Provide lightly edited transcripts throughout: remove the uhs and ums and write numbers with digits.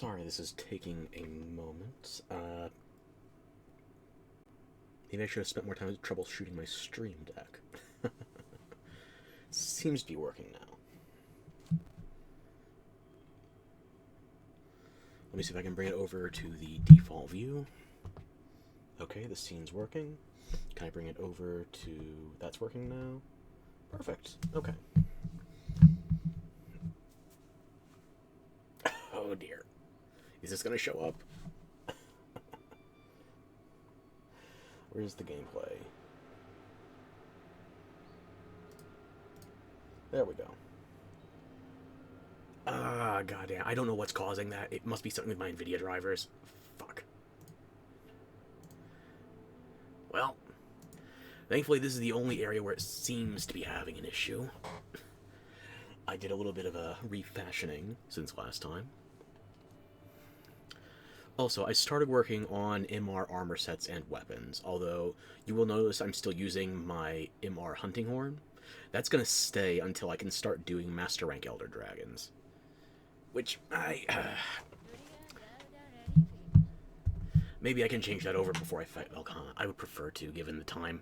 Sorry, this is taking a moment. Maybe I should have spent more time troubleshooting my stream deck. Seems to be working now. Let me see if I can bring it over to the default view. Okay, the scene's working. Can I bring it over to... That's working now? Perfect. Okay. Oh dear. Is this going to show up? Where's the gameplay? There we go. Ah, goddamn. I don't know what's causing that. It must be something with my NVIDIA drivers. Fuck. Well, thankfully this is the only area where it seems to be having an issue. I did a little bit of a refashioning since last time. Also, I started working on MR armor sets and weapons, although you will notice I'm still using my MR hunting horn. That's going to stay until I can start doing Master Rank Elder Dragons. Which, maybe I can change that over before I fight Velkhana. I would prefer to, given the time.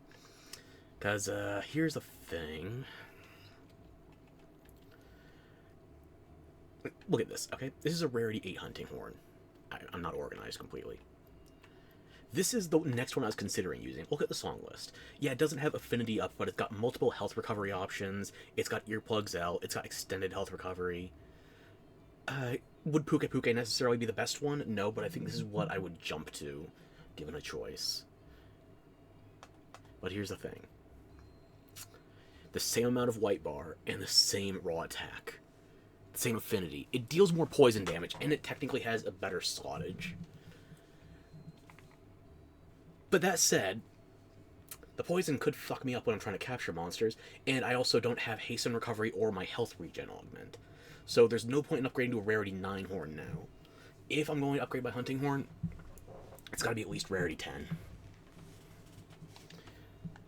Because, here's the thing. Look at this, okay? This is a Rarity 8 hunting horn. I'm not organized completely. This is the next one I was considering using. Look at the song list. Yeah, it doesn't have affinity up, but it's got multiple health recovery options. It's got earplugs out. It's got extended health recovery. Would Puke Puke necessarily be the best one? No, but I think this is what I would jump to, given a choice. But here's the thing. The same amount of white bar and the same raw attack. The same affinity. It deals more poison damage, and it technically has a better slottage. But that said, the poison could fuck me up when I'm trying to capture monsters, and I also don't have hasten recovery or my health regen augment. So there's no point in upgrading to a Rarity 9 horn now. If I'm going to upgrade my hunting horn, it's got to be at least Rarity 10.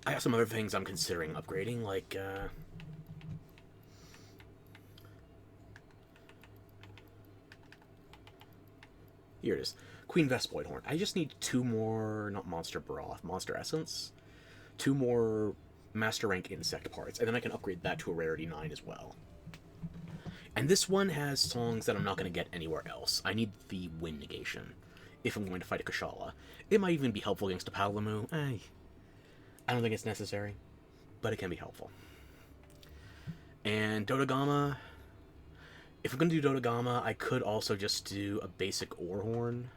I have some other things I'm considering upgrading, like, here it is. Queen Vespoid Horn. I just need 2 more, not Monster Broth, Monster Essence. 2 more Master Rank Insect parts, and then I can upgrade that to a Rarity 9 as well. And this one has songs that I'm not going to get anywhere else. I need the Wind Negation, if I'm going to fight a Kushala. It might even be helpful against a Palamu. I don't think it's necessary, but it can be helpful. And Dodogama... If I'm going to do Dodogama, I could also just do a basic Ore Horn.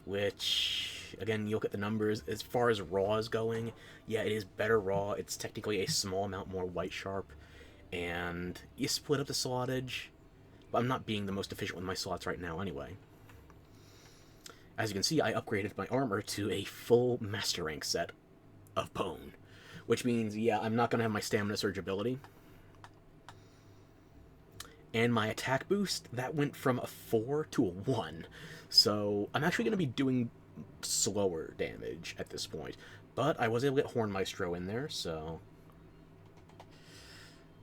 Which, again, you look at the numbers, as far as raw is going, yeah, it is better raw. It's technically a small amount more white sharp, and you split up the slottage, but I'm not being the most efficient with my slots right now anyway. As you can see, I upgraded my armor to a full Master Rank set of Bone, which means, yeah, I'm not going to have my Stamina Surge ability. And my attack boost, that went from a 4 to a 1. So I'm actually going to be doing slower damage at this point. But I was able to get Horn Maestro in there, so...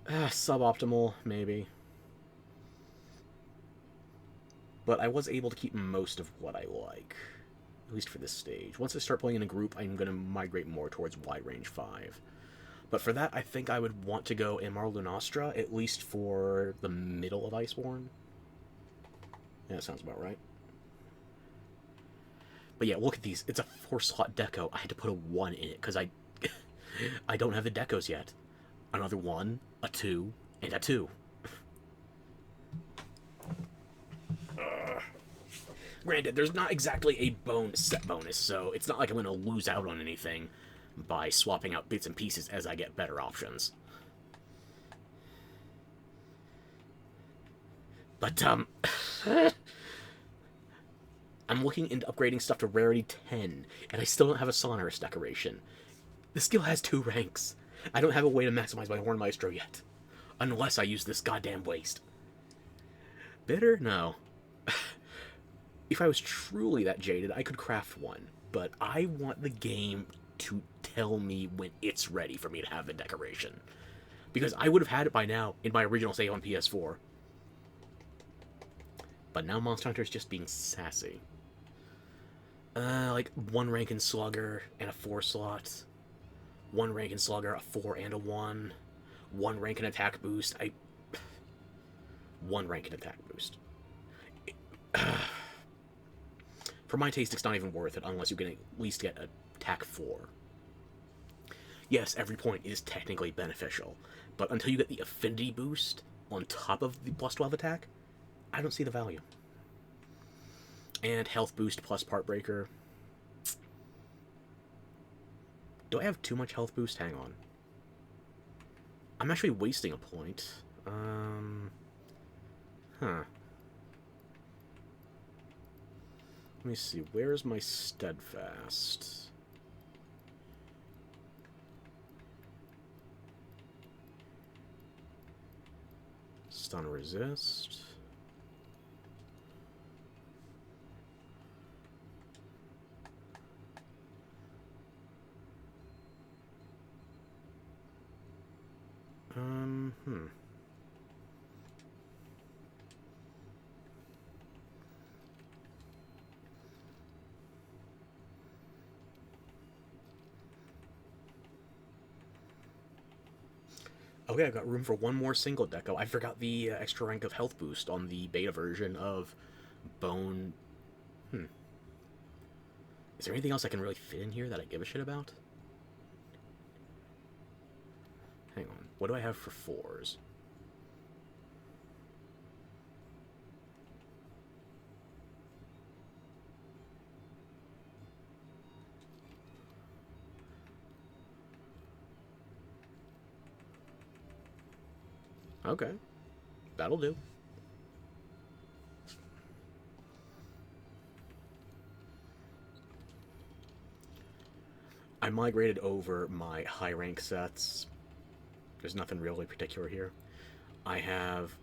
suboptimal, maybe. But I was able to keep most of what I like. At least for this stage. Once I start playing in a group, I'm going to migrate more towards Wide Range 5. But for that, I think I would want to go MR Lunastra, at least for the middle of Iceborne. Yeah, that sounds about right. But yeah, look at these. It's a 4-slot deco. I had to put a 1 in it, because I don't have the decos yet. Another 1, a 2, and a 2. Granted, there's not exactly a bone set bonus, so it's not like I'm going to lose out on anything by swapping out bits and pieces as I get better options. But, I'm looking into upgrading stuff to Rarity 10, and I still don't have a Sonorous decoration. The skill has 2 ranks. I don't have a way to maximize my Horn Maestro yet. Unless I use this goddamn waste. Bitter? No. If I was truly that jaded, I could craft one, but I want the game to tell me when it's ready for me to have the decoration. Because I would have had it by now in my original save on PS4. But now Monster Hunter is just being sassy. Like 1 rank in Slugger and a 4 slot. 1 rank in Slugger, a 4 and a 1. 1 rank in attack boost. 1 rank in attack boost. For my taste, it's not even worth it unless you can at least get attack 4. Yes, every point is technically beneficial, but until you get the affinity boost on top of the plus 12 attack, I don't see the value. And health boost plus part breaker. Do I have too much health boost? Hang on. I'm actually wasting a point. Huh. Let me see. Where's my steadfast? Stun resist. Okay, I've got room for one more single deco. I forgot the extra rank of health boost on the beta version of Bone. Is there anything else I can really fit in here that I give a shit about? Hang on. What do I have for 4s? Okay. That'll do. I migrated over my high rank sets. There's nothing really particular here. I have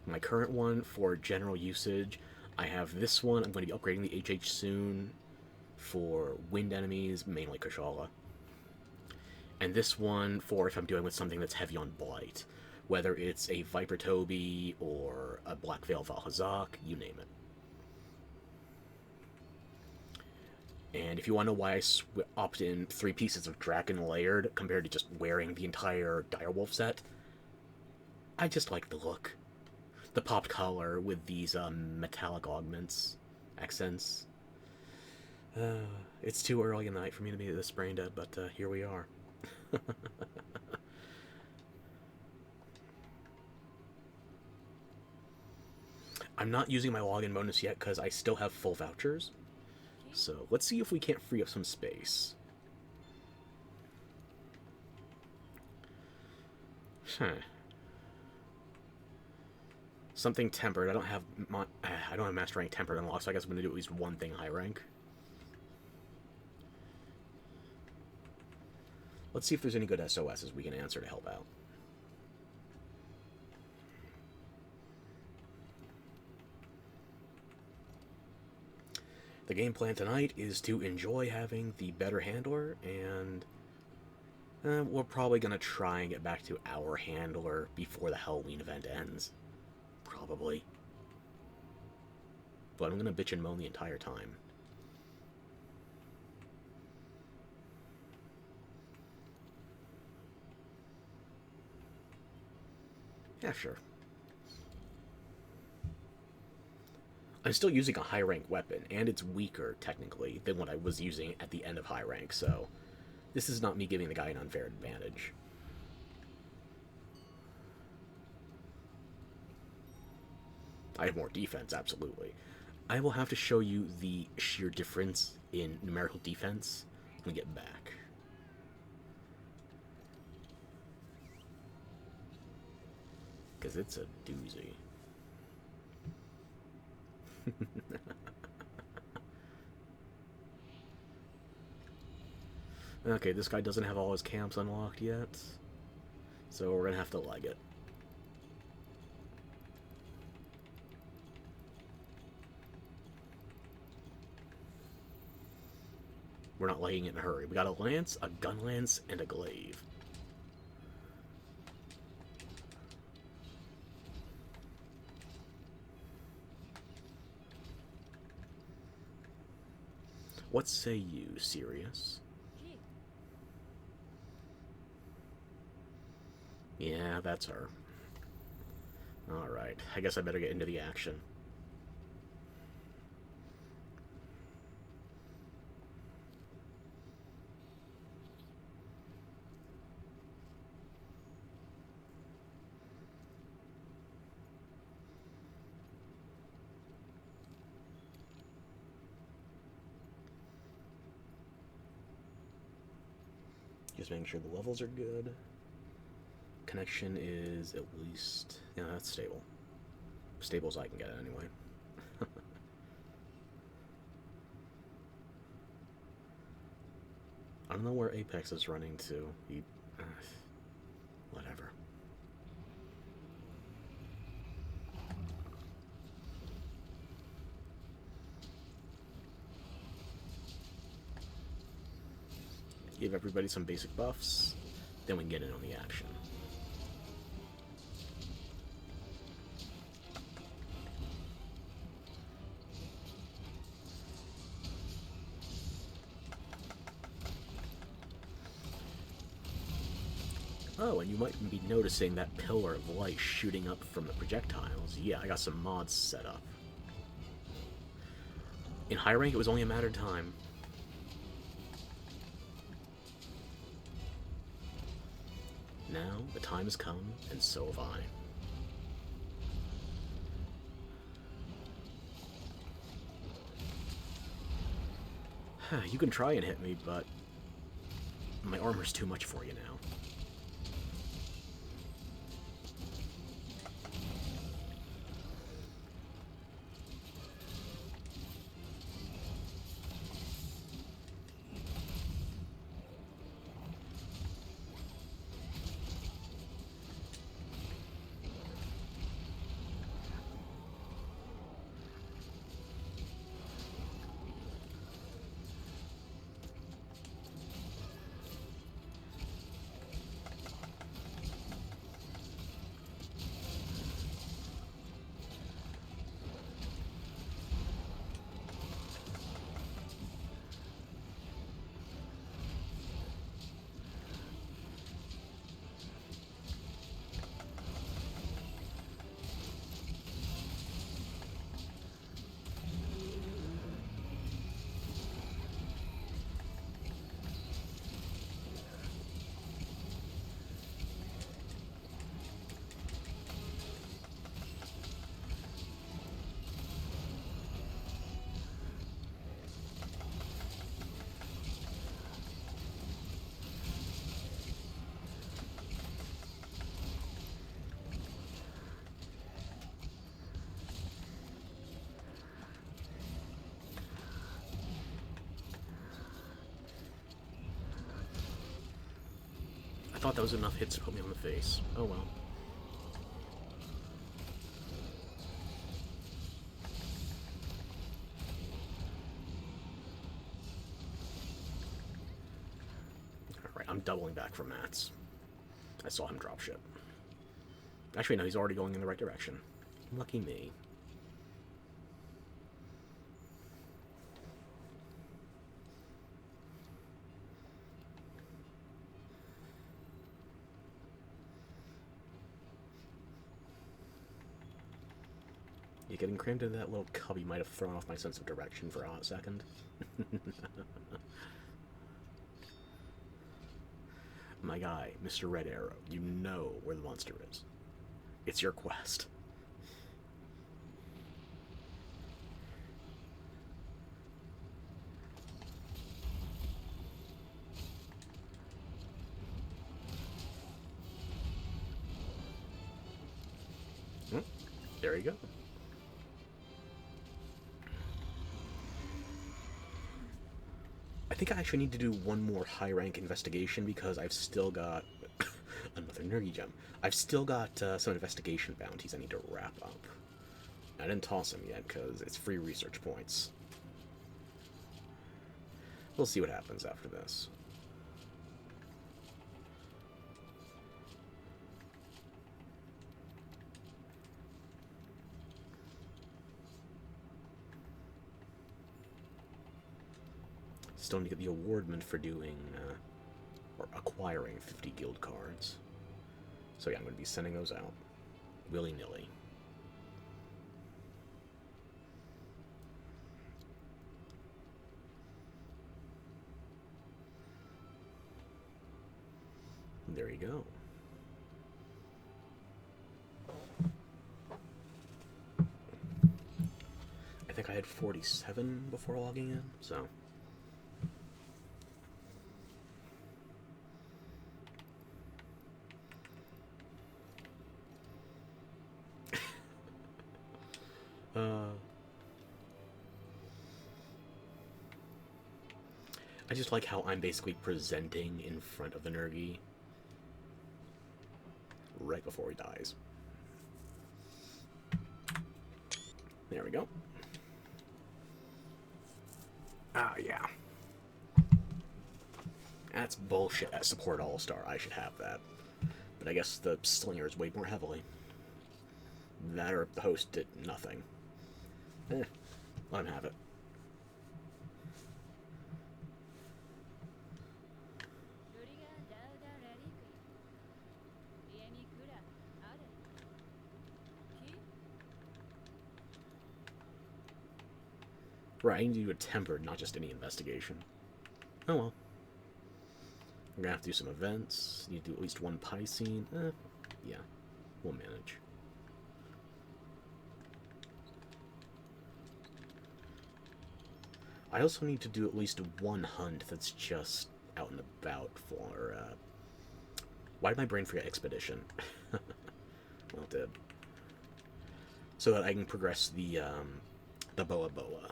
my current one for general usage. I have this one. I'm going to be upgrading the HH soon for wind enemies, mainly Kushala. And this one for if I'm dealing with something that's heavy on blight. Whether it's a Viper Toby or a Black Veil Valhazak, you name it. And if you want to know why I opted in 3 pieces of Draken Layered compared to just wearing the entire Direwolf set, I just like the look. The popped color with these metallic augments, accents. It's too early in the night for me to be this brain dead, but here we are. I'm not using my login bonus yet because I still have full vouchers. So let's see if we can't free up some space. Something tempered. I don't have master rank tempered unlocked, so I guess I'm gonna do at least one thing high rank. Let's see if there's any good SOSs we can answer to help out. The game plan tonight is to enjoy having the better handler, and we're probably going to try and get back to our handler before the Halloween event ends. Probably. But I'm going to bitch and moan the entire time. Yeah, sure. I'm still using a high rank weapon, and it's weaker, technically, than what I was using at the end of high rank, so this is not me giving the guy an unfair advantage. I have more defense, absolutely. I will have to show you the sheer difference in numerical defense when we get back. Because it's a doozy. Okay, this guy doesn't have all his camps unlocked yet, so we're gonna have to leg it. We're not legging it in a hurry. We got a lance, a gun lance, and a glaive. What say you, Sirius? Yeah, that's her. Alright, I guess I better get into the action. Just making sure the levels are good. Connection is at least... yeah, that's stable. Stable as I can get it anyway. I don't know where Apex is running to. Whatever. Give everybody some basic buffs, then we can get in on the action. Oh, and you might be noticing that pillar of light shooting up from the projectiles. Yeah, I got some mods set up. In high rank, it was only a matter of time. Now, the time has come, and so have I. You can try and hit me, but my armor's too much for you now. I thought that was enough hits to put me on the face. Oh well. Alright, I'm doubling back from Mats. I saw him drop ship. Actually, no, he's already going in the right direction. Lucky me. Yeah, getting crammed into that little cubby might have thrown off my sense of direction for a hot second. My guy, Mr. Red Arrow, you know where the monster is. It's your quest. There you go. I think I actually need to do one more high rank investigation because I've still got another nerdy gem. I've still got some investigation bounties I need to wrap up. I didn't toss them yet because it's free research points. We'll see what happens after this. Still need to get the awardment for doing, or acquiring 50 guild cards. So yeah, I'm going to be sending those out willy-nilly. There you go. I think I had 47 before logging in, so... I just like how I'm basically presenting in front of the Nergi right before he dies. There we go. Ah, yeah. That's bullshit at support all-star. I should have that. But I guess the slingers weighed more heavily. That or the host did nothing. Let him have it. Right, I need to do a tempered, not just any investigation. Oh well. We're gonna have to do some events. Need to do at least one Piscine. Yeah, we'll manage. I also need to do at least one hunt that's just out and about for, why did my brain forget Expedition? Well, it did. So that I can progress the Boa Boa.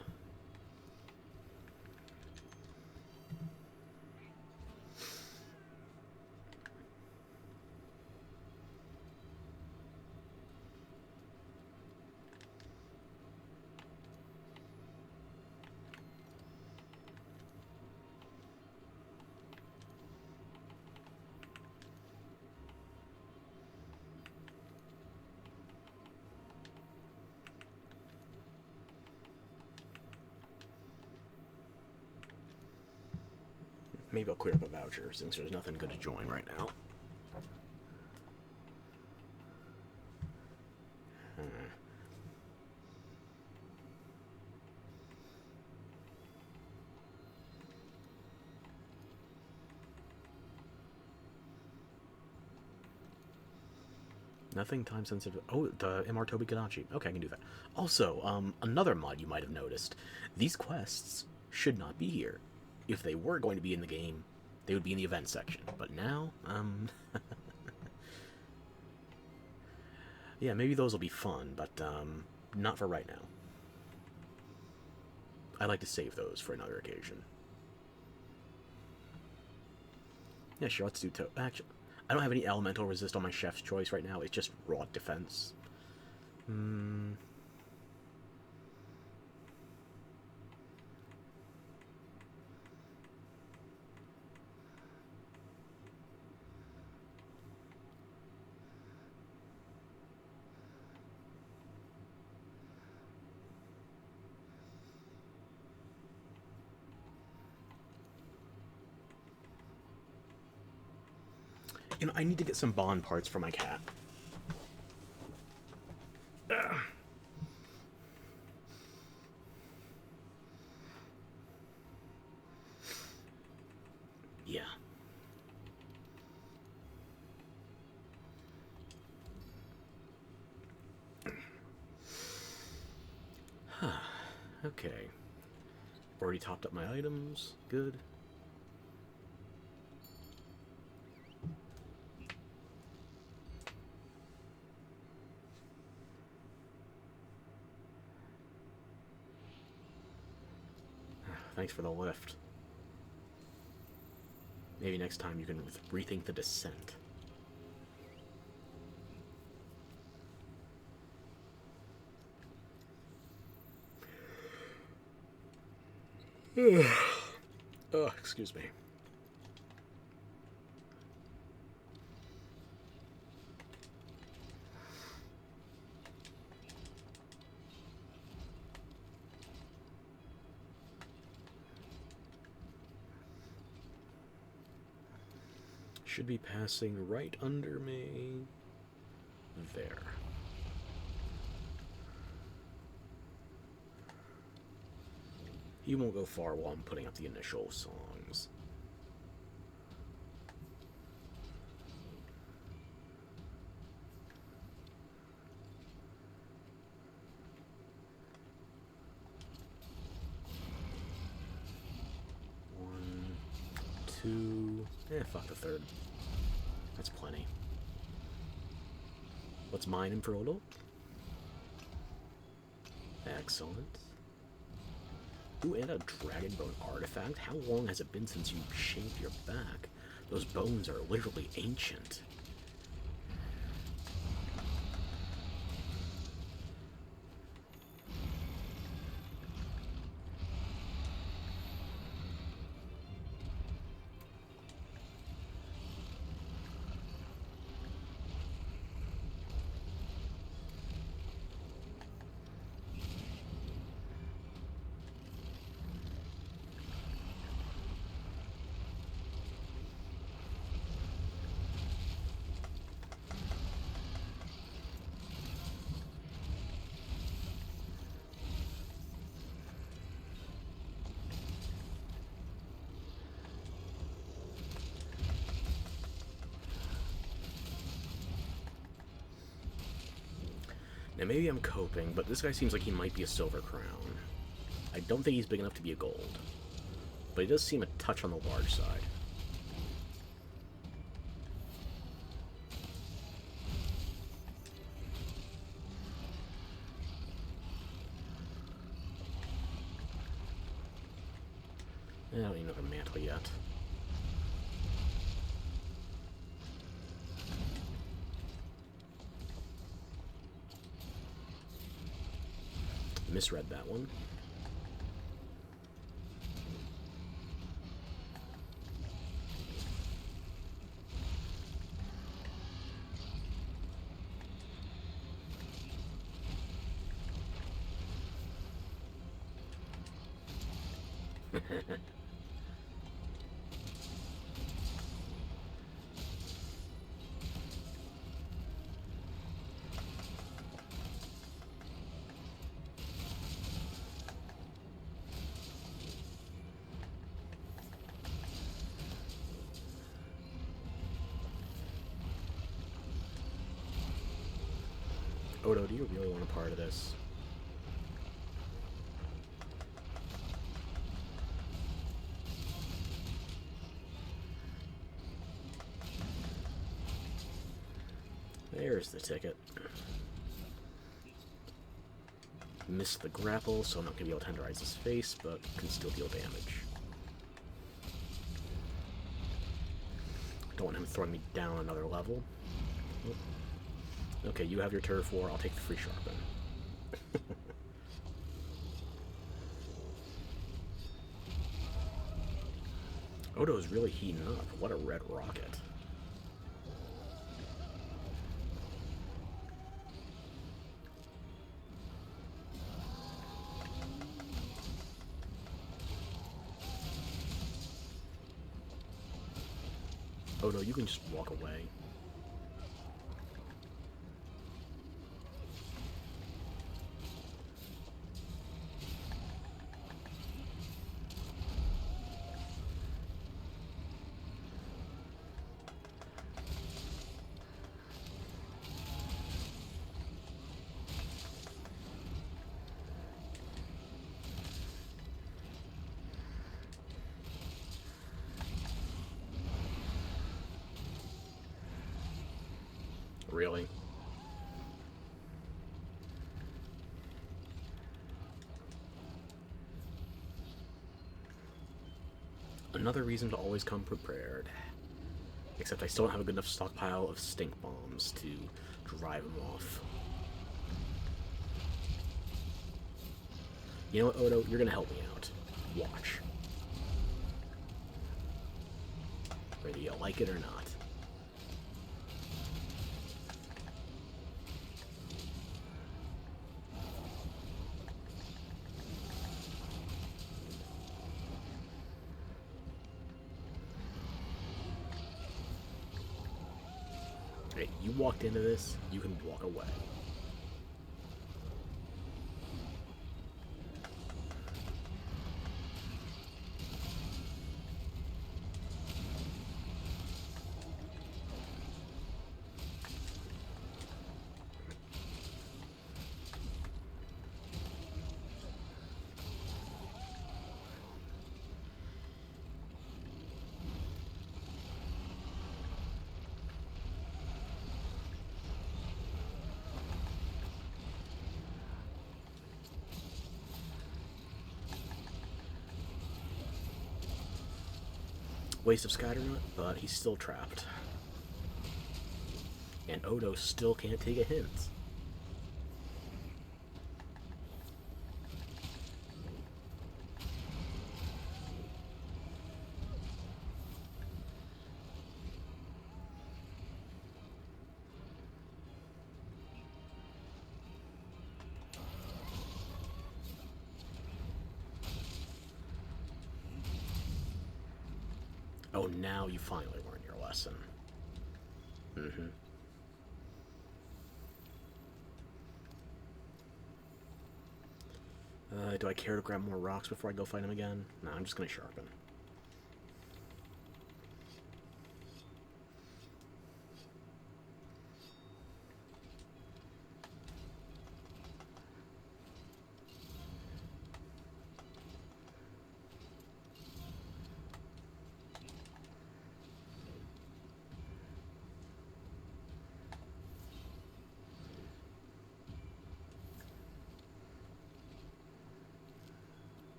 Maybe I'll clear up a voucher, since there's nothing good to join right now. Nothing time sensitive. Oh, the MR Toby Kadachi. Okay, I can do that. Also, another mod you might have noticed. These quests should not be here. If they were going to be in the game, they would be in the event section. But now, yeah, maybe those will be fun, but, not for right now. I like to save those for another occasion. Yeah, sure, let's do actually, I don't have any elemental resist on my chef's choice right now. It's just raw defense. You know, I need to get some bond parts for my cat. Ugh. Yeah. Huh. Okay. Already topped up my items. Good. Thanks for the lift. Maybe next time you can rethink the descent. Oh, excuse me. Should be passing right under me. There. He won't go far while I'm putting up the initial songs. One, two... fuck the third. That's plenty. Let's mine him for Odo. Excellent. Ooh, and a dragon bone artifact. How long has it been since you shaved your back? Those bones are literally ancient. Now maybe I'm coping, but this guy seems like he might be a silver crown. I don't think he's big enough to be a gold, but he does seem a touch on the large side. I don't need another mantle yet. Misread that one. Odo, do you really want a part of this? There's the ticket. Missed the grapple, so I'm not going to be able to tenderize his face, but can still deal damage. Don't want him throwing me down another level. Okay, you have your turf war, I'll take the free sharpen. Odo's really heating up. What a red rocket. Odo, you can just walk away. Really? Another reason to always come prepared. Except I still don't have a good enough stockpile of stink bombs to drive them off. You know what, Odo? You're gonna help me out. Watch. Whether you like it or not. Hey, you walked into this, you can walk away. Waste of Scatternut, but he's still trapped. And Odo still can't take a hint. Oh, now you finally learned your lesson. Mm-hmm. Do I care to grab more rocks before I go fight him again? No, I'm just gonna sharpen.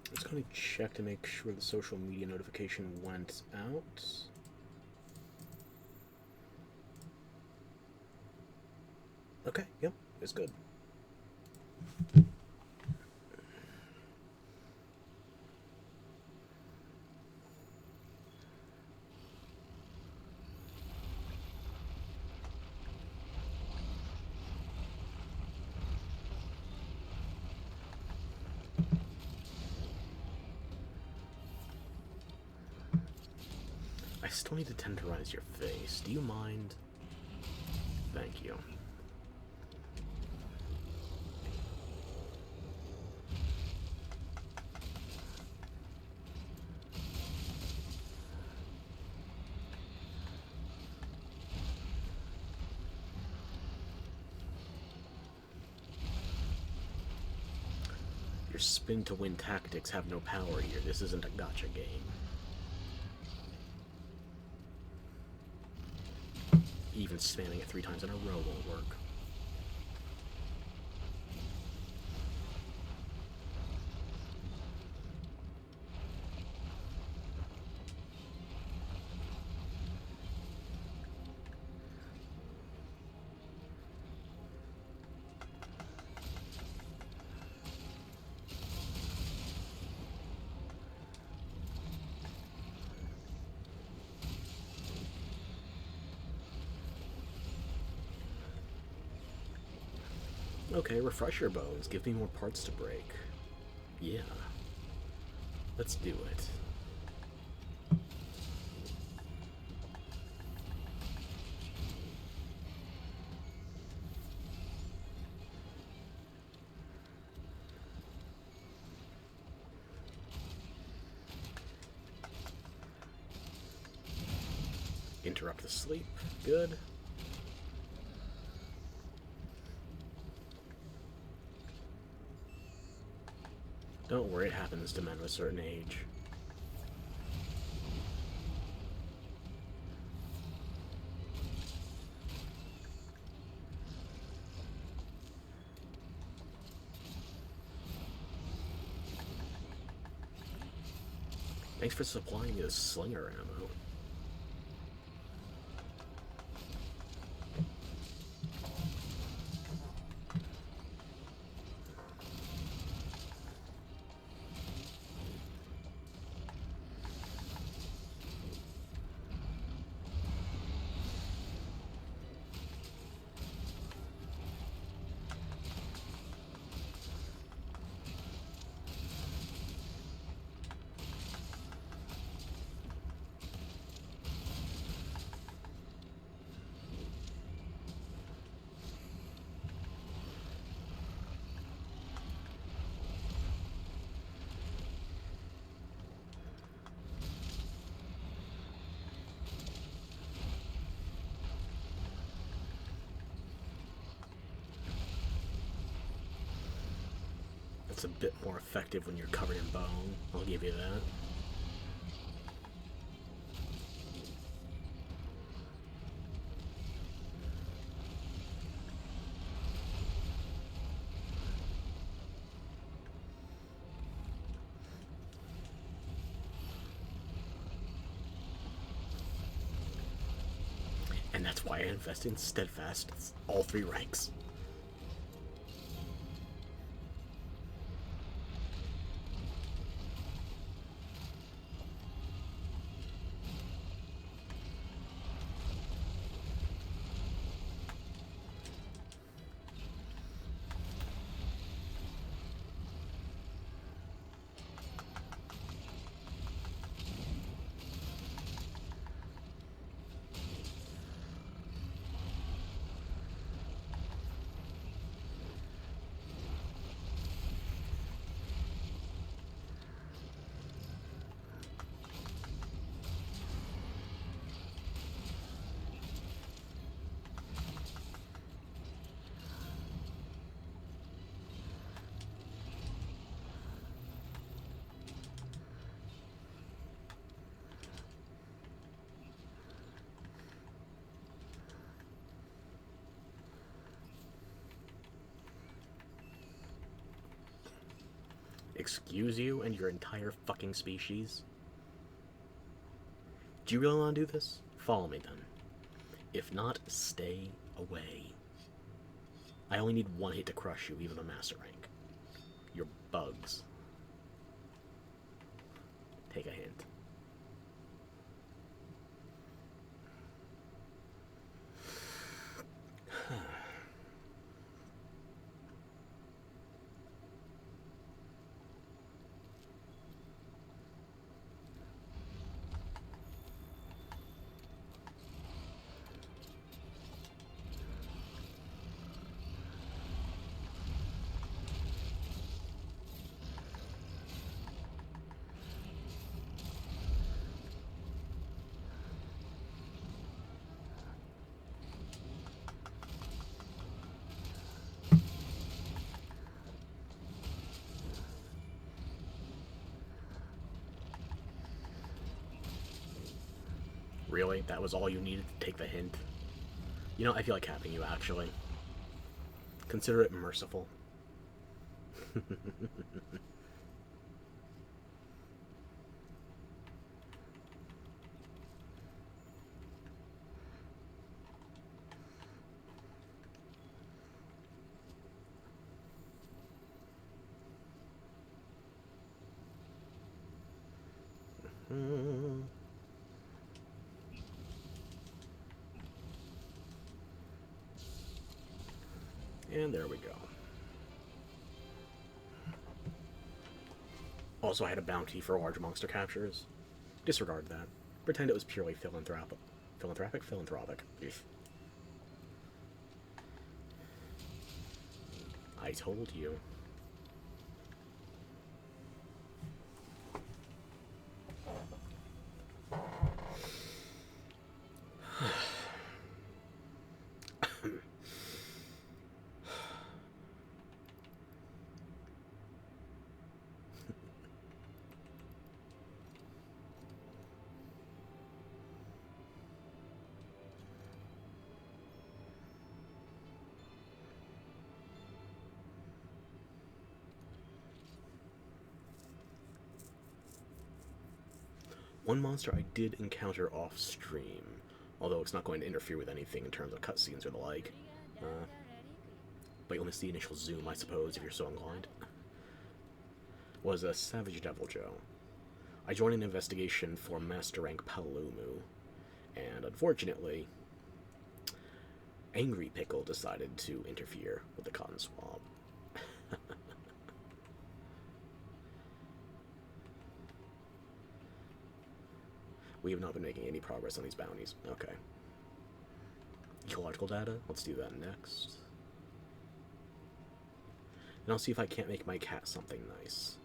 I'm just going to check to make sure the social media notification went out. Okay, yep, it's good. I still need to tenderize your face. Do you mind? Thank you. Your spin-to-win tactics have no power here. This isn't a gacha game. Even spamming it 3 times in a row won't work. Okay, refresh your bones. Give me more parts to break. Yeah. Let's do it. Interrupt the sleep. Good. Don't worry, it happens to men of a certain age. Thanks for supplying me with slinger ammo. It's a bit more effective when you're covered in bone. I'll give you that. And that's why I invest in Steadfast, all 3 ranks. Excuse you and your entire fucking species? Do you really want to do this? Follow me then. If not, stay away. I only need 1 hit to crush you, even a master rank. You're bugs. Take a hint. Really? That was all you needed to take the hint? You know, I feel like capping you, actually. Consider it merciful. And there we go. Also, I had a bounty for large monster captures. Disregard that. Pretend it was purely philanthropic. Philanthropic. Eef. I told you. One monster I did encounter off stream, although it's not going to interfere with anything in terms of cutscenes or the like. But you'll miss the initial zoom, I suppose, if you're so inclined. Was a Savage Devil Joe. I joined an investigation for Master Rank Palumu, and unfortunately, Angry Pickle decided to interfere with the cotton swab. We have not been making any progress on these bounties. Okay. Ecological data. Let's do that next. And I'll see if I can't make my cat something nice.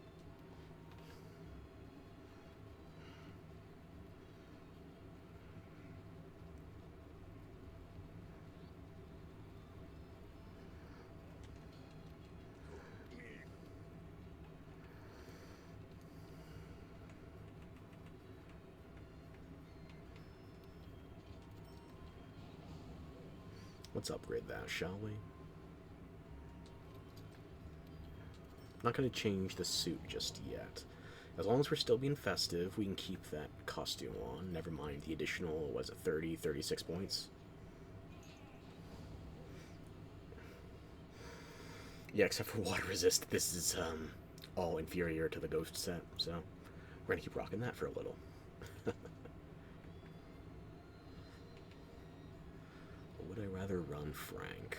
Let's upgrade that, shall we? Not going to change the suit just yet. As long as we're still being festive, we can keep that costume on. Never mind the additional, was it 30, 36 points? Yeah, except for water resist, this is all inferior to the ghost set, so we're gonna keep rocking that for a little. Would I rather run Frank?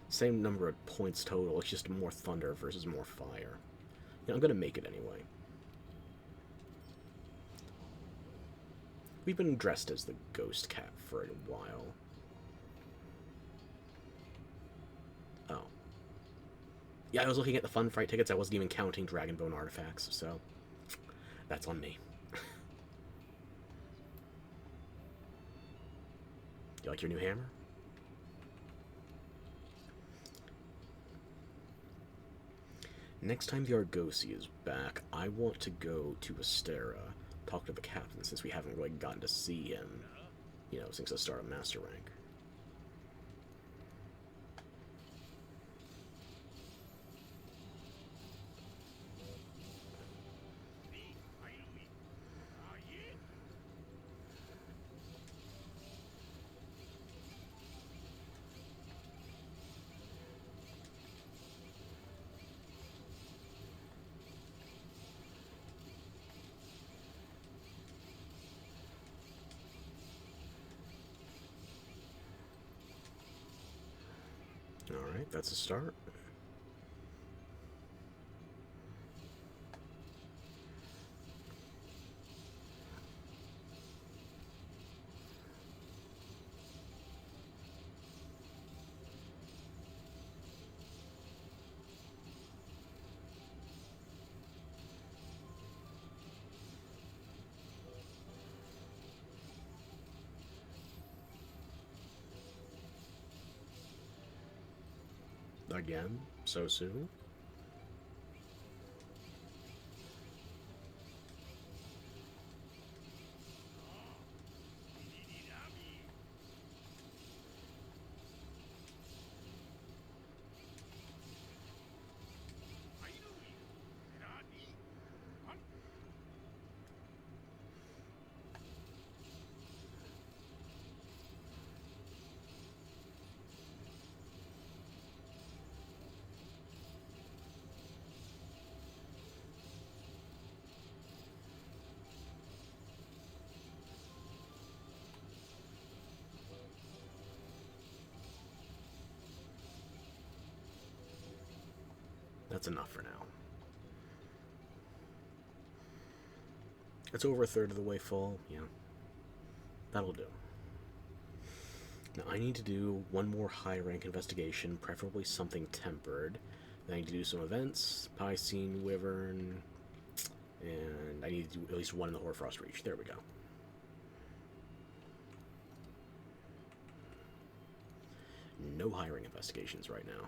Same number of points total, it's just more thunder versus more fire. Yeah, I'm gonna make it anyway. We've been dressed as the ghost cat for a while. Oh. Yeah, I was looking at the Fun Fright tickets, I wasn't even counting Dragonbone artifacts, so that's on me. You like your new hammer? Next time the Argosy is back, I want to go to Astera, talk to the captain, since we haven't really gotten to see him, you know, since the start of Master Rank. Alright, that's a start. Again, so soon. That's enough for now. It's over a third of the way full, yeah. That'll do. Now I need to do one more high rank investigation, preferably something tempered. Then I need to do some events, Piscine, Wyvern, and I need to do at least one in the Hoarfrost Reach. There we go. No hiring investigations right now.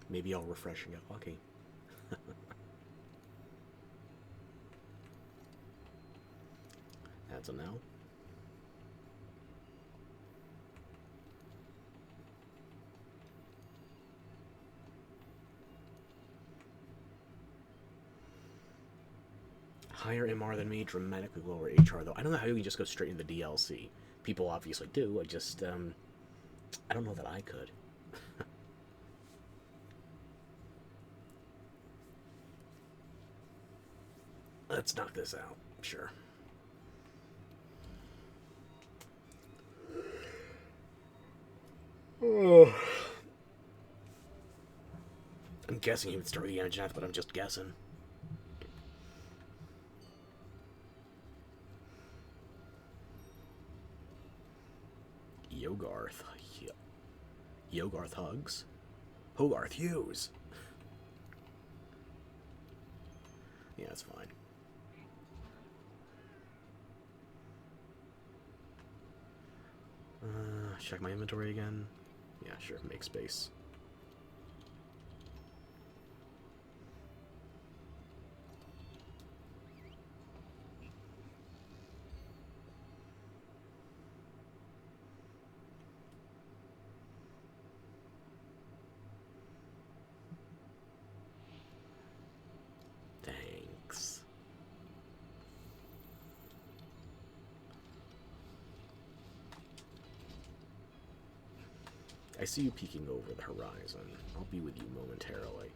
Maybe I'll refresh and get lucky. That's a no. Higher MR than me, dramatically lower HR though. I don't know how you can just go straight into the DLC. People obviously do. I don't know that I could. Let's knock this out. Sure. Oh. I'm guessing he would start with the Anjanath, but I'm just guessing. Yogarth. Yogarth Hugs. Hogarth Hughes. Yeah, that's fine. Check my inventory again. Yeah, sure, make space. Thanks. I see you peeking over the horizon. I'll be with you momentarily.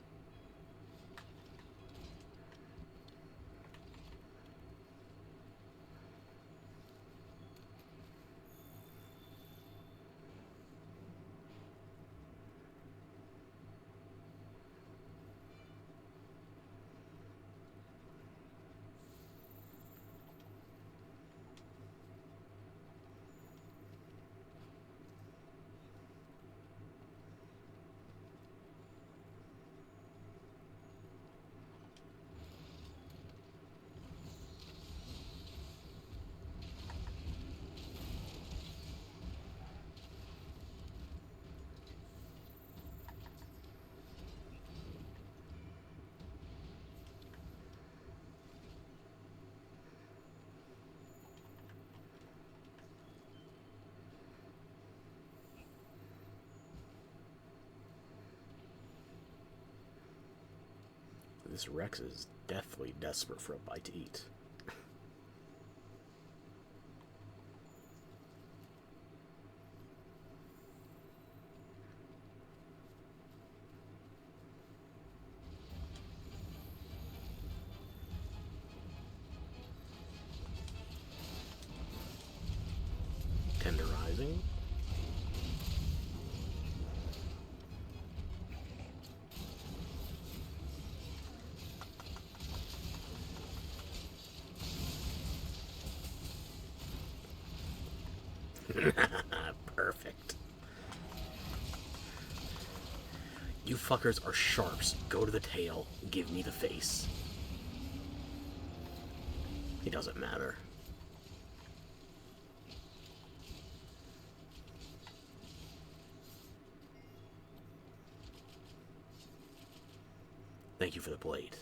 This Rex is deathly desperate for a bite to eat. Tenderizing. Perfect. You fuckers are sharps. Go to the tail. Give me the face. It doesn't matter. Thank you for the plate.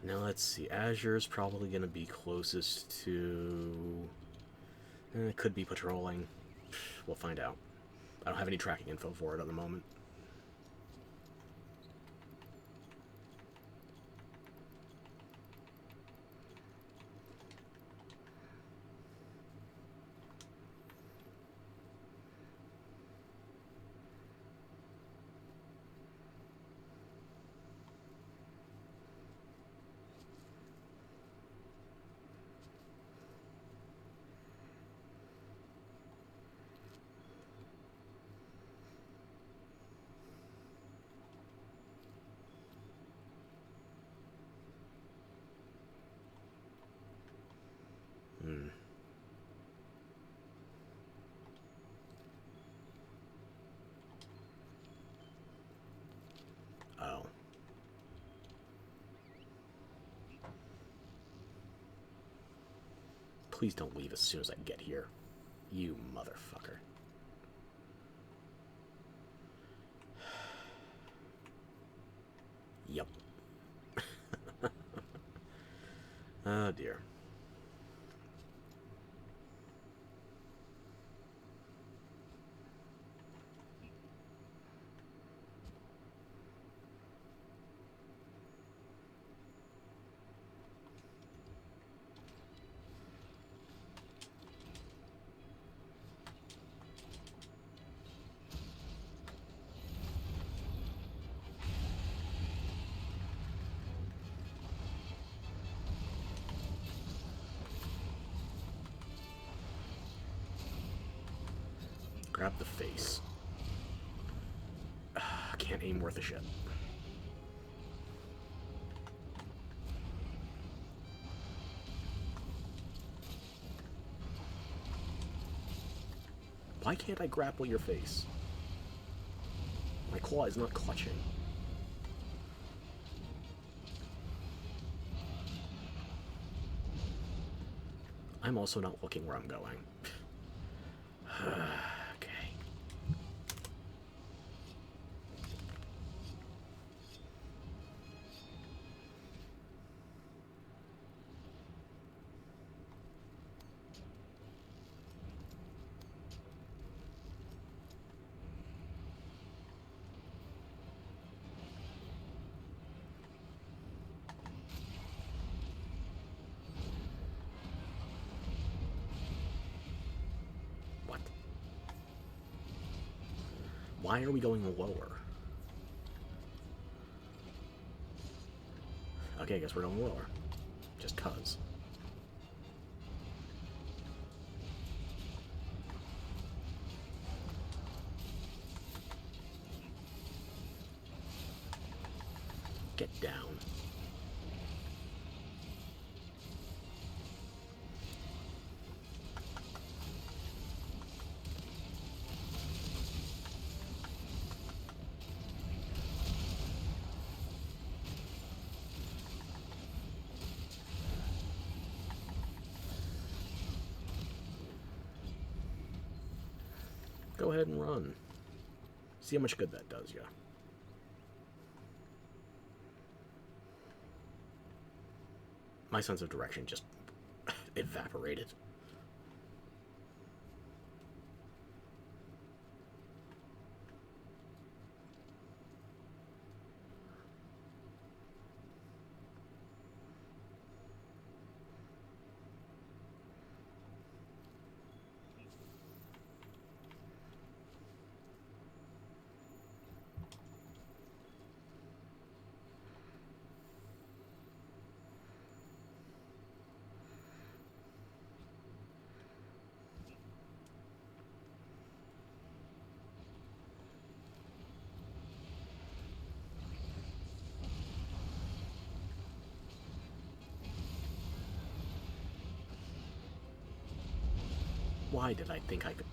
Now let's see. Azure's probably going to be closest to... It could be patrolling. We'll find out. I don't have any tracking info for it at the moment. Oh. Please don't leave as soon as I get here. You motherfucker. Yup. Oh dear. Grab the face. Can't aim worth a shit. Why can't I grapple your face? My claw is not clutching. I'm also not looking where I'm going. Okay. What? Why are we going lower? Okay, I guess we're going lower. Just cuz. Get down. Go ahead and run. See how much good that does you. My sense of direction just evaporated. Why did I think I could...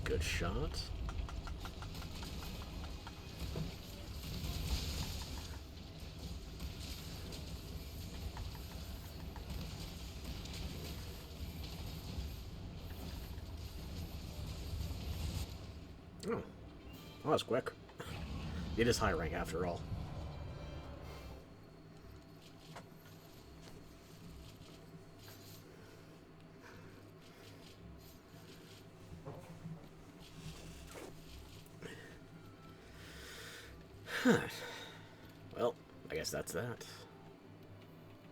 Good shot. Oh. That was quick. It is high rank after all. Huh. Well, I guess that's that.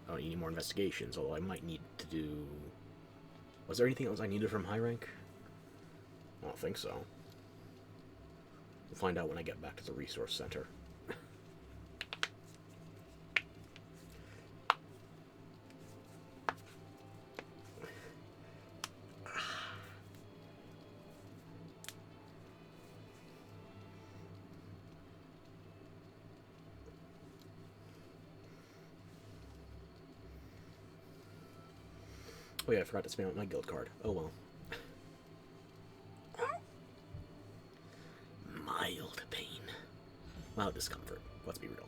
I don't need any more investigations, although I might need to do... Was there anything else I needed from high rank? I don't think so. We'll find out when I get back to the resource center. Oh yeah, I forgot to spam out my guild card. Oh well. Mild pain. Mild discomfort. Let's be real.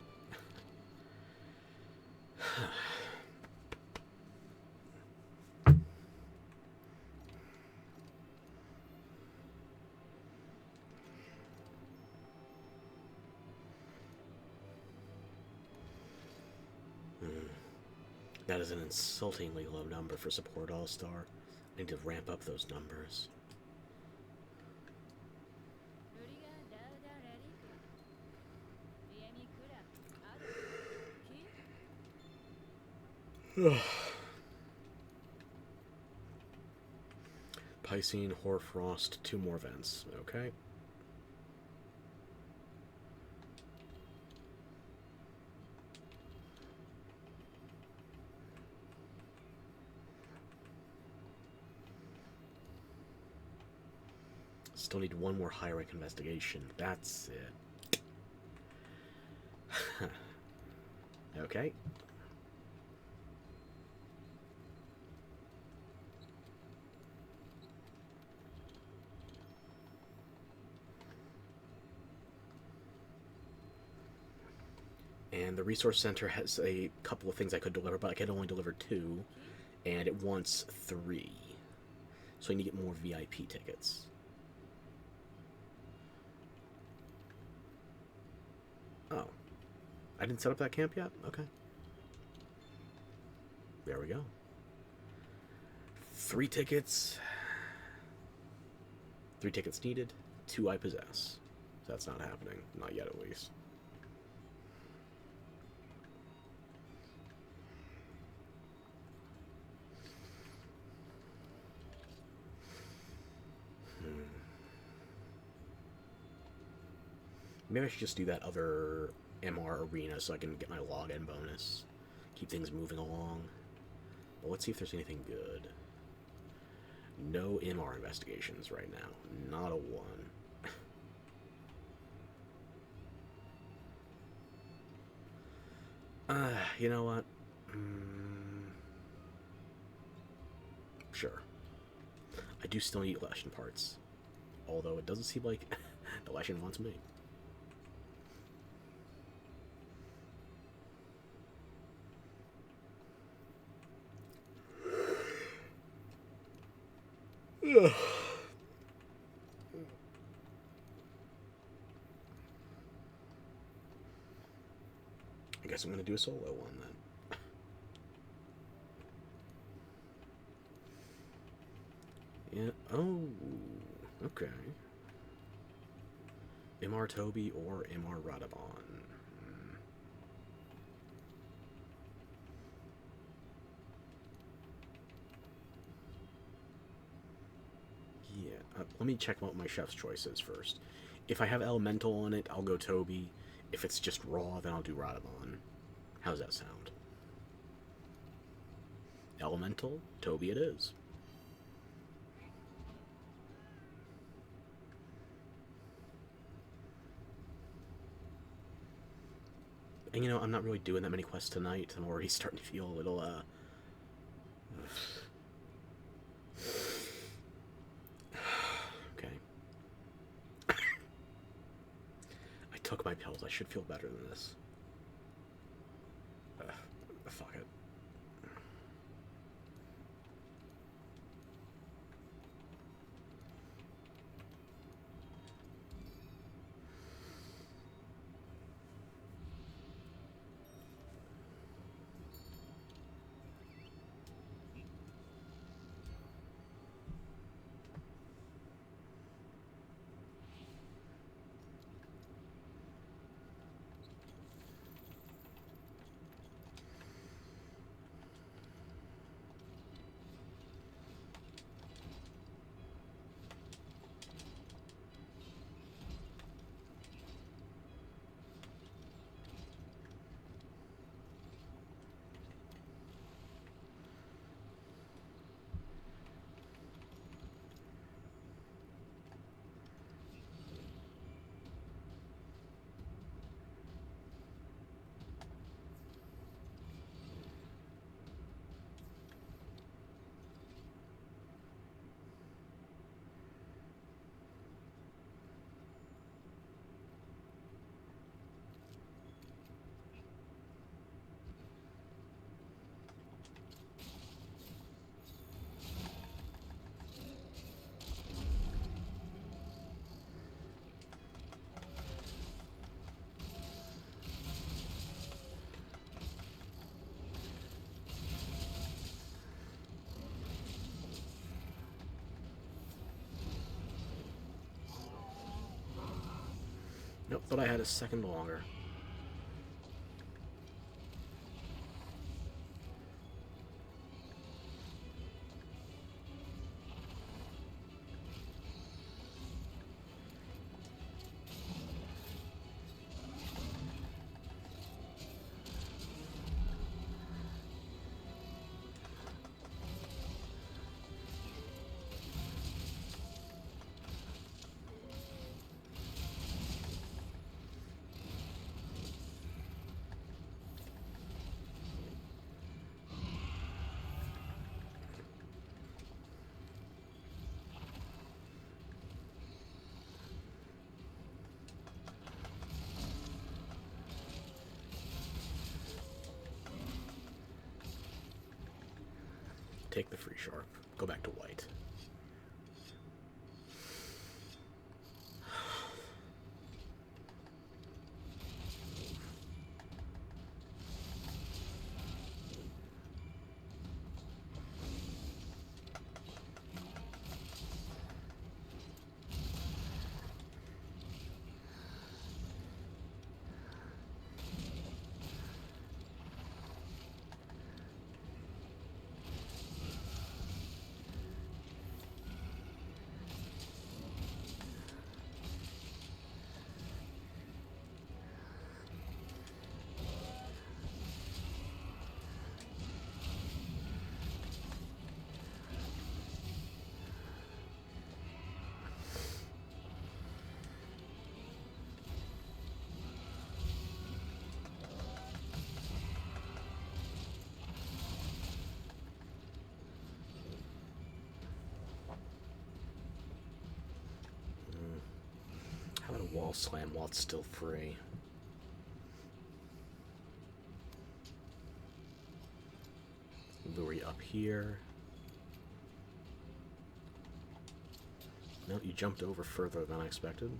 That is an insultingly low number for support all-star. I need to ramp up those numbers. Piscine, Hoarfrost, 2 more vents. Okay. Still need 1 more high rank investigation. That's it. Okay. And the resource center has a couple of things I could deliver, but I can only deliver 2, and it wants 3. So I need to get more VIP tickets. Oh. I didn't set up that camp yet? Okay. There we go. 3 tickets. 3 tickets needed. 2 I possess. So that's not happening. Not yet, at least. Maybe I should just do that other MR arena so I can get my login bonus. Keep things moving along. But let's see if there's anything good. No MR investigations right now. Not a one. You know what? Sure. I do still need Leshen parts. Although it doesn't seem like the Leshen wants me. I guess I'm gonna do a solo one then. Yeah. Oh. Okay. MR Toby or MR Radabon. Yeah. Let me check what my chef's choice is first. If I have Elemental on it, I'll go Toby. If it's just raw, then I'll do Radabon. How's that sound? Elemental, Toby it is. And you know, I'm not really doing that many quests tonight. I'm already starting to feel a little, okay. I took my pills. I should feel better than this. Fuck it. Nope, thought I had a second longer. take the free sharp. Go back to white. How about a wall slam while it's still free? Lure you up here. No, you jumped over further than I expected.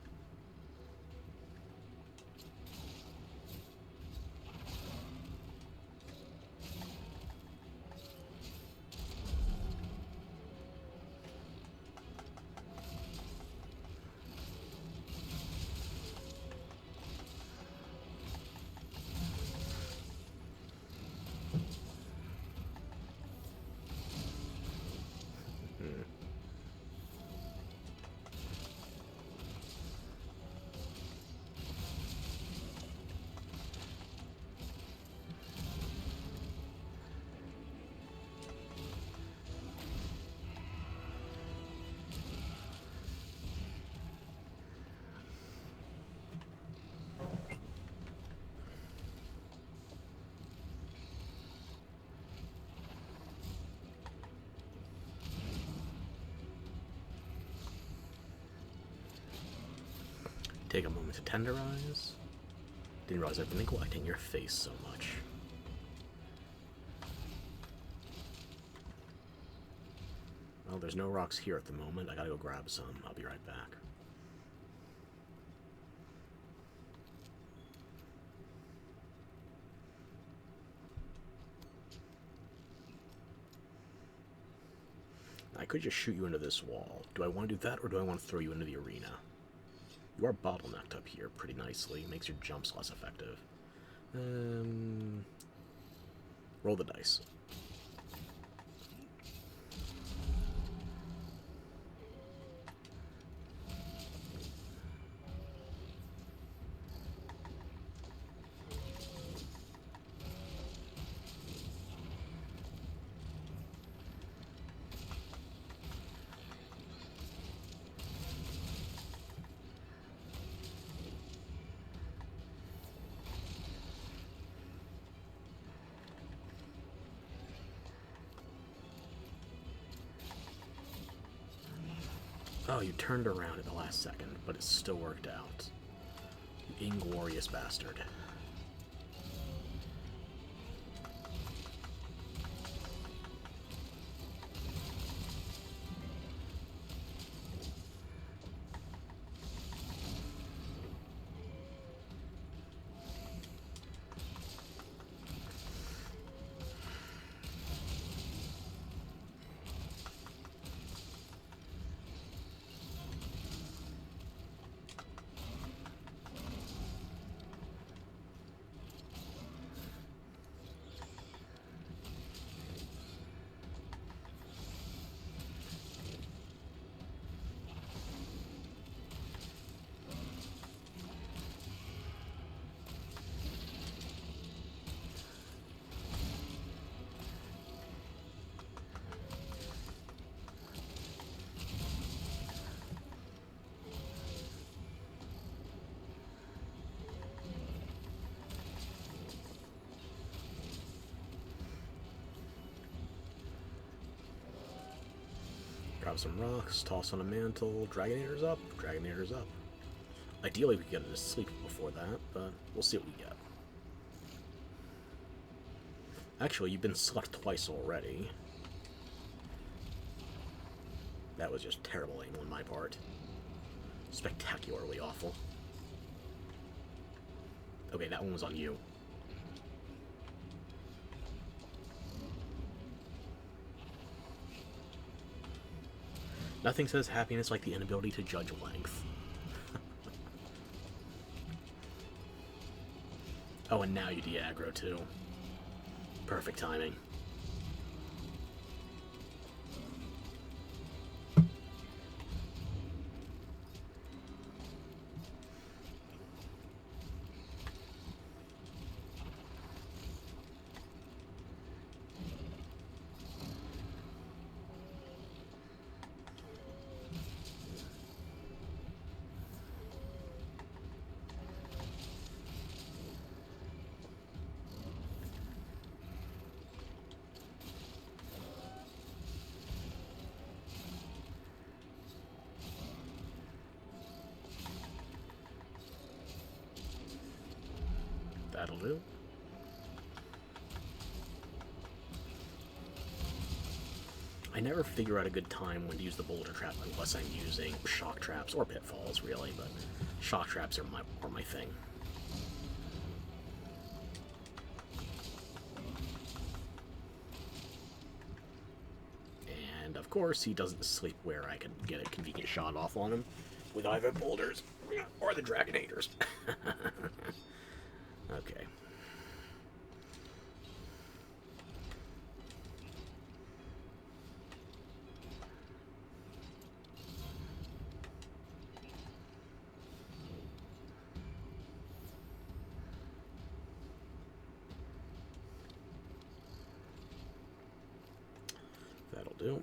Take a moment to tenderize. Didn't realize I've been neglecting your face so much. Well, there's no rocks here at the moment. I gotta go grab some. I'll be right back. I could just shoot you into this wall. Do I want to do that, or do I want to throw you into the arena? You are bottlenecked up here pretty nicely. Makes your jumps less effective. Roll the dice. Oh, you turned around at the last second, but it still worked out. You inglorious bastard. Grab some rocks, toss on a mantle, Dragonator's up, Dragonator's up. Ideally we could get it to sleep before that, but we'll see what we get. Actually, you've been slept twice already. That was just terrible aim on my part. Spectacularly awful. Okay, that one was on you. Nothing says happiness like the inability to judge length. Oh, and now you de-aggro too. Perfect timing. That'll do. I never figure out a good time when to use the boulder trap unless I'm using shock traps or pitfalls, really, but shock traps are my thing. And of course, he doesn't sleep where I can get a convenient shot off on him with either boulders or the Dragonators. Okay. That'll do.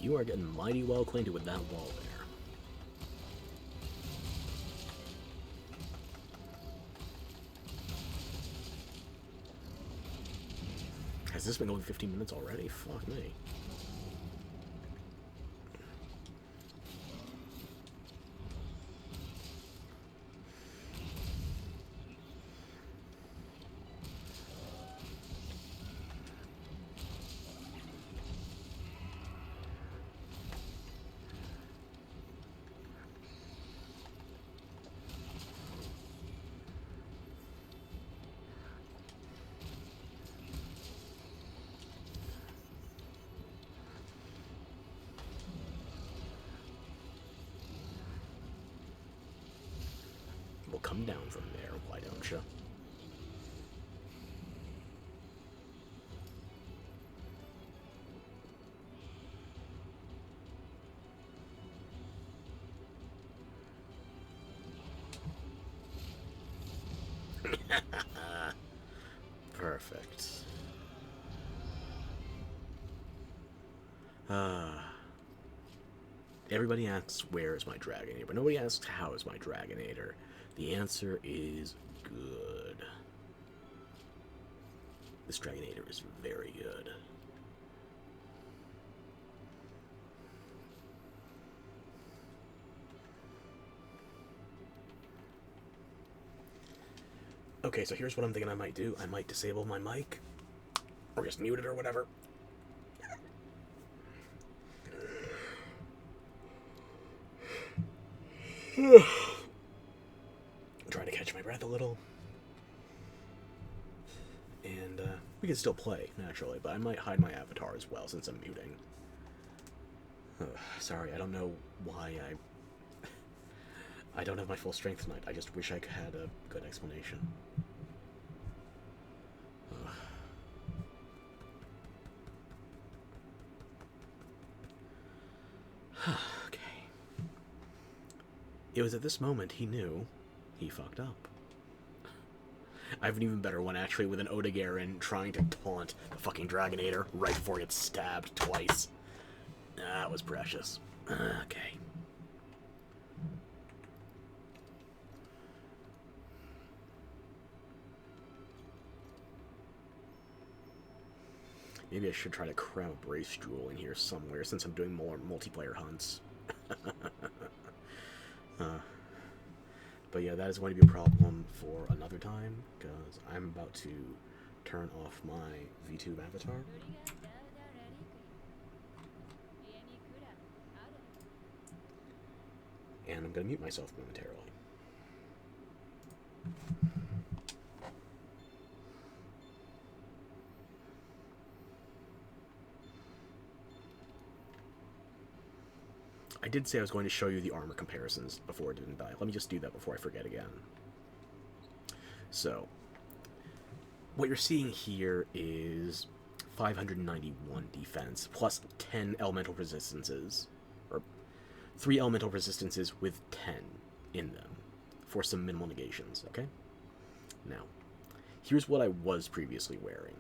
You are getting mighty well acquainted with that wall there. Has this been going 15 minutes already? Fuck me. We'll come down from there, why don't you? Perfect. Everybody asks, where is my Dragonator? But nobody asks, how is my Dragonator? The answer is good. This Dragonator is very good. Okay, so here's what I'm thinking I might do. I might disable my mic, or just mute it or whatever. Trying to catch my breath a little. And we can still play, naturally, but I might hide my avatar as well since I'm muting. Sorry, I don't know why I don't have my full strength tonight. I just wish I had a good explanation. Okay. It was at this moment he knew he fucked up. I have an even better one, actually, with an Odegarin trying to taunt the fucking Dragonator right before he gets stabbed twice. That was precious. Okay. Maybe I should try to cram a Brace Jewel in here somewhere, since I'm doing more multiplayer hunts. But yeah, that is going to be a problem for another time, because I'm about to turn off my VTube avatar. And I'm going to mute myself momentarily. I did say I was going to show you the armor comparisons before it didn't die. Let me just do that before I forget again. So, what you're seeing here is 591 defense, plus 10 elemental resistances, or 3 elemental resistances with 10 in them, for some minimal negations, okay? Now, here's what I was previously wearing.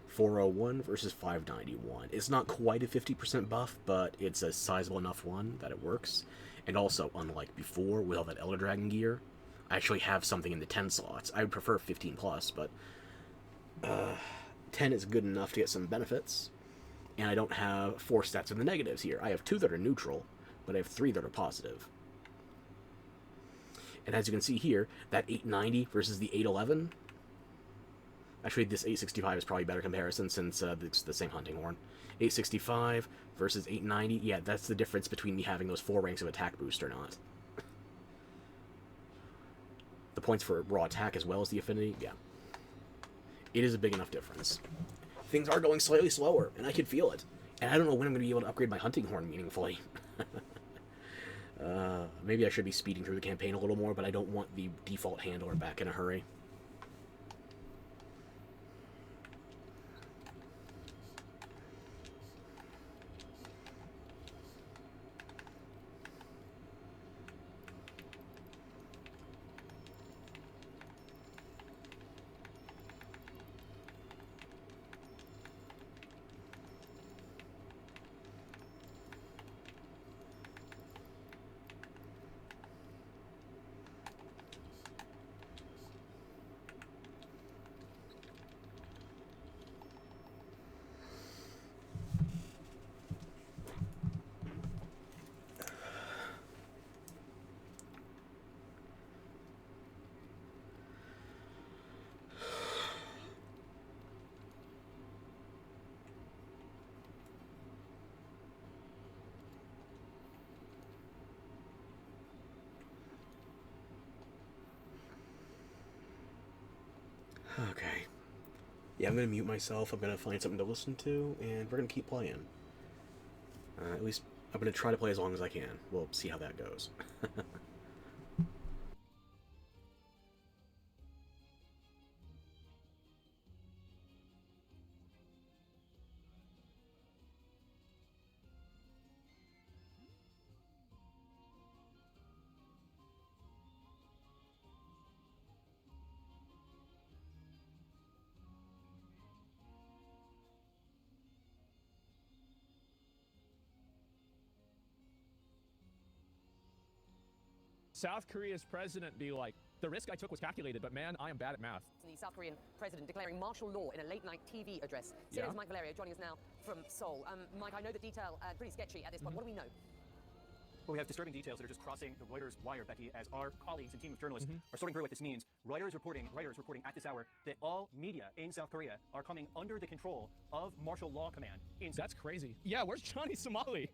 401 versus 591. It's not quite a 50% buff, but it's a sizable enough one that it works. And also, unlike before, with all that Elder Dragon gear, I actually have something in the 10 slots. I would prefer 15 plus, but 10 is good enough to get some benefits. And I don't have 4 stats in the negatives here. I have 2 that are neutral, but I have 3 that are positive. And as you can see here, that 890 versus the 811... Actually, this 865 is probably a better comparison since it's the same hunting horn. 865 versus 890, yeah, that's the difference between me having those 4 ranks of attack boost or not. The points for raw attack as well as the affinity, yeah. It is a big enough difference. Things are going slightly slower, and I can feel it. And I don't know when I'm going to be able to upgrade my hunting horn meaningfully. Maybe I should be speeding through the campaign a little more, but I don't want the default handler back in a hurry. Okay. Yeah, I'm going to mute myself. I'm going to find something to listen to, and we're going to keep playing. At least, I'm going to try to play as long as I can. We'll see how that goes. South Korea's president be like, the risk I took was calculated, but man, I am bad at math. The South Korean president declaring martial law in a late-night TV address. CNN's Mike Valerio joining us now from Seoul. Mike, I know the detail pretty sketchy at this point. What do we know? Well, we have disturbing details that are just crossing the Reuters wire, Becky, as our colleagues and team of journalists are sorting through what this means. Reuters reporting at this hour that all media in South Korea are coming under the control of martial law command in That's crazy. Yeah, where's Johnny Somali?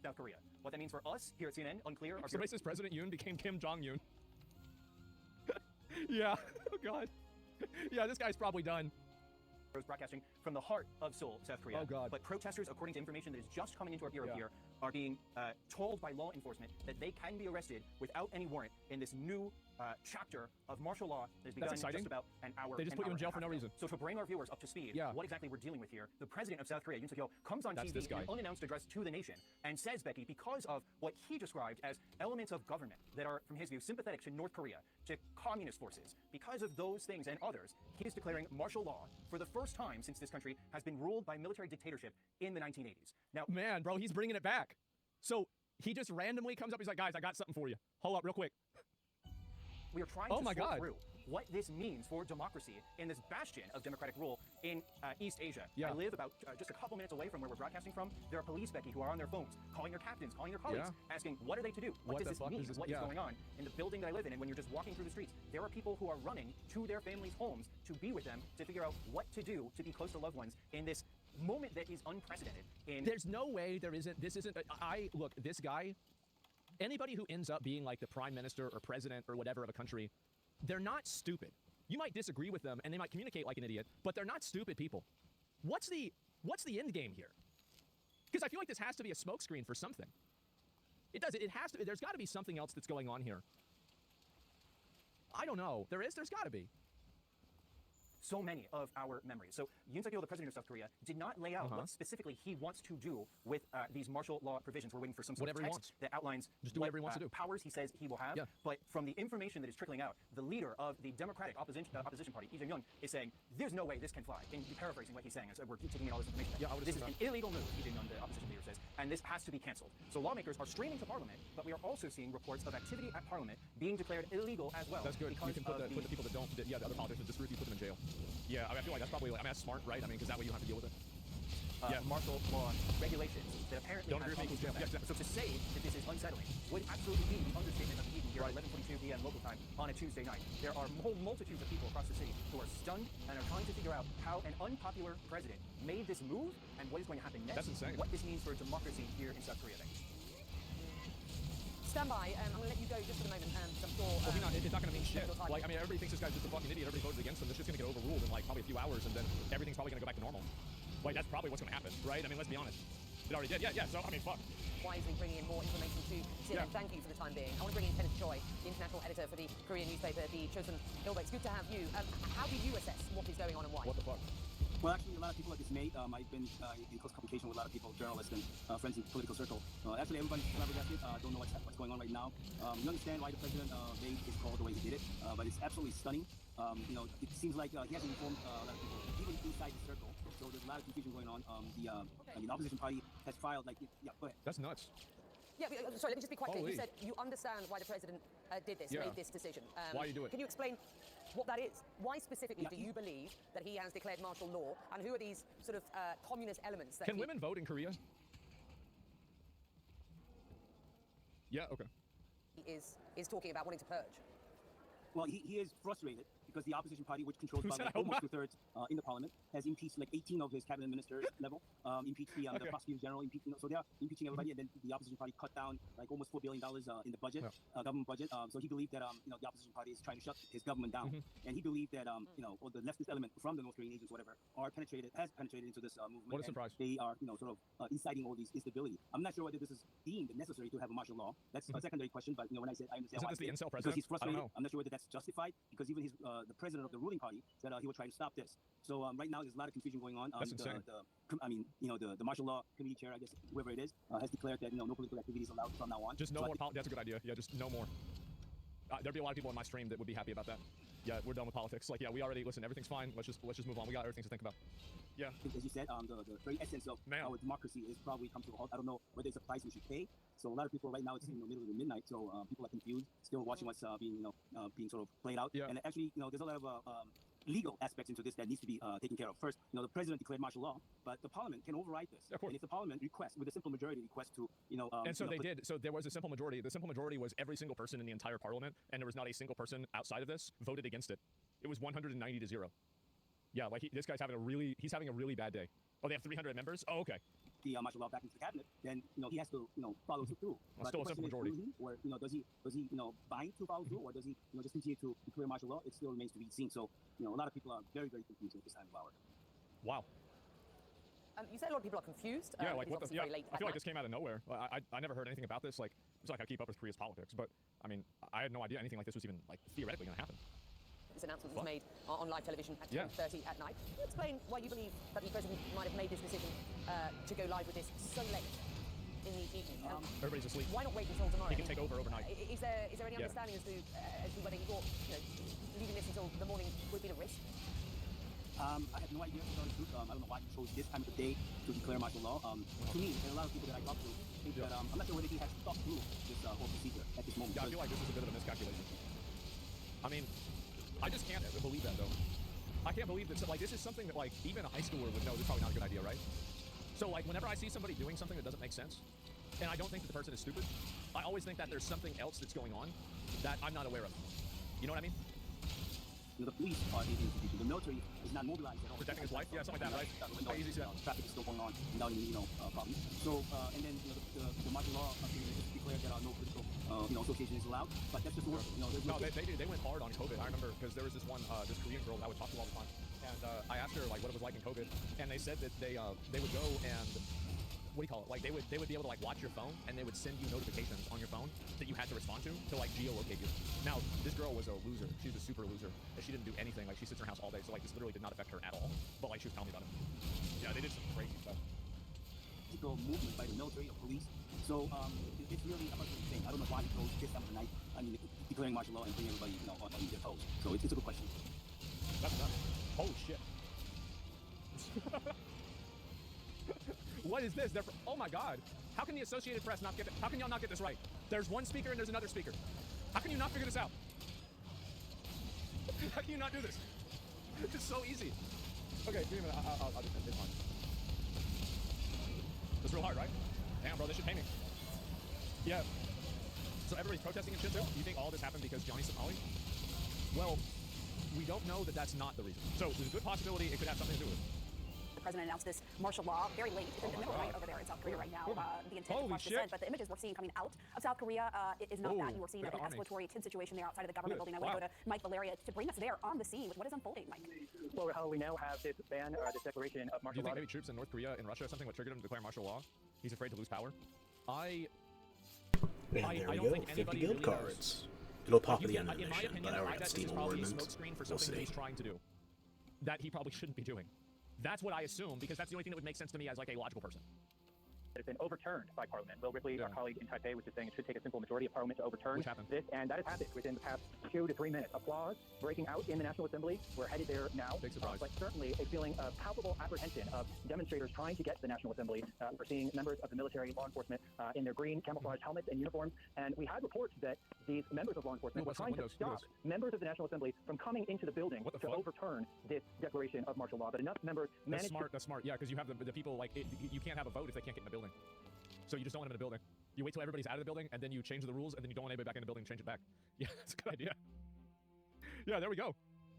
South Korea. What that means for us here at CNN, unclear. So racist President Yoon became Kim Jong-un. Yeah, oh god. Yeah, this guy's probably done. Broadcasting from from the heart of Seoul, South Korea. Oh, God. But protesters, according to information that is just coming into our ear here, are being told by law enforcement that they can be arrested without any warrant in this new chapter of martial law that has begun just about an hour. They just put you in jail for no reason. So to bring our viewers up to speed, what exactly we're dealing with here, the president of South Korea, Yoon Suk-yeol, comes on TV in an unannounced address to the nation and says, Becky, because of what he described as elements of government that are, from his view, sympathetic to North Korea, to communist forces, because of those things and others, he is declaring martial law for the first time since this country has been ruled by military dictatorship in the 1980s. Now, man, bro, he's bringing it back. So he just randomly comes up, he's like, guys, I got something for you. Hold up real quick. We are trying to sort through what this means for democracy in this bastion of democratic rule in East Asia. I live about just a couple minutes away from where we're broadcasting from. There are police, Becky, who are on their phones, calling their captains, calling their colleagues, asking, what are they to do? What does this mean? What is going on in the building that I live in? And when you're just walking through the streets, there are people who are running to their families' homes to be with them, to figure out what to do to be close to loved ones in this moment that is unprecedented. There's no way there isn't, this isn't, look, this guy, anybody who ends up being like the prime minister or president or whatever of a country, they're not stupid. You might disagree with them and they might communicate like an idiot, but they're not stupid people. What's the end game here? Because I feel like this has to be a smokescreen for something. It does. It has to. There's got to be something else that's going on here. I don't know. There's got to be. So many of our memories. So Yoon Suk-yeol, the president of South Korea, did not lay out what specifically he wants to do with these martial law provisions. We're waiting for some sort of text that outlines what powers he says he will have. But from the information that is trickling out, the leader of the Democratic opposition party, Lee Jae-myung, is saying, there's no way this can fly. And paraphrasing what he's saying, as we're taking in all this information. This is an illegal move, Lee Jae-myung, the opposition leader, says, and this has to be canceled. So lawmakers are streaming to Parliament, but we are also seeing reports of activity at Parliament being declared illegal as well. That's good. You can put the people that don't, the other politicians disagree with you, put them in jail. Yeah, I feel like that's probably, that's smart, right? I mean, because that way you don't have to deal with it. Martial law regulations that apparently don't agree with me. So to say that this is unsettling would absolutely be the understatement of the evening here at 11:22 p.m. local time on a Tuesday night. There are whole multitudes of people across the city who are stunned and are trying to figure out how an unpopular president made this move and what is going to happen next. That's insane. What this means for democracy here in South Korea. Stand by. I'm going to let you go just for the moment, and I'm sure... Well, it's not going to mean shit. Like, I mean, everybody thinks this guy's just a fucking idiot. Everybody voted against him. It's just going to get overruled in, like, probably a few hours, and then everything's probably going to go back to normal. Like, that's probably what's going to happen, right? I mean, let's be honest. It already did. Yeah, so, I mean, fuck. Wisely bringing in more information to CNN. Thank you for the time being. I want to bring in Kenneth Choi, the international editor for the Korean newspaper, the Chosun Ilbo. It's good to have you. How do you assess what is going on and why? What the fuck? Well, actually, a lot of people are dismayed. I've been in close communication with a lot of people, journalists and friends in the political circle. Actually, everybody's flabbergasted. Don't know what's going on right now. You understand why the president made his call the way he did it, but it's absolutely stunning. It seems like he hasn't informed a lot of people, even inside the circle. So there's a lot of confusion going on. The opposition party has filed, go ahead. That's nuts. Yeah, sorry, let me just be quite clear. You said you understand why the president did this, made this decision. Why you do it? Can you explain what that is? Why specifically do you believe that he has declared martial law, and who are these sort of communist elements that Can women vote in Korea? Yeah, okay. He is talking about wanting to purge? Well, he is frustrated because the opposition party, which controls about almost 2/3 in the parliament, has impeached 18 of his cabinet ministers level, impeached the prosecutor general, so they are impeaching everybody, and then the opposition party cut down almost $4 billion in the budget, government budget. So he believed that the opposition party is trying to shut his government down, and he believed that or the leftist element from the North Korean agents, whatever, has penetrated into this movement. What a surprise! They are sort of inciting all these instability. I'm not sure whether this is deemed necessary to have a martial law. That's a secondary question. But when I said I understand why, the incel president? Because he's frustrated. I'm not sure whether that's justified, because even the president of the ruling party said he would try to stop this. So right now there's a lot of confusion going on. That's insane. The martial law committee chair, I guess, whoever it is, has declared that no political activity is allowed from now on. Just no more. That's a good idea. Yeah, just no more. There'd be a lot of people in my stream that would be happy about that. Yeah, we're done with politics. We already listen. Everything's fine. Let's just move on. We got everything to think about. Yeah. As you said, the very essence of our democracy is probably come to a halt. I don't know whether it's a price we should pay. So a lot of people right now, it's in the middle of the midnight, so people are confused, still watching what's being sort of played out. Yeah. And actually, there's a lot of legal aspects into this that needs to be taken care of. First, the president declared martial law, but the parliament can override this. Of course. And if the parliament requests, with a simple majority request to, and so they did. So there was a simple majority. The simple majority was every single person in the entire parliament, and there was not a single person outside of this voted against it. It was 190 to 0. Yeah, this guy's having a really bad day. Oh, they have 300 members? Oh, okay. The martial law back into the cabinet, then he has to follow through. Well, still a simple majority. Or does he bind to follow through, or does he just continue to declare martial law? It still remains to be seen. So a lot of people are very, very confused at this time of hour. Wow. You said a lot of people are confused. Yeah, like it's what the? obviously Yeah, very late I feel at like this came out of nowhere. I never heard anything about this. Like, it's like I keep up with Korea's politics, but I mean, I had no idea anything like this was even like theoretically going to happen. This announcement was made on live television at Yeah. 10:30 at night. Can you explain why you believe that the president might have made this decision to go live with this so late in the evening? Everybody's asleep. Why not wait until tomorrow? He can take over overnight. Is there any Yeah. understanding as to whether he thought leaving this until the morning would be a risk? I have no idea, to tell the truth. I don't know why he chose this time of the day to declare martial law. To me, and a lot of people that I talk to think that I'm not sure whether he has thought through this whole procedure at this moment. Yeah, I feel like this is a bit of a miscalculation. I mean, I just can't believe that though. I can't believe that. Like, this is something that like even a high schooler would know. This is probably not a good idea, right? So like, whenever I see somebody doing something that doesn't make sense, and I don't think that the person is stupid, I always think that there's something else that's going on that I'm not aware of. You know what I mean? The police are the institution. The military is not mobilized at all. Protecting his life? Yeah, something like that, right? Easy to traffic is still going on without any, problems. So, and then the martial law declared that no political, association is allowed. But that's just the word. There's No, they went hard on COVID. I remember because there was this one, this Korean girl that I would talk to all the time, and I asked her like what it was like in COVID, and they said that they would go and what do you call it? Like they would be able to like watch your phone, and they would send you notifications on your phone that you had to respond to like geolocate you. Now this girl was a loser. She was a super loser. She didn't do anything. Like she sits in her house all day, so like this literally did not affect her at all. But like she was telling me about it. Yeah, they did some crazy stuff. Movement by the military or police. So it's really a much thing. I don't know why he chose this time of the night. I mean, declaring martial law and putting everybody, on their toes. So it's a good question. That's nuts. Holy shit. What is this? Oh my god. How can the Associated Press not get it? How can y'all not get this right? There's one speaker and there's another speaker. How can you not figure this out? How can you not do this? It's so easy. Okay, give me a minute. I'll do this one. It's real hard, right? Damn, bro, this should pay me. Yeah. So everybody's protesting and shit too? You think all this happened because Johnny Somali? Well, we don't know that that's not the reason. So there's a good possibility it could have something to do with it. The president announced this martial law very late. It's in the middle of the night over there in South Korea right now. The intent Holy across shit. dissent, but the images we're seeing coming out of South Korea is not that. You were seeing look an at the army. escalatory tense situation there outside of the government Look building. at I it. want to go to Mike Valeria to bring us there on the scene with what is unfolding, Mike. Well, how we now have this ban or this declaration of Do martial you think law. maybe troops in North Korea and Russia or something what triggered him to declare martial law? He's afraid to lose power. And I there don't we go, think 50 anybody guild really knows. cards. It'll pop at the end of the in my mission, opinion, but I I already bet got this is Steam probably a Awardment. smokescreen for We'll something that see. he's trying to do that he probably shouldn't be doing. That's what I assume, because that's the only thing that would make sense to me as like a logical person. Has been overturned by Parliament. Will Ripley, our Yeah. colleague in Taipei, was just saying it should take a simple majority of Parliament to overturn Which happened. this, and that has happened within the past 2 to 3 minutes. Applause breaking out in the National Assembly. We're headed there now. Big surprise. But certainly a feeling of palpable apprehension of demonstrators trying to get to the National Assembly. We're seeing members of the military, law enforcement in their green camouflage helmets and uniforms, and we had reports that these members of law enforcement Ooh, were what's that trying to windows? Look at stop members of the National Assembly from coming into the building What the to fuck? overturn this declaration of martial law. But enough members That's managed smart. That's smart. Yeah, because you have the people like you can't have a vote if they can't get in the building. So you just don't want them in the building. You wait till everybody's out of the building, and then you change the rules, and then you don't want anybody back in the building to change it back. Yeah, that's a good idea. Yeah, there we go.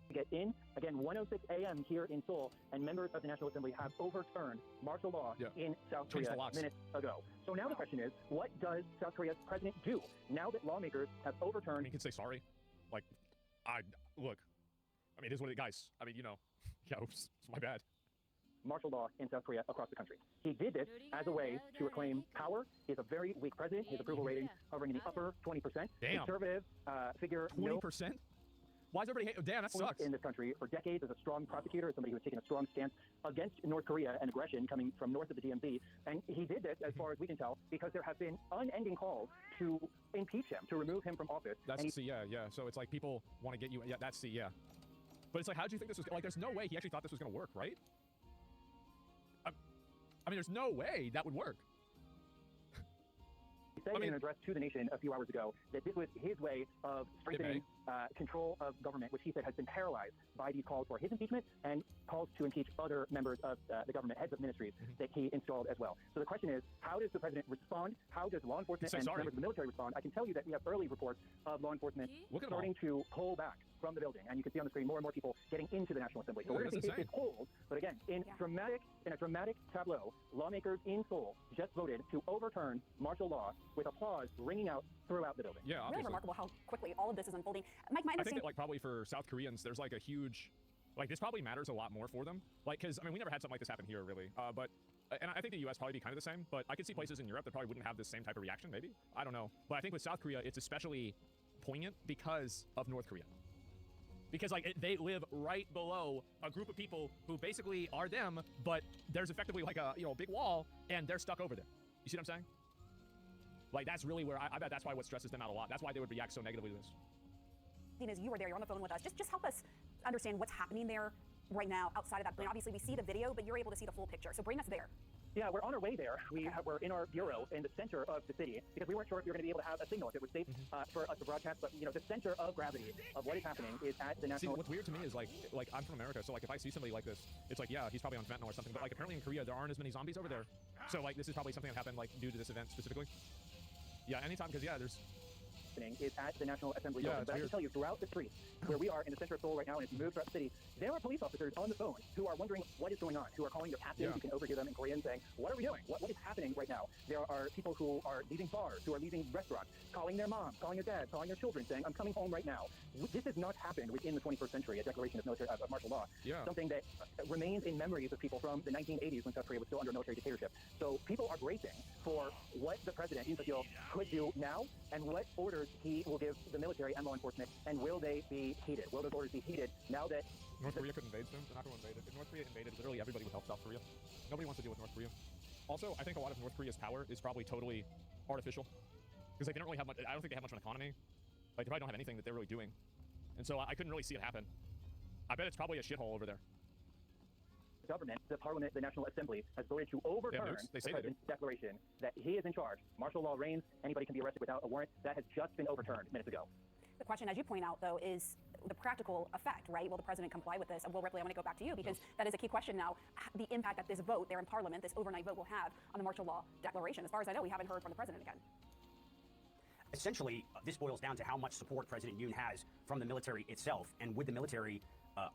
to get in. Again, 1:06 a.m. here in Seoul, and members of the National Assembly have overturned martial law in South Change Korea the locks. minutes ago. So now the question is, what does South Korea's president do now that lawmakers have I overturned? mean, he can say sorry. Like, look. I mean, it is what it, guys. I mean, you know. Yeah, oops, it's my bad. Martial law in South Korea across the country. He did this as a way to reclaim power. He is a very weak president. His approval rating hovering in the upper 20%. Damn. Conservative figure. 20%? Why is everybody hate? Damn, that sucks. In this country for decades as a strong prosecutor, as somebody who has taken a strong stance against North Korea and aggression coming from north of the DMZ. And he did this, as far as we can tell, because there have been unending calls to impeach him, to remove him from office. That's and C, yeah. So it's like people want to get you. Yeah, that's C, yeah. But it's like, how did you think this was? Like, there's no way he actually thought this was going to work, right? I mean, there's no way that would work. He said in an address to the nation a few hours ago that this was his way of strengthening control of government, which he said has been paralyzed by these calls for his impeachment and calls to impeach other members of the government, heads of ministries that he installed as well. So the question is, how does the president respond? How does law enforcement and members of the military respond? I can tell you that we have early reports of law enforcement starting to pull back from the building, and you can see on the screen more and more people getting into the National Assembly. So we're going to see if this holds. But again, in a dramatic tableau, lawmakers in Seoul just voted to overturn martial law with applause ringing out throughout the building. Yeah, obviously. Really remarkable how quickly all of this is unfolding. Mike, my I think understanding. that, like, probably for South Koreans, there's like a huge, Like, this probably matters a lot more for them. Like, because, I mean, we never had something like this happen here, really. And I think the U.S. probably be kind of the same, but I could see places in Europe that probably wouldn't have the same type of reaction, maybe. I don't know. But I think with South Korea, it's especially poignant because of North Korea. Because, like, they live right below a group of people who basically are them, but there's effectively, like, a, you know, big wall, and they're stuck over there. You see what I'm saying? Like, that's really where I bet that's why what stresses them out a lot. That's why they would react so negatively to this. As you were there, you're on the phone with us. Just help us understand what's happening there right now outside of that plane. Obviously, we see the video, but you're able to see the full picture. So bring us there. Yeah, we're on our way there. We're in our bureau in the center of the city because we weren't sure if we were going to be able to have a signal, if it was safe for us to broadcast. But, you know, the center of gravity of what is happening is at the national... See, what's weird to me is, like I'm from America, so, like, if I see somebody like this, it's like, yeah, he's probably on fentanyl or something. But, like, apparently in Korea, there aren't as many zombies over there. So, like, this is probably something that happened, like, due to this event specifically. Yeah, anytime, because, yeah, there's... is at the National Assembly Yeah, building. But I can tell you, throughout the streets, where we are in the center of Seoul right now, and if you move throughout the city, there are police officers on the phone who are wondering what is going on, who are calling their captains. You can overhear them in Korean saying, what are we doing? What is happening right now? There are people who are leaving bars, who are leaving restaurants, calling their mom, calling their dad, calling their children, saying, I'm coming home right now. This has not happened within the 21st century, a declaration of martial law. Yeah. Something that remains in memories of people from the 1980s when South Korea was still under military dictatorship. So people are bracing for what the president, Yoon Suk-yeol, could do now and what orders he will give the military and law enforcement, and will they be heeded? Will those orders be heeded now that North Korea could invade them? They're not going to invade it. If North Korea invaded, literally everybody would help South Korea. Nobody wants to deal with North Korea. Also, I think a lot of North Korea's power is probably totally artificial. Because like, they don't really have much, I don't think they have much of an economy. Like, they probably don't have anything that they're really doing. And so I couldn't really see it happen. I bet it's probably a shithole over there. government, the parliament, the National Assembly, has voted to overturn the president's declaration that he is in charge. Martial law reigns. Anybody can be arrested without a warrant. That has just been overturned minutes ago. The question, as you point out, though, is the practical effect, right? Will the president comply with this? And Will Ripley, I want to go back to you because that is a key question now. The impact that this vote there in Parliament, this overnight vote, will have on the martial law declaration. As far as I know, we haven't heard from the president again. Essentially, this boils down to how much support President Yoon has from the military itself, and would the military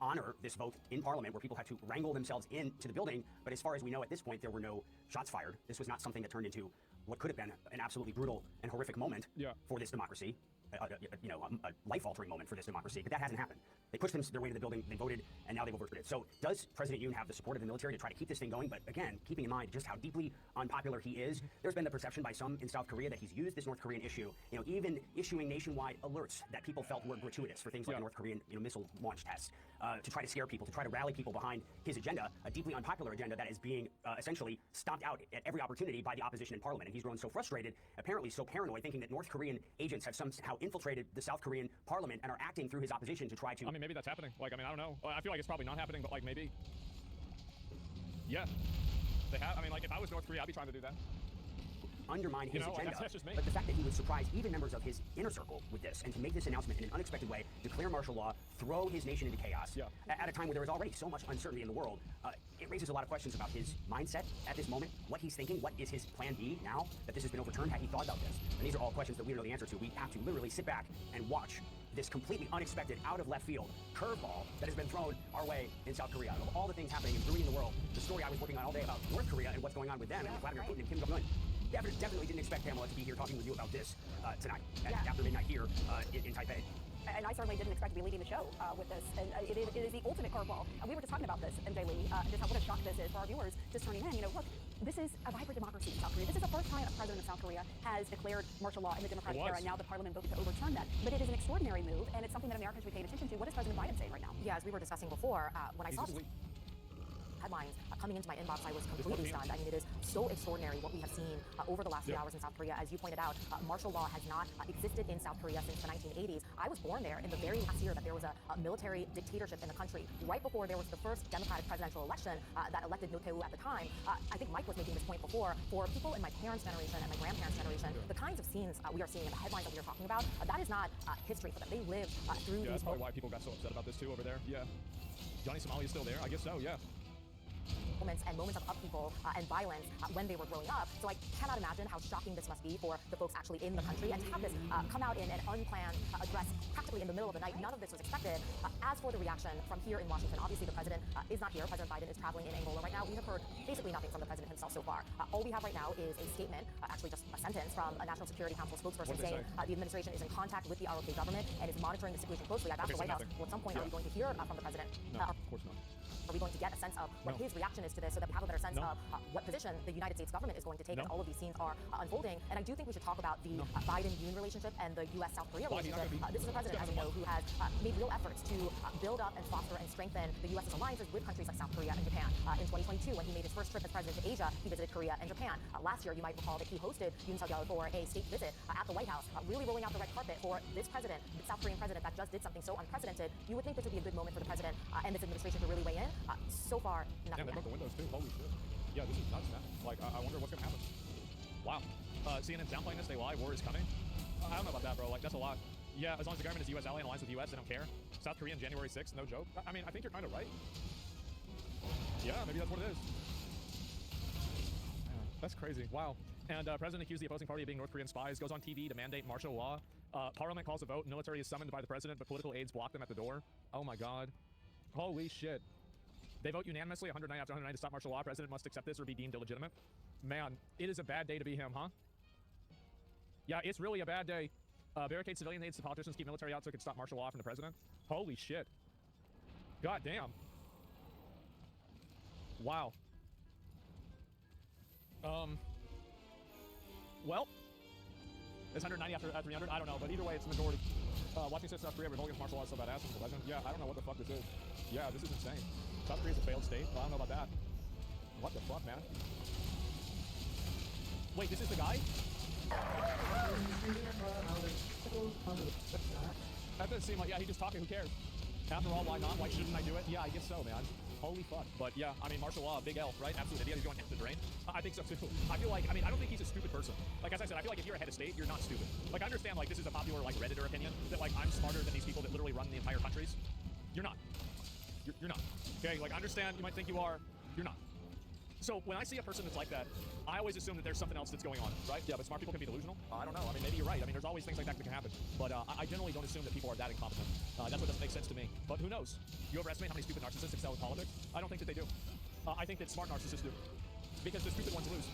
honor this vote in Parliament where people had to wrangle themselves into the building. But as far as we know at this point, there were no shots fired. This was not something that turned into what could have been an absolutely brutal and horrific moment for this democracy. A life-altering moment for this democracy, but that hasn't happened. They pushed their way to the building, they voted, and now they've overturned it. So does President Yoon have the support of the military to try to keep this thing going? But again, keeping in mind just how deeply unpopular he is, there's been the perception by some in South Korea that he's used this North Korean issue, even issuing nationwide alerts that people felt were gratuitous for things like the North Korean missile launch tests, to try to scare people, to try to rally people behind his agenda, a deeply unpopular agenda that is being essentially stomped out at every opportunity by the opposition in Parliament. And he's grown so frustrated, apparently so paranoid, thinking that North Korean agents have somehow infiltrated the South Korean Parliament and are acting through his opposition to try to... I mean, maybe that's happening. Like, I mean, I don't know. I feel like it's probably not happening, but, like, maybe. Yeah. They have. I mean, like, if I was North Korea, I'd be trying to do that. Undermine his agenda, that's just me. but the fact that he would surprise even members of his inner circle with this, and to make this announcement in an unexpected way, declare martial law, throw his nation into chaos, at a time where there is already so much uncertainty in the world, it raises a lot of questions about his mindset at this moment, what he's thinking, what is his plan B now that this has been overturned, had he thought about this? And these are all questions that we don't know the answer to. We have to literally sit back and watch this completely unexpected, out of left field curveball that has been thrown our way in South Korea. Of all the things happening and brewing in the world, the story I was working on all day about North Korea and what's going on with them, and Vladimir Putin and Kim Jong-un, definitely didn't expect Pamela to be here talking with you about this tonight, after midnight here in Taipei. And I certainly didn't expect to be leading the show with this. And it is the ultimate curveball. And we were just talking about this, MJ Lee, just what a shock this is for our viewers just turning in. Look, this is a vibrant democracy in South Korea. This is the first time a president of South Korea has declared martial law in the Democratic era, and now the parliament voted to overturn that. But it is an extraordinary move, and it's something that Americans should be paying attention to. What is President Biden saying right now? Yeah, as we were discussing before, when I saw headlines coming into my inbox, I was completely stunned. I mean, it is so extraordinary what we have seen over the last few hours in South Korea. As you pointed out, martial law has not existed in South Korea since the 1980s. I was born there in the very last year that there was a military dictatorship in the country. Right before there was the first democratic presidential election that elected Roh Tae-woo at the time. I think Mike was making this point before. For people in my parents' generation and my grandparents' generation, the kinds of scenes we are seeing and the headlines that we are talking about, that is not history for them. They lived through these... That's probably why people got so upset about this too over there. Yeah. Johnny Somali is still there? I guess so, yeah. moments and moments of upheaval and violence when they were growing up. So I cannot imagine how shocking this must be for the folks actually in the country, and to have this come out in an unplanned address practically in the middle of the night. None of this was expected. As for the reaction from here in Washington, obviously the president is not here. President Biden is traveling in Angola right now. We have heard basically nothing from the president himself so far. All we have right now is a statement, actually just a sentence from a National Security Council spokesperson saying the administration is in contact with the ROK government and is monitoring the situation closely. I've asked the White House, well, at some point are we going to hear from the president? No, of course not. Are we going to get a sense of what his reaction is to this so that we have a better sense of what position the United States government is going to take as all of these scenes are unfolding? And I do think we should talk about the Biden-Yoon relationship and the U.S.-South Korea relationship. This is a president, as you know, who has made real efforts to build up and foster and strengthen the U.S.'s alliances with countries like South Korea and Japan. In 2022, when he made his first trip as president to Asia, he visited Korea and Japan. Last year, you might recall that he hosted Yoon Suk-yeol for a state visit at the White House, really rolling out the red carpet for this president, the South Korean president that just did something so unprecedented. You would think this would be a good moment for the president and this administration to really weigh in. So far, nothing. Yeah, they broke the windows too. Holy shit. Yeah, this is nuts, man. Like, I wonder what's gonna happen. Wow. CNN's downplaying this. They lie. War is coming. I don't know about that, bro. Like, that's a lot. Yeah, as long as the government is U.S. ally and aligns with the U.S., they don't care. South Korea on January 6th, no joke. I mean, I think you're kind of right. Yeah, maybe that's what it is. Man, that's crazy. Wow. And President accused the opposing party of being North Korean spies, goes on TV to mandate martial law. Parliament calls a vote. Military is summoned by the president, but political aides block them at the door. Oh my God. Holy shit. They vote unanimously 109 after 109 to stop martial law. President must accept this or be deemed illegitimate. Man, it is a bad day to be him, huh? Yeah, it's really a bad day. Barricade civilian aides to politicians, keep military out so it can stop martial law from the president. Holy shit. God damn. Wow. Well, it's 190 after 300. I don't know, but either way, it's the majority. Watching South Korea revolt against martial law is so badass. The legend. Yeah, I don't know what the fuck this is. Yeah, this is insane. South Korea's a failed state. Well, I don't know about that. What the fuck, man? Wait, this is the guy? That doesn't seem like, yeah, he just talking, who cares? After all, why not? Why shouldn't I do it? Yeah, I guess so, man. Holy fuck. But yeah, I mean, martial law, big L, right? Absolute idiot. He's going down the drain. I think so too. I feel like, I mean, I don't think he's a stupid person. Like, as I said, I feel like if you're a head of state, you're not stupid. Like, I understand, like, this is a popular, like, Redditor opinion that, like, I'm smarter than these people that literally run the entire countries. You're not. You're not. Okay, like, I understand you might think you are. You're not. So when I see a person that's like that, I always assume that there's something else that's going on, right? Yeah, but smart people can be delusional. I don't know. I mean, maybe you're right. I mean, there's always things like that that can happen. But I generally don't assume that people are that incompetent. That's what doesn't make sense to me. But who knows? You overestimate how many stupid narcissists excel in politics? I don't think that they do. I think that smart narcissists do. Because the stupid ones lose.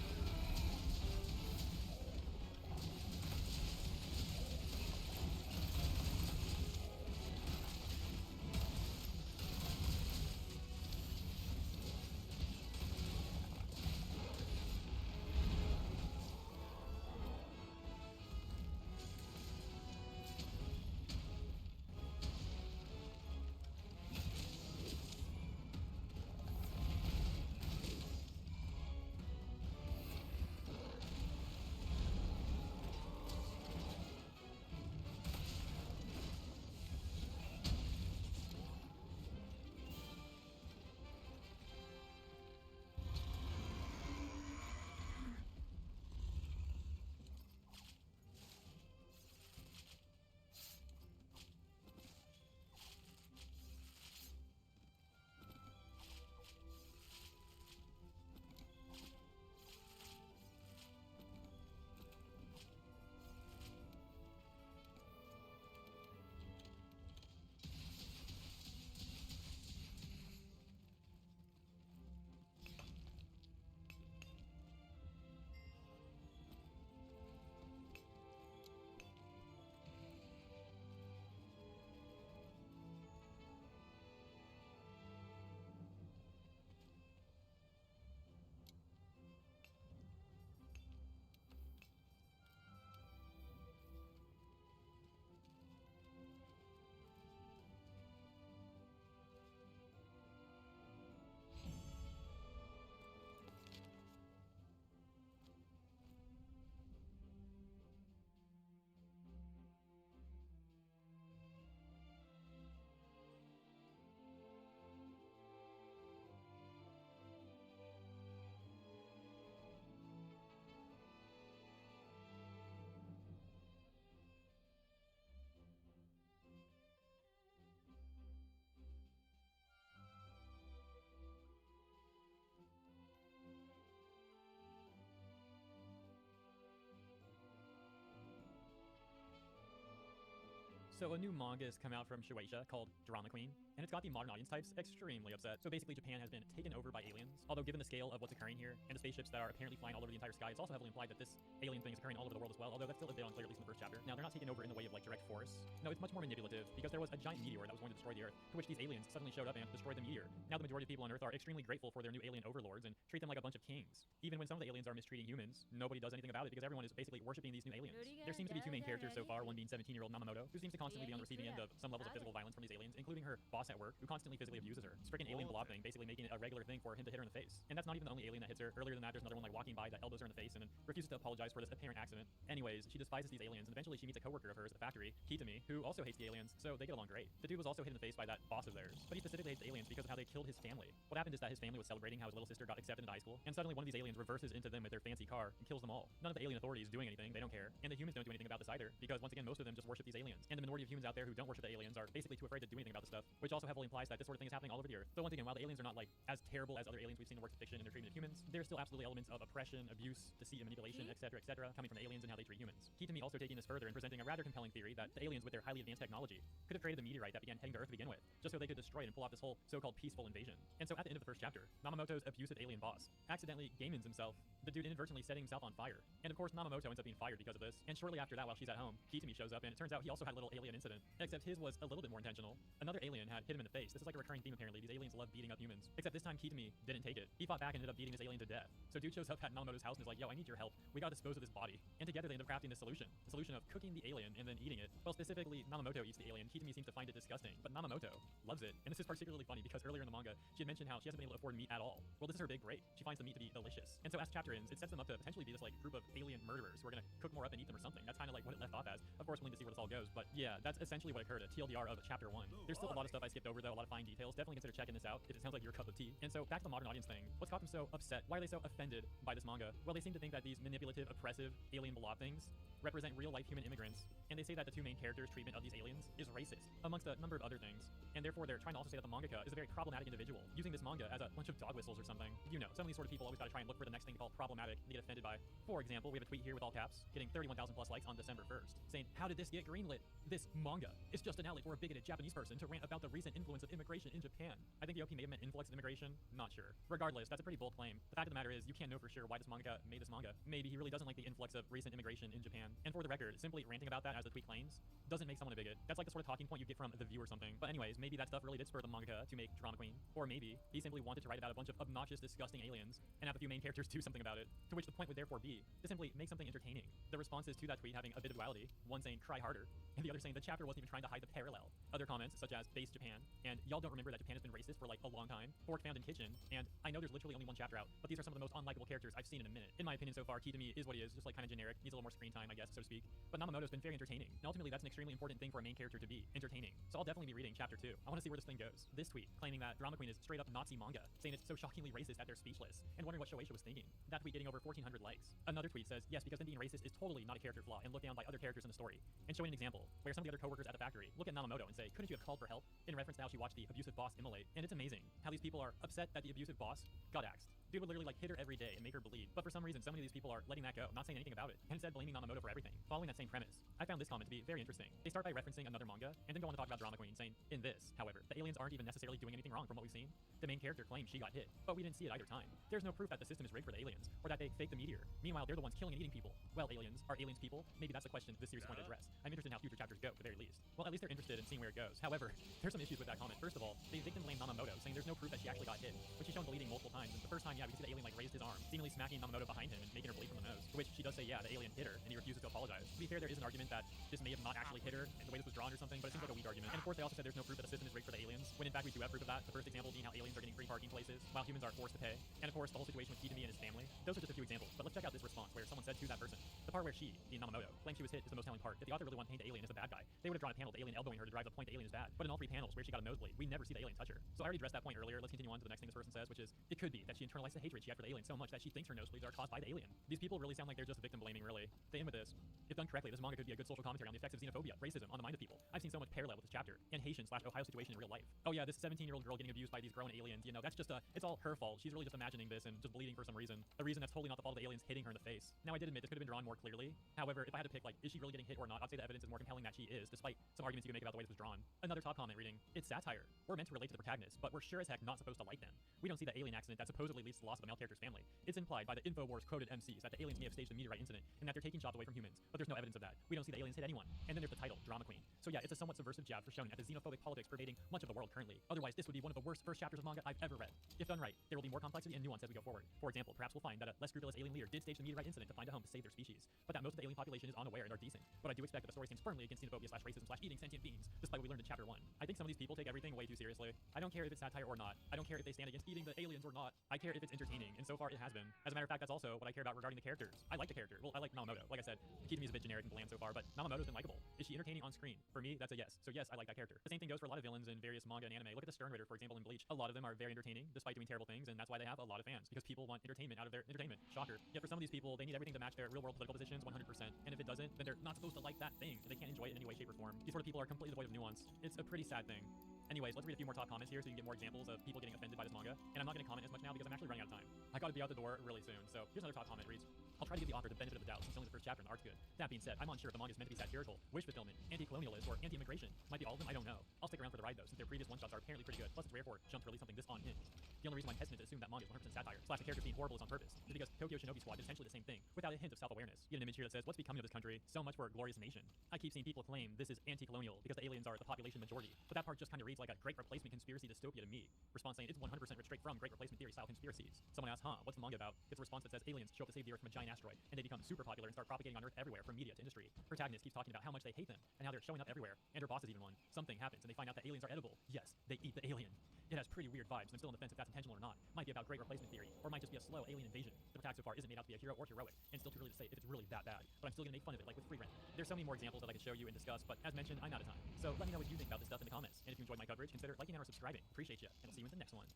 So a new manga has come out from Shueisha called Drama Queen, and it's got the modern audience types extremely upset. So basically Japan has been taken over by aliens, although given the scale of what's occurring here, and the spaceships that are apparently flying all over the entire sky, it's also heavily implied that this alien thing is occurring all over the world as well, although that's still a bit unclear, at least in the first chapter. Now, they're not taken over in the way of like direct force. No, it's much more manipulative, because there was a giant meteor that was going to destroy the Earth, to which these aliens suddenly showed up and destroyed the meteor. Now the majority of people on Earth are extremely grateful for their new alien overlords and treat them like a bunch of kings. Even when some of the aliens are mistreating humans, nobody does anything about it because everyone is basically worshipping these new aliens. There seems to be two main characters so far, one being 17-year-old Namamoto, who seems to constantly be on the receiving end of some levels of physical violence from these aliens, including her boss at work, who constantly physically abuses her. This freaking alien blob thing, basically making it a regular thing for him to hit her in the face. And that's not even the only alien that hits her. Earlier than that, there's another one like walking by that elbows her in the face and then refuses to apologize for this apparent accident. Anyways, she despises these aliens, and eventually she meets a coworker of hers at the factory, Kitami, who also hates the aliens, so they get along great. The dude was also hit in the face by that boss of theirs, but he specifically hates the aliens because of how they killed his family. What happened is that his family was celebrating how his little sister got accepted into high school, and suddenly one of these aliens reverses into them with their fancy car and kills them all. None of the alien authorities doing anything, they don't care, and the humans don't do anything about this either, because once again, most of them just worship these aliens, and the minority of humans out there who don't worship the aliens are basically too afraid to do anything about this stuff, which also heavily implies that this sort of thing is happening all over the Earth. So once again, while the aliens are not like as terrible as other aliens we've seen in works of fiction in their treatment of humans, there's still absolutely elements of oppression, abuse, deceit, and manipulation, etc., coming from the aliens and how they treat humans. Kitami also taking this further and presenting a rather compelling theory that the aliens with their highly advanced technology could have created the meteorite that began heading to Earth to begin with, just so they could destroy it and pull off this whole so-called peaceful invasion. And so at the end of the first chapter, Namamoto's abusive alien boss accidentally gamins himself, the dude inadvertently setting himself on fire. And of course, Namamoto ends up being fired because of this, and shortly after that, while she's at home, Kitami shows up, and it turns out he also had a little alien incident, except his was a little bit more intentional. Another alien had hit him in the face. This is like a recurring theme apparently. These aliens love beating up humans. Except this time Kitami didn't take it. He fought back and ended up beating this alien to death. So dude shows up at Namamoto's house and is like, yo, I need your help. We gotta dispose of this body. And together they end up crafting this solution. The solution of cooking the alien and then eating it. Well, specifically, Namamoto eats the alien. Kitami seems to find it disgusting, but Namamoto loves it. And this is particularly funny because earlier in the manga, she had mentioned how she hasn't been able to afford meat at all. Well, this is her big break. She finds the meat to be delicious. And so as the chapter ends, it sets them up to potentially be this like group of alien murderers who are gonna cook more up and eat them or something. That's kind of like what it left off as. Of course, willing to see where this all goes, but yeah, that's essentially what occurred at TLDR of chapter 1. There's still a lot of stuff I skipped over though, a lot of fine details. Definitely consider checking this out if it sounds like your cup of tea. And so back to the modern audience thing. What's got them so upset? Why are they so offended by this manga? Well, they seem to think that these manipulative, oppressive, alien blob things represent real-life human immigrants, and they say that the two main characters' treatment of these aliens is racist, amongst a number of other things. And therefore, they're trying to also say that the mangaka is a very problematic individual, using this manga as a bunch of dog whistles or something. You know, some of these sort of people always gotta try and look for the next thing to call problematic and get offended by. For example, we have a tweet here with all caps, getting 31,000 plus likes on December 1st, saying, how did this get greenlit? This manga is just an outlet for a bigoted Japanese person to rant about the recent influence of immigration in Japan. I think the OP may have meant influx of immigration, not sure. Regardless, that's a pretty bold claim. The fact of the matter is, you can't know for sure why this manga made this manga. Maybe he really doesn't like the influx of recent immigration in Japan. And for the record, simply ranting about that as the tweet claims doesn't make someone a bigot. That's like the sort of talking point you get from The View or something. But anyways, maybe that stuff really did spur the mangaka to make Drama Queen. Or maybe he simply wanted to write about a bunch of obnoxious, disgusting aliens and have a few main characters do something about it. To which the point would therefore be to simply make something entertaining. The responses to that tweet having a bit of duality, one saying cry harder, and the other saying the chapter wasn't even trying to hide the parallel. Other comments such as base Japan, and y'all don't remember that Japan has been racist for like a long time, fork found in kitchen, and I know there's literally only one chapter out, but these are some of the most unlikable characters I've seen in a minute. In my opinion so far, Kitami is what he is, just like kind of generic, needs a little more screen time, I guess, so to speak. But Namamoto's been very entertaining, and ultimately that's an extremely important thing for a main character to be, entertaining. So I'll definitely be reading chapter 2. I want to see where this thing goes. This tweet, claiming that Drama Queen is straight up Nazi manga, saying it's so shockingly racist that they're speechless, and wondering what Shueisha was thinking. That tweet getting over 1,400 likes. Another tweet says, yes, because them being racist is totally not a character flaw, and looked down by other characters in the story, and showing an example where some of the other coworkers at the factory look at Namamoto and say, couldn't you have called for help? In reference to how she watched the abusive boss immolate. And it's amazing how these people are upset that the abusive boss got axed. Dude would literally like hit her every day and make her bleed. But for some reason, so many of these people are letting that go, not saying anything about it, and instead blaming Namamoto for everything. Following that same premise, I found this comment to be very interesting. They start by referencing another manga, and then go on to talk about Drama Queen, saying, in this, however, the aliens aren't even necessarily doing anything wrong from what we've seen. The main character claims she got hit, but we didn't see it either time. There's no proof that the system is rigged for the aliens, or that they faked the meteor. Meanwhile, they're the ones killing and eating people. Well, aliens, are aliens people? Maybe that's the question this series is going to address. I'm interested in how future chapters go, at the very least. Well, at least they're interested in seeing where it goes. However, there's some issues with that comment. First of all, they victim blame Namamoto, saying there's no proof that she actually got hit, but she's shown bleeding multiple times. And the first time, yeah, we can see the alien like raised his arm, seemingly smacking Namamoto behind him and making her bleed from the nose. To which she does say, yeah, the alien hit her, and he refuses to apologize. To be fair, there is an argument that this may have not actually hit her, and the way this was drawn or something, but it seems like a weak argument. And of course, they also said there's no proof that the system is rigged for the aliens, when in fact we do have proof of that. The first example being how aliens are getting free parking places, while humans are forced to pay. And of course, the whole situation with Kitami and his family. Those are just a few examples, but let's check out this response where someone said to that person, the part where she, being Namamoto, claims she was hit is the most telling part. If the author really wanted to paint the alien as the bad guy, they would have drawn a panel of the alien elbowing her to drive the point the alien is bad. But in all three panels where she got a nosebleed, we never see the alien touch her. So I already addressed that point earlier. Let's continue on to the next thing this person says, which is, it could be that she internalized the hatred she had for the alien so much that she thinks her nosebleeds are caused by the alien. These people really sound like they're just victim blaming, really. They end with this. If done correctly, this manga could be a good social commentary on the effects of xenophobia, racism on the mind of people. I've seen so much parallel with this chapter, and Haitian / Ohio situation in real life. Oh yeah, this 17-year-old girl getting abused by these grown aliens, you know, that's just it's all her fault. She's really just imagining this and just bleeding for some reason. A reason that's totally not the fault of the aliens hitting her in the face. Now I did admit this could have been drawn more clearly. However, if I had to pick, like, is she really getting hit or not, I'd say the evidence is more compelling that she is, despite some arguments you can make about the way this was drawn. Another top comment reading, it's satire. We're meant to relate to the protagonists, but we're sure as heck not supposed to like them. We don't see the alien accident that supposedly leads to the loss of a male character's family. It's implied by the InfoWars quoted MCs that the aliens may have staged a meteorite incident and that they're taking jobs away from humans, but there's no evidence of that. We don't see the aliens hit anyone. And then there's the title, Drama Queen. So yeah, it's a somewhat subversive jab for shonen at the xenophobic politics pervading much of the world currently. Otherwise, this would be one of the worst first chapters of manga I've ever read. If done right, there will be more complexity and nuance as we go forward. For example, perhaps we'll find that a less scrupulous alien leader did stage the meteorite incident to find a home to save their species, but that most of the alien population is unaware and are decent. But I do expect that the story stands firmly against xenophobia/racism/eating sentient beings, despite what we learned in chapter 1. I think some of these people take everything way too seriously. I don't care if it's satire or not. I don't care if they stand against eating the aliens or not. I care if it's entertaining, and so far it has been. As a matter of fact, that's also what I care about regarding the characters. I like the character. Well, I like Namamoto. Like I said, Kitami is a bit generic and bland so far, but Namamoto's been likable. Is she entertaining on screen? For me, that's a yes. So yes, I like that character. The same thing goes for a lot of villains in various manga and anime. Look at the Stern Ritter, for example, in Bleach. A lot of them are very entertaining, despite doing terrible things, and that's why they have a lot of fans, because people want entertainment out of their entertainment. Shocker. Yet for some of these people, they need everything to match their real-world political positions 100%, and if it doesn't, then they're not supposed to like that thing, and they can't enjoy it in any way, shape, or form. These sort of people are completely devoid of nuance. It's a pretty sad thing. Anyways, let's read a few more top comments here so you can get more examples of people getting offended by this manga. And I'm not going to comment as much now because I'm actually running out of time. I gotta be out the door really soon. So here's another top comment. Reads, I'll try to give the author the benefit of the doubt since only the first chapter and the art's good. That being said, I'm unsure if the manga is meant to be satirical, wish fulfillment, anti-colonialist, or anti-immigration. Might be all of them, I don't know. I'll stick around for the ride though, since their previous one-shots are apparently pretty good. Plus it's rare for Jump to release something this unhinged. The only reason why I'm hesitant to assume that manga is 100% satire, / the characters being horrible is on purpose, is because Tokyo Shinobi Squad is essentially the same thing, without a hint of self-awareness. You get an image here that says, what's becoming of this country? So much for a glorious nation. I keep seeing people claim this is anti-colonial because the aliens are the population majority, but that part just kind of reads like a great replacement conspiracy dystopia to me. Response saying it's 100% ripped straight from great replacement theory style conspiracies. Someone asks, what's the manga about? It's a response that says aliens show up to save the earth from a giant asteroid, and they become super popular and start propagating on earth everywhere from media to industry. Protagonist keeps talking about how much they hate them, and how they're showing up everywhere, and her boss is even one. Something happens, and they find out that aliens are edible. Yes, they eat the alien. It has pretty weird vibes, and I'm still on the fence if that's intentional or not. Might be about great replacement theory, or might just be a slow alien invasion. The protagonist so far isn't made out to be a hero or heroic, and still too early to say if it's really that bad, but I'm still gonna make fun of it like with Free Rent. There's so many more examples that I could show you and discuss, but as mentioned, I'm out of time. So let me know what you think about this stuff in the comments, and if you enjoyed my coverage, consider liking and or subscribing. Appreciate you, and I'll see you in the next one.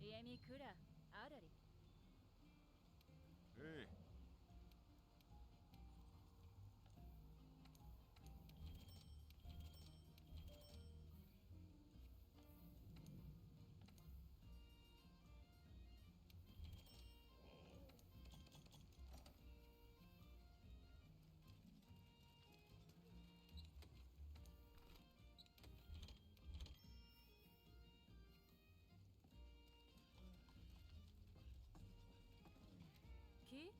Liemi Kura, Audari. Hey. Ki?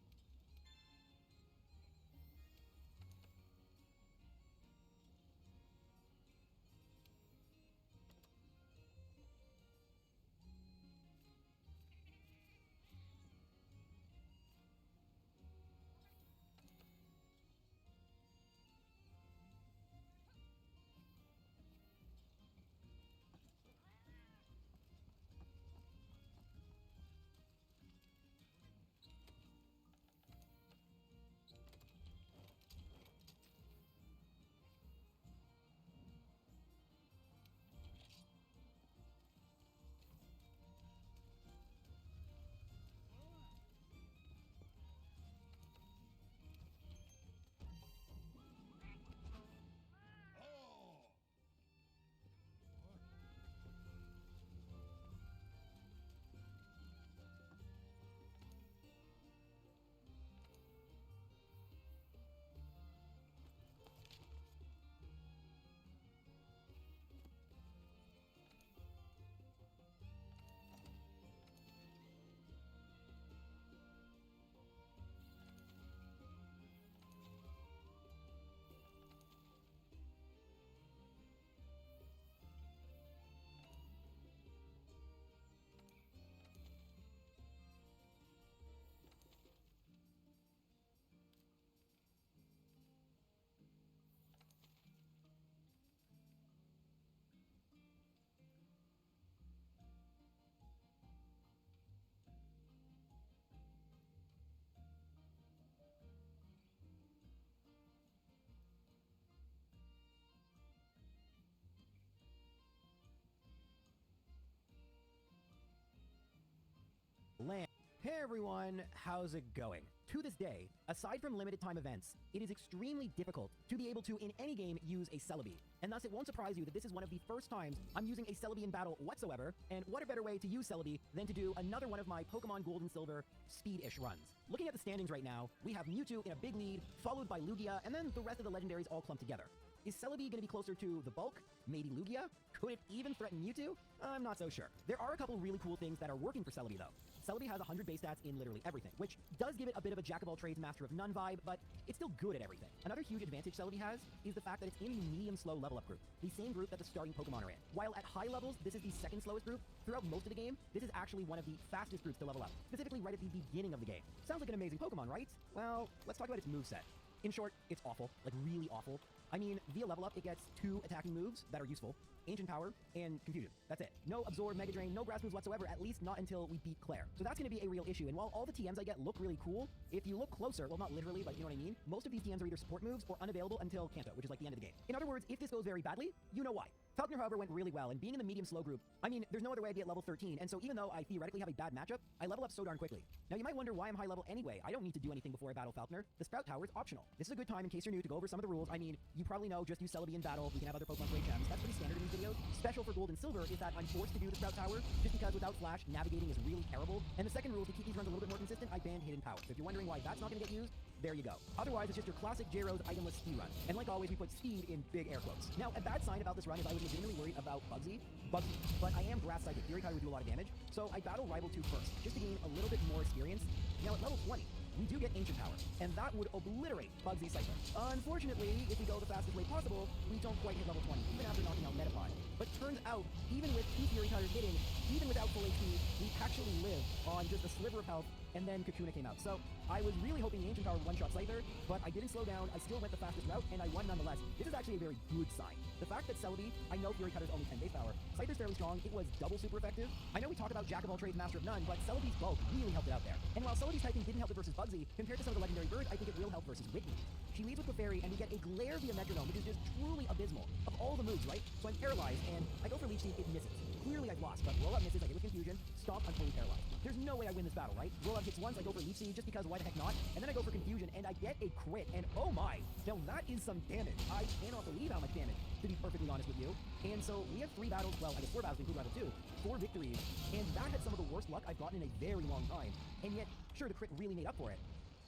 Land. Hey everyone, how's it going? To this day, aside from limited time events, it is extremely difficult to be able to, in any game, use a Celebi. And thus it won't surprise you that this is one of the first times I'm using a Celebi in battle whatsoever, and what a better way to use Celebi than to do another one of my Pokemon Gold and Silver speed-ish runs. Looking at the standings right now, we have Mewtwo in a big lead, followed by Lugia, and then the rest of the legendaries all clumped together. Is Celebi going to be closer to the bulk? Maybe Lugia? Could it even threaten Mewtwo? I'm not so sure. There are a couple really cool things that are working for Celebi though. Celebi has 100 base stats in literally everything, which does give it a bit of a jack-of-all-trades, master-of-none vibe, but it's still good at everything. Another huge advantage Celebi has is the fact that it's in the medium-slow level-up group, the same group that the starting Pokemon are in. While at high levels, this is the second slowest group, throughout most of the game, this is actually one of the fastest groups to level up, specifically right at the beginning of the game. Sounds like an amazing Pokemon, right? Well, let's talk about its moveset. In short, it's awful, like really awful. I mean, via level up, it gets 2 attacking moves that are useful, Ancient Power and Confusion. That's it. No Absorb, Mega Drain, no grass moves whatsoever, at least not until we beat Claire. So that's going to be a real issue, and while all the TMs I get look really cool, if you look closer, well, not literally, but you know what I mean, most of these TMs are either support moves or unavailable until Kanto, which is like the end of the game. In other words, if this goes very badly, you know why. Falconer, however, went really well, and being in the medium-slow group, I mean, there's no other way I'd be at level 13, and so even though I theoretically have a bad matchup, I level up so darn quickly. Now, you might wonder why I'm high level anyway. I don't need to do anything before I battle Falconer. The Sprout Tower is optional. This is a good time, in case you're new, to go over some of the rules. I mean, you probably know, just use Celebi in battle. We can have other Pokemon play gems. That's pretty standard in these videos. Special for Gold and Silver is that I'm forced to do the Sprout Tower, just because without Flash, navigating is really terrible. And the second rule is to keep these runs a little bit more consistent, I banned Hidden Power. So if you're wondering why that's not going to get used, there you go. Otherwise, it's just your classic J-Rose itemless speed run. And like always, we put speed in big air quotes. Now, a bad sign about this run is I was legitimately worried about Bugsy, but I am grass psychic. Fury Cutter would do a lot of damage, so I battle Rival 2 first, just to gain a little bit more experience. Now, at level 20, we do get Ancient Power, and that would obliterate Bugsy Cypher. Unfortunately, if we go the fastest way possible, we don't quite hit level 20, even after knocking out Metapod. But turns out, even with 2 Fury Cutters hitting, even without full HP, we actually live on just a sliver of health, and then Kakuna came out. So I was really hoping the Ancient Power would one-shot Scyther, but I didn't slow down, I still went the fastest route, and I won nonetheless. This is actually a very good sign. The fact that Celebi, I know Fury Cutter's only 10 base power, Scyther's fairly strong, it was double super effective. I know we talk about Jack-of-all-trades, Master of None, but Celebi's bulk really helped it out there. And while Celebi's typing didn't help it versus Bugsy, compared to some of the legendary birds, I think it will help versus Whitney. She leads with Clefairy, and we get a glare via Metronome, which is just truly abysmal. Of all the moves, right? So I'm paralyzed, and I go for Leech Seed, it misses. Clearly I've lost, but roll up. Rollout misses, I hit with Confusion. Stop, I'm fully paralyzed. There's no way I win this battle, right? Rollout hits once, I go for Leaf Seed just because why the heck not? And then I go for Confusion, and I get a crit, and oh my! Now that is some damage. I cannot believe how much damage, to be perfectly honest with you. And so we have 3 battles, well, I guess 4 battles include battle 2, 4 victories, and that had some of the worst luck I've gotten in a very long time. And yet, sure, the crit really made up for it.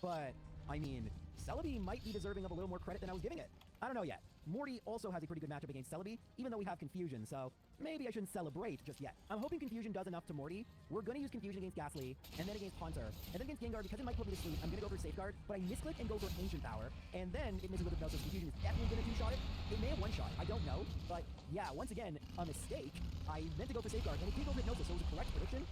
But, I mean, Celebi might be deserving of a little more credit than I was giving it. I don't know yet. Morty also has a pretty good matchup against Celebi, even though we have Confusion, so maybe I shouldn't celebrate just yet. I'm hoping Confusion does enough to Morty. We're going to use Confusion against Ghastly, and then against Haunter, and then against Gengar, because it might put me to sleep, I'm going to go for Safeguard, but I misclick and go for Ancient Power, and then it misses with Hypnosis. Confusion is definitely going to two-shot it. It may have one-shot, I don't know, but yeah, once again, a mistake. I meant to go for Safeguard, and it did go for Hypnosis, so it was a correct prediction,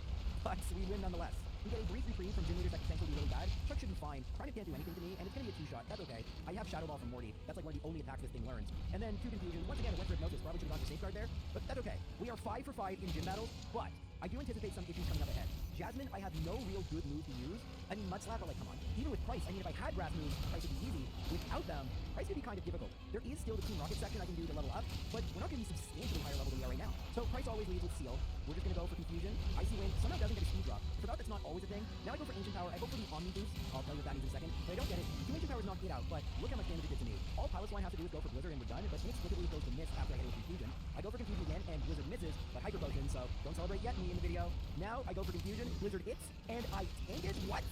but we win nonetheless. We get a brief reprieve from gym leaders that can potentially be really bad. Chuck should be fine. Prime can't do anything to me, and it's going to be a two-shot. That's okay. I have Shadow Ball from Morty. That's like one of the only attacks this thing learns. And then 2 Confusion. Once again, I went for Hypnosis. Probably should have gone for Safeguard there, but that's okay. We are 5 for 5 in gym battles, but I do anticipate some issues coming up ahead. Jasmine, I have no real good move to use. I mean, Mudslap, but like, come on. Even with Price, I mean, if I had grass moves, Price would be easy. Without them, Price would be kind of difficult. There is still the Team Rocket section I can do to level up, but we're not going to be substantially higher level than we are right now. So Price always leads with Seal. We're just going to go for Confusion. Icy Wind somehow doesn't get a speed drop. Forgot that's not always a thing. Now I go for Ancient Power. I go for the Omni Boost. I'll tell you what that means in a second. But I don't get it. 2 Ancient Powers knock it out, but look how much damage it did to me. All Pilot Swine has to do is go for Blizzard and we're done, but inexplicably it goes to miss after I hit it with Confusion. I go for Confusion again, and Blizzard misses, but Hyper Potion, so don't celebrate yet, me in the video. Now I go for Confusion, Blizzard hits, and I tank it? What?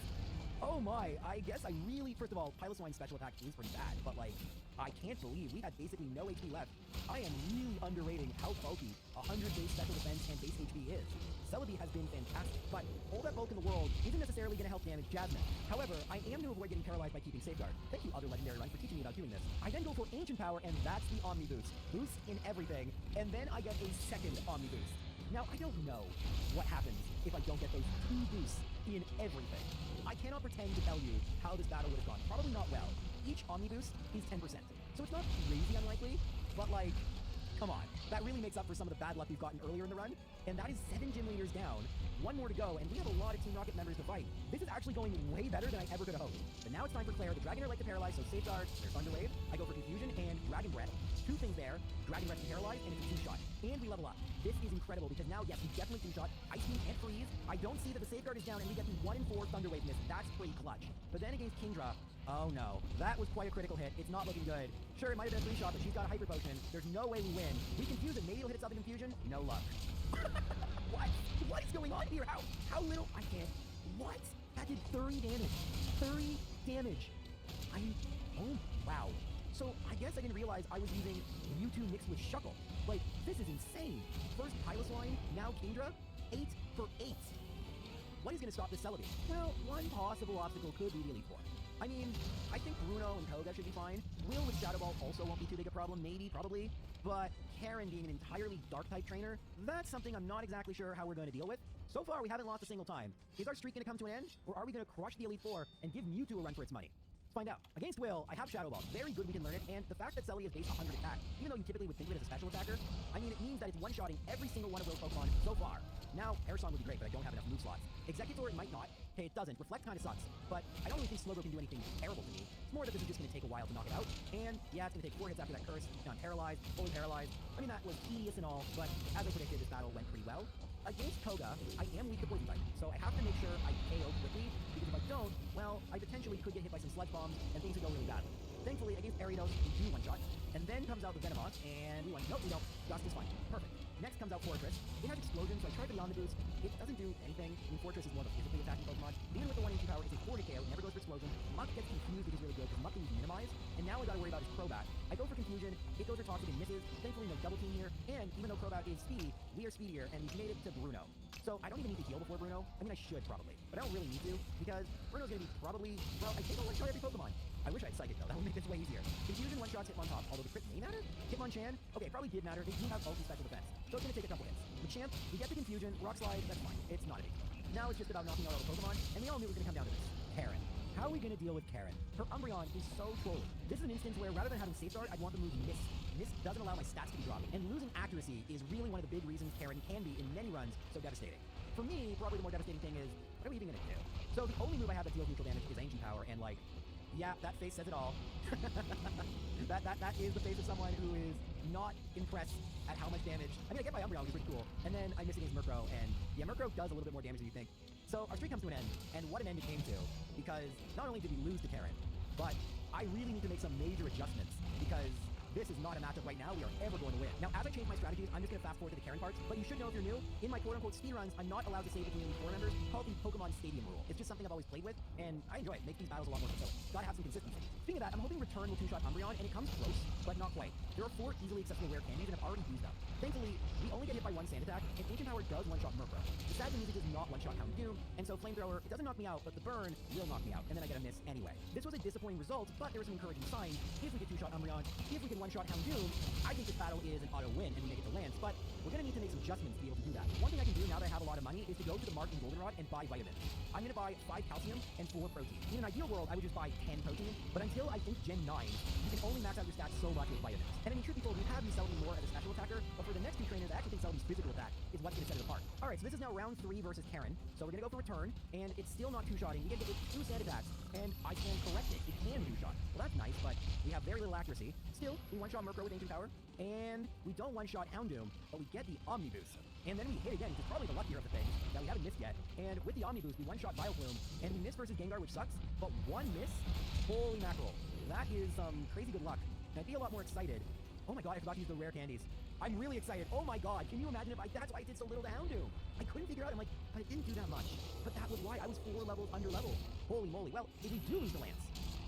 Oh my, I guess I really, first of all, Pilot Swine's special attack is pretty bad, but like, I can't believe we had basically no HP left. I am really underrating how bulky 100 base special defense and base HP is. Celebi has been fantastic, but all that bulk in the world isn't necessarily going to help damage Jasmine. However, I am to avoid getting paralyzed by keeping Safeguard. Thank you, other Legendary Run, for teaching me about doing this. I then go for Ancient Power, and that's the Omni Boost. Boost in everything, and then I get a second Omni Boost. Now, I don't know what happens if I don't get those 2 boosts in everything. I cannot pretend to tell you how this battle would have gone. Probably not well. Each Omni Boost is 10%. So it's not crazy unlikely, but like, come on. That really makes up for some of the bad luck we've gotten earlier in the run. And that is 7 gym leaders down. 1 more to go, and we have a lot of Team Rocket members to fight. This is actually going way better than I ever could have hoped. But now it's time for Claire. The Dragonair like to paralyze, so Safeguard, there's Thunder Wave. I go for Confusion and Dragon Breath. 2 things there. Dragon Breath can paralyze, and it's a 2-shot. And we level up. This is incredible, because now, yes, we definitely 2-shot. Ice Beam and Freeze. I don't see that the Safeguard is down, and we get the 1 in 4 Thunder Wave miss. That's pretty clutch. But then against Kingdra, oh no. That was quite a critical hit. It's not looking good. Sure, it might have been a 3-shot, but she's got a Hyper Potion. There's no way we win. We confuse it. Maybe it'll hit us up in Confusion. No luck. What? What is going on here? How little? I can't. What? That did 30 damage. 30 damage. Oh, wow. So I guess I didn't realize I was using Mewtwo mixed with Shuckle. Like, this is insane. First Piloswine, now Kingdra. 8 for 8. What is going to stop this Celebi? Well, one possible obstacle could be the Elite Four. I mean, I think Bruno and Koga should be fine. Will with Shadow Ball also won't be too big a problem, maybe, probably. But Karen being an entirely Dark-type trainer, that's something I'm not exactly sure how we're going to deal with. So far, we haven't lost a single time. Is our streak going to come to an end, or are we going to crush the Elite Four and give Mewtwo a run for its money? Let's find out. Against Will, I have Shadow Ball. Very good we can learn it, and the fact that Celi is base 100 attack, even though you typically would think of it as a special attacker, I mean, it means that it's one-shotting every single one of Will's Pokemon so far. Now, Air Song would be great, but I don't have enough move slots. Executor, it might not. Okay, it doesn't. Reflect kind of sucks, but I don't really think Slowbro can do anything terrible to me. It's more that this is just going to take a while to knock it out, and yeah, it's going to take 4 hits after that curse. Now I'm paralyzed, fully paralyzed. I mean, that was tedious and all, but as I predicted, this battle went pretty well. Against Koga, I am weak to Poison type, so I have to make sure I KO quickly, because if I don't, well, I potentially could get hit by some Sludge Bombs, and things would go really badly. Thankfully, against Ariados, we do one-shot, and then comes out the Venomoth, and we won. Nope, we don't. Dust is fine. Perfect. Next comes out Fortress. It has Explosion, so I tried the Omni Boost. It doesn't do anything. I mean, Fortress is more of a physically attacking Pokemon. Even with the 1 HP power, it's a 4 KO, never goes for Explosion. Muck gets confused, which is really good, because Muck can be minimized, and now I gotta worry about his Crobat. I go for Confusion, it goes for Toxic and misses. Thankfully, no double team here, and even though Crobat is speed, we are speedier, and we've made it to Bruno. So I don't even need to heal before Bruno. I mean, I should probably, but I don't really need to, because Bruno's gonna be probably, well, I think I'll one-shot every Pokemon. I wish I had Psychic, though. That would make this way easier. Confusion, one-shots, Hitmontop, although the crit may matter. Hitmonchan, okay, probably did matter. They do have ulti special defense, so it's gonna take a couple hits. Machamp, we get the Confusion, Rock Slide, that's fine. It's not a big deal. Now it's just about knocking out all the Pokemon, and we all knew it was gonna come down to this. Karen. How are we gonna deal with Karen? Her Umbreon is so trolly. This is an instance where rather than having Safeguard, I'd want the move Miss. Miss doesn't allow my stats to be dropped, and losing accuracy is really one of the big reasons Karen can be, in many runs, so devastating. For me, probably the more devastating thing is, what are we even gonna do? So the only move I have that deals neutral damage is Ancient Power, and like, Yeah, that face says it all. that is the face of someone who is not impressed at how much damage. I mean, I get my Umbreon, which is pretty cool, and then I miss against Murkrow, and yeah, Murkrow does a little bit more damage than you think. So our streak comes to an end, and what an end it came to, because not only did we lose to Karen, but I really need to make some major adjustments, because this is not a matchup right now we are ever going to win. Now, as I change my strategies, I'm just going to fast forward to the Karen parts, but you should know if you're new, in my quote-unquote speedruns, I'm not allowed to say between Elite Four members, called the Pokemon Stadium rule. It's just something I've always played with, and I enjoy it. Make these battles a lot more fulfilling. Gotta have some consistency. Speaking of that, I'm hoping Return will two-shot Umbreon, and it comes close, but not quite. There are 4 easily accessible rare candies, and I've already used them. Thankfully, we only get hit by 1 sand attack, and Ancient Power does one-shot Murkrow. The sad thing is it does not one-shot Houndoom, and so Flamethrower, it doesn't knock me out, but the burn will knock me out, and then I get a miss anyway. This was a disappointing result, but there were some encouraging signs. If we get two-shot Umbreon, if we can one-shot Houndoom, I think this battle is an auto win, and we make it to Lance, but we're gonna need to make some adjustments to be able to do that. One thing I can do now that I have a lot of money is to go to the Mark and Goldenrod and buy vitamins. I'm gonna buy 5 calcium and 4 protein. In an ideal world, I would just buy 10 protein, but until I think Gen 9, you can only max out your stats so much with vitamins. And I mean, truth be told, we have used Celebi more as a special attacker, but for the next 2 trainers, I actually think Celebi's physical attack is what's gonna set it apart. Alright, so this is now round 3 versus Karen, so we're gonna go for Return, and it's still not two-shotting. We get hit with 2 sand attacks, and I can correct it. It can two-shot. Well, that's nice, but we have very little accuracy. Still, we one-shot Murkrow with Ancient Power, and we don't one-shot Houndoom, but we get the Omni Boost. And then we hit again, which is probably the luckier of the things that we haven't missed yet. And with the Omni Boost, we one-shot Vileplume, and we miss versus Gengar, which sucks, but 1 miss? Holy mackerel. That is some crazy good luck. And I'd be a lot more excited. Oh my god, I forgot to use the rare candies. I'm really excited. Oh my god, can you imagine if that's why I did so little to Houndoom. I couldn't figure out, I'm like, but it didn't do that much. But that was why, I was 4 levels under level. Holy moly. Well, if we do lose to Lance,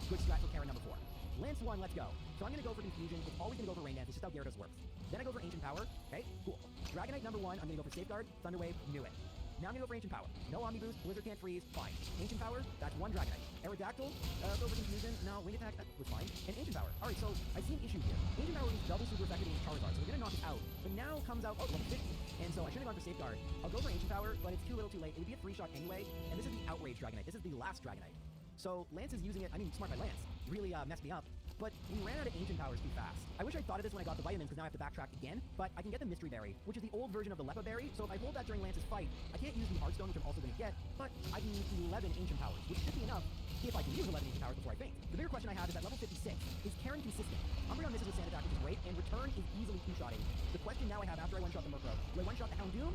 good strat for Karen number 4. Lance 1, let's go. So I'm gonna go for Confusion. It's always gonna go for Rain Dance. It's just how Gyarados works. Then I go for Ancient Power. Okay, cool. Dragonite number 1, I'm gonna go for Safeguard. Thunder Wave, knew it. Now I'm gonna go for Ancient Power. No Omni Boost, Blizzard can't freeze, fine. Ancient Power, that's 1 Dragonite. Aerodactyl, go for Confusion. No, Wing Attack, that was fine. And Ancient Power. Alright, so I see an issue here. Ancient Power is double super effective against Charizard, so we're gonna knock it out. But now comes out, oh, level 50. And so I shouldn't have gone for Safeguard. I'll go for Ancient Power, but it's too little too late. It would be a 3-shot anyway. And this is the Outrage Dragonite. This is the last Dragonite. So Lance is using it, I mean, smart by Lance. Really messed me up. But we ran out of Ancient Powers too fast. I wish I thought of this when I got the vitamins, because now I have to backtrack again, but I can get the Mystery Berry, which is the old version of the Lepa Berry, so if I hold that during Lance's fight, I can't use the Heartstone, which I'm also going to get, but I can use 11 Ancient Powers, which should be enough if I can use 11 Ancient Powers before I faint. The bigger question I have is at level 56, is Karen consistent? Umbreon misses with Sand Attack, which is great, and Return is easily two-shotting. The question now I have after I one-shot the Murkrow, do I one-shot the Houndoom?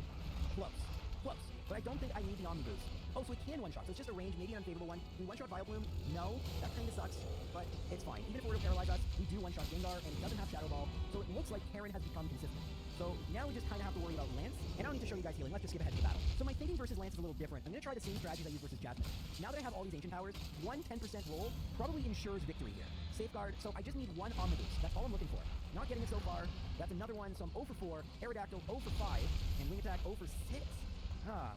Close. Close. But I don't think I need the Omni Boost. Oh, so it can one-shot, so it's just a range, maybe an unfavorable one. We one-shot Vileplume? No. That kinda sucks, but it's fine. Even if we're to paralyze us, we do one-shot Gengar, and it doesn't have Shadow Ball, so it looks like Karen has become consistent. So now we just kinda have to worry about Lance, and I don't need to show you guys healing, let's just skip ahead to the battle. So my thinking versus Lance is a little different. I'm gonna try the same strategies I used versus Jasmine. Now that I have all these Ancient Powers, 1 10% roll probably ensures victory here. Safeguard, so I just need 1 Omni Boost. That's all I'm looking for. Not getting it so far. That's another one, so I'm 0 for 4. Aerodactyl, 0 for 5. And Wing Attack, 0 for 6.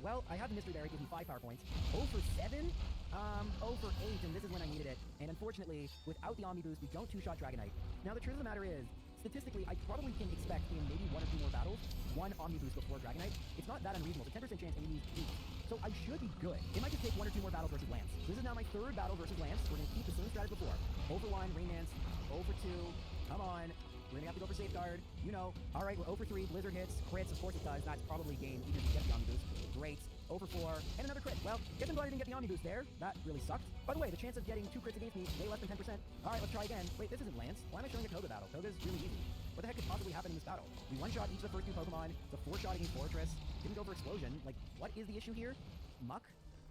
Well, I have the Mystery Berry, gives me 5 power points. 0 for 7? 0 for 8, and this is when I needed it. And unfortunately, without the Omni Boost, we don't two-shot Dragonite. Now, the truth of the matter is, statistically, I probably can expect in maybe 1 or 2 more battles, 1 Omni Boost before Dragonite. It's not that unreasonable. It's a 10% chance, and we need 8. So I should be good. It might just take 1 or 2 more battles versus Lance. This is now my 3rd battle versus Lance. We're going to keep the same strategy before. 0 for 1, Rain Dance. 0 for 2. Come on. We're gonna have to go for Safeguard. You know. Alright, we're 0 for 3. Blizzard hits. Crits, of course it does. That's probably game, even if you get the Omni Boost. Great. 0 for 4. And another crit. Well, guess I'm glad I didn't get the Omni Boost there. That really sucked. By the way, the chance of getting 2 crits against me is way less than 10%. Alright, let's try again. Wait, this isn't Lance. Why am I showing a Toga battle? Toga's really easy. What the heck could possibly happen in this battle? We one-shot each of the first 2 Pokemon. The 4-shot against Fortress. Didn't go for Explosion. Like, what is the issue here? Muck?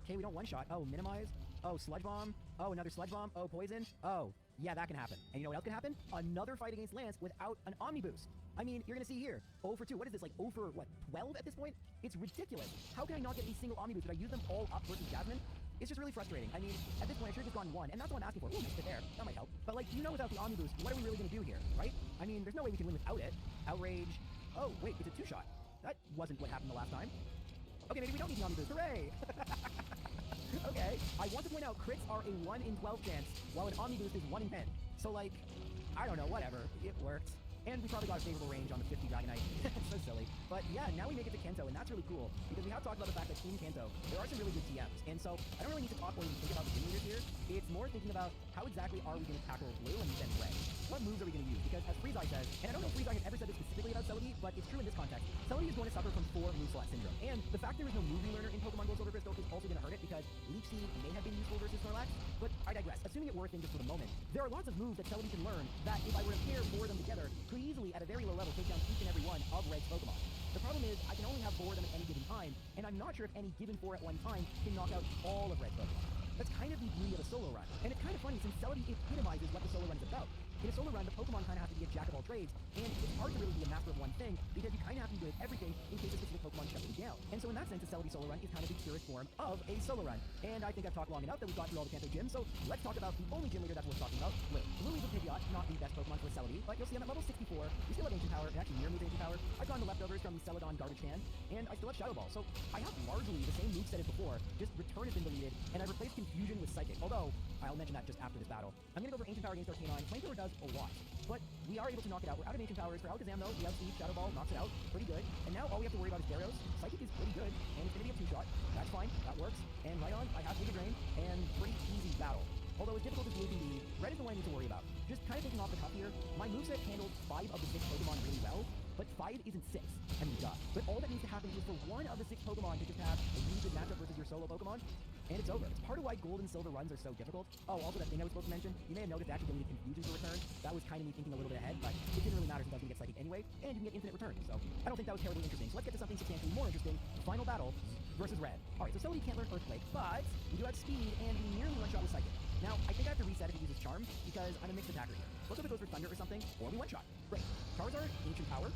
Okay, we don't one-shot. Oh, Minimize. Oh, Sludge Bomb. Oh, another Sludge Bomb. Oh, Poison. Oh, yeah, that can happen. And you know what else can happen? Another fight against Lance without an Omni Boost. I mean, you're gonna see here, 0 for 2. What is this, like 0 for, what, 12 at this point? It's ridiculous. How can I not get a single Omni Boost? Did I use them all up versus Jasmine? It's just really frustrating. I mean, at this point, I should have just gone 1, and that's what I'm asking for. Ooh, missed it there. That might help. But, like, you know without the Omni Boost, what are we really gonna do here, right? I mean, there's no way we can win without it. Outrage. Oh, wait, it's a 2-shot. That wasn't what happened the last time. Okay, maybe we don't need the Omni Boost. Hooray! Okay, I want to point out, crits are a 1 in 12 chance, while an Omni Boost is 1 in 10. So, like, I don't know, whatever. It worked. And we probably got a favorable range on the 50 Dragonite. So silly. But yeah, now we make it to Kanto, and that's really cool. Because we have talked about the fact that Team Kanto, there are some really good TMs. And so, I don't really need to talk or even think about the game leaders here. It's more thinking about how exactly are we going to tackle Blue and then Red. What moves are we going to use? Because as Freezeye says, and I don't know if Freezeye has ever said this specifically about Celebi, but it's true in this context. Celebi is going to suffer from 4 move slot syndrome. And the fact there is no movie learner in Pokemon Gold Silver Crystal is also going to hurt it because Leech Seed may have been useful versus Snorlax, but I digress. Assuming it were a thing just for the moment, there are lots of moves that Celebi can learn that if I were to pair 4 of them together, could easily, at a very low level, take down each and every one of Red's Pokemon. The problem is, I can only have 4 of them at any given time, and I'm not sure if any given 4 at one time can knock out all of Red's Pokemon. That's kind of the beauty of a solo run. And it's kind of funny since Celebi epitomizes what the solo run is about. In a solo run, the Pokemon kind of have to be a jack of all trades, and it's hard to really be a master of one thing because you kind of have to be good at everything in case a specific Pokemon shuts you down. And so in that sense, a Celebi solo run is kind of the purest form of a solo run. And I think I've talked long enough that we've gone through all the Kanto gyms, so let's talk about the only gym leader that's worth talking about, Blue. Blue is a Pidgeot, not the best Pokemon for Celebi, but you'll see him at level 64. We still have Ancient Power, and actually near Moves Ancient Power. I've gone the leftovers from the Celadon Garbage Can, and I still have Shadow Ball, so I have largely the same moveset as before, just Return has been deleted, and I've replaced Confusion with Psychic, although I'll mention that just after this battle. I'm gonna go for Ancient Power against Arcanine. Flamethrower does a lot, but we are able to knock it out. We're out of Ancient Powers. For Alakazam, though, we have Speed, Shadow Ball, knocks it out. Pretty good. And now all we have to worry about is Gyarados. Psychic is pretty good, and it's gonna be a 2-shot. That's fine. That works. And right on, I have Giga Drain, and pretty easy battle. Although as difficult as Blue can be, Red is the one I need to worry about. Just kind of taking off the cuff here, my moveset handled 5 of the 6 Pokemon really well, but 5 isn't 6. I mean, duh. But all that needs to happen is for 1 of the 6 Pokemon to just have a really good matchup versus your solo Pokemon, and it's over. It's part of why Gold and Silver runs are so difficult. Oh, also that thing I was supposed to mention, you may have noticed I actually deleted Confusion to return. That was kind of me thinking a little bit ahead, but it didn't really matter since I was going to get Psychic anyway, and you can get Infinite Return, so I don't think that was terribly interesting. So let's get to something substantially more interesting. Final battle versus Red. Alright, so Celebi can't learn Earthquake, but we do have Speed, and we nearly one-shot with Psychic. Now, I think I have to reset if it uses Charm, because I'm a mixed attacker here. Let's hope it goes for Thunder or something, or we one-shot. Great. Charizard, Ancient Power.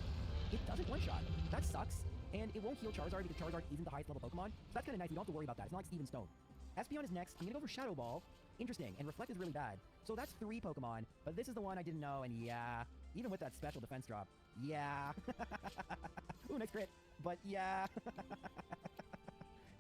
It doesn't one-shot. That sucks, and it won't heal Charizard because Charizard isn't the highest level Pokemon. So that's kind of nice. We don't have to worry about that. It's not like Steven Stone. Espeon is next. I'm going to go for Shadow Ball. Interesting, and Reflect is really bad. So that's 3 Pokemon, but this is the one I didn't know, and yeah, even with that special defense drop, yeah. Ooh, nice crit, but yeah.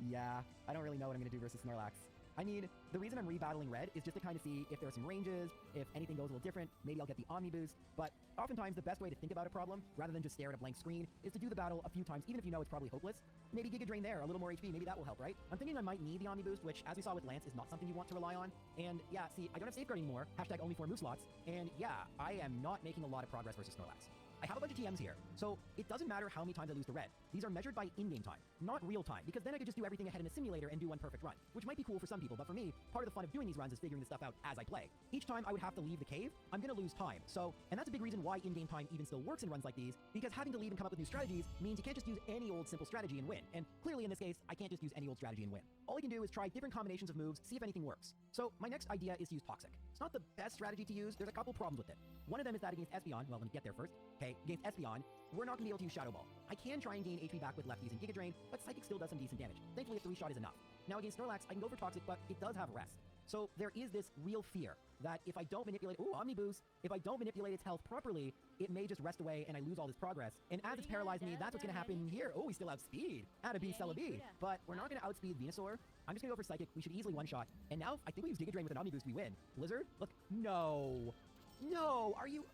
Yeah, I don't really know what I'm going to do versus Snorlax. I mean, the reason I'm rebattling Red is just to kind of see if there are some ranges, if anything goes a little different, maybe I'll get the Omni Boost, but oftentimes the best way to think about a problem, rather than just stare at a blank screen, is to do the battle a few times, even if you know it's probably hopeless. Maybe Giga Drain there, a little more HP, maybe that will help, right? I'm thinking I might need the Omni Boost, which, as we saw with Lance, is not something you want to rely on. And yeah, see, I don't have Safeguard anymore, hashtag only 4 move slots, and yeah, I am not making a lot of progress versus Snorlax. I have a bunch of TMs here, so it doesn't matter how many times I lose to Red. These are measured by in-game time, not real time, because then I could just do everything ahead in a simulator and do one perfect run, which might be cool for some people, but for me, part of the fun of doing these runs is figuring this stuff out as I play. Each time I would have to leave the cave, I'm gonna lose time, so, and that's a big reason why in-game time even still works in runs like these, because having to leave and come up with new strategies means you can't just use any old simple strategy and win, and clearly in this case, I can't just use any old strategy and win. All I can do is try different combinations of moves, see if anything works. So my next idea is to use Toxic. It's not the best strategy to use, there's a couple problems with it. One of them is that against Espeon, well, let me get there first, okay, against Espeon, we're not going to be able to use Shadow Ball. I can try and gain HP back with lefties and Giga Drain, but Psychic still does some decent damage. Thankfully, a 3-shot is enough. Now against Snorlax, I can go for Toxic, but it does have Rest. So there is this real fear that if I don't manipulate, ooh, Omni Boost, if I don't manipulate its health properly, it may just rest away and I lose all this progress. And as it's paralyzed me, that's what's going to happen here. Oh, we still have Speed. Out of beat Celebi. But we're not going to outspeed Venusaur. I'm just going to go for Psychic. We should easily one-shot. And now, I think we use Giga Drain with an Omni Boost, we win. Blizzard? Look, no. No, are you,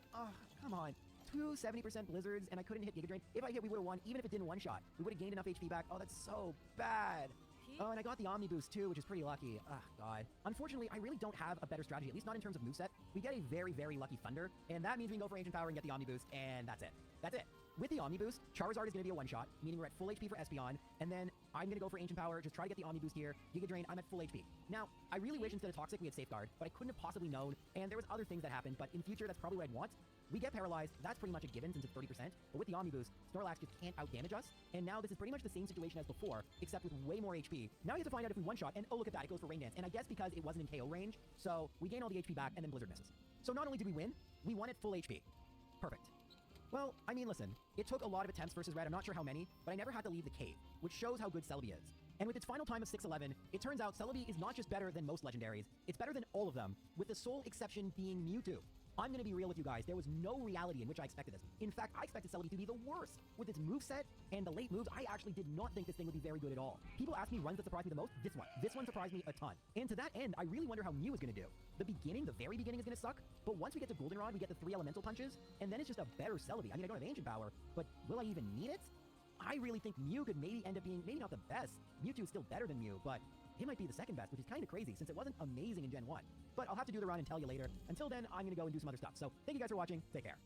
come on. 2 70% Blizzards, and I couldn't hit Giga Drain. If I hit, we would have won, even if it didn't one-shot. We would have gained enough HP back. Oh, that's so bad. Oh, and I got the Omni Boost too, which is pretty lucky. Oh, God. Unfortunately, I really don't have a better strategy, at least not in terms of moveset. We get a very, very lucky Thunder, and that means we can go for Ancient Power and get the Omni Boost, and that's it. That's it. With the Omni Boost, Charizard is going to be a one-shot, meaning we're at full HP for Espeon, and then I'm going to go for Ancient Power, just try to get the Omni Boost here. Giga Drain, I'm at full HP. Now, I really wish instead of Toxic we had Safeguard, but I couldn't have possibly known, and there was other things that happened, but in future, that's probably what I'd want. We get paralyzed, that's pretty much a given since it's 30%, but with the Omni Boost, Snorlax just can't out-damage us, and now this is pretty much the same situation as before, except with way more HP. Now we have to find out if we one-shot, and oh look at that, it goes for Rain Dance, and I guess because it wasn't in KO range, so we gain all the HP back, and then Blizzard misses. So not only did we win, we won at full HP. Perfect. Well, I mean, listen, it took a lot of attempts versus Red, I'm not sure how many, but I never had to leave the cave, which shows how good Celebi is. And with its final time of 6'11", it turns out Celebi is not just better than most legendaries, it's better than all of them, with the sole exception being Mewtwo. I'm going to be real with you guys, there was no reality in which I expected this. In fact, I expected Celebi to be the worst. With its moveset and the late moves, I actually did not think this thing would be very good at all. People ask me runs that surprised me the most, this one surprised me a ton. And to that end, I really wonder how Mew is going to do. The very beginning is going to suck, but once we get to Goldenrod, we get the 3 elemental punches, and then it's just a better Celebi. I mean, I don't have Ancient Power, but will I even need it? I really think Mew could maybe end up being, maybe not the best. Mewtwo is still better than Mew, but it might be the second best, which is kind of crazy since it wasn't amazing in Gen 1. But I'll have to do the run and tell you later. Until then, I'm going to go and do some other stuff. So thank you guys for watching. Take care.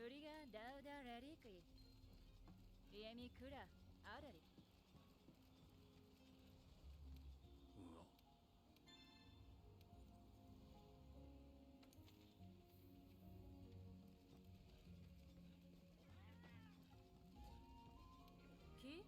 Yuriga dauda rariki. Riemi kura aurari. Ki?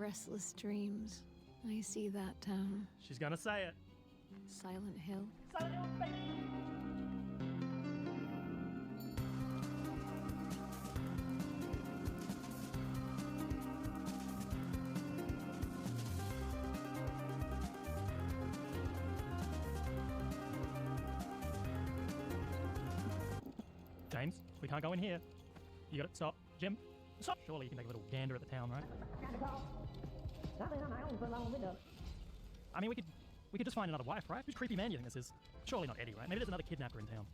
restless dreams. I see that town. She's gonna say it. Silent Hill. Silent Hill, baby! James, we can't go in here. You gotta stop. Jim, stop. Surely you can take a little gander at the town, right? I mean, we could just find another wife, right? Whose creepy man do you think this is? Surely not Eddie, right? Maybe there's another kidnapper in town.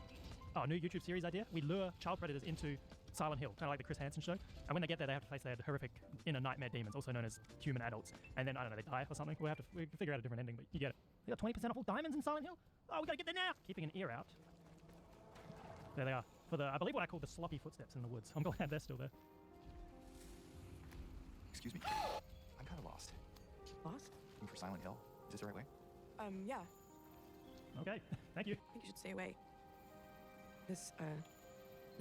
Oh, new YouTube series idea? We lure child predators into Silent Hill, kind of like the Chris Hansen show. And when they get there, they have to face their horrific inner nightmare demons, also known as human adults. And then, I don't know, they die or something. We can figure out a different ending, but you get it. They got 20% off all diamonds in Silent Hill? Oh, we gotta get there now! Keeping an ear out. There they are. For the, I believe what I call the sloppy footsteps in the woods. I'm glad they're still there. Excuse me. I'm kind of lost. Lost? Looking for Silent Hill. Is this the right way? Yeah. Okay, thank you. I think you should stay away. This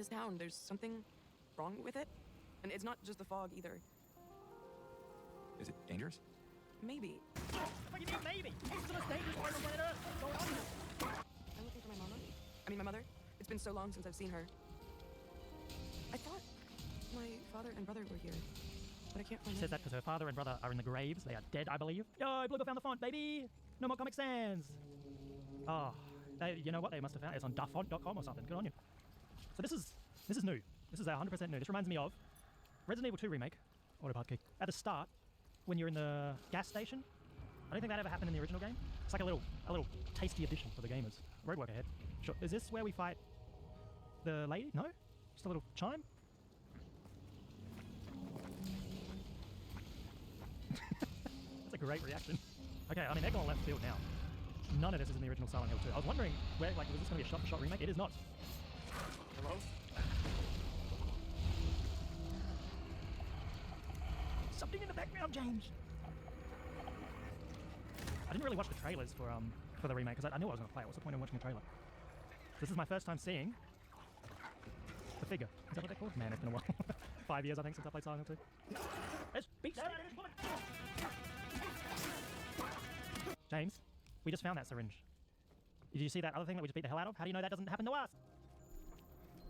town, there's something wrong with it. And it's not just the fog either. Is it dangerous? Maybe. What do you mean maybe? It's the most dangerous part of planet Earth. What's going on here? I'm looking for my mama. I mean, my mother. It's been so long since I've seen her. I thought my father and brother were here, but I can't find them. She says that because her father and brother are in the graves. They are dead, I believe. Yo, Blugger found the font, baby! No more Comic Sans! Oh, you know what? They must have found it. It's on dafont.com or something. Good on you. So this is new. This is 100% new. This reminds me of Resident Evil 2 remake. Autopart key. At the start, when you're in the gas station, I don't think that ever happened in the original game. It's like a little tasty addition for the gamers. Roadwork ahead. Sure. Is this where we fight the lady? No? Just a little chime? That's a great reaction. Okay, I mean, they're going left field now. None of this is in the original Silent Hill 2. I was wondering, was this going to be a shot-for-shot remake? It is not. Hello? Something in the background, James! I didn't really watch the trailers for the remake, because I knew I was going to play it. What's the point in watching the trailer? This is my first time seeing the figure. Is that what they're called? Man, it's been a while. 5 years, I think, since I played Silent Hill 2. Let's beat that! James, we just found that syringe. Did you see that other thing that we just beat the hell out of? How do you know that doesn't happen to us?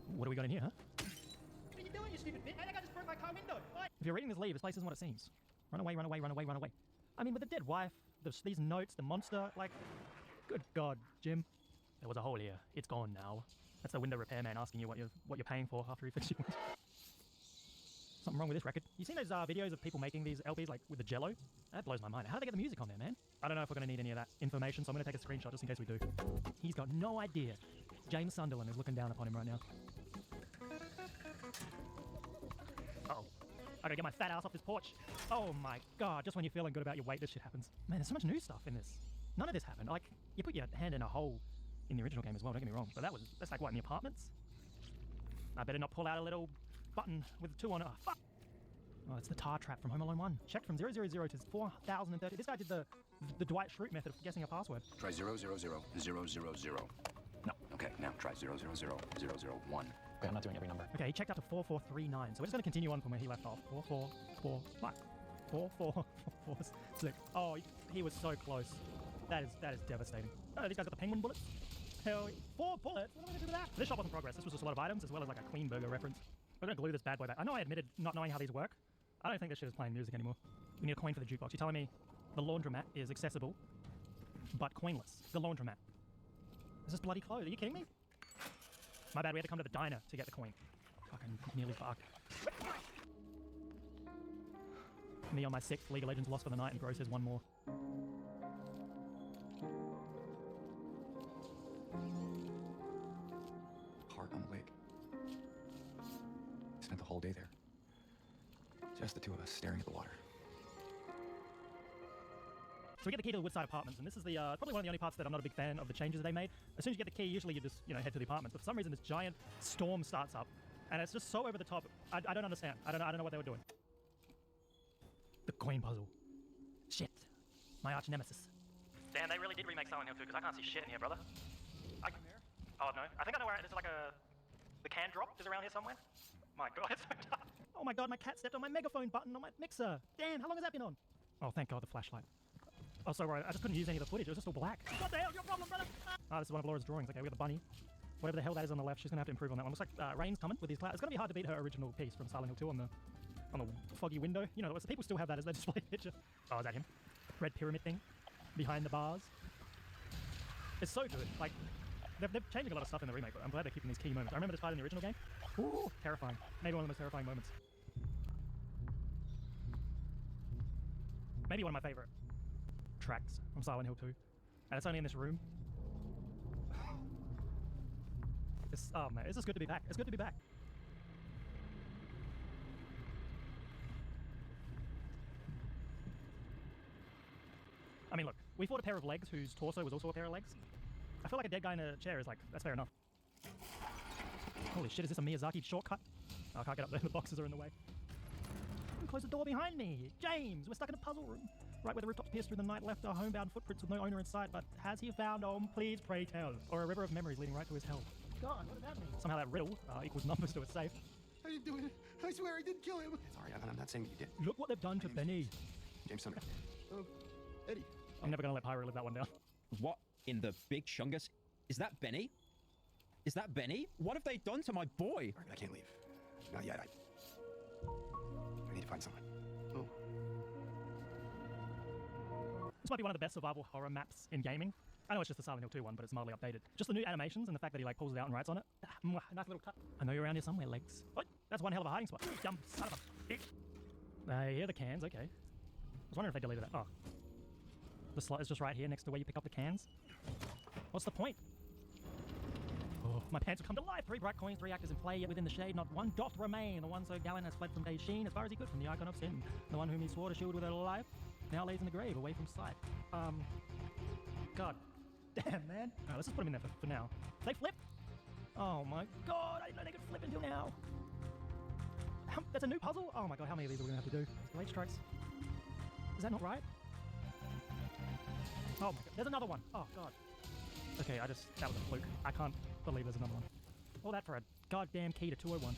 What do we got in here, huh? What are you doing, you stupid bitch? I think I just broke my car window. What? If you're reading this leave, this place isn't what it seems. Run away, run away, run away, run away. I mean, with the dead wife, these notes, the monster, like, good God, Jim. There was a hole here. It's gone now. That's the window repairman asking you what you're paying for after he fixed your window. Something wrong with this record. You seen those videos of people making these LPs like with the jello? That blows my mind. How do they get the music on there, man? I don't know if we're going to need any of that information, so I'm going to take a screenshot just in case we do. He's got no idea. James Sunderland is looking down upon him right now. Uh-oh. I gotta get my fat ass off this porch. Oh my God, just when you're feeling good about your weight, this shit happens. Man, there's so much new stuff in this. None of this happened. Like, you put your hand in a hole in the original game as well, don't get me wrong. But that's like what, in the apartments? I better not pull out a little button with a 2 on it. Oh, fuck! Oh, it's the tar trap from Home Alone 1. Checked from 000 to 4030. This guy did the Dwight Schrute method of guessing a password. Try 000 000. No. Okay, now try 000 001. Okay, I'm not doing every number. Okay, he checked up to 4439. So we're just going to continue on from where he left off. 4445. 4446. Oh, he was so close. That is devastating. Oh, these guys got the penguin bullets. Hell, 4 bullets? What am I going to do with that? This shop wasn't progress. This was just a lot of items, as well as like a Queen Burger reference. We're going to glue this bad boy back. I know I admitted not knowing how these work. I don't think this shit is playing music anymore. We need a coin for the jukebox. You're telling me the laundromat is accessible, but coinless. The laundromat. Is this bloody clothes? Are you kidding me? My bad, we had to come to the diner to get the coin. Fucking nearly fucked. Me on my 6th League of Legends lost for the night, and Bro says one more. Heart on the lake. Spent the whole day there. Just the two of us staring at the water. So we get the key to the Woodside Apartments, and this is the probably one of the only parts that I'm not a big fan of the changes that they made. As soon as you get the key, usually you just head to the apartments. But for some reason, this giant storm starts up, and it's just so over the top. I don't understand. I don't know what they were doing. The coin puzzle. Shit. My arch nemesis. Damn, they really did remake Silent Hill 2 because I can't see shit in here, brother. Oh no, I think I know where it is. Like the can drop is around here somewhere. My God, it's so tough. Oh my God, my cat stepped on my megaphone button on my mixer. Damn, how long has that been on? Oh, thank God, the flashlight. Oh, so right, I just couldn't use any of the footage. It was just all black. What the hell's your problem, brother? Ah, this is one of Laura's drawings. Okay, we got the bunny. Whatever the hell that is on the left, she's gonna have to improve on that one. Looks like Rain's coming with his cloud. It's gonna be hard to beat her original piece from Silent Hill 2 on the foggy window. You know, so people still have that as their display picture. Oh, is that him? Red pyramid thing behind the bars. It's so good. Like, they're changing a lot of stuff in the remake, but I'm glad they're keeping these key moments. I remember this fight in the original game. Ooh, terrifying. Maybe one of the most terrifying moments. Maybe one of my favorite tracks from Silent Hill 2. And it's only in this room. Oh man, it's just good to be back. It's good to be back. I mean, look, we fought a pair of legs whose torso was also a pair of legs. I feel like a dead guy in a chair is like, that's fair enough. Holy shit, is this a Miyazaki shortcut? Oh, I can't get up there, the boxes are in the way. Close the door behind me! James, we're stuck in a puzzle room. Right where the rooftops pierced through the night left our homebound footprints with no owner in sight, but has he found home? Please pray tell. Or a river of memories leading right to his hell. God, what about me? Somehow that riddle equals numbers to a safe. I didn't do it. I swear I didn't kill him. Sorry, I'm not saying you did. Look what they've done to Benny. James Sumner. Eddie. I'm never gonna let Pyro live that one down. What in the big chungus? Is that Benny? Is that Benny? What have they done to my boy? I can't leave. Not yet. I need to find someone. Oh. This might be one of the best survival horror maps in gaming. I know it's just the Silent Hill 2 one, but it's mildly updated. Just the new animations and the fact that he like pulls it out and writes on it. Nice little cut. I know you're around here somewhere, legs. Oh, that's one hell of a hiding spot. Dumb son of a bitch. I hear the cans, okay. I was wondering if they deleted that. Oh. The slot is just right here next to where you pick up the cans. What's the point? Oh, my pants have come to life. 3 bright coins, 3 actors in play, yet within the shade not one doth remain. The one so gallant has fled from day's sheen as far as he could from the icon of sin. The one whom he swore to shield with her life now lays in the grave away from sight. God damn, man. Alright, let's just put him in there for now. They flip? Oh my God, I didn't know they could flip until now. That's a new puzzle? Oh my God, how many of these are we gonna have to do? Late strikes. Is that not right? Oh my God, there's another one. Oh God. Okay, that was a fluke. I can't believe there's another one. All that for a goddamn key to 201.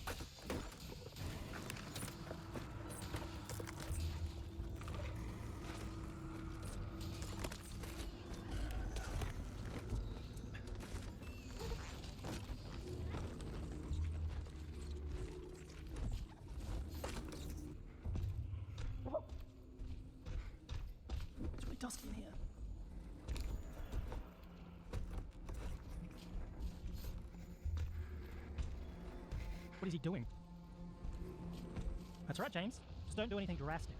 It's really dusty in here. What is he doing? That's right, James. Just don't do anything drastic.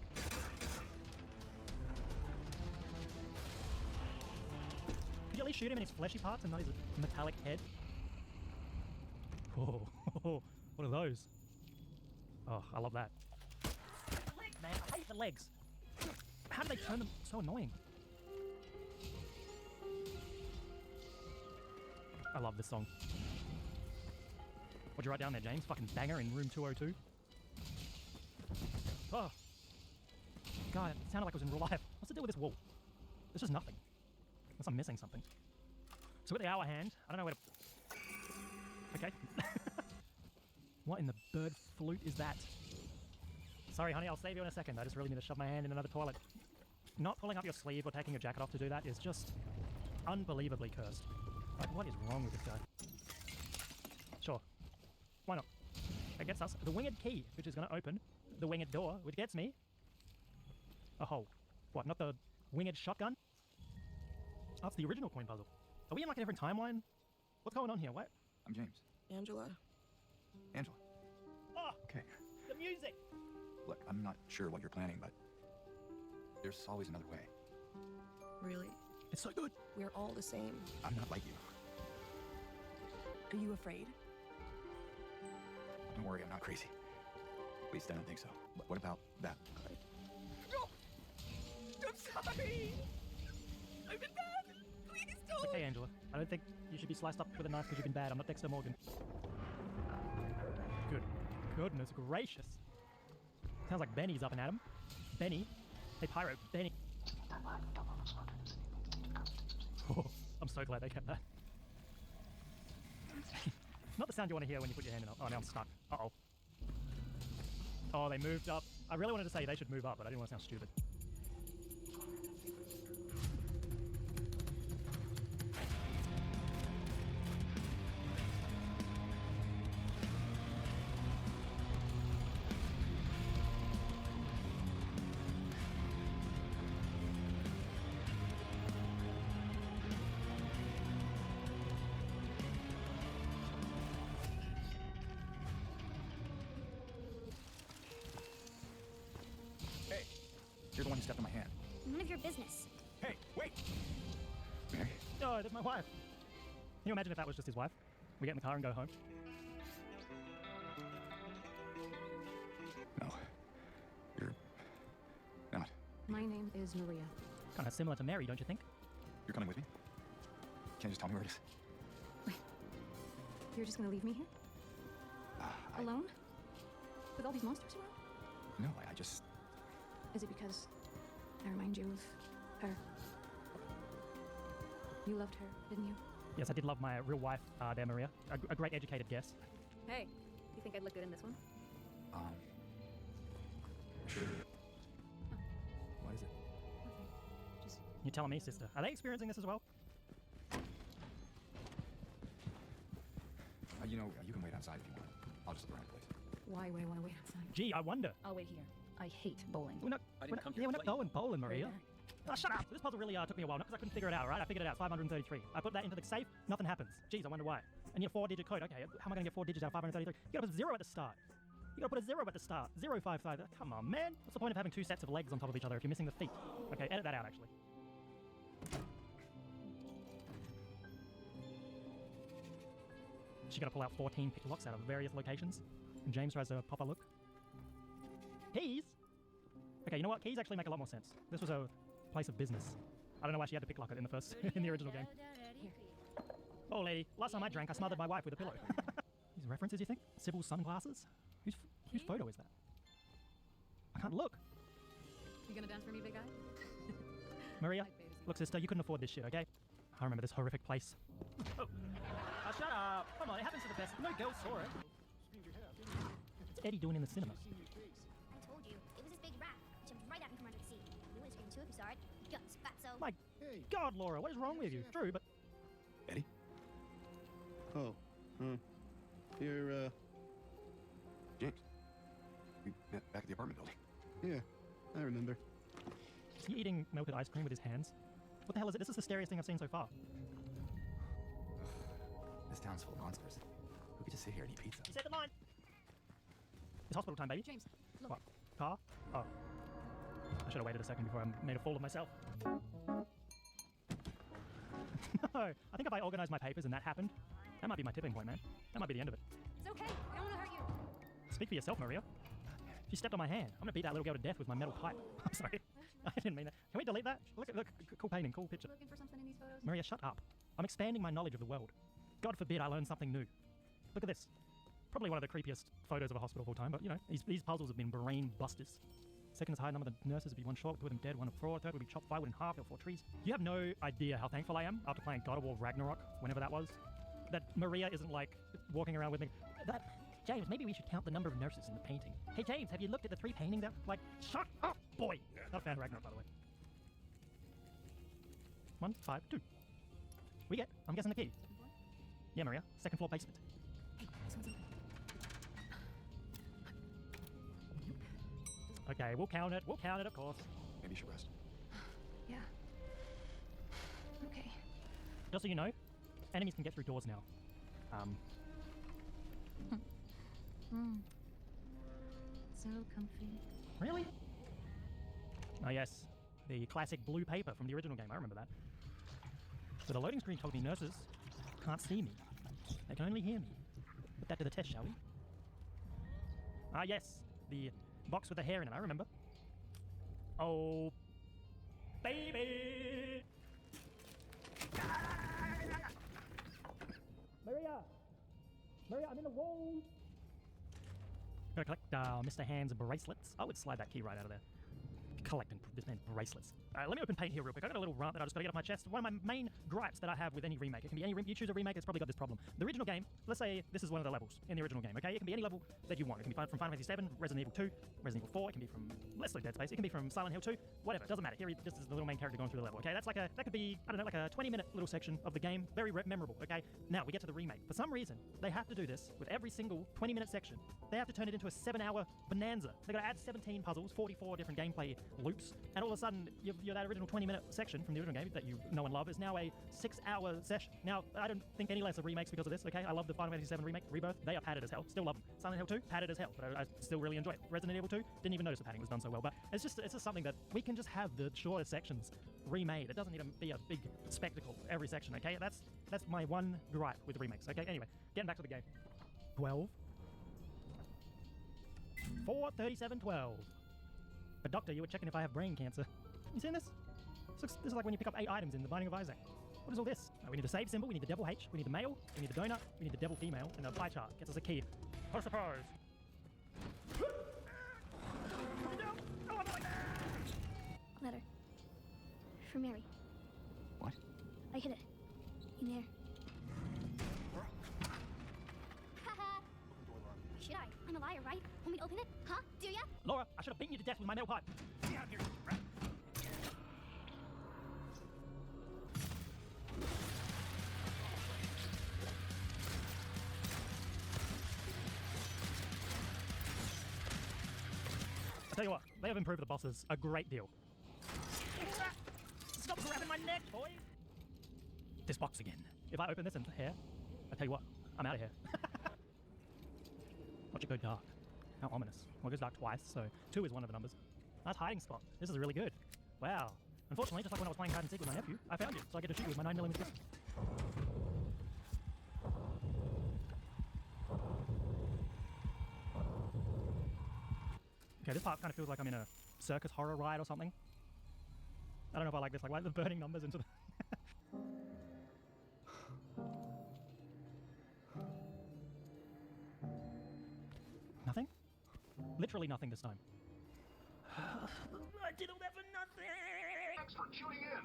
Could you at least shoot him in his fleshy parts and not his metallic head? Oh, what are those? Oh, I love that. Legs, man, I hate the legs. How do they turn them so annoying? I love this song. What'd you write down there, James? Fucking banger in room 202. Oh. God, it sounded like it was in real life. What's the deal with this wall? There's just nothing. Unless I'm missing something. So with the hour hand, I don't know where to... Okay. What in the bird flute is that? Sorry, honey, I'll save you in a second. I just really need to shove my hand in another toilet. Not pulling up your sleeve or taking your jacket off to do that is just unbelievably cursed. Like, what is wrong with this guy? Sure. Why not? It gets us the winged key, which is going to open the winged door, which gets me a hole. What, not the winged shotgun? Oh, that's the original coin puzzle. Are we in like a different timeline? What's going on here? What? I'm James. Angela. Angela. Oh! Okay. The music! Look, I'm not sure what you're planning, but there's always another way. Really? It's so good. We're all the same. I'm not like you. Are you afraid? Don't worry, I'm not crazy. At least I don't think so. But what about that? No! I'm sorry! I've been bad! Please don't! It's okay, Angela. I don't think you should be sliced up with a knife because you've been bad. I'm not Dexter Morgan. Good. Goodness gracious. Sounds like Benny's up and at him. Benny? Hey, Pyro. Benny. Oh, I'm so glad they kept that. Not the sound you want to hear when you put your hand in. Oh, now I'm stuck. Uh-oh. Oh, they moved up. I really wanted to say they should move up, but I didn't want to sound stupid. You're the one who stepped on my hand. None of your business. Hey, wait! Mary? Oh, that's my wife. Can you imagine if that was just his wife? We get in the car and go home. No. You're not. My name is Maria. Kind of similar to Mary, don't you think? You're coming with me? Can't you just tell me where it is? You're just gonna leave me here? Alone? With all these monsters around? No, I just... Is it because I remind you of her? You loved her, didn't you? Yes, I did love my real wife there, Maria. A great educated guess. Hey, you think I'd look good in this one? Sure. What is it? Just... You're telling me, sister. Are they experiencing this as well? You know, you can wait outside if you want. I'll just look around the place. Why wait outside? Gee, I wonder. I'll wait here. I hate bowling. We're not going bowling, Maria. Oh, shut up! This puzzle really took me a while, not because I couldn't figure it out, right? I figured it out, 533. I put that into the safe, nothing happens. Jeez, I wonder why. And your 4-digit code, okay, how am I going to get 4 digits out of 533? You gotta put a 0 at the start. You gotta put a 0 at the start. 055. Come on, man. What's the point of having 2 sets of legs on top of each other if you're missing the feet? Okay, edit that out, actually. She gotta pull out 14 pick locks out of various locations. And James tries to pop a look. Keys? Okay, you know what? Keys actually make a lot more sense. This was a place of business. I don't know why she had to pick lock it in the first, in the original game. Oh, lady, last time I drank, I smothered my wife with a pillow. These references, you think? Sybil's sunglasses? Whose photo is that? I can't look. You gonna dance for me, big guy? Maria, look, sister, you couldn't afford this shit, okay? I remember this horrific place. Oh, shut up! Come on, it happens to the best. No girl saw it. What's Eddie doing in the cinema? I told you, it was this big rat. It jumped right out from under the seat. You would have screamed too if you saw it. Guts, fatso. My God, Laura, what is wrong with you? True, but... Eddie? Oh, you're, James. We met back at the apartment building. Yeah, I remember. Is he eating melted ice cream with his hands? What the hell is it? This is the scariest thing I've seen so far. This town's full of monsters. Who could just sit here and eat pizza? You said the line! It's hospital time, baby. James, look. What? Car? Oh. I should have waited a second before I made a fool of myself. No, I think if I organised my papers and that happened, that might be my tipping point, man. That might be the end of it. It's okay. I don't want to hurt you. Speak for yourself, Maria. She stepped on my hand. I'm gonna beat that little girl to death with my metal pipe. I'm sorry. I didn't mean that. Can we delete that? Look, cool painting, cool picture. Looking for something in these photos? Maria, shut up. I'm expanding my knowledge of the world. God forbid I learn something new. Look at this. Probably one of the creepiest photos of a hospital of all time, but you know, these puzzles have been brain busters. Second is high number of the nurses would be 1 short, 2 of them dead, 1 of 4, third would be chopped firewood in half, or 4 trees. You have no idea how thankful I am after playing God of War Ragnarok, whenever that was, that Maria isn't like walking around with me. James, maybe we should count the number of nurses in the painting. Hey James, have you looked at the 3 paintings that, like, shut up, boy! Not a fan of Ragnarok, by the way. 1, 5, 2. I'm guessing the key. Yeah, Maria, 2nd floor basement. Hey, this one's open. Okay, we'll count it, of course. Maybe you should rest. Yeah. Okay. Just so you know, enemies can get through doors now. So comfy. Really? Oh yes, the classic blue paper from the original game, I remember that. So the loading screen told me nurses can't see me. They can only hear me. Put that to the test, shall we? Ah yes, the box with the hair in it, I remember. Oh, baby! Maria, I'm in the wall! Gotta collect Mr. Hand's bracelets. I would slide that key right out of there. Collecting this man's bracelets. Let me open paint here real quick. I got a little rant that I just gotta get off my chest. One of my main gripes that I have with any remake. It can be any you choose a remake, it's probably got this problem. The original game, let's say this is one of the levels in the original game, okay? It can be any level that you want. It can be from Final Fantasy VII, Resident Evil 2, Resident Evil 4, it can be from, let's do Dead Space, it can be from Silent Hill 2, whatever, it doesn't matter. Here, this is the little main character going through the level, okay? That's like that could be, I don't know, like a 20-minute little section of the game. Very memorable, okay? Now, we get to the remake. For some reason, they have to do this with every single 20-minute section. They have to turn it into a 7-hour bonanza. They gotta add 17 puzzles, 44 different gameplay loops, and all of a sudden, you've that original 20-minute section from the original game that you know and love is now a 6-hour session. Now, I don't think any less of remakes because of this, okay? I love the Final Fantasy VII Remake, Rebirth. They are padded as hell. Still love them. Silent Hill 2, padded as hell, but I still really enjoy it. Resident Evil 2, didn't even notice the padding was done so well, but it's just something that we can just have the shorter sections remade. It doesn't need to be a big spectacle every section, okay? That's my one gripe with remakes, okay? Anyway, getting back to the game. 12. 4:37:12. But doctor, you were checking if I have brain cancer. You seen this? This is like when you pick up 8 items in the Binding of Isaac. What is all this? We need the save symbol, we need the devil H, we need the male, we need the donut, we need the devil female, and the pie chart gets us a key. Oh, surprise! Letter. For Mary. What? I hid it. In there. Haha. Should I? I'm a liar, right? Want me to open it? Huh? Do ya? Laura, I should have beaten you to death with my nail pipe. Get out here, rat. I tell you what, they have improved the bosses a great deal. Stop grabbing my neck, boy! This box again. If I open this in here, I tell you what, I'm out of here. Watch it go dark. How ominous. Well, it goes dark twice, so 2 is one of the numbers. Nice hiding spot. This is really good. Wow. Unfortunately, just like when I was playing hide and seek with my nephew, I found you, so I get to shoot you with my 9mm pistol. Okay, this part kind of feels like I'm in a circus horror ride or something. I don't know if I like this, like the burning numbers into the... Nothing? Literally nothing this time. I did all that for nothing! Thanks for tuning in.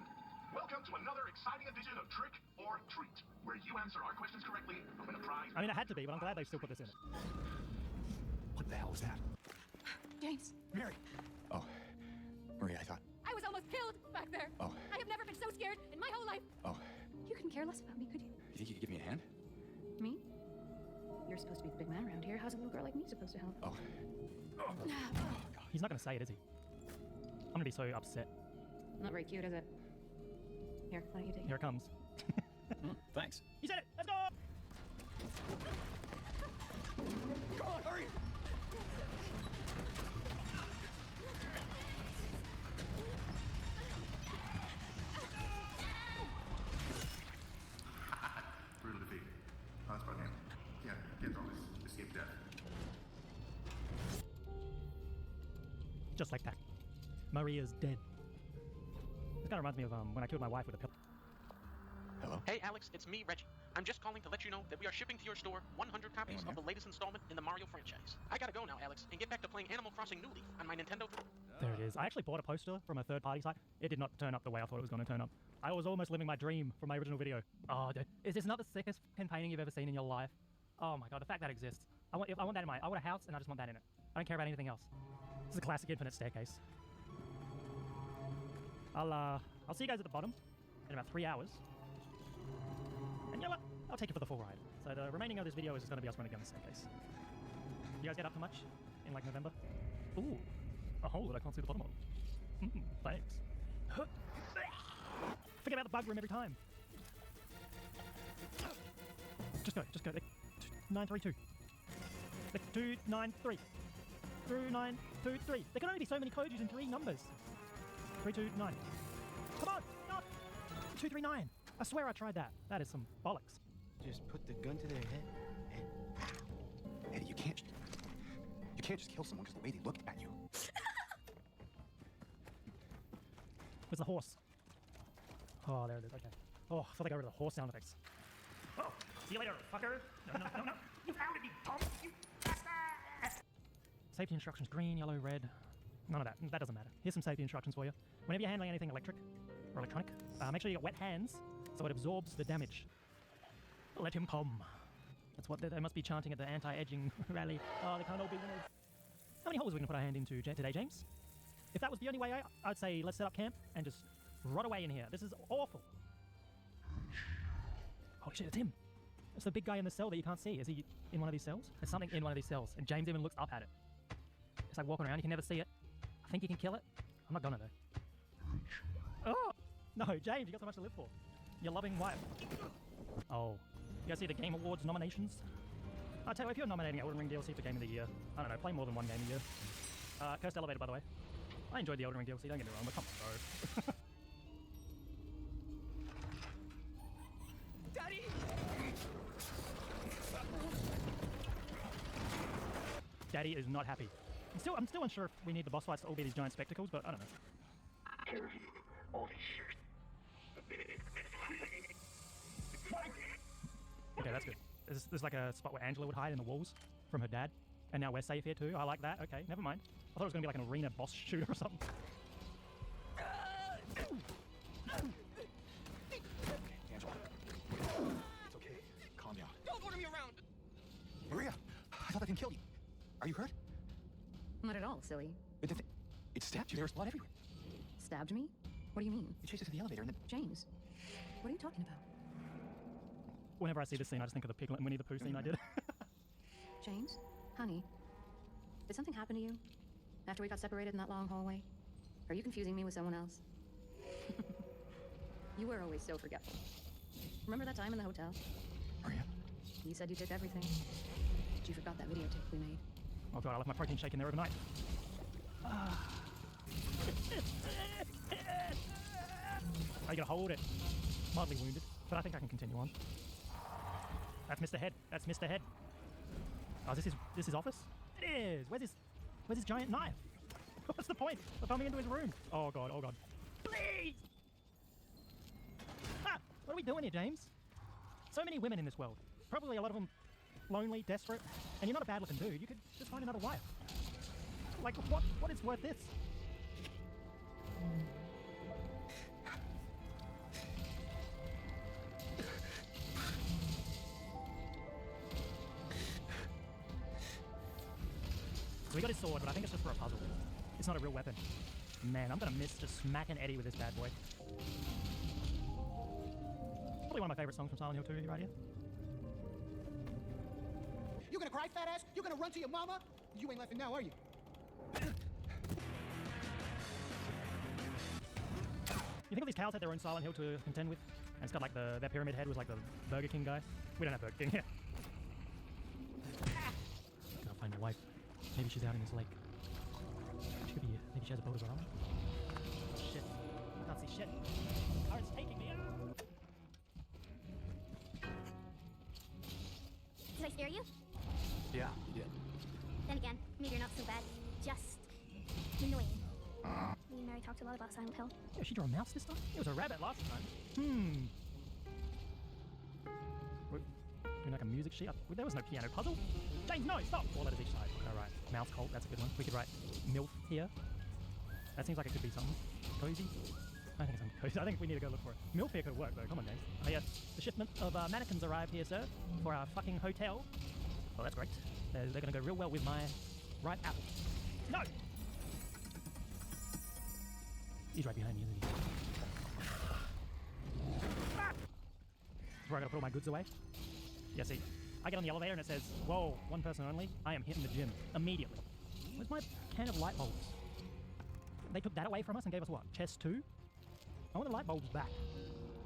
Welcome to another exciting edition of Trick or Treat, where you answer our questions correctly and win a prize. I mean, it had to be, but I'm glad they still put this in it. What the hell is that? James. Mary! Oh, Maria, I thought... I was almost killed back there. Oh. I have never been so scared in my whole life. Oh. You couldn't care less about me, could you? You think you could give me a hand? Me? You're supposed to be the big man around here. How's a little girl like me supposed to help? Oh. He's not going to say it, is he? I'm going to be so upset. Not very cute, is it? Here, why don't you take it? Here it comes. Thanks. He said it! Let's go! Come on, hurry! Brutal defeat. That's about him. Yeah, get all this. Escape death. Just like that. Maria's dead. This kind of reminds me of when I killed my wife with a pillow. Hello? Hey Alex, it's me, Reggie. I'm just calling to let you know that we are shipping to your store 100 copies of the latest installment in the Mario franchise. I gotta go now, Alex, and get back to playing Animal Crossing New Leaf on my Nintendo 3. There it is. I actually bought a poster from a third-party site. It did not turn up the way I thought it was going to turn up. I was almost living my dream from my original video. Oh, dude. Is this not the sickest painting you've ever seen in your life? Oh my god, the fact that exists. I want that in I want a house, and I just want that in it. I don't care about anything else. This is a classic infinite staircase. I'll see you guys at the bottom in about 3 hours. And you know what? I'll take you for the full ride. So the remaining of this video is just going to be us running down the staircase. You guys get up to much in like November? Ooh, a hole that I can't see the bottom of. Thanks. Forget about the bug room every time. Just go. 932. 293. 2923. There can only be so many codes using 3 numbers. 329. Come on! No! 239. I swear I tried that. That is some bollocks. Just put the gun to their head and... Eddie, you can't just kill someone just the way they look at you. Where's the horse? Oh, there it is. Okay. Oh, I thought they got rid of the horse sound effects. Oh, see you later, fucker. No. You found it, you dumb, you bastard! Safety instructions, green, yellow, red. None of that. That doesn't matter. Here's some safety instructions for you. Whenever you're handling anything electric or electronic, make sure you got wet hands so it absorbs the damage. Let him come. That's what they must be chanting at the anti-edging rally. Oh, they can't all be winners. How many holes are we going to put our hand into today, James? If that was the only way, I'd say let's set up camp and just rot away in here. This is awful. Holy shit, it's him. It's the big guy in the cell that you can't see. Is he in one of these cells? There's something in one of these cells, and James even looks up at it. It's like walking around, you can never see it. I think you can kill it. I'm not gonna though. No, James, you got so much to live for. Your loving wife. Oh. You guys see the Game Awards nominations? I'll tell you, if you're nominating Elden Ring DLC for Game of the Year, I don't know, play more than one game a year. Cursed Elevator, by the way. I enjoyed the Elden Ring DLC, don't get me wrong, but come on, bro. Daddy! Daddy is not happy. I'm still unsure if we need the boss fights to all be these giant spectacles, but I don't know. Okay, that's good. There's like a spot where Angela would hide in the walls from her dad, and now we're safe here too. I like that. Okay, never mind. I thought it was gonna be like an arena boss shooter or something. Angela. It's okay. Calm down. Don't order me around! Maria, I thought that thing killed you. Are you hurt? Not at all, silly. It stabbed you. There was blood everywhere. Stabbed me? What do you mean? You chased us to the elevator and then... James, what are you talking about? Whenever I see this scene, I just think of the Piglet and Winnie the Pooh scene I did. James? Honey? Did something happen to you? After we got separated in that long hallway? Are you confusing me with someone else? You were always so forgetful. Remember that time in the hotel? Maria? You said you took everything. But you forgot that videotape we made. Oh god, I left my protein shake in there overnight. I gotta hold it. Mildly wounded, but I think I can continue on. That's Mr. Head. That's Mr. Head. Oh, is this his office? It is. Where's his giant knife? What's the point of coming into his room? Oh god, oh god. Please! Ah! What are we doing here, James? So many women in this world. Probably a lot of them lonely, desperate, and you're not a bad-looking dude. You could just find another wife. Like, what is worth this? We got his sword, but I think it's just for a puzzle. It's not a real weapon. Man, I'm gonna miss just smacking Eddie with this bad boy. Probably one of my favorite songs from Silent Hill 2 right here. You gonna cry, fat ass? You gonna run to your mama? You ain't laughing now, are you? You think all these cows had their own Silent Hill to contend with? And it's got like their pyramid head was like the Burger King guy. We don't have Burger King here. Gotta find my wife. Maybe she's out in this lake. She could be here. Maybe she has a boat of her own. Shit. I can't see shit. The current's taking me out. Did I scare you? Yeah, you did. Then again, maybe you're not so bad. Just annoying. Me and Mary talked a lot about Silent Hill. Yeah, she drew a mouse this time? It was a rabbit last time. We're doing like a music sheet. There was no piano puzzle. James, no, stop! 4 letters each side. Alright. Mouse cult, that's a good one. We could write MILF here. That seems like it could be something. Cozy? I think it's something cozy. I think we need to go look for it. MILF here could work though, come on, James. Oh yes, the shipment of mannequins arrived here, sir, for our fucking hotel. Oh, that's great. They're gonna go real well with my right apple. No! He's right behind me, isn't he? Ah! That's where I gotta put all my goods away. Yeah, see, I get on the elevator and it says, whoa, one person only. I am hitting the gym immediately. Where's my can of light bulbs? They took that away from us and gave us what? Chest 2? I want the light bulbs back.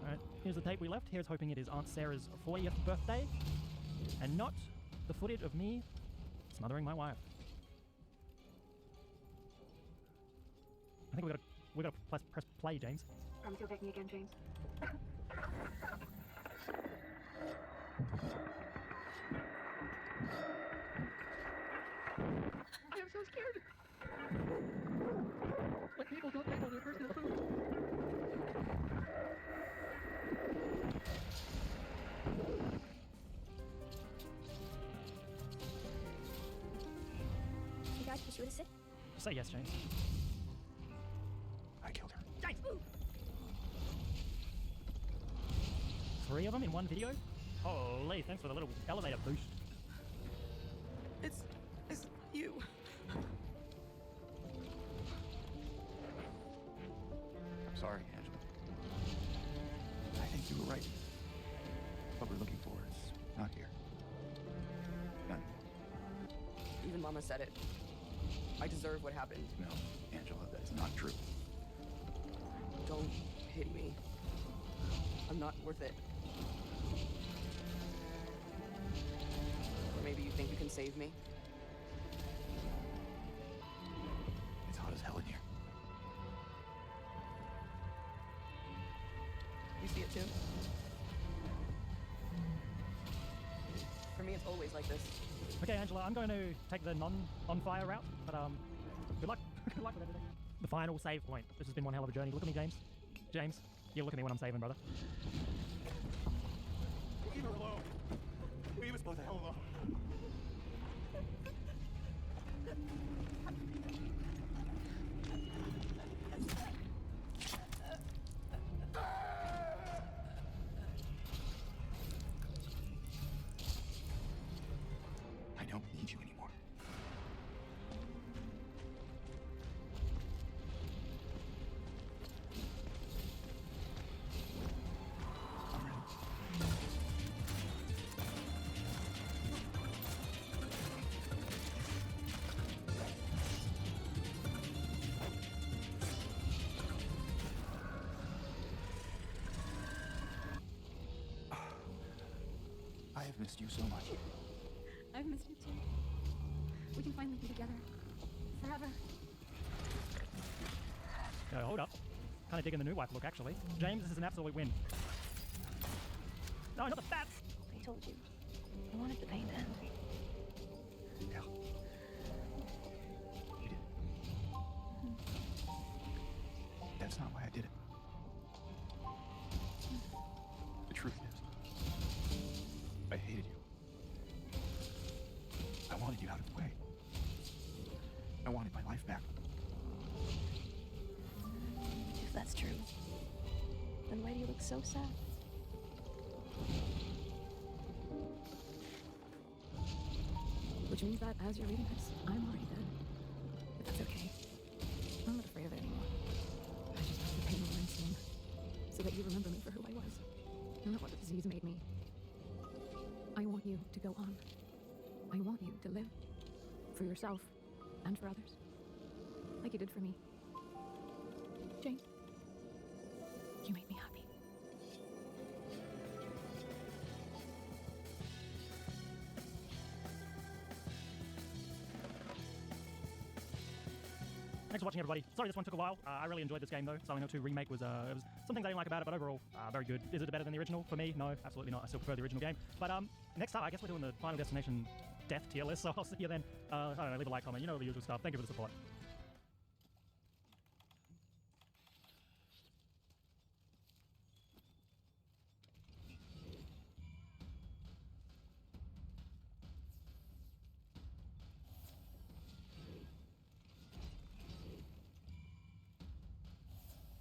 Alright, here's the tape we left. Here's hoping it is Aunt Sarah's 40th birthday. And not the footage of me smothering my wife. I think we gotta press play, James. Promise you'll take me again, James. I am so scared. When people don't label their personal food. You guys, you would have said? Say yes, James. I killed her. James! 3 of them in one video? Holy, thanks for the little elevator boost. It's you. Sorry, Angela. I think you were right. What we're looking for is not here. None. Even Mama said it. I deserve what happened. No, Angela, that is not true. Don't pity me. I'm not worth it. Or maybe you think you can save me? It's hot as hell in here. You see it too? For me, it's always like this. Okay, Angela, I'm going to take the non-on-fire route, but good luck. Good luck with everything. The final save point. This has been one hell of a journey. Look at me, James. James, you look at me when I'm saving, brother. Leave her alone. Leave us both the hell alone. I don't need you anymore. I have missed you so much. I've missed you too. We can finally be together. Forever. Hold up. Kind of digging the new wife look, actually. James, this is an absolute win. No, not the fats! I told you. I wanted the pain to end. Yeah. You did. That's not why I did it. The truth is, I hated you. I wanted you out of the way. I wanted my life back. If that's true, then why do you look so sad? Which means that as you're reading this, I'm already dead. But that's okay. I'm not afraid of it anymore. I just have to pay the rent soon, so that you remember me for who I was, not what the disease made me. I want you to go on. I want you to live. For yourself, and for others. Like you did for me. Jane, you made me happy. Thanks for watching, everybody. Sorry this one took a while. I really enjoyed this game, though. Silent Hill 2 Remake was, some things I didn't like about it, but overall, very good. Is it better than the original? For me, no, absolutely not. I still prefer the original game. But next time, I guess we're doing the Final Destination Death tier list, so I'll see you then. I don't know, leave a like, comment, you know the usual stuff. Thank you for the support.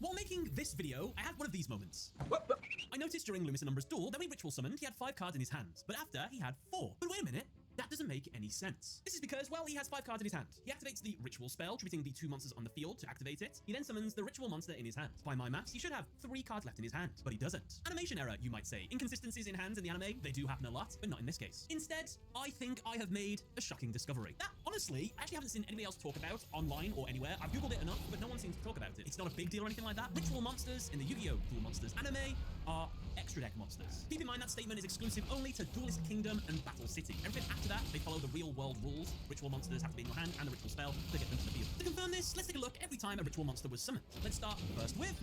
While making this video, I had one of these moments. I noticed during Loomis and Umbra's duel that when he ritual summoned, he had 5 cards in his hand, but after, he had 4. But wait a minute, that doesn't make any sense. This is because, well, he has 5 cards in his hand. He activates the ritual spell, tributing the 2 monsters on the field to activate it. He then summons the ritual monster in his hand. By my maths, he should have 3 cards left in his hand, but he doesn't. Animation error, you might say. Inconsistencies in hands in the anime, they do happen a lot, but not in this case. Instead, I think I have made a shocking discovery. That, honestly, I actually haven't seen anybody else talk about online or anywhere. I've googled it enough, but no one seems to talk about it. It's not a big deal or anything like that. Ritual monsters in the Yu-Gi-Oh! Duel Monsters anime are extra deck monsters. Keep in mind that statement is exclusive only to Duelist Kingdom and Battle City. Everything after that, they follow the real world rules. Ritual monsters have to be in your hand and the ritual spell to get them to the field. To confirm this, let's take a look every time a ritual monster was summoned. Let's start first with...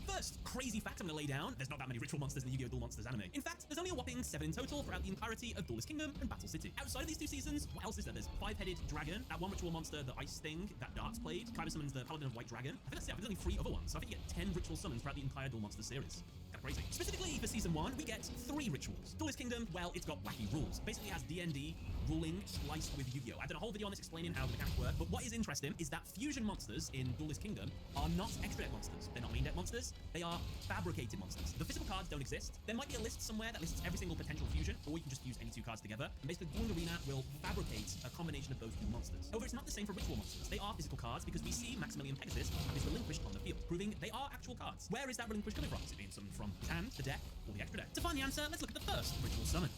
First crazy fact I'm going to lay down, there's not that many ritual monsters in the Yu-Gi-Oh! Duel Monsters anime. In fact, there's only a whopping 7 in total throughout the entirety of Duelist Kingdom and Battle City. Outside of these 2 seasons, what else is there? There's 5-headed dragon, that one ritual monster, the ice thing, that Darts played, Kaiba summons the Paladin of White Dragon. I think that's it, I think there's only 3 other ones, so I think you get 10 ritual summons throughout the entire Duel Monsters series. Crazy. Specifically for Season 1, we get 3 rituals. Duelist Kingdom, well, it's got wacky rules. Basically, it has D&D ruling spliced with Yu-Gi-Oh! I've done a whole video on this explaining how the mechanics work, but what is interesting is that fusion monsters in Duelist Kingdom are not extra deck monsters. They're not main deck monsters. They are fabricated monsters. The physical cards don't exist. There might be a list somewhere that lists every single potential fusion, or you can just use any 2 cards together. And basically, Dueling Arena will fabricate a combination of those 2 monsters. However, it's not the same for ritual monsters. They are physical cards because we see Maximilian Pegasus is relinquished on the field, proving they are actual cards. Where is that relinquished coming from? Is it being summoned from his hand, the deck, or the extra deck? To find the answer, let's look at the first ritual summon.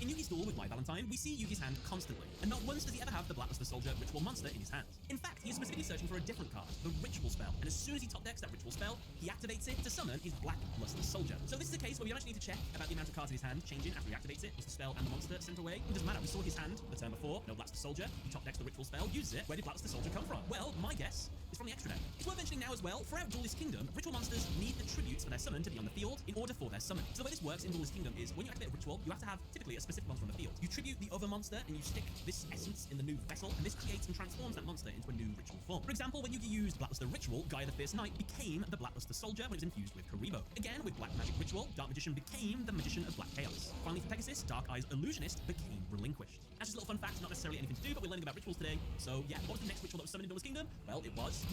In Yugi's duel with My Valentine, we see Yugi's hand constantly, and not once does he ever have the Blackluster Soldier ritual monster in his hand. In fact, he is specifically searching for a different card, the ritual spell, and as soon as he top decks that ritual spell, he activates it to summon his Blackluster Soldier. So this is a case where we don't actually need to check about the amount of cards in his hand changing after he activates it. Was the spell and the monster sent away? It doesn't matter. We saw his hand the turn before, no Blackluster Soldier. He top decks the ritual spell, uses it. Where did Blackluster Soldier come from? Well, my guess is from the extra deck. It's worth mentioning now as well, throughout Duelist Kingdom, ritual monsters need the tributes for their summon to be on the field in order for their summon. So the way this works in Duelist Kingdom is when you activate a ritual, you have to have typically a specific monster on the field. You tribute the other monster and you stick this essence in the new vessel, and this creates and transforms that monster into a new ritual form. For example, when Yugi used Blackluster Ritual, Gaia the Fierce Knight became the Blackluster Soldier when it was infused with Karibo. Again, with Black Magic Ritual, Dark Magician became the Magician of Black Chaos. Finally, for Pegasus, Dark Eyes Illusionist became Relinquished. That's just a little fun fact, not necessarily anything to do, but we're learning about rituals today. So yeah, what was the next ritual that was summoned in Duelist Kingdom? Well, it was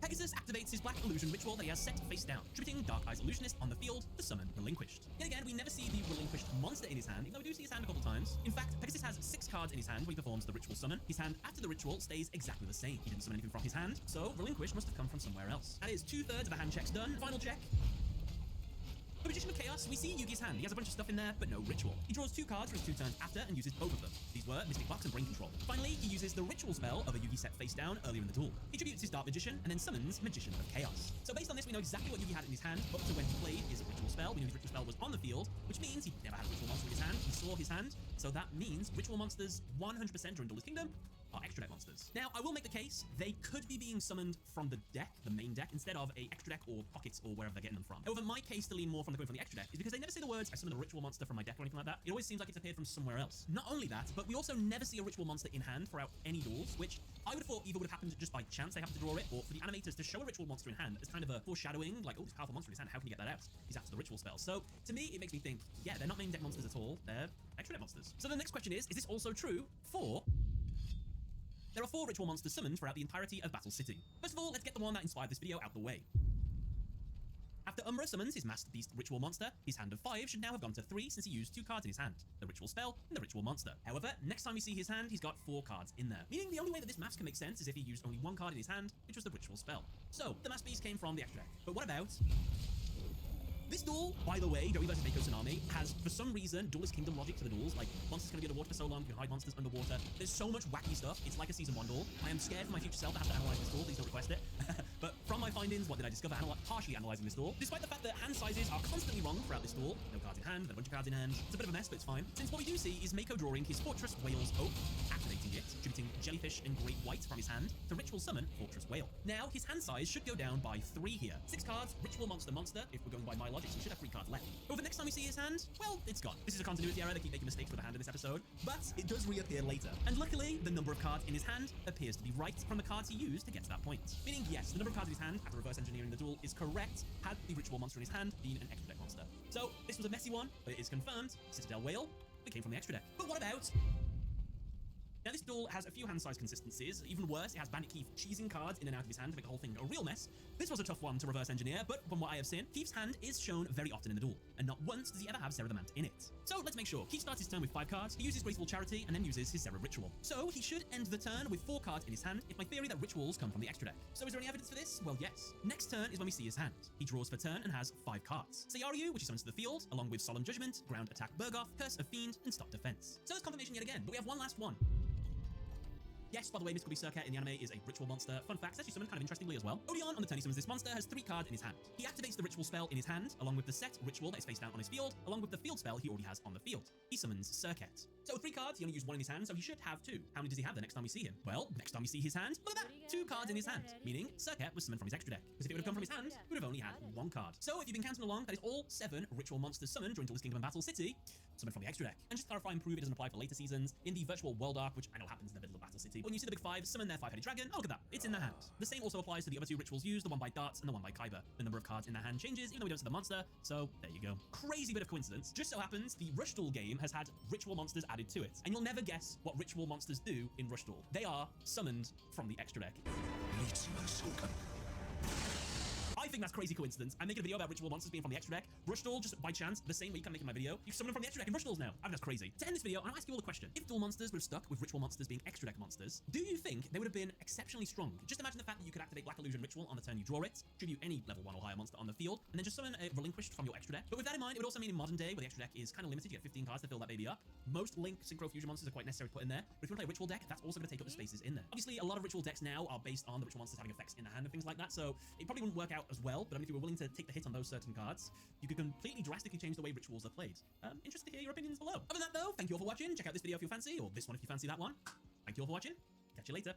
Pegasus activates his Black Illusion ritual that he has set face down, tributing Dark Eyes Illusionist on the field to summon Relinquished. Yet again, we never see the Relinquished monster in his hand, even though we do see his hand a couple times. In fact, Pegasus has 6 cards in his hand when he performs the ritual summon. His hand after the ritual stays exactly the same. He didn't summon anything from his hand, so Relinquished must have come from somewhere else. That is 2/3 of the hand checks done. Final check. The Magician of Chaos, we see Yugi's hand. He has a bunch of stuff in there, but no ritual. He draws 2 cards for his 2 turns after and uses both of them. These were Mystic Box and Brain Control. Finally, he uses the ritual spell of a Yugi set face down earlier in the duel. He tributes his Dark Magician and then summons Magician of Chaos. So based on this, we know exactly what Yugi had in his hand up to when he played his ritual spell. We knew his ritual spell was on the field, which means he never had a ritual monster in his hand. We saw his hand, so that means ritual monsters 100% during Duelist Kingdom are extra deck monsters. Now, I will make the case they could be being summoned from the deck, the main deck, instead of a extra deck or pockets or wherever they're getting them from. However, my case to lean more from the extra deck is because they never say the words, I summoned a ritual monster from my deck or anything like that. It always seems like it's appeared from somewhere else. Not only that, but we also never see a ritual monster in hand throughout any duels, which I would have thought either would have happened just by chance they happen to draw it, or for the animators to show a ritual monster in hand as kind of a foreshadowing, like, oh, this powerful monster in his hand, how can you get that out? He's after the ritual spell. So, to me, it makes me think, yeah, they're not main deck monsters at all, they're extra deck monsters. So the next question is this also true for... There are 4 ritual monsters summoned throughout the entirety of Battle City. First of all, let's get the one that inspired this video out the way. After Umbra summons his Masked Beast ritual monster, his hand of 5 should now have gone to 3 since he used 2 cards in his hand, the ritual spell and the ritual monster. However, next time we see his hand, he's got 4 cards in there, meaning the only way that this mask can make sense is if he used only 1 card in his hand, which was the ritual spell. So, the Masked Beast came from the extra deck. But what about... This duel, by the way, Joey vs. Mako Tsunami, has, for some reason, Duelist Kingdom logic to the duels. Like, monsters can be underwater for so long, you can hide monsters underwater. There's so much wacky stuff. It's like a Season 1 duel. I am scared for my future self to have to analyze this duel. Please don't request it. But from my findings, what did I discover partially analyzing this duel? Despite the fact that hand sizes are constantly wrong throughout this duel, no cards in hand, then a bunch of cards in hand, it's a bit of a mess, but it's fine. Since what we do see is Mako drawing his Fortress Whale's Oath, activating it, tributing Jellyfish and Great White from his hand to ritual summon Fortress Whale. Now, his hand size should go down by 3 here. 6 cards, ritual monster. If we're going by my logic, so we should have 3 cards left. But the next time we see his hand, well, it's gone. This is a continuity error. They keep making mistakes with the hand in this episode, but it does reappear later. And luckily, the number of cards in his hand appears to be right from the cards he used to get to that point. Meaning, yes, the number of cards in his hand after reverse engineering the duel is correct had the ritual monster in his hand been an extra deck monster. So, this was a messy one, but it is confirmed. Citadel Whale, it came from the extra deck. But what about... Now, this duel has a few hand size consistencies. Even worse, it has Bandit Keith cheesing cards in and out of his hand to make the whole thing a real mess. This was a tough one to reverse engineer, but from what I have seen, Keith's hand is shown very often in the duel, and not once does he ever have Zeradamant in it. So let's make sure. Keith starts his turn with 5 cards, he uses Graceful Charity, and then uses his Zera Ritual. So he should end the turn with 4 cards in his hand if my theory that rituals come from the extra deck. So is there any evidence for this? Well, yes. Next turn is when we see his hand. He draws for turn and has 5 cards. Sayaru, which he summons to the field, along with Solemn Judgment, Ground Attack Bergoth, Curse of Fiend, and Stop Defense. So it's confirmation yet again, but we have one last one. Yes, by the way, Mystical Beast Surcat in the anime is a ritual monster. Fun fact, it's actually summoned kind of interestingly as well. Odeon, on the turn he summons this monster, has 3 cards in his hand. He activates the ritual spell in his hand, along with the set ritual that is face down on his field, along with the field spell he already has on the field. He summons Surcat. So 3 cards, he only used 1 in his hand, so he should have 2. How many does he have the next time we see him? Well, next time we see his hand, look at that! 2 cards in his hand, meaning Surcat was summoned from his extra deck. Because if it would have come from his hand, he would have only had 1 card. So if you've been counting along, that is all 7 ritual monsters summoned during Duelist Kingdom and Battle City, summoned from the extra deck. And just to clarify and prove it doesn't apply for later seasons, in the virtual world arc, which I know happens in the middle of Battle City, when you see the big 5 summon their 5-headed dragon, oh look at that, it's in their hand. The same also applies to the other 2 rituals used, the one by Darts and the one by Kyber. The number of cards in their hand changes, even though we don't see the monster, so there you go. Crazy bit of coincidence. Just so happens, the Rush Duel game has had ritual monsters added to it, and you'll never guess what ritual monsters do in Rush Duel. They are summoned from the extra deck. I think that's crazy coincidence. I'm making a video about ritual monsters being from the extra deck. Rushdoll, just by chance, the same week I'm making my video, you summon them from the extra deck in Rushdolls now. I think that's crazy. To end this video, I'm gonna ask you all a question. If dual monsters would have stuck with ritual monsters being extra deck monsters, do you think they would have been exceptionally strong? Just imagine the fact that you could activate Black Illusion Ritual on the turn you draw it, tribute any level 1 or higher monster on the field, and then just summon a relinquished from your extra deck. But with that in mind, it would also mean in modern day, where the extra deck is kind of limited, you get 15 cards to fill that baby up. Most Link Synchro Fusion monsters are quite necessary to put in there, but if you want to play a ritual deck, that's also going to take up the spaces in there. Obviously, a lot of ritual decks now are based on the ritual monsters having effects in the hand and things like that, so it probably wouldn't work out as well, but I mean, if you were willing to take the hit on those certain cards, you could completely drastically change the way rituals are played. Interested to hear your opinions below. Other than that though, thank you all for watching. Check out this video if you fancy, or this one if you fancy that one. Thank you all for watching. Catch you later.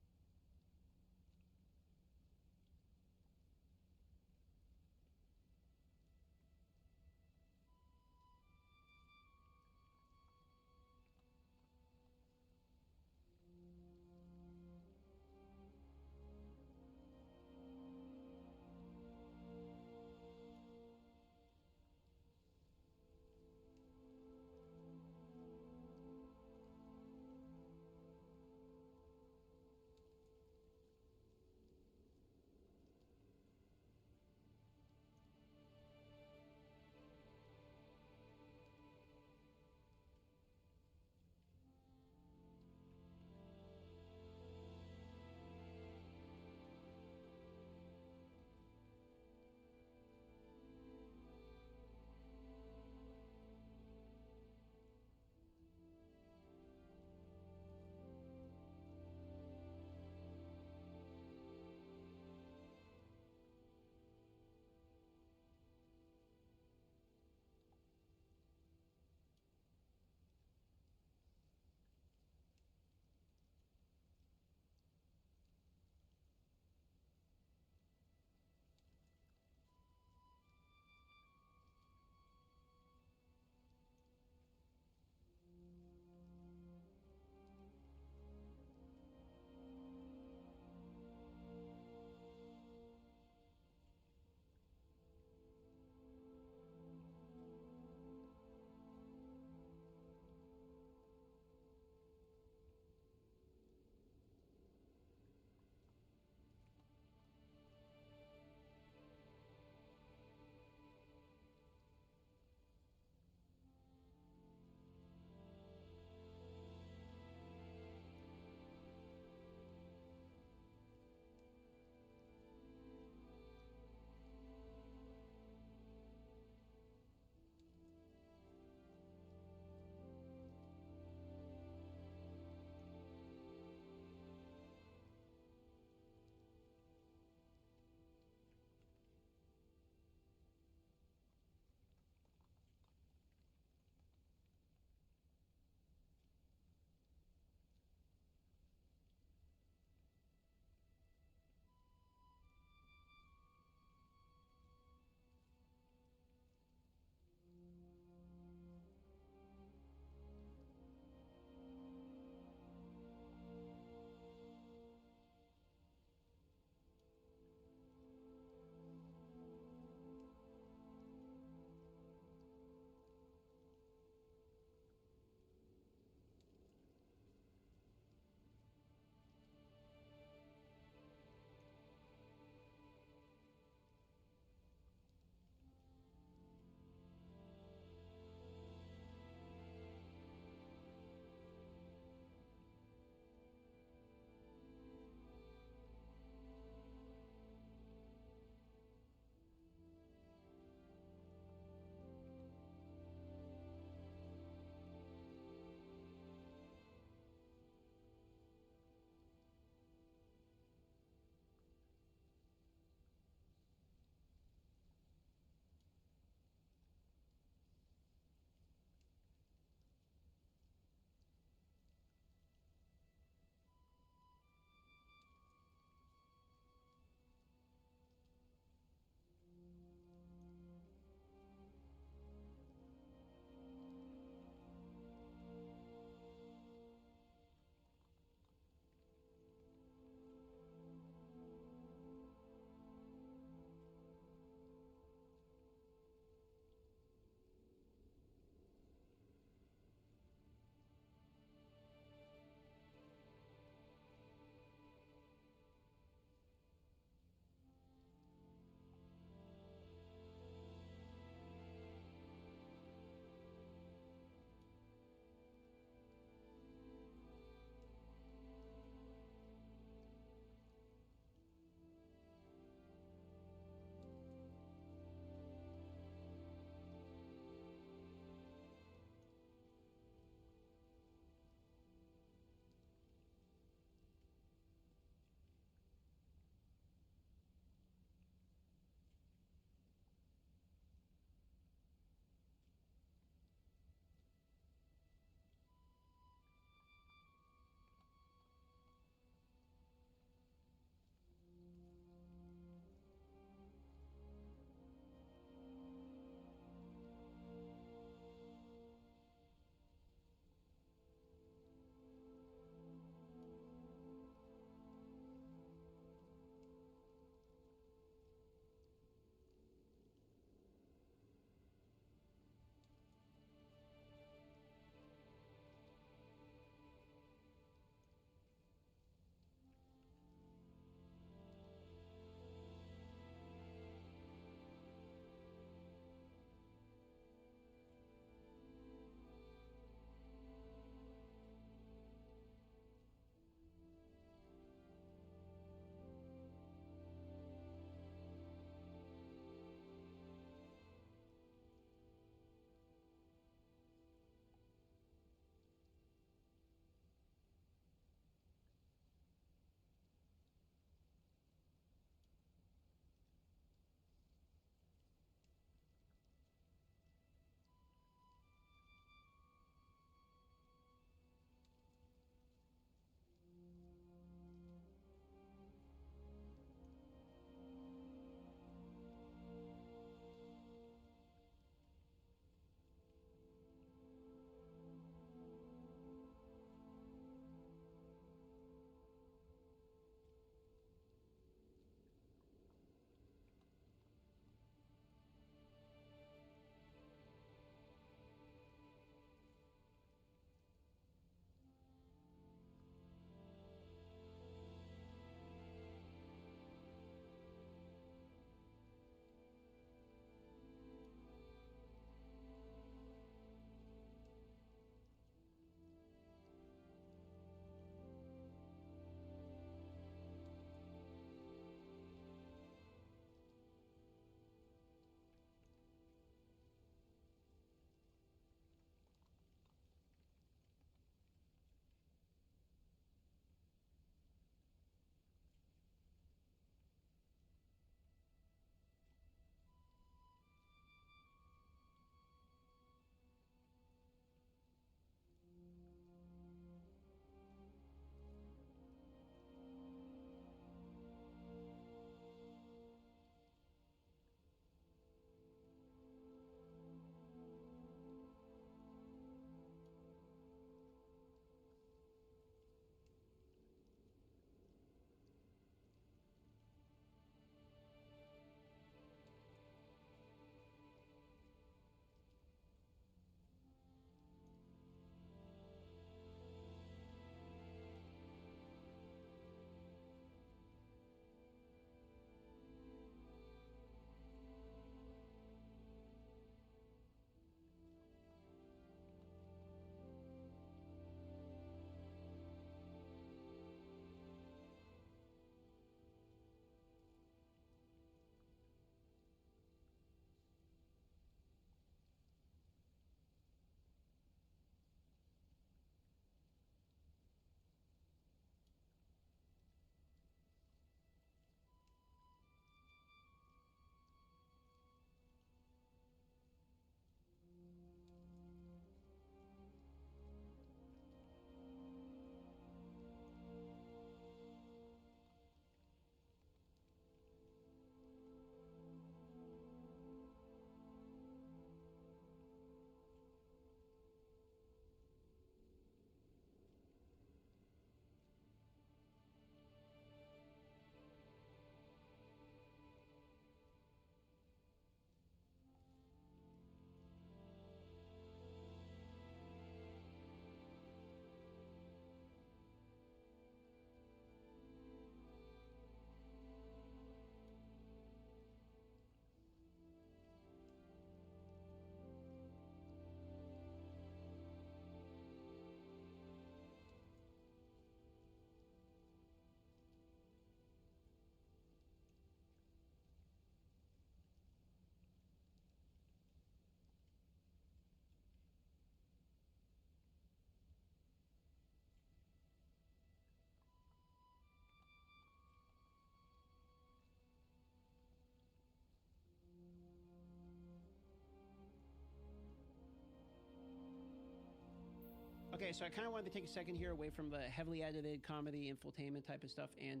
Okay, so I kind of wanted to take a second here away from the heavily edited comedy, infotainment type of stuff, and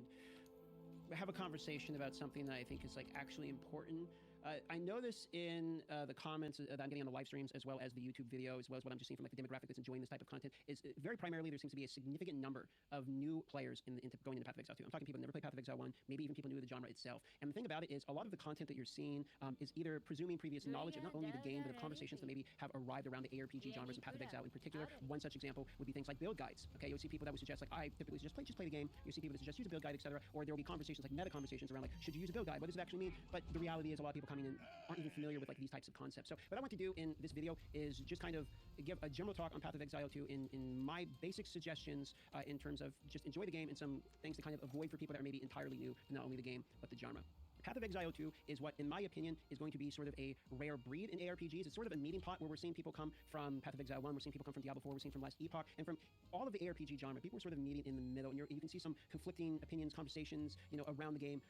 have a conversation about something that I think is like actually important. I notice in the comments that I'm getting on the live streams, as well as the YouTube video, as well as what I'm just seeing from like the demographic that's enjoying this type of content, is very primarily there seems to be a significant number of new players into going into Path of Exile 2. I'm talking people that never played Path of Exile 1, maybe even people new to the genre itself. And the thing about it is, a lot of the content that you're seeing is either presuming previous knowledge of not only the game, but of conversations that maybe have arrived around the ARPG genres and Path of Exile in particular. One such example would be things like build guides. Okay, you'll see people that would suggest, like, I typically suggest just play the game. You see people that suggest use a build guide, etc. Or there will be conversations like meta conversations around like, should you use a build guide? What does it actually mean? But the reality is, a lot of people coming in aren't even familiar with like these types of concepts. So what I want to do in this video is just kind of give a general talk on Path of Exile 2 in my basic suggestions in terms of just enjoy the game and some things to kind of avoid for people that are maybe entirely new to not only the game but the genre. Path of Exile 2 is what, in my opinion, is going to be sort of a rare breed in ARPGs. It's sort of a meeting pot where we're seeing people come from Path of Exile 1, we're seeing people come from Diablo 4, we're seeing from Last Epoch, and from all of the ARPG genre, people are sort of meeting in the middle, and you can see some conflicting opinions, conversations, around the game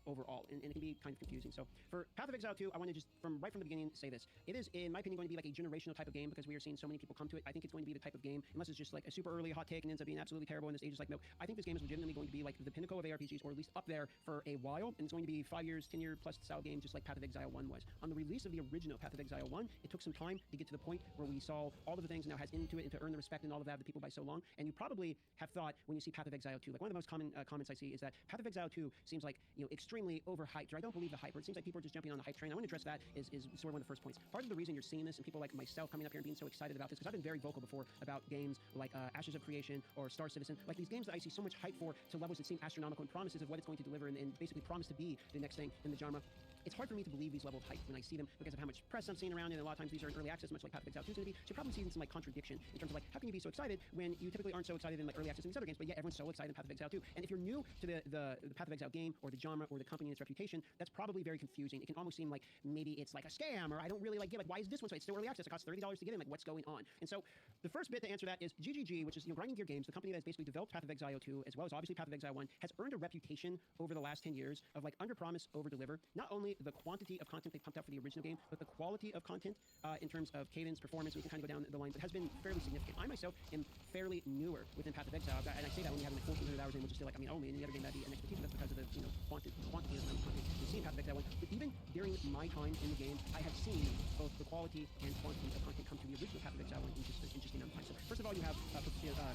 overall, and it can be kind of confusing. So for Path of Exile 2, I want to just, right from the beginning, say this. It is, in my opinion, going to be like a generational type of game because we are seeing so many people come to it. I think it's going to be the type of game, unless it's just like a super early hot take and ends up being absolutely terrible and this age is like, no, I think this game is legitimately going to be like the pinnacle of ARPGs, or at least up there for a while, and it's going to be 5 years, 10-year plus game, just like Path of Exile 1 was. On the release of the original Path of Exile 1, it took some time to get to the point where we saw all of the things now has into it and to earn the respect and all of that of the people by so long. And you probably have thought when you see Path of Exile 2, like one of the most common comments I see is that Path of Exile 2 seems like extremely overhyped, or I don't believe the hype, or it seems like people are just jumping on the hype train. I want to address that is sort of one of the first points. Part of the reason you're seeing this and people like myself coming up here and being so excited about this, because I've been very vocal before about games like Ashes of Creation or Star Citizen, like these games that I see so much hype for to levels that seem astronomical and promises of what it's going to deliver and basically promise to be the next thing in the genre. It's hard for me to believe these level of hype when I see them because of how much press I'm seeing around it, and a lot of times these are in early access, much like Path of Exile 2 is going to be. So you're probably seeing some like contradiction in terms of like, how can you be so excited when you typically aren't so excited in like early access in these other games, but yet everyone's so excited in Path of Exile 2. And if you're new to the Path of Exile game or the genre or the company and its reputation, that's probably very confusing. It can almost seem like maybe it's like a scam, or I don't really like get like, why is this one so it's still early access? It costs $30 to get in. Like, what's going on? And so the first bit to answer that is GGG, which is Grinding Gear Games, the company that has basically developed Path of Exile 2 as well as obviously Path of Exile 1, has earned a reputation over the last 10 years of like under promise, over deliver. Not only the quantity of content they pumped out for the original game, but the quality of content in terms of cadence, performance, we can kind of go down the line, but has been fairly significant. I myself am fairly newer within Path of Exile, and I say that when you have like 1,400 hours in, which is still like, I mean, in the other game that'd be an expertise, but that's because of the quantity of content you see in Path of Exile 1. But even during my time in the game, I have seen both the quality and quantity of content come to the original Path of Exile 1 in just the amount of time. So first of all, you have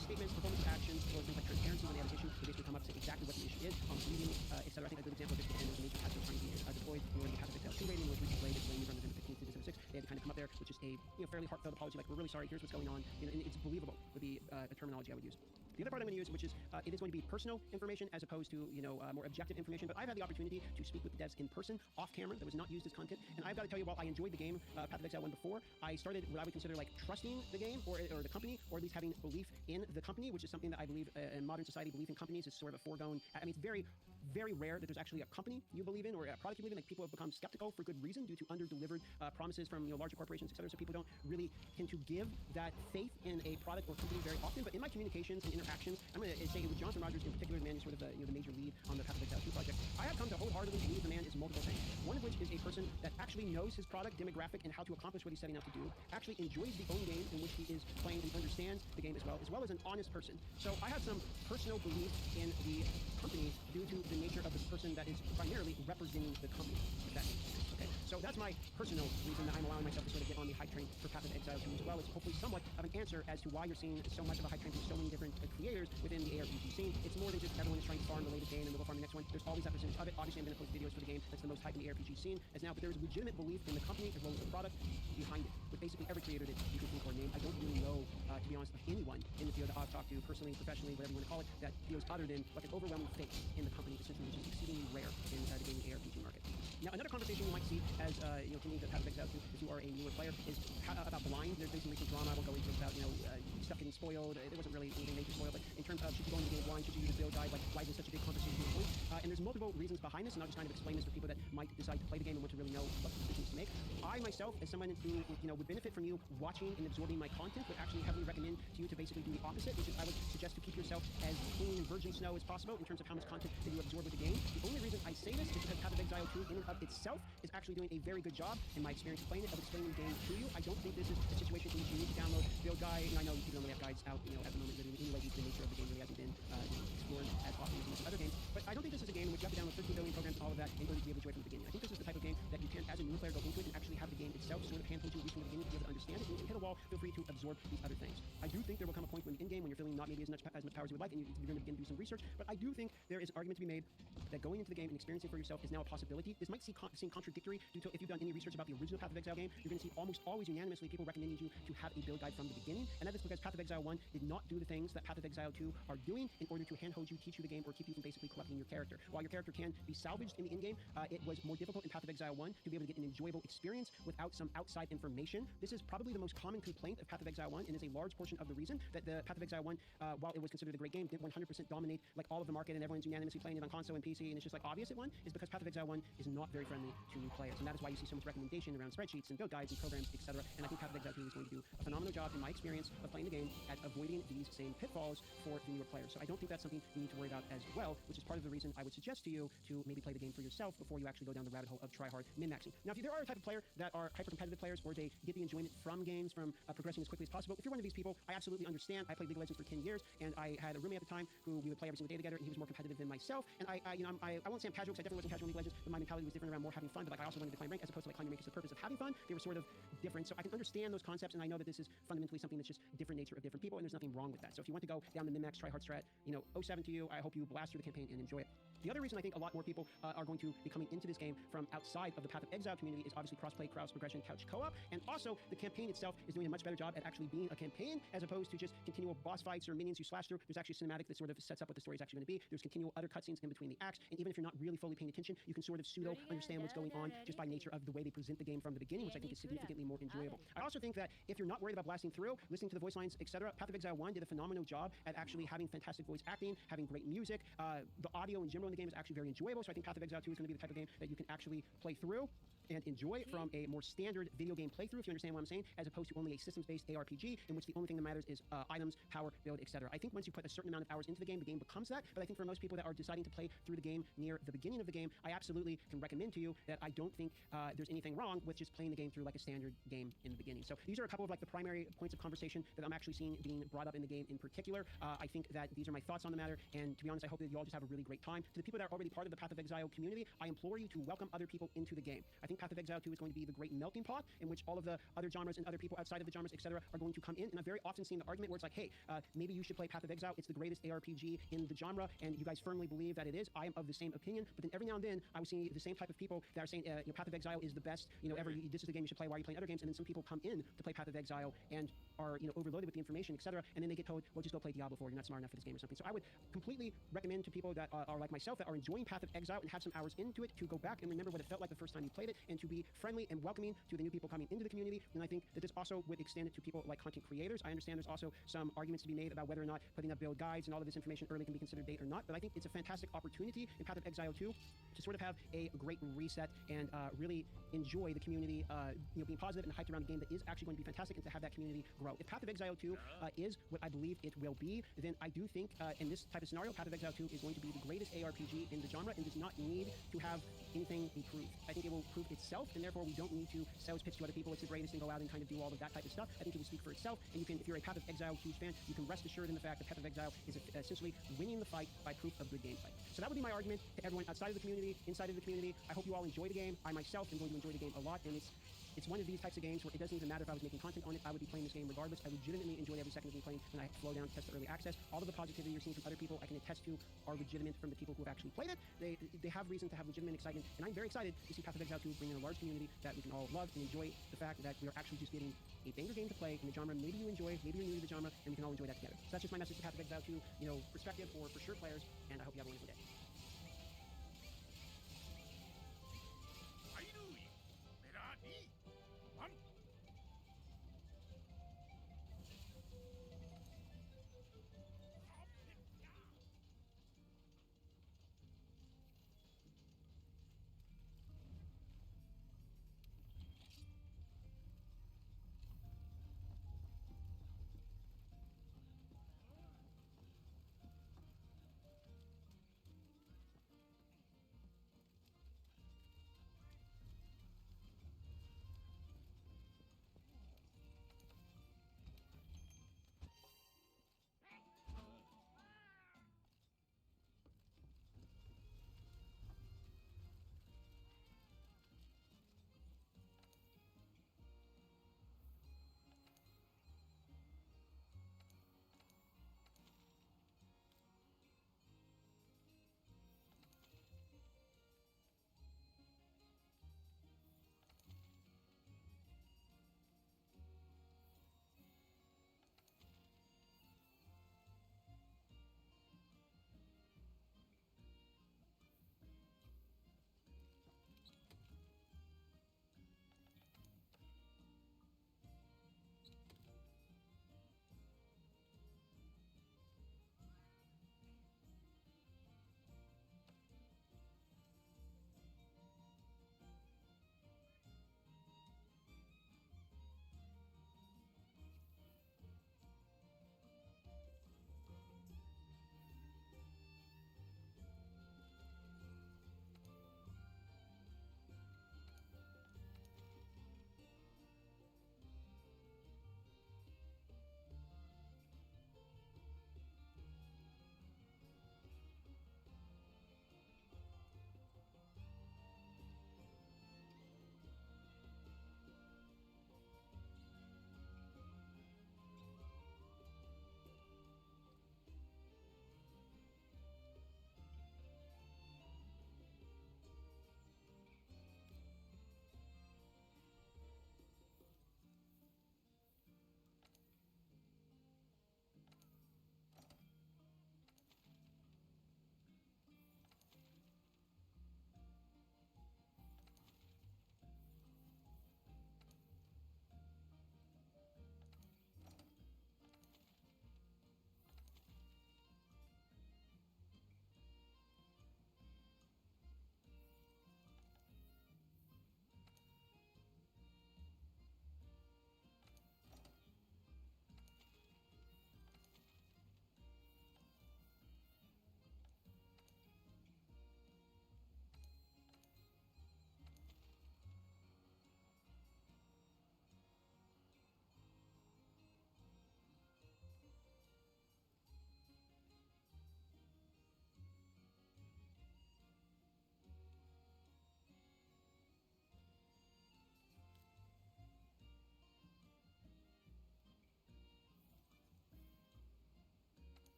statements, performance actions, or things like transparency when they have an issue. They basically come up, say exactly what the issue is, meeting, etc. I think a good example of this was when major patch was trying to be deployed in the Path of Exile 2 rating, which was delayed. It's delayed on November 15th to December 6th. They had to kind of come up there with just a fairly heartfelt apology, like, we're really sorry, here's what's going on, and it's believable would be a terminology I would use. The other part I'm going to use, which is it is going to be personal information as opposed to more objective information. But I've had the opportunity to speak with the devs in person, off camera, that was not used as content. And I've got to tell you, while I enjoyed the game, Path of Exile 1 before, I started what I would consider like trusting the game or the company, or at least having belief in the company, which is something that I believe in modern society, belief in companies is sort of a foregone. I mean, it's very, very rare that there's actually a company you believe in or a product you believe in. Like, people have become skeptical for good reason due to under-delivered promises from larger corporations, etc. So people don't really tend to give that faith in a product or company very often. But in my communications and interactions, I'm going to say with Jonathan Rogers in particular, the man is sort of the major lead on the Path of Exile 2 project. I have come to wholeheartedly believe the man is multiple things. One of which is a person that actually knows his product demographic and how to accomplish what he's setting out to do, actually enjoys the own game in which he is playing and understands the game as well as an honest person. So I have some personal belief in the company due to the nature of the person that is primarily representing the company, if that makes sense. Okay, so that's my personal reason that I'm allowing myself to sort of get on the hype train for Path of Exile 2, as well as hopefully somewhat of an answer as to why you're seeing so much of a hype train from so many different creators within the ARPG scene. It's more than just everyone is trying to farm the latest game and we'll farm the next one. There's all these episodes of it. Obviously, I'm going to post videos for the game that's the most hype in the ARPG scene as now, but there is legitimate belief in the company as well as the product behind it, with basically every creator that you can think or name. I don't really know, to be honest, of anyone in the field that I've talked to personally, professionally, whatever you want to call it, that feels other than like an overwhelming faith in the company, essentially, which is exceedingly rare in the gaming ARPG market. Now, another conversation you might see as coming to Path of Exile 2, if you are a newer player, is about blind. There's been some recent drama. I won't go into about stuff getting spoiled. There wasn't really anything major spoiled, but in terms of should you go into the game blind, should you use a build guide, like why is this such a big conversation point? And there's multiple reasons behind this, and I'll just kind of explain this for people that might decide to play the game and want to really know what decisions to make. I myself, as someone who would benefit from you watching and absorbing my content, would actually heavily recommend to you to basically do the opposite, which is I would suggest to keep yourself as clean and even virgin snow as possible in terms of how much content that you absorb with the game. The only reason I say this is because Path of Exile 2 in and of itself is actually doing a very good job, in my experience of playing it, of explaining the game to you. I don't think this is a situation in which you need to download build guide, and I know people only have guides out, at the moment, literally anyway, due to the nature of the game really hasn't been explored as often as most other games. But I don't think this is a game in which you have to download 13 billion programs and all of that in order to be able to enjoy it from the beginning. I think this is the type of game that you can, as a new player, go into it and actually have the game itself sort of handhold you at least from the beginning to be able to understand it. And if you hit a wall, feel free to absorb these other things. I do think there will come a point when the in-game, when you're feeling not maybe as much power as you would like, and you're going to begin to do some research. But I do think there is an argument to be made that going into the game and experiencing for yourself is now a possibility. This might seem contradictory due to if you've done any research about the original Path of Exile game, you're going to see almost always unanimously people recommending you to have a build guide from the beginning. And that is because Path of Exile 1 did not do the things that Path of Exile 2 are doing in order to handhold you, teach you the game, or keep you from basically corrupting your character. While your character can be salvaged in the in-game, it was more difficult in Path of Exile 1 to be able to get an enjoyable experience without some outside information. This is probably the most common complaint of Path of Exile 1 and is a large portion of the reason that the Path of Exile 1, while it was considered a great game, didn't 100% dominate like all of the market and everyone's unanimously playing it on console and PC, and it's just like obvious it won, is because Path of Exile 1 is not very friendly to new players. And that is why you see so much recommendation around spreadsheets and build guides and programs, etc. And I think Path of Exile 2 is going to do a phenomenal job, in my experience, of playing the game at avoiding these same pitfalls for the newer players. So I don't think that's something you need to worry about as well, which is part of the reason I would suggest to you to maybe play the game for yourself before you actually go down the rabbit hole of try-hard min-maxing. Now, if there are a type of player that are hyper-competitive players, or they get the enjoyment from games, from progressing as quickly as possible, if you're one of these people, I absolutely understand. I played League of Legends for 10 years, and I had a roommate at the time who we would play every single day together, and he was more competitive than myself. And I won't say I'm casual, because I definitely wasn't casual in League of Legends, but my mentality was different around more having fun. But like I also wanted to climb rank as opposed to like climbing rank as the purpose of having fun. They were sort of different. So I can understand those concepts, and I know that this is fundamentally something that's just different nature of different people, and there's nothing wrong with that. So if you want to go down the min-max try-hard strat, 07 to you. I hope you blast through the campaign and enjoy it. The other reason I think a lot more people are going to be coming into this game from outside of the Path of Exile community is obviously cross-play, cross-progression, couch co-op, and also the campaign itself is doing a much better job at actually being a campaign as opposed to just continual boss fights or minions you slash through. There's actually a cinematic that sort of sets up what the story is actually going to be. There's continual other cutscenes in between the acts, and even if you're not really fully paying attention, you can sort of pseudo understand what's going on just by nature of the way they present the game from the beginning, which I think is significantly more enjoyable. I also think that if you're not worried about blasting through, listening to the voice lines, etc., Path of Exile 1 did a phenomenal job at actually having fantastic voice acting, having great music. The audio in general in the game is actually very enjoyable, so I think Path of Exile 2 is going to be the type of game that you can actually play through and enjoy from a more standard video game playthrough, if you understand what I'm saying, as opposed to only a systems-based ARPG in which the only thing that matters is items, power, build, etc. I think once you put a certain amount of hours into the game becomes that, but I think for most people that are deciding to play through the game near the beginning of the game, I absolutely can recommend to you that I don't think there's anything wrong with just playing the game through like a standard game in the beginning. So these are a couple of like the primary points of conversation that I'm actually seeing being brought up in the game in particular. I think that these are my thoughts on the matter, and to be honest, I hope that you all just have a really great time. To the people that are already part of the Path of Exile community, I implore you to welcome other people into the game. I think Path of Exile 2 is going to be the great melting pot in which all of the other genres and other people outside of the genres, etc., are going to come in. And I've very often seen the argument where it's like, hey, maybe you should play Path of Exile. It's the greatest ARPG in the genre, and you guys firmly believe that it is. I am of the same opinion. But then every now and then, I will see the same type of people that are saying, Path of Exile is the best, ever. This is the game you should play. Why are you playing other games? And then some people come in to play Path of Exile and are, overloaded with the information, etc., and then they get told, well, just go play Diablo 4. You're not smart enough for this game or something. So I would completely recommend to people that are like myself, that are enjoying Path of Exile and have some hours into it, to go back and remember what it felt like the first time you played it, and to be friendly and welcoming to the new people coming into the community. And I think that this also would extend it to people like content creators. I understand there's also some arguments to be made about whether or not putting up build guides and all of this information early can be considered bait or not, but I think it's a fantastic opportunity in Path of Exile 2 to sort of have a great reset and really enjoy the community, being positive and hyped around a game that is actually going to be fantastic, and to have that community grow. If Path of Exile 2 is what I believe it will be, then I do think in this type of scenario, Path of Exile 2 is going to be the greatest ARPG in the genre and does not need to have anything be proved. I think it will prove itself, and therefore we don't need to sales pitch to other people it's the greatest and go out and kind of do all of that type of stuff. I think it will speak for itself, and you can, if you're a Path of Exile huge fan, you can rest assured in the fact that Path of Exile is essentially winning the fight by proof of good gameplay. So that would be my argument to everyone outside of the community, inside of the community. I hope you all enjoy the game. I myself am going to enjoy the game a lot, and it's one of these types of games where it doesn't even matter if I was making content on it, I would be playing this game regardless. I legitimately enjoy every second of me playing when I flow down to test the early access. All of the positivity you're seeing from other people, I can attest to, are legitimate from the people who have actually played it. They have reason to have legitimate excitement, and I'm very excited to see Path of Exile 2 bring in a large community that we can all love and enjoy the fact that we are actually just getting a banger game to play in the genre maybe you enjoy, maybe you're new to the genre, and we can all enjoy that together. So that's just my message to Path of Exile 2, perspective for sure players, and I hope you have a wonderful day.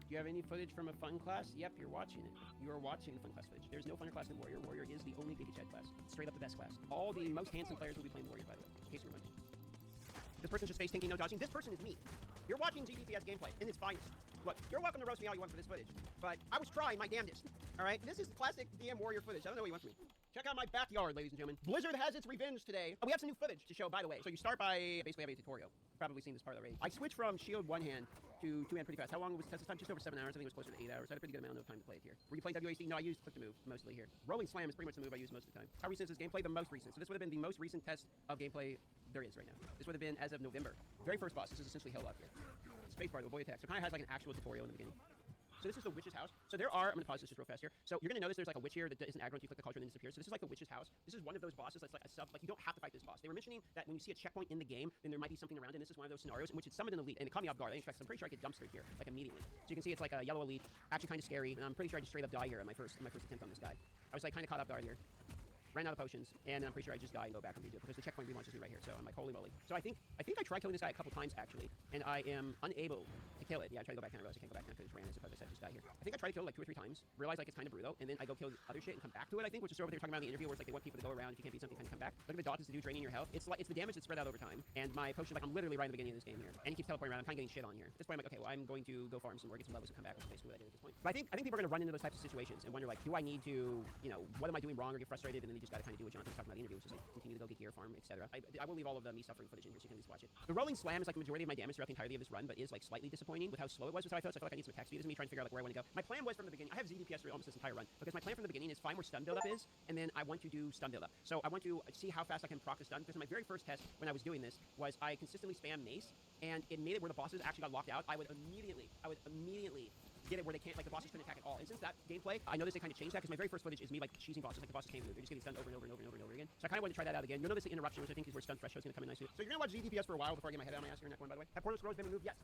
Do you have any footage from a fun class? Yep, you're watching it. You are watching the fun class footage. There's no funner class than Warrior. Warrior is the only Giga Chad class. Straight up the best class. All the most handsome players will be playing Warrior, by the way, in case you're wondering. This person's just face tanking, no dodging. This person is me. You're watching GDPS gameplay in its finest. Look, you're welcome to roast me all you want for this footage, but I was trying my damnedest. All right, this is classic DM Warrior footage. I don't know what you want from me. Check out my backyard, ladies and gentlemen. Blizzard has its revenge today. We have some new footage to show, by the way. So you start by basically having a tutorial. You've probably seen this part already. I switched from shield one hand to two hand pretty fast. How long was Tessa's time? Just over 7 hours. I think it was closer to 8 hours. I had a pretty good amount of time to play it here. Were you playing WAC? No, I used click to move mostly here. Rolling slam is pretty much the move I use most of the time. How recent is this gameplay? The most recent. So this would have been the most recent test of gameplay there is right now. This would have been as of November. Very first boss. This is essentially Hell up here. Spacebar to avoid attack. So it kind of has like an actual tutorial in the beginning. So this is the witch's house. So there are, I'm gonna pause this just real fast here. So you're gonna notice there's like a witch here that isn't aggro until you click the culture and then disappears. So this is like the witch's house. This is one of those bosses that's like a sub, like you don't have to fight this boss. They were mentioning that when you see a checkpoint in the game, then there might be something around it. And this is one of those scenarios in which it's summoned an elite, and it caught me off guard. I didn't expect, I'm pretty sure I get dumpstered here, like immediately. So you can see it's like a yellow elite, actually kind of scary, and I'm pretty sure I just straight up die here at my first attempt on this guy. I was like kind of caught off guard here. Ran out of potions, and I'm pretty sure I just die and go back and redo it because the checkpoint relaunches me right here. So I'm like, holy moly. So I think I tried killing this guy a couple times actually, and I am unable to kill it. Yeah, I tried to go back and I realized I can't go back now because it ran as opposed to just die here. I think I tried to kill it like 2 or 3 times, realized like it's kind of brutal, and then I go kill other shit and come back to it. I think, which is sort of what they were talking about in the interview, where it's like they want people to go around. If you can't beat something, kind of come back. Look at the dots to do draining your health. It's the damage that's spread out over time, and my potion, like I'm literally right in the beginning of this game here, and he keeps teleporting around. I'm kind of getting shit on here. At this point, I'm like, okay, well I'm going to go farm some more, get some levels, and come back. Which is basically what I did at this point. But I think people are going to run into those types of situations and wonder like, do I need to, what am I doing wrong, or get frustrated, and then they just got to kind of do what Jonathan's talking about in the interview, which is like continue to go get gear, farm, etc. I will leave all of the me suffering footage in here so you can at least watch it. The rolling slam is like the majority of my damage throughout the entirety of this run, but is like slightly disappointing with how slow it was. With how I felt. So I feel like I need some attack speed. This is me trying to figure out like where I want to go. My plan was from the beginning. I have ZDPS for almost this entire run because my plan from the beginning is find where stun buildup is, and then I want to do stun buildup. So I want to see how fast I can proc the stun. Because my very first test when I was doing this was I consistently spam mace, and it made it where the bosses actually got locked out. I would immediately get it where they can't, like the bosses couldn't attack at all. And since that gameplay, I noticed they kind of changed that because my very first footage is me like cheesing bosses, like the bosses can't move. They're just getting stunned over and over and over and over and over again. So I kind of want to try that out again. You'll notice the interruption, which I think is where stun fresh show is going to come in nicely. So you're going to watch ZDPS for a while before I get my head out of my ass here in that one, by the way. Have portal scrolls been removed? Yes.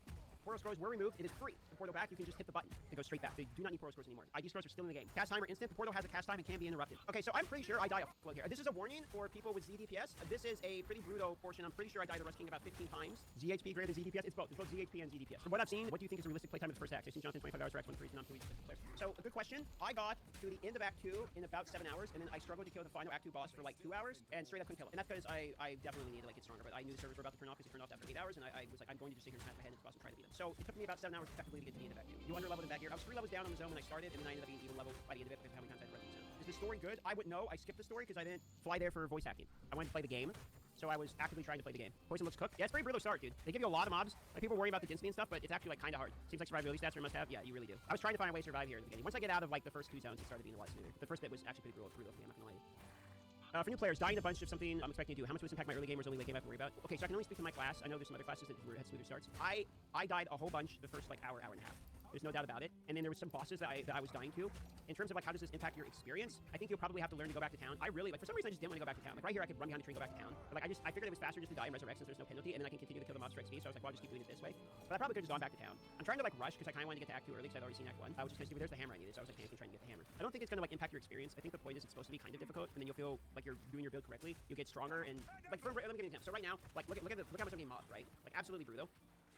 Portal scrolls were removed. It is free. The portal back, you can just hit the button and go straight back. They do not need portal scrolls anymore. ID scrolls are still in the game. Cast timer instant. The portal has a cast time and can be interrupted. Okay, so I'm pretty sure I die a fuckload here. This is a warning for people with ZDPS. This is a pretty brutal portion. I'm pretty sure I died to Rust King about 15 times. ZHP greater than ZDPS. It's both. It's both ZHP and ZDPS. From what I've seen, what do you think is a realistic playtime of the first act? I've seen Jonathan 25 hours for X1 3, so I'm 2 weeks players. So a good question. I got to the end of Act 2 in about 7 hours, and then I struggled to kill the final Act 2 boss for like 2 hours, and straight up couldn't kill it. And that's because I definitely needed to like get stronger, but I knew the servers were about to turn off because it turned off after 8 hours, and I was like, I'm going to just sit here and smash my head into the boss and try to beat it. So it took me about 7 hours effectively to get to the end of Act 2. You under-leveled in back here. I was 3 levels down on the zone when I started, and then I ended up being even level by the end of it because of how many times I had to run the zone. Is the story good? I wouldn't know. I skipped the story because I didn't fly there for voice acting. I wanted to play the game. So I was actively trying to play the game. Poison looks cooked. Yeah, it's pretty brutal start, dude. They give you a lot of mobs. Like people worry about the density and stuff, but it's actually like kind of hard. Seems like survivability stats are a must-have. Yeah, you really do. I was trying to find a way to survive here in the beginning. Once I get out of like the first 2 zones, it started being a lot smoother. The first bit was actually pretty brutal for me. I'm not gonna lie to you. For new players, dying a bunch of something I'm expecting to do. How much will this impact my early game or is only late game I have to worry about? Okay, so I can only speak for my class. I know there's some other classes that had smoother starts. I died a whole bunch the first like hour and a half. There's no doubt about it. And then there was some bosses that I was dying to. In terms of like how does this impact your experience, I think you'll probably have to learn to go back to town. I really, like for some reason I just didn't want to go back to town. Like right here I could run behind a tree and go back to town. But like I figured it was faster just to die and resurrect since there's no penalty, and then I can continue to kill the mobs for XP. So I was like, well, I'll just keep doing it this way. But I probably could have just gone back to town. I'm trying to like rush because I kind of wanted to get to Act 2 early because I'd already seen Act 1. I was just gonna see, but there's the hammer I needed, so I was like, okay, I can try and get the hammer. I don't think it's gonna like impact your experience. I think the point is it's supposed to be kind of difficult, and then you'll feel like you're doing your build correctly. You'll get stronger, and like let me get an example. So right now, like look how much I'm getting mobbed, right? Like absolutely brutal.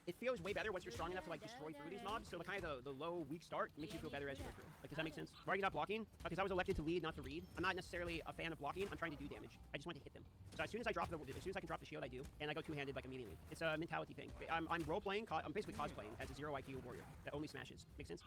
It feels way better once you're strong enough to like destroy through these mobs. So the kind of the low weak start makes you feel better as you go through. Like does that make sense? Why are you not blocking? Because I was elected to lead, not to read. I'm not necessarily a fan of blocking. I'm trying to do damage. I just want to hit them. So as soon as I can drop the shield, I do, and I go two-handed like immediately. It's a mentality thing. I'm role playing. I'm basically cosplaying as a 0 IQ warrior that only smashes. Make sense?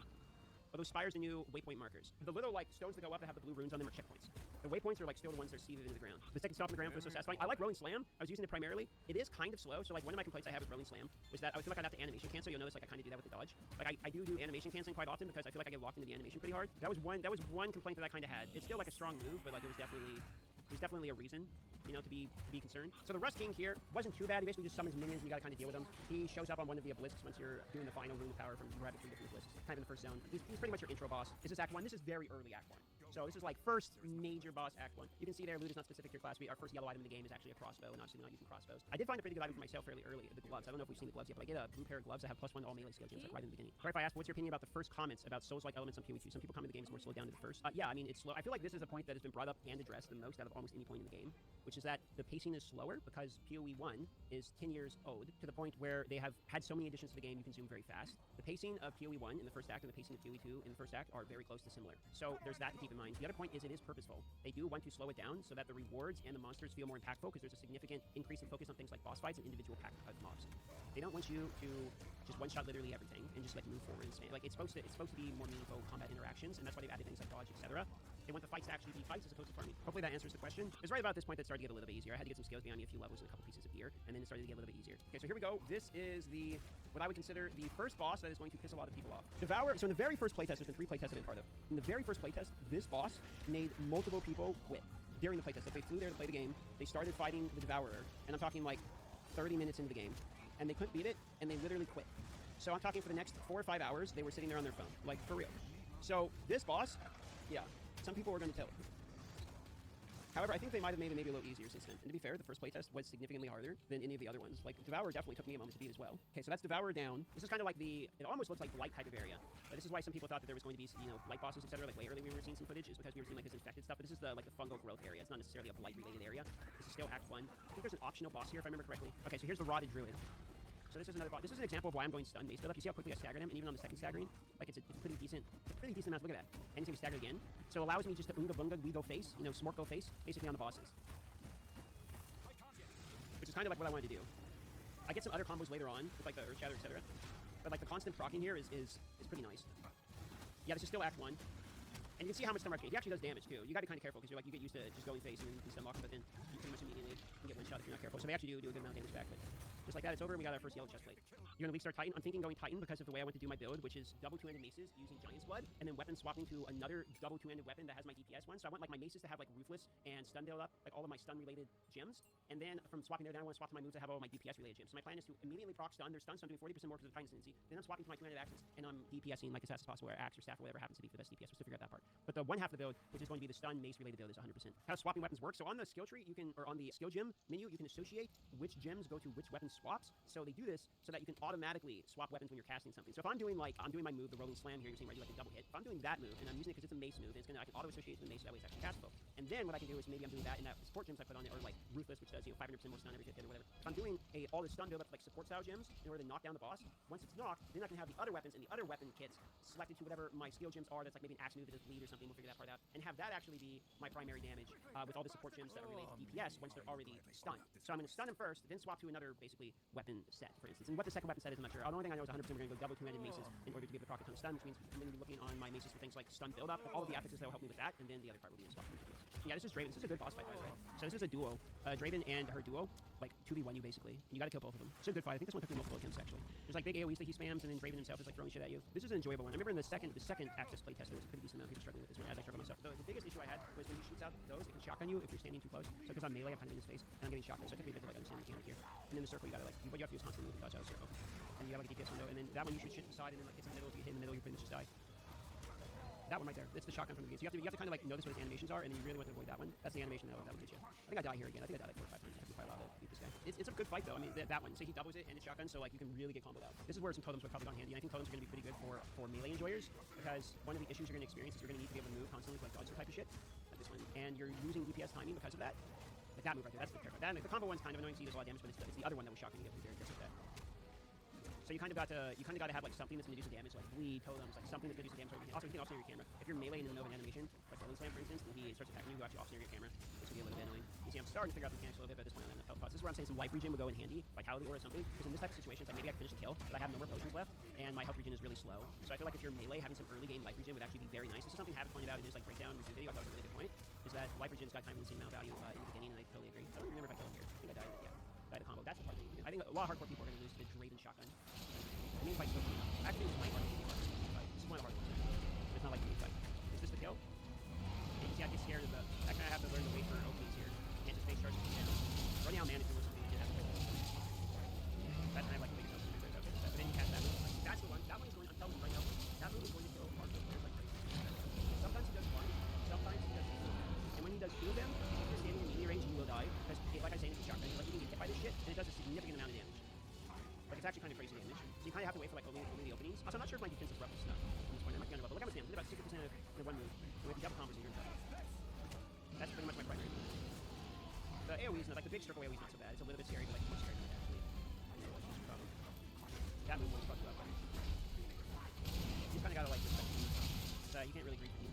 Are those spires the new waypoint markers? The little like stones that go up that have the blue runes on them are checkpoints. The waypoints are like still the ones that are seated into the ground. The second stop in the ground feels so satisfying. I like rolling slam. I was using it primarily. It is kind of slow. So like one of my complaints I have with rolling slam was that I feel like I'd have to animation cancel. You'll notice like I kind of do that with the dodge. Like I do animation canceling quite often because I feel like I get locked into the animation pretty hard. That was one complaint that I kind of had. It's still like a strong move, but like there's definitely a reason, you know, to be concerned. So the Rust King here wasn't too bad. He basically just summons minions and you gotta kind of deal with them. He shows up on one of the obelisks once you're doing the final rune of power from grabbing 3 different obelisks. Kind of in the first zone. He's pretty much your intro boss. This is Act 1. This is very early Act 1. So this is like first major boss act 1. You can see there, loot is not specific to your class. Our first yellow item in the game is actually a crossbow, and obviously we're not using crossbows. I did find a pretty good item for myself fairly early, the gloves. I don't know if we've seen the gloves yet, but I get a blue pair of gloves that have +1 to all melee skill gems, like right in the beginning. Sorry if I asked, what's your opinion about the first comments about Souls-like elements on PoE2? Some people comment the game is more slowed down than the first. Yeah, I mean, it's slow. I feel like this is a point that has been brought up and addressed the most out of almost any point in the game, which is that the pacing is slower because PoE1 is 10 years old, to the point where they have had so many additions to the game you consume very fast. The pacing of PoE1 in the first act and the pacing of PoE2 in the first act are very close to similar. So there's that to keep in mind. The other point is it is purposeful. They do want to slow it down so that the rewards and the monsters feel more impactful, because there's a significant increase in focus on things like boss fights and individual pack of mobs. They don't want you to just one-shot literally everything and just like move forward and spam. Like it's supposed to be more meaningful combat interactions, and that's why they've added things like dodge, etc. They want the fights to actually be fights as opposed to farming. Hopefully that answers the question. It's right about this point that it started to get a little bit easier. I had to get some skills behind me, a few levels and a couple pieces of gear, and then it started to get a little bit easier. Okay, so here we go. This is what I would consider the first boss that is going to piss a lot of people off. Devour. So in the very first playtest, there's been 3 playtests I've been part of. In the very first playtest, this boss made multiple people quit during the playtest. Like they flew there to play the game, they started fighting the Devourer, and I'm talking like 30 minutes into the game, and they couldn't beat it, and they literally quit. So I'm talking for the next 4 or 5 hours, they were sitting there on their phone, like for real. So this boss, yeah, some people were going to tell it. However, I think they might have made it maybe a little easier since then. And to be fair, the first playtest was significantly harder than any of the other ones. Like, Devourer definitely took me a moment to beat as well. Okay, so that's Devourer down. This is kind of like it almost looks like Blight type of area. But this is why some people thought that there was going to be, Blight bosses, etc. Like way early we were seeing some footage, is because we were seeing like this infected stuff. But this is the fungal growth area. It's not necessarily a Blight-related area. This is still Act 1. I think there's an optional boss here, if I remember correctly. Okay, so here's the Rotted Druid. So this is another boss. This is an example of why I'm going stun mace build up. You see how quickly I staggered him, and even on the second staggering, like it's a pretty decent amount. Look at that. And he's gonna be staggered again. So it allows me just to Unga Bunga, we go face, Smork go face, basically on the bosses. Which is kind of like what I wanted to do. I get some other combos later on with like the Earth Shatter, etc. But like the constant proccing here is pretty nice. Yeah, this is still Act 1. And you can see how much stun mark he actually does damage too. You gotta be kind of careful because you get used to just going face and then you can stun lock him, but then you pretty much immediately can get one shot if you're not careful. So they actually do a good amount of damage back, but just like that, it's over and we got our first yellow chest plate. You're gonna weak start Titan. I'm thinking going Titan because of the way I went to do my build, which is double 2-handed maces using Giant's Blood, and then weapon swapping to another double 2-handed weapon that has my DPS one. So I want like my maces to have like Ruthless and stun build up, like all of my stun related gems. And then from swapping there down, I want to swap to my moves that have all my DPS related gems. So my plan is to immediately proc stun. Their stun, so I'm doing 40% more because of the Titan's tendency. Then I'm swapping to my 2-handed axes, and I'm DPSing like as fast as possible, or axe or staff or whatever happens to be for the best DPS. We'll still figure out that part. But the one half of the build, which is going to be the stun mace related build, is 100%. How swapping weapons work. So on the skill tree, or on the skill gem menu, you can associate which gems go to which weapon swaps. So they do this so that you can automatically swap weapons when you're casting something. So if I'm doing my move, the rolling slam here, you're seeing where I do like a double hit. If I'm doing that move and I'm using it because it's a mace move, I can auto associate it to the mace, so that way it's actually castable. And then what I can do is maybe I'm doing that in that support gems I put on it, or like Ruthless, which does 500% more stun every 5th hit or whatever. If I'm doing all the stun build up like support style gems in order to knock down the boss, once it's knocked, then I can have the other weapons and the other weapon kits selected to whatever my skill gems are. That's like maybe an axe move that does bleed or something. We'll figure that part out, and have that actually be my primary damage with all the support gems that are related to DPS once they're already stunned. So I'm going to stun them first, then swap to another basically weapon set, for instance. And what the second weapon set is, I'm not sure. The only thing I know is 100% we're going to go double 2-handed maces in order to give the proc a ton of stun, which means I'm going to be looking on my maces for things like stun build up, all of the affixes that will help me with that, and then the other part will be the swap. Yeah, this is Draven. This is a good boss fight, by the way. So this is a duo. Draven and her duo, like 2v1 you basically. You gotta kill both of them. It's a good fight. I think this one took me multiple attempts actually. There's like big AoEs that he spams, and then Draven himself is like throwing shit at you. This is an enjoyable one. I remember in the second access playtest, there was a pretty decent amount of people struggling with this one, as I struggled myself. The biggest issue I had was when he shoots out those, it can shotgun you if you're standing too close. So because I'm melee, I'm kind of in his face, and I'm getting shotgun, so it took me a bit to like understand the mechanic here. And then the circle, you gotta like, what you have to do is constantly move and dodge out of the circle. And you have like a DPS window, and then that one you shoot shit to the side, and then like hits in the middle. If you hit in the middle, you pretty much just die. That one right there. It's the shotgun from the beginning. So you have to kind of like notice what his animations are, and then you really want to avoid that one. That's the animation that one hits you. I think I die here again. I think I died like 4 or 5 times. I have to fight a lot to beat this guy. It's a good fight though. I mean, that one. So he doubles it and it's shotgun, so like you can really get comboed out. This is where some totems would probably come handy. And I think totems are going to be pretty good for melee enjoyers, because one of the issues you're going to experience is you're going to need to be able to move constantly with like dodge type of shit, like this one, and you're losing DPS timing because of that. Like that move right there. That's the terrible. That the combo one's kind of annoying, so you do a lot of damage, but it's the other one that was shocking. You get very aggressive with that. So you kind of got to have like something that's going to do some damage, like bleed, totems, like something that's going to do some damage. Also, you can off-snare your camera. If you're melee in the middle of an animation, like rolling slam for instance, and he starts attacking you, you actually off-snare your camera, which can be a little bit annoying. You see, I'm starting to figure out the mechanics a little bit, but at this point I'm in the health cost. This is where I'm saying some life regen would go in handy, like Hallelujah or something, because in this type of situation, it's like maybe I can finish the kill, but I have no more potions left, and my health regen is really slow. So I feel like if you're melee, having some early game life regen would actually be very nice. This is something Habit pointed out in his like breakdown review video. I thought was a really good point, is that life regen's got kind of the same amount of value in the beginning, and I totally agree. So I don't remember if I killed him here. I think I died. Yeah, died the combo. That's the part that you can do. I think a lot of hardcore people are going to lose to the Draven shotgun. The main fight's still coming up. Actually, it's my part of the fight. This is one of the hard ones. It's not like the main fight. Is this the kill? And you see, I get scared of the. I kind of have to learn to wait for openings here. Can't just face charge me down. Running out man if you want something legit, have to play this. That's kind of like the biggest opening right there. But then you catch that move. Like, that's the one. That one is going. I'm telling you right now. That move is going to kill hardcore players like crazy. Sometimes he does fine. Sometimes actually kind of crazy damage. So you kind of have to wait for like only the openings. Also, I'm not sure if my defense is rough enough at this point. I might be under level. Look how much damage. I did about 60% of one move. So if you double combos, you're in trouble. That's pretty much my primary move. The AoE is not, like the big circle AoE is not so bad. It's a little bit scary, but like much scarier than that, actually. That's a problem. That move was fucked up. You kind of gotta like respect him. You can't really grief with me.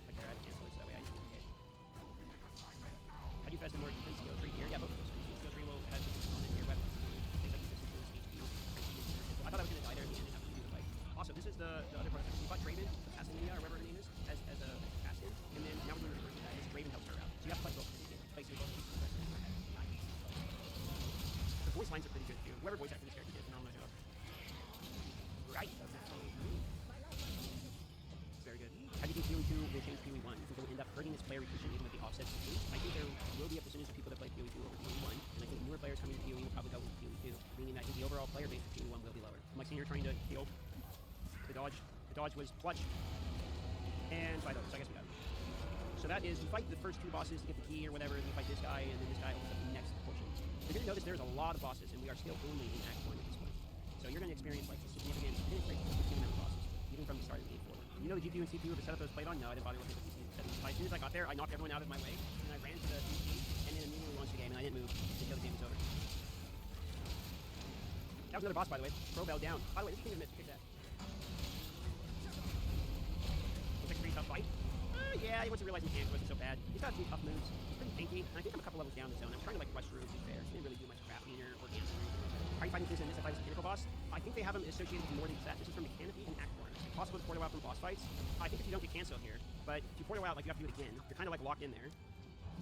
Like they're out of cancel it, so that way I just get hit. How do you fast the more defense skill tree here? Yeah, both of those. Skill tree will have different component here. Weapons, things like resistance to HP. I thought I was gonna die there at the end and have to do the fight. Also, this is the other part. You fought Draven, Castellania, or whatever her name is, as a cast-in, and then now we're doing the reverse of that. This Draven helps her out. So you have to fight both. Basically both pieces of the voice lines are pretty good too. Whoever voice acted this character did a phenomenal job. Right. Very good. How do you think PoE 2 will change PoE 1? You think it will end up hurting its player retention even with the offsets to 2? I think there will be a percentage of people that play PoE 2 over PoE 1, and I think newer players coming to PoE will probably go with PoE 2, meaning that I think the overall player base for PoE 1 will be lower. I'm like sitting here trying to heal. The dodge. The dodge was clutch. And 5 so I guess we got it. So that is, you fight the first 2 bosses to get the key or whatever, and you fight this guy, and then this guy opens up the next portion. You're going to notice there's a lot of bosses, and we are still only in Act 1 at this point. So you're going to experience like a significant amount of bosses, even from the start of the game forward. You know the GPU and CPU of the setup that was played on? No, I didn't bother looking at the PC settings. As soon as I got there, I knocked everyone out of my way, and I ran to the PC, and then immediately launched the game, and I didn't move until the game was over. That was another boss, by the way. Pro Bell down. By the way, this is a miss. Kick that. Looks like a pretty tough fight. Yeah, he wants to realize mechanics wasn't so bad. He's got some tough moves. He's pretty tanky. And I think I'm a couple levels down the zone. I'm trying to like rush through, to be fair. He didn't really do much crafting or answering. Are you fighting this and this? I fight as a mechanical boss. I think they have him associated with more than that. This is from Mechanic and Iceborne. It's possible to portal out from boss fights. I think if you don't get cancel here, but if you portal out, like you have to do it again. You're kind of like locked in there.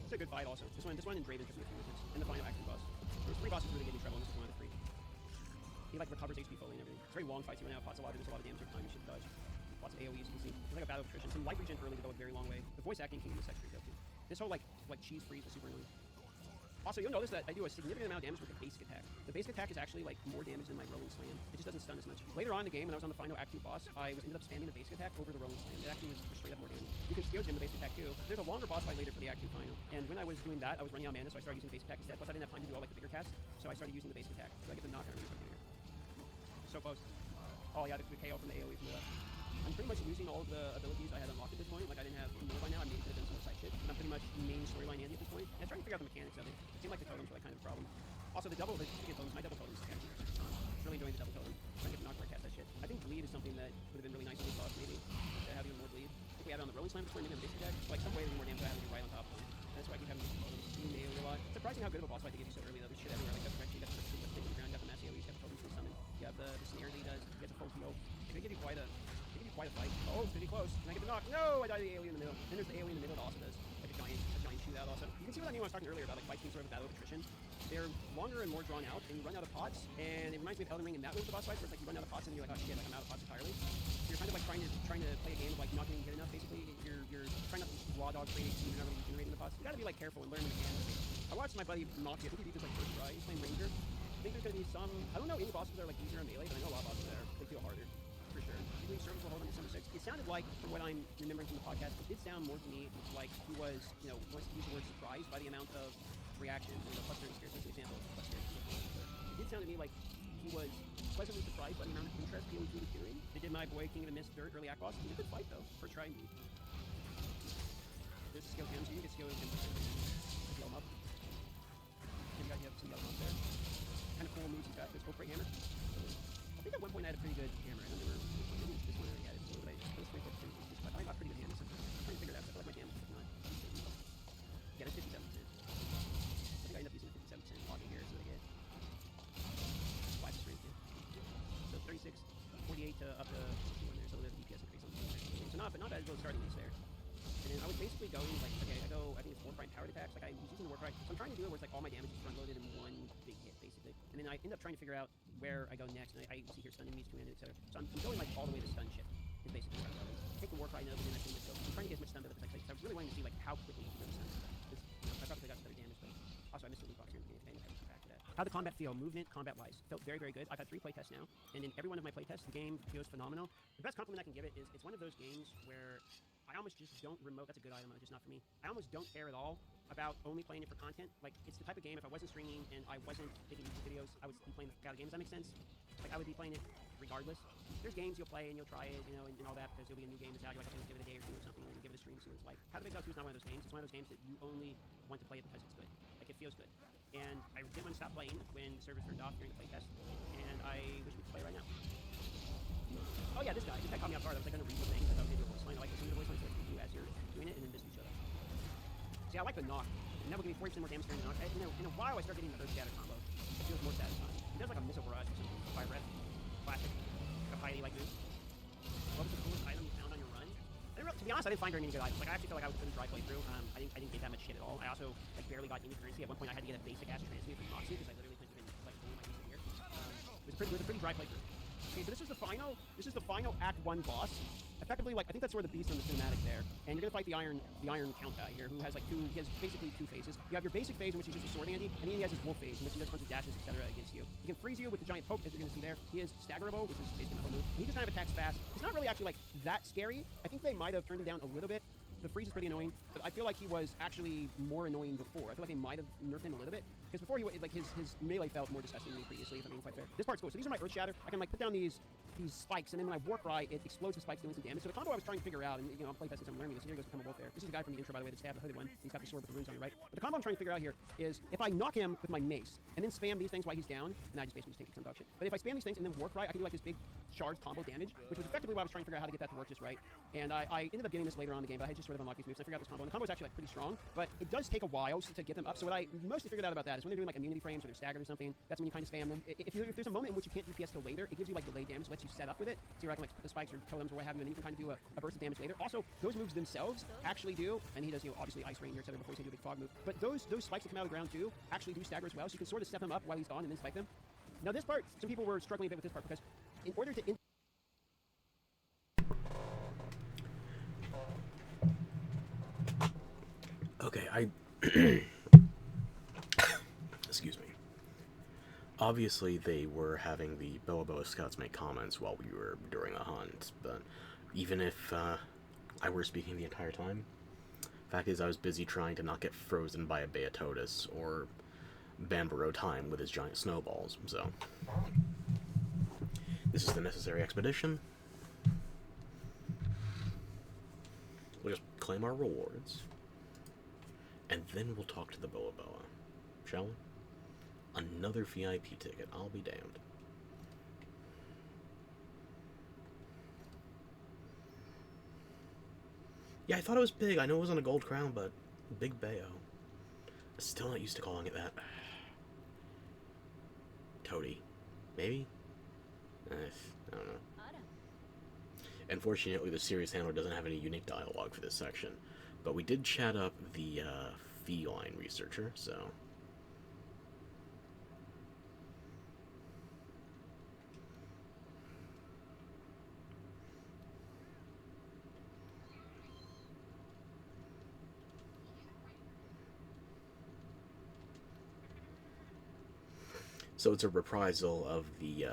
It's a good fight also. This one and Draven took me a few minutes. And the final action boss. There's 3 bosses really get me trouble, and this is one of the 3. He like recovers HP fully and everything. It's very long fights. You run out of pots a lot. There's a lot of damage over time. You should dodge. Lots of AoEs, you can see. It's like a battle of attrition. Some life regen early to go a very long way. The voice acting Kingdom is pretty dope too. This whole like cheese freeze is super annoying. Also, you'll notice that I do a significant amount of damage with the basic attack. The basic attack is actually like more damage than my rolling slam. It just doesn't stun as much. Later on in the game, when I was on the final Act 2 boss, I ended up spamming the basic attack over the rolling slam. It actually was straight up more damage. You can skill gem the basic attack too. There's a longer boss fight later for the Act 2 final. And when I was doing that, I was running out of mana, so I started using basic attack instead. Plus, I didn't have time to do all like the bigger casts, so I started using the basic attack. So I get the knockdown really quick here. So close. Oh yeah, the KO from the AoE from the left. I'm pretty much using all of the abilities I had unlocked at this point. Like I didn't have more by now. I maybe could have done some more side shit. And I'm pretty much main storyline Andy at this point. And I'm trying to figure out the mechanics of it. It seemed like the totems were like kind of a problem. Also the totems, my double totems actually really enjoying the double totem. Trying to get the knockback cast that shit. I think bleed is something that would have been really nice on this boss maybe. To have even more bleed. I think we have it on the rolling slam before maybe on the basic attack. Like some way there's more damage I have to do right on top of them. And that's why I keep having these AoE a lot. It's surprising how good of a boss fight they give you so early though. There's shit everywhere. Like that's correct. You got the thing on the ground, you got the mass AoE, you got the totems from summon. You have the snare that he does. You get the full PO. They give you quite a fight. Oh, it's pretty close. Can I get the knock? No, I died to the AoE in the middle. Then there's the AoE in the middle that also does like a giant shootout also. You can see what I mean when I was talking earlier about like fights being sort of a battle of attrition. They're longer and more drawn out, and you run out of pots, and it reminds me of Elden Ring in that way with the boss fights, where it's like you run out of pots and you're like, oh shit, like I'm out of pots entirely. So you're kind of like trying to play a game of like not getting hit enough, basically. You're trying not to just raw dog trade HP, you're not really regenerating the pots. You gotta be like careful and learn the mechanics. I watched my buddy Moxie, I think he beat this like first try. He's playing Ranger. I think there's gonna be some, I don't know any bosses that are like easier on melee, but I know a lot of bosses that are, they feel harder. For sure. I believe Service will hold on December 6th. It sounded like, from what I'm remembering from the podcast, it did sound more to me like he was, you know, let's use the word surprised by the amount of reaction, you know, plus 30 spirits as an example. It did sound to me like he was pleasantly surprised by the amount of interest PoE 2 was doing. They did my boy King of the Mist Dirt early act boss. It was a good fight though. First try indeed. There's a skill gem, so you can get skill gems. Heal him up. You have some other ones there. Kind of cool moves he's got. There's Hope Ray Hammer. I think at one point I had a pretty good hammer. I don't remember maybe this one I already had it, so but I got pretty good hammer. I'm trying to figure it out. I feel like my damage is not. Yeah, that's 57%. I think I end up using 57% logging here, so I get 5 strength. So 36, 48 to up to 61 there, so there's a DPS increase on the game. So not bad as well starting these there. And then I was basically going like, okay, I think it's war prime powered attacks. Like I was using the war prime. So I'm trying to do it where it's like all my damage is front loaded in one big hit, basically. And then I end up trying to figure out where I go next. And I see here stun enemies, two-handed, etc. So I'm going like all the way to stun shift. Is basically what I'm going. Take the war cry node and then I pretty much go. I'm trying to get as much stun to the place. So I was really wanting to see like how quickly you can go to stun. Because you know, I probably got better damage, but also I missed the loot box here in the beginning. I come back to that. How the combat feel, movement, combat-wise, felt very, very good. I've had 3 playtests now, and in every one of my playtests, the game feels phenomenal. The best compliment I can give it is it's one of those games where I almost just don't remote. That's a good item, just not for me. I almost don't care at all about only playing it for content. Like, it's the type of game, if I wasn't streaming and I wasn't making YouTube videos, I would be playing the game. Does that make sense? Like, I would be playing it regardless. There's games you'll play and you'll try it, you know, and all that, because there'll be a new game that's out. You're like, okay, let's give it a day or two or something, and give it a stream, see what it's like. How to Big Out 2 is not one of those games. It's one of those games that you only want to play it because it's good. Like, it feels good. And I did want to stop playing when the servers turned off during the playtest, and I wish we could play right now. Oh yeah, this guy caught me off guard. I was like, gonna read the thing, because I was gonna do a voice line. I like listening to the voice lines like you as you're doing it, and then this each other. See, I like the knock. And that will give me 40% more damage during the knock. In a while, I start getting the Earth Shatter combo. It feels more satisfying. He does like a missile barrage or something. Fire breath. Classic. Like a piety like move. What was the coolest item you found on your run? To be honest, I didn't find very many good items. Like, I actually felt like I was a dry playthrough. I didn't get that much shit at all. I also like barely got any currency. At one point, I had to get a basic acid transmute from Moxie because I literally couldn't even like roll my piece of gear. It was a pretty dry playthrough. Okay, so this is the final Act 1 boss. Effectively, like, I think that's where the beast on the cinematic there. And you're gonna fight the Iron Count guy here, who has like he has basically two phases. You have your basic phase in which he's just a sword Andy, and then he has his wolf phase in which he does a bunch of dashes, etc. against you. He can freeze you with the giant poke, as you're gonna see there. He is staggerable, which is basically a move. And he just kind of attacks fast. He's not really actually like that scary. I think they might have turned him down a little bit. The freeze is pretty annoying, but I feel like he was actually more annoying before. I feel like they might have nerfed him a little bit, because before he like his melee felt more disgusting than previously, if I'm being quite fair. This part's cool. So these are my Earth Shatter. I can like put down these spikes, and then when I War Cry, it explodes the spikes doing some damage. So the combo I was trying to figure out, and you know, I'm playing since I'm learning this. Here goes become a wolf there. This is the guy from the intro, by the way, the stab, the hooded one. He's got the sword with the runes on it, right? But the combo I'm trying to figure out here is if I knock him with my mace and then spam these things while he's down, and I just basically take some dog shit. But if I spam these things and then War Cry, I can do like this big charge combo damage, which was effectively what I was trying to figure out how to get that to work just right. And I ended up getting this later on in the game, but I had just sort of unlocked these moves. I figured out this combo, and the combo is actually like pretty strong, but it does take a while to get them up. So what I mostly figured out about that is when they're doing like immunity frames or they're staggered or something, that's when you kind of spam them. If there's a moment in which you can't DPS till later, it gives you like delayed damage, lets you set up with it. So you're like the spikes or totems or what have you, and then you can kind of do a burst of damage later. Also, those moves themselves actually do, and he does, you know, obviously Ice Rain here, etc. before he can do a big fog move. But those spikes that come out of the ground too actually do stagger as well, so you can sort of step them up while he's gone and then spike them. Now this part, some people were struggling a bit with this part because in order to Okay, excuse me. Obviously, they were having the Boa Scouts make comments while we were during a hunt, but even if I were speaking the entire time, fact is I was busy trying to not get frozen by a Beatotus or Bambaro Time with his giant snowballs, so this is the necessary expedition. We'll just claim our rewards. And then we'll talk to the Boa, shall we? Another VIP ticket, I'll be damned. Yeah, I thought it was big. I know it was on a gold crown, but Big Bayo. Still not used to calling it that. Toady. Maybe? I don't know. Unfortunately, the series handler doesn't have any unique dialogue for this section. But we did chat up the feline researcher, so... So it's a reprisal of the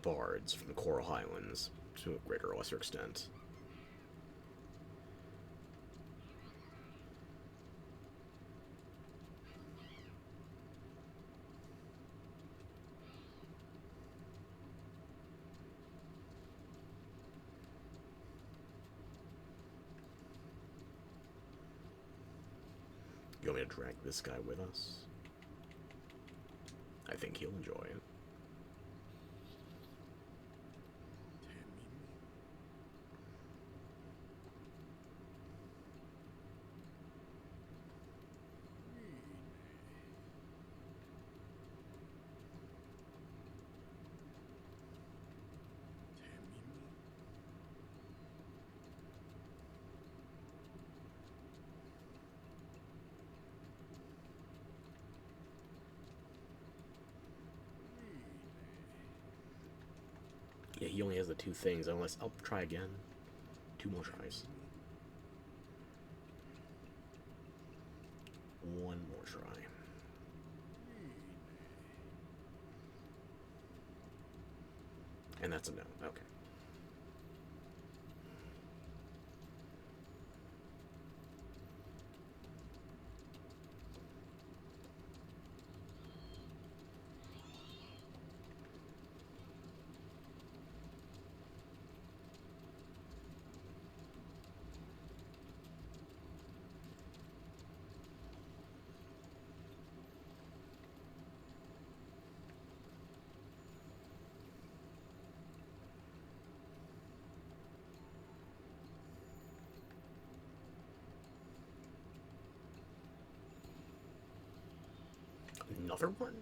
bards from the Coral Highlands, to a greater or lesser extent. You want me to drag this guy with us? I think he'll enjoy it. Yeah, he only has the two things, unless... I'll try again. 2 more tries. 1 more try. And that's a no. Okay. another one?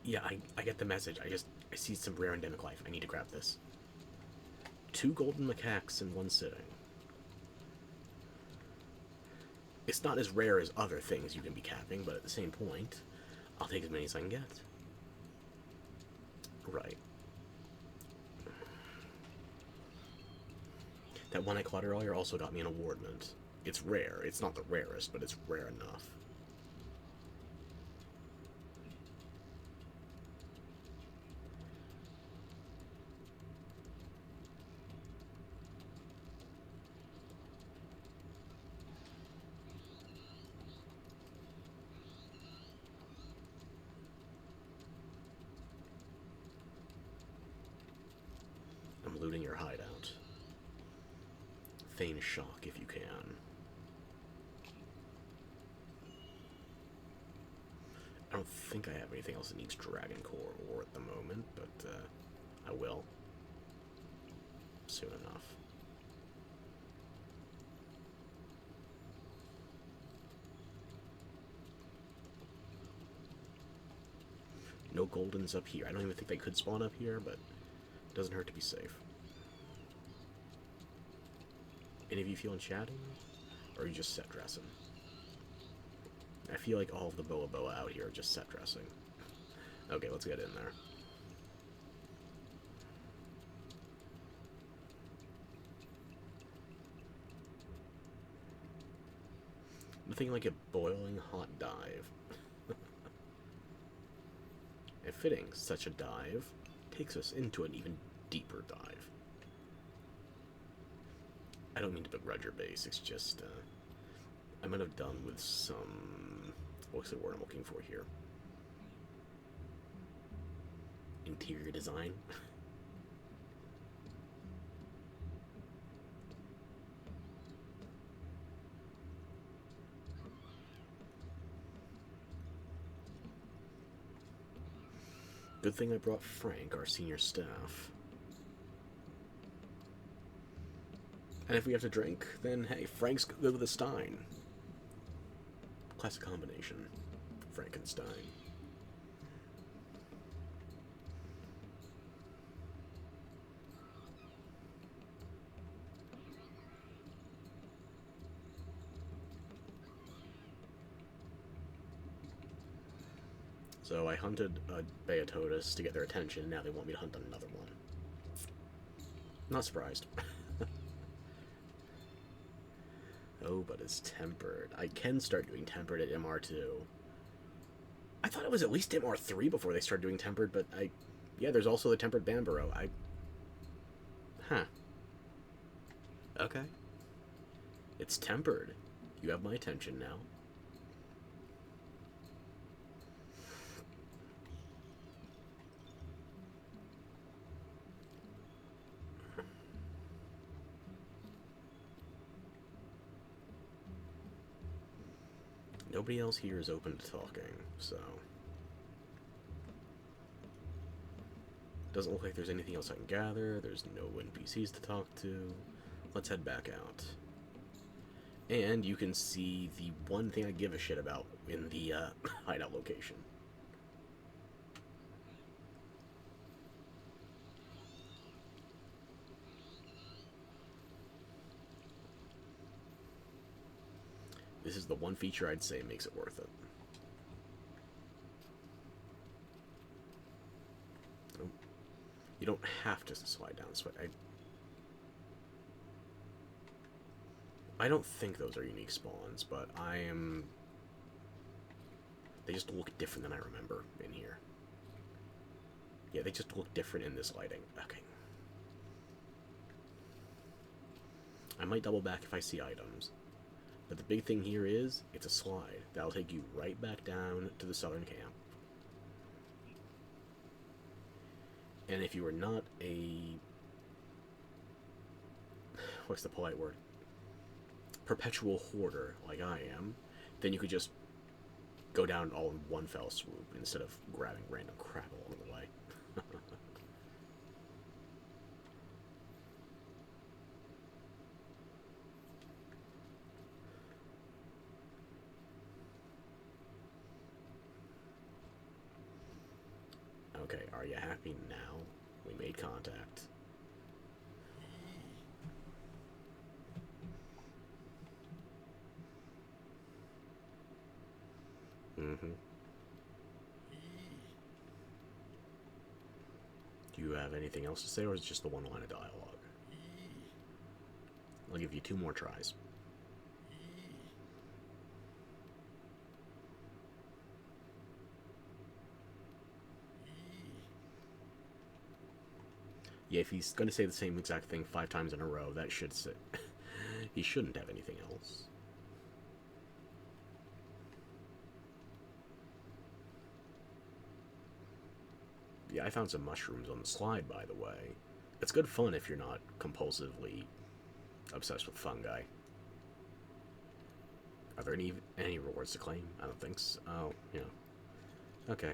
Yeah, I get the message. I see some rare endemic life. I need to grab this. 2 golden macaques in one sitting. It's not as rare as other things you can be capping, but at the same point, I'll take as many as I can get. Right. That one I caught earlier also got me an awardment. It's rare. It's not the rarest, but it's rare enough. I'm looting your hideout. Feign shock if you can. I don't think I have anything else that needs Dragon Core ore at the moment, but I will. Soon enough. No goldens up here. I don't even think they could spawn up here, but it doesn't hurt to be safe. Any of you feeling chatty? Or are you just set dressing? I feel like all of the Boa Boa out here are just set dressing. Okay, let's get in there. Nothing like a boiling hot dive. And fitting, such a dive takes us into an even deeper dive. I don't mean to begrudge your base, it's just, I might have done with some, what's the word I'm looking for here? Interior design? Good thing I brought Frank, our senior staff. And if we have to drink, then hey, Frank's good with a Stein. Classic combination. Frankenstein. So I hunted a Beatotus to get their attention, now they want me to hunt another one. Not surprised. Oh, but it's tempered. I can start doing tempered at MR2. I thought it was at least MR3 before they started doing tempered, but yeah, there's also the tempered Bambaro. Huh. Okay. It's tempered. You have my attention now. Nobody else here is open to talking, so... Doesn't look like there's anything else I can gather. There's no NPCs to talk to. Let's head back out. And you can see the one thing I give a shit about in the hideout location. This is the one feature I'd say makes it worth it. Oh, you don't have to slide down this way. I don't think those are unique spawns, but they just look different than I remember in here. Yeah, they just look different in this lighting. Okay. I might double back if I see items. But the big thing here is, it's a slide. That'll take you right back down to the southern camp. And if you are not a... what's the polite word? Perpetual hoarder, like I am, then you could just go down all in one fell swoop, instead of grabbing random crap along the way. Okay, are you happy now? We made contact. Mm-hmm. Do you have anything else to say, or is it just the one line of dialogue? I'll give you 2 more tries. Yeah, if he's going to say the same exact thing 5 times in a row, that should say... he shouldn't have anything else. Yeah, I found some mushrooms on the slide, by the way. It's good fun if you're not compulsively obsessed with fungi. Are there any rewards to claim? I don't think so. Oh, yeah. Okay.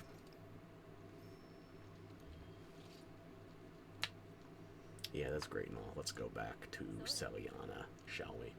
Yeah, that's great and all. Let's go back to Celiana, shall we?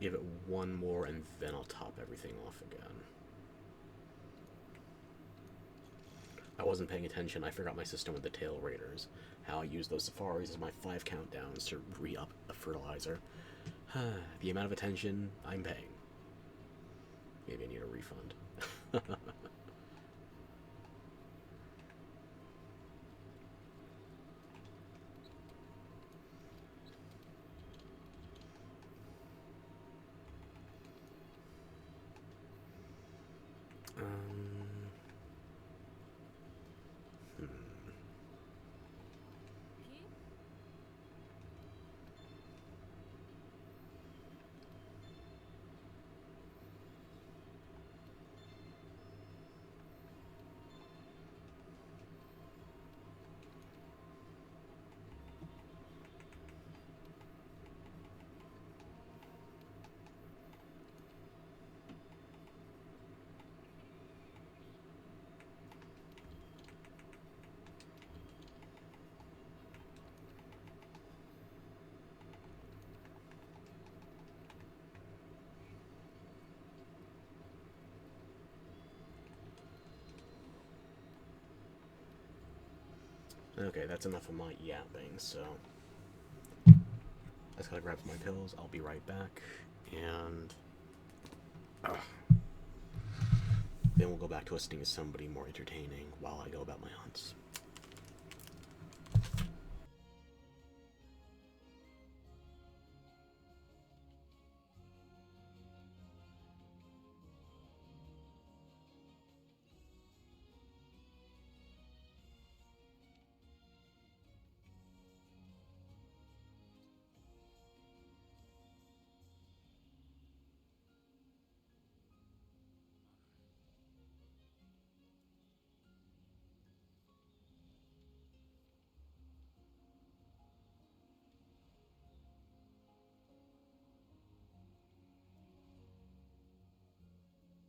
Give it 1 more and then I'll top everything off again. I wasn't paying attention. I forgot my system with the tail raiders. How I use those safaris as my 5 countdowns to re-up a fertilizer. The amount of attention I'm paying. Maybe I need a refund. Okay, that's enough of my yapping, so... I just gotta grab my pills, I'll be right back, and... then we'll go back to listening to somebody more entertaining while I go about my hunts.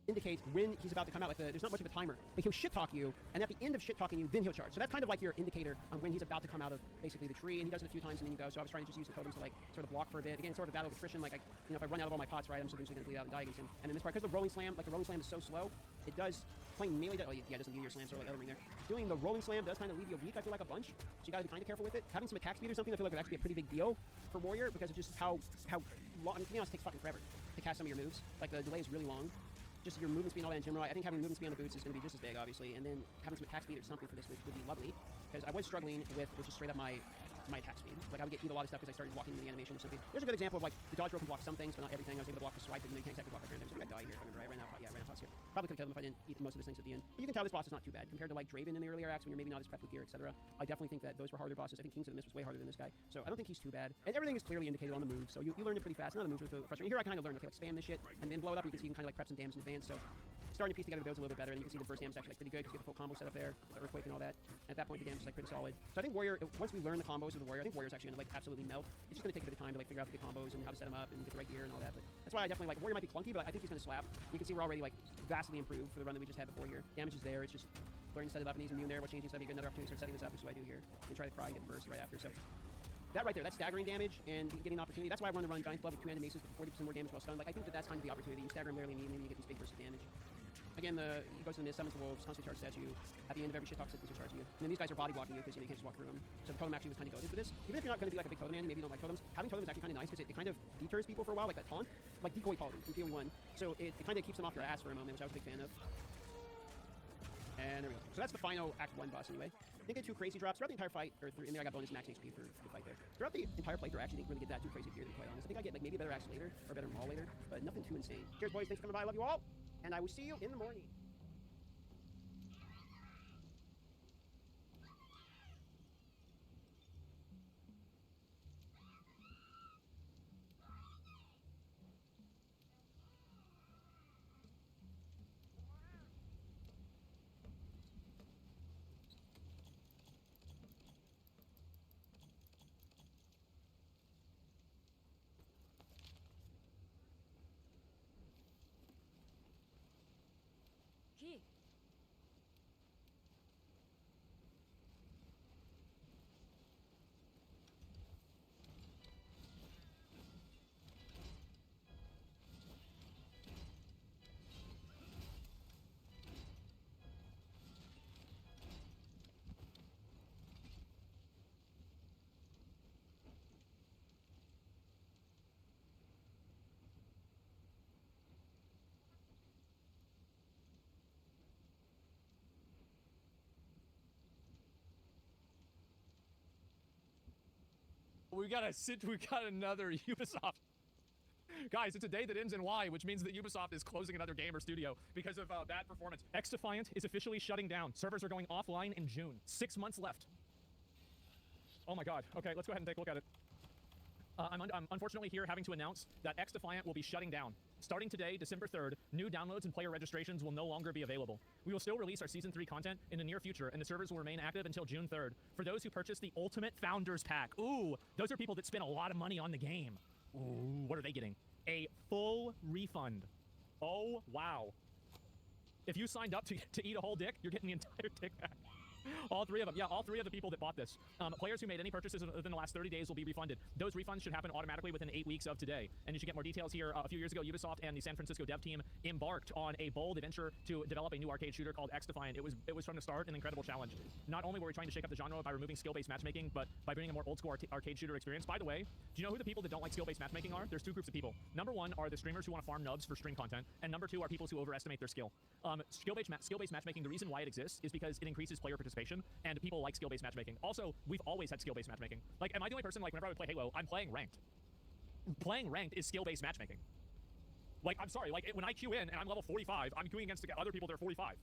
Indicates when he's about to come out. Like there's not much of a timer. Like he'll shit talk you, and at the end of shit talking you, then he'll charge. So that's kind of like your indicator on when he's about to come out of basically the tree. And he does it a few times, and then you go. So I was trying to just use the totems to like sort of block for a bit. Again, it's sort of a battle of attrition. Like if I run out of all my pots, right, I'm just eventually going to bleed out and die against him. And then this part, because the rolling slam, like the rolling slam is so slow, it does playing melee. Oh yeah, it doesn't give you your slam, so like other ring there. Doing the rolling slam does kind of leave you weak. I feel like a bunch, so you got to be kind of careful with it. Having some attack speed or something, I feel like would actually be a pretty big deal for warrior because of just how long. I mean, to be honest, it takes fucking forever to cast some of your moves. Like the delay is really long. Just your movement speed and all that in general. I think having movement speed on the boots is going to be just as big, obviously, and then having some attack speed or something for this would be lovely, because I was struggling with just straight up my attack speed. Like I would get hit a lot of stuff because I started walking into the animation or something. There's a good example of like the dodge roll can block some things, but not everything. I was able to block the swipe, but you can't exactly block the random. So I'm gonna die here. I remember I ran out. Yeah, I ran out here. Probably could have killed him if I didn't eat most of his things at the end. But you can tell this boss is not too bad compared to like Draven in the earlier acts when you're maybe not as prepped with gear, etc. I definitely think that those were harder bosses. I think Kings of the Mist was way harder than this guy, so I don't think he's too bad. And everything is clearly indicated on the move, so you learn it pretty fast. None of the moves are frustrating. Here I kind of learned, okay, like spam this shit and then blow it up. You can see you can kind of like prep some damage in advance. So starting to piece together the builds a little bit better, and you can see the burst damage is actually like, pretty good because you get the full combo set up there, the earthquake and all that. And at that point, the damage is like pretty solid. So I think Warrior, once we learn the combos of the Warrior, I think Warrior's actually gonna like absolutely melt. It's just gonna take a bit of time to like figure out the good combos and how to set them up and get the right gear and all that. But that's why I definitely like Warrior might be clunky, but I think he's gonna slap. You can see we're already like vastly improved for the run that we just had before here. Damage is there. It's just learning to set it up, and he's immune there. What's changing is that'd be a good another opportunity to start setting this up, which is what I do here, and try to cry and get burst right after. So that right there, that's staggering damage and getting an opportunity. That's why I want to run Giant Club with 2-handed maces for 40% more damage while stunned. Like, I think that's kind of the opportunity. You stagger him barely immediately, you get these big bursts of damage. Again, he goes to the mist, summons the wolves, constantly charges at you. At the end of every shit talk, systems are charging you. And then these guys are body blocking you because you can't just walk through them. So the totem actually was kind of goated for this. Even if you're not going to be like a big totem man, maybe you don't like totems, having totems is actually kind of nice because it kind of deters people for a while, like that taunt, like decoy quality from PoE1. So it kind of keeps them off your ass for a moment, which I was a big fan of. And there we go. So that's the final Act 1 boss anyway. Didn't get too crazy drops throughout the entire fight, or in there I got bonus max HP for the fight there. Throughout the entire playthrough, I actually didn't really get that too crazy gear, to be quite honest. I think I get like maybe a better axe later, or a better maul later, but nothing too insane. Cheers, boys. Thanks for coming by. I love you all. And I will see you in the morning. Key. We got another Ubisoft. Guys, it's a day that ends in Y, which means that Ubisoft is closing another game or studio because of bad performance. X-Defiant is officially shutting down. Servers are going offline in June. 6 months left. Oh my god. Okay, let's go ahead and take a look at it. I'm unfortunately here having to announce that X-Defiant will be shutting down. Starting today, December 3rd, new downloads and player registrations will no longer be available. We will still release our Season 3 content in the near future, and the servers will remain active until June 3rd. For those who purchase the Ultimate Founders Pack, ooh, those are people that spend a lot of money on the game. Ooh, what are they getting? A full refund. Oh, wow. If you signed up to eat a whole dick, you're getting the entire dick back. All three of them. Yeah, all three of the people that bought this. Players who made any purchases within the last 30 days will be refunded. Those refunds should happen automatically within 8 weeks of today. And you should get more details here. A few years ago, Ubisoft and the San Francisco dev team embarked on a bold adventure to develop a new arcade shooter called X-Defiant. It was from the start an incredible challenge. Not only were we trying to shake up the genre by removing skill-based matchmaking, but by bringing a more old-school arcade shooter experience. By the way, do you know who the people that don't like skill-based matchmaking are? There's two groups of people. Number one are the streamers who want to farm nubs for stream content, and number two are people who overestimate their skill. Skill-based matchmaking, the reason why it exists is because it increases player participation, and people like skill-based matchmaking. Also, we've always had skill-based matchmaking. Like, am I the only person, like, whenever I would play Halo, I'm playing ranked. Playing ranked is skill-based matchmaking. Like, I'm sorry, like, when I queue in and I'm level 45, I'm queuing against other people that are 45.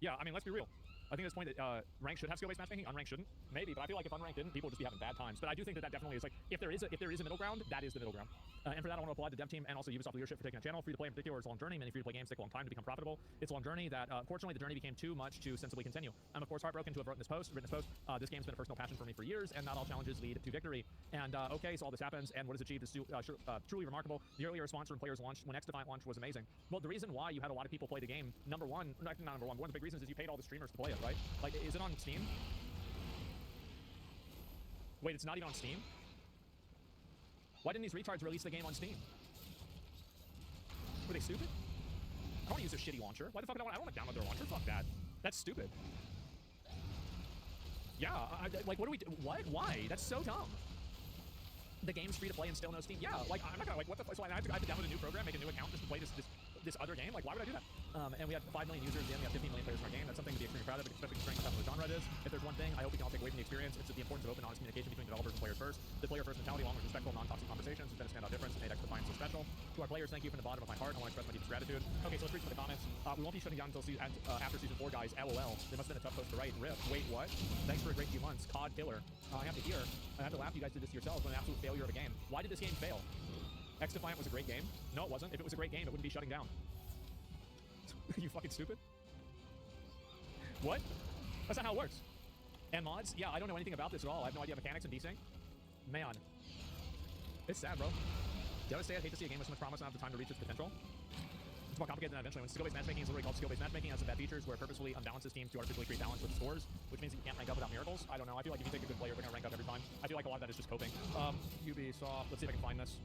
Yeah, I mean, let's be real. I think at this point that ranked should have skill-based matchmaking, unranked shouldn't. Maybe, but I feel like if unranked didn't, people would just be having bad times. But I do think that definitely is, like, if there is a middle ground, that is the middle ground. And for that, I want to applaud the dev team and also Ubisoft leadership for taking a channel. Free-to-play in particular is a long journey. Many free-to-play games take a long time to become profitable. It's a long journey that, unfortunately, the journey became too much to sensibly continue. I'm, of course, heartbroken to have written this post. This game's been a personal passion for me for years, and not all challenges lead to victory. And, okay, so all this happens, and what is achieved is truly remarkable. The early response from players launched when X-Defiant launched was amazing. Well, the reason why you had a lot of people play the game, number one, not number one, one of the big reasons is you paid all the streamers to play it, right? Like, is it on Steam? Wait, it's not even on Steam? Why didn't these retards release the game on Steam? Were they stupid? I don't want to use their shitty launcher. Why the fuck I don't want to download their launcher? Fuck that. That's stupid. Yeah, like, what do we do? What? Why? That's so dumb. The game's free to play and still no Steam. Yeah, like, I'm not gonna, like, what the fuck? So I have to download a new program, make a new account just to play this other game? Like, why would I do that? And we had 5 million users, and we have 15 million players in our game. That's something to be extremely proud of, especially considering how tough the genre it is. If there's one thing I hope we can all take away from the experience, it's the importance of open, honest communication between developers and players first. The player-first mentality, along with respectful, non-toxic conversations, has been a standout difference and made X-Defiant so special. To our players, thank you from the bottom of my heart. I want to express my deepest gratitude. Okay, so let's read some of the comments. We won't be shutting down until after Season 4, guys. LOL. It must have been a tough post to write. RIP. Wait, what? Thanks for a great few months. COD killer. I have to laugh you guys did this to yourselves when an absolute failure of a game. Why did this game fail? X-Defiant was a great game. No, it wasn't. If it was a great game, it wouldn't be shutting down. You fucking stupid. What? That's not how it works. And mods? Yeah, I don't know anything about this at all. I have no idea mechanics and desync. Man. It's sad, bro. Devastated. Hate to see a game with so much promise and not have the time to reach its potential. It's more complicated than eventually. When skill-based matchmaking is literally called skill-based matchmaking, it has some bad features where it purposefully unbalances teams to artificially create balance with the scores, which means that you can't rank up without miracles. I don't know. I feel like if you take a good player, they're gonna rank up every time. I feel like a lot of that is just coping. Ubisoft. Let's see if I can find this.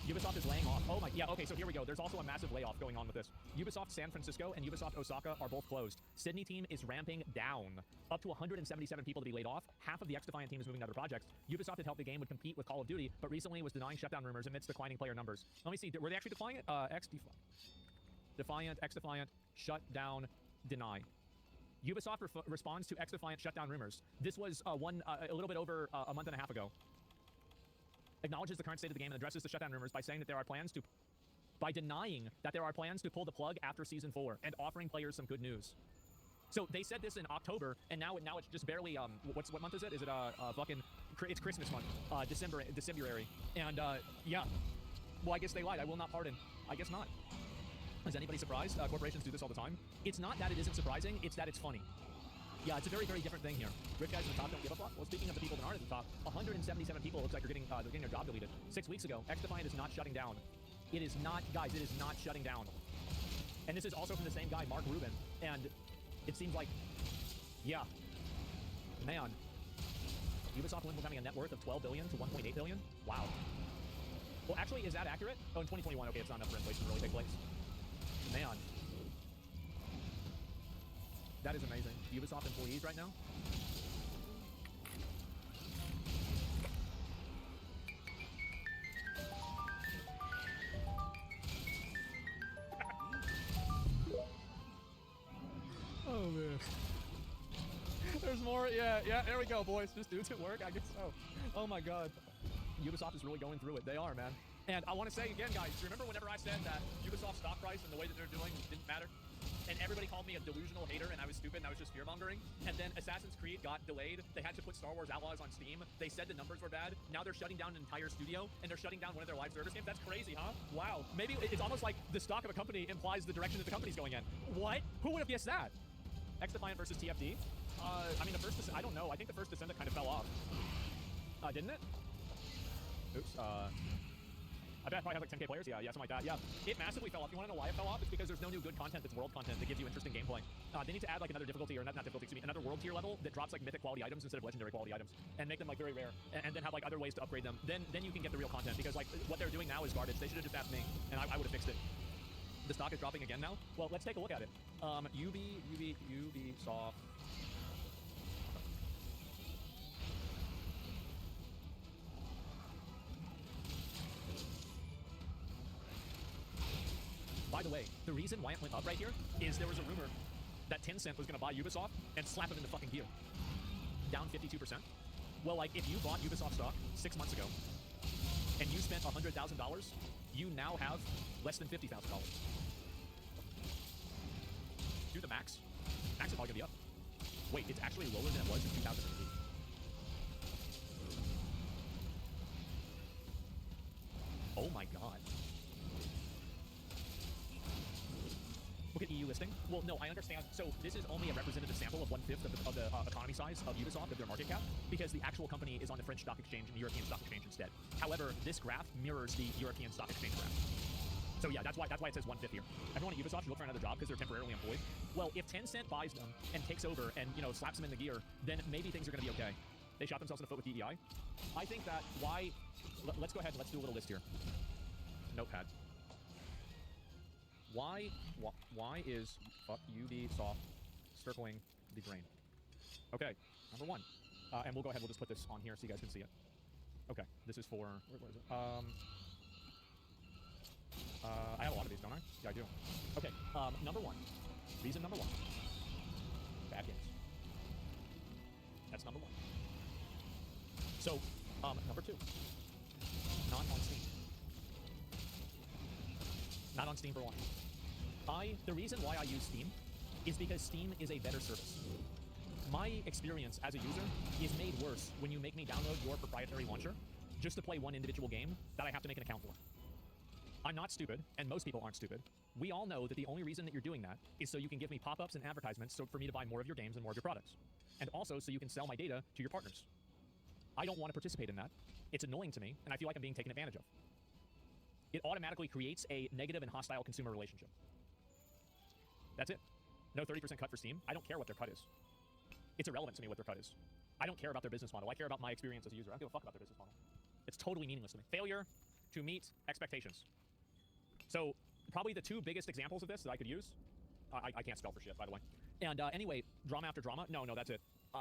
Ubisoft is laying off. Oh my, yeah, okay, so here we go. There's also a massive layoff going on with this. Ubisoft San Francisco and Ubisoft Osaka are both closed. Sydney team is ramping down. Up to 177 people to be laid off. Half of the X-Defiant team is moving to other projects. Ubisoft had hoped the game would compete with Call of Duty, but recently was denying shutdown rumors amidst declining player numbers. Let me see, were they actually declining it? Defiant, X-Defiant, shut down, deny. Ubisoft responds to X-Defiant shutdown rumors. This was a little bit over a month and a half ago. Acknowledges the current state of the game and addresses the shutdown rumors by saying that there are plans to, by denying that there are plans to pull the plug after Season 4 and offering players some good news. So they said this in October, and now it's just barely, what month is it? Is it, it's Christmas month, Decemberary. And, yeah. Well, I guess they lied. I will not pardon. I guess not. Is anybody surprised? Corporations do this all the time. It's not that it isn't surprising, it's that it's funny. Yeah, it's a very, very different thing here. Rich guys at the top don't give a fuck. Well, speaking of the people that aren't at the top, 177 people looks like they're getting their job deleted. 6 weeks ago, X-Defiant is not shutting down. It is not, guys, it is not shutting down. And this is also from the same guy, Mark Rubin. And it seems like, yeah, man. Ubisoft went from having a net worth of 12 billion to 1.8 billion? Wow. Well, actually, is that accurate? Oh, in 2021, okay, it's not enough for inflation to really take place. Man. That is amazing. Ubisoft employees right now? Oh, man. There's more. Yeah, there we go, boys. Just dudes at work, I guess so. Oh, my God. Ubisoft is really going through it. They are, man. And I want to say again, guys, remember whenever I said that Ubisoft stock price and the way that they're doing didn't matter? And everybody called me a delusional hater and I was stupid and I was just fear-mongering. And then Assassin's Creed got delayed. They had to put Star Wars Outlaws on Steam. They said the numbers were bad. Now they're shutting down an entire studio and they're shutting down one of their live service games. That's crazy, huh? Wow. Maybe it's almost like the stock of a company implies the direction that the company's going in. What? Who would have guessed that? X-Defiant versus TFD? I mean, I don't know. I think the first Descendant kind of fell off. Didn't it? Oops, I bet it probably has like 10k players. Yeah, something like that. Yeah, it massively fell off. You want to know why it fell off? It's because there's no new good content that's world content that gives you interesting gameplay. They need to add like another difficulty, or not difficulty, excuse me, another world tier level that drops like mythic quality items instead of legendary quality items, and make them like very rare, and then have like other ways to upgrade them. Then you can get the real content, because like what they're doing now is garbage. They should have just asked me, and I would have fixed it. The stock is dropping again now. Well, let's take a look at it. Ubisoft. By the way, the reason why it went up right here is there was a rumor that Tencent was going to buy Ubisoft and slap them into fucking gear. Down 52%. Well, like, if you bought Ubisoft stock 6 months ago and you spent $100,000, you now have less than $50,000. Do the max. Max is probably going to be up. Wait, it's actually lower than it was in 2008. Oh my god. Look at EU listing. Well, no, I understand. So this is only a representative sample of 1/5 of the economy size of Ubisoft, of their market cap, because the actual company is on the French stock exchange and the European stock exchange instead. However, this graph mirrors the European stock exchange graph. So yeah, that's why it says 1/5 here. Everyone at Ubisoft should look for another job because they're temporarily employed. Well, if Tencent buys them and takes over and, you know, slaps them in the gear, then maybe things are going to be okay. They shot themselves in the foot with DEI. I think that let's go ahead and let's do a little list here. Notepad. Why is Ubisoft circling the brain? Okay, number one. And we'll go ahead, we'll just put this on here so you guys can see it. Okay, this is for, where is it? I have a lot of these, don't I? Yeah, I do. Okay, number one. Reason number one. Bad games. That's number one. So, number two. Not on Steam. Not on Steam for one. The reason why I use Steam is because Steam is a better service. My experience as a user is made worse when you make me download your proprietary launcher just to play one individual game that I have to make an account for. I'm not stupid, and most people aren't stupid, we all know that the only reason that you're doing that is so you can give me pop-ups and advertisements so for me to buy more of your games and more of your products. And also so you can sell my data to your partners. I don't want to participate in that. It's annoying to me, and I feel like I'm being taken advantage of. It automatically creates a negative and hostile consumer relationship. That's it. No 30% cut for Steam. I don't care what their cut is. It's irrelevant to me what their cut is. I don't care about their business model. I care about my experience as a user. I don't give a fuck about their business model. It's totally meaningless to me. Failure to meet expectations. So probably the two biggest examples of this that I could use, I can't spell for shit, by the way. And anyway, drama after drama. No, that's it.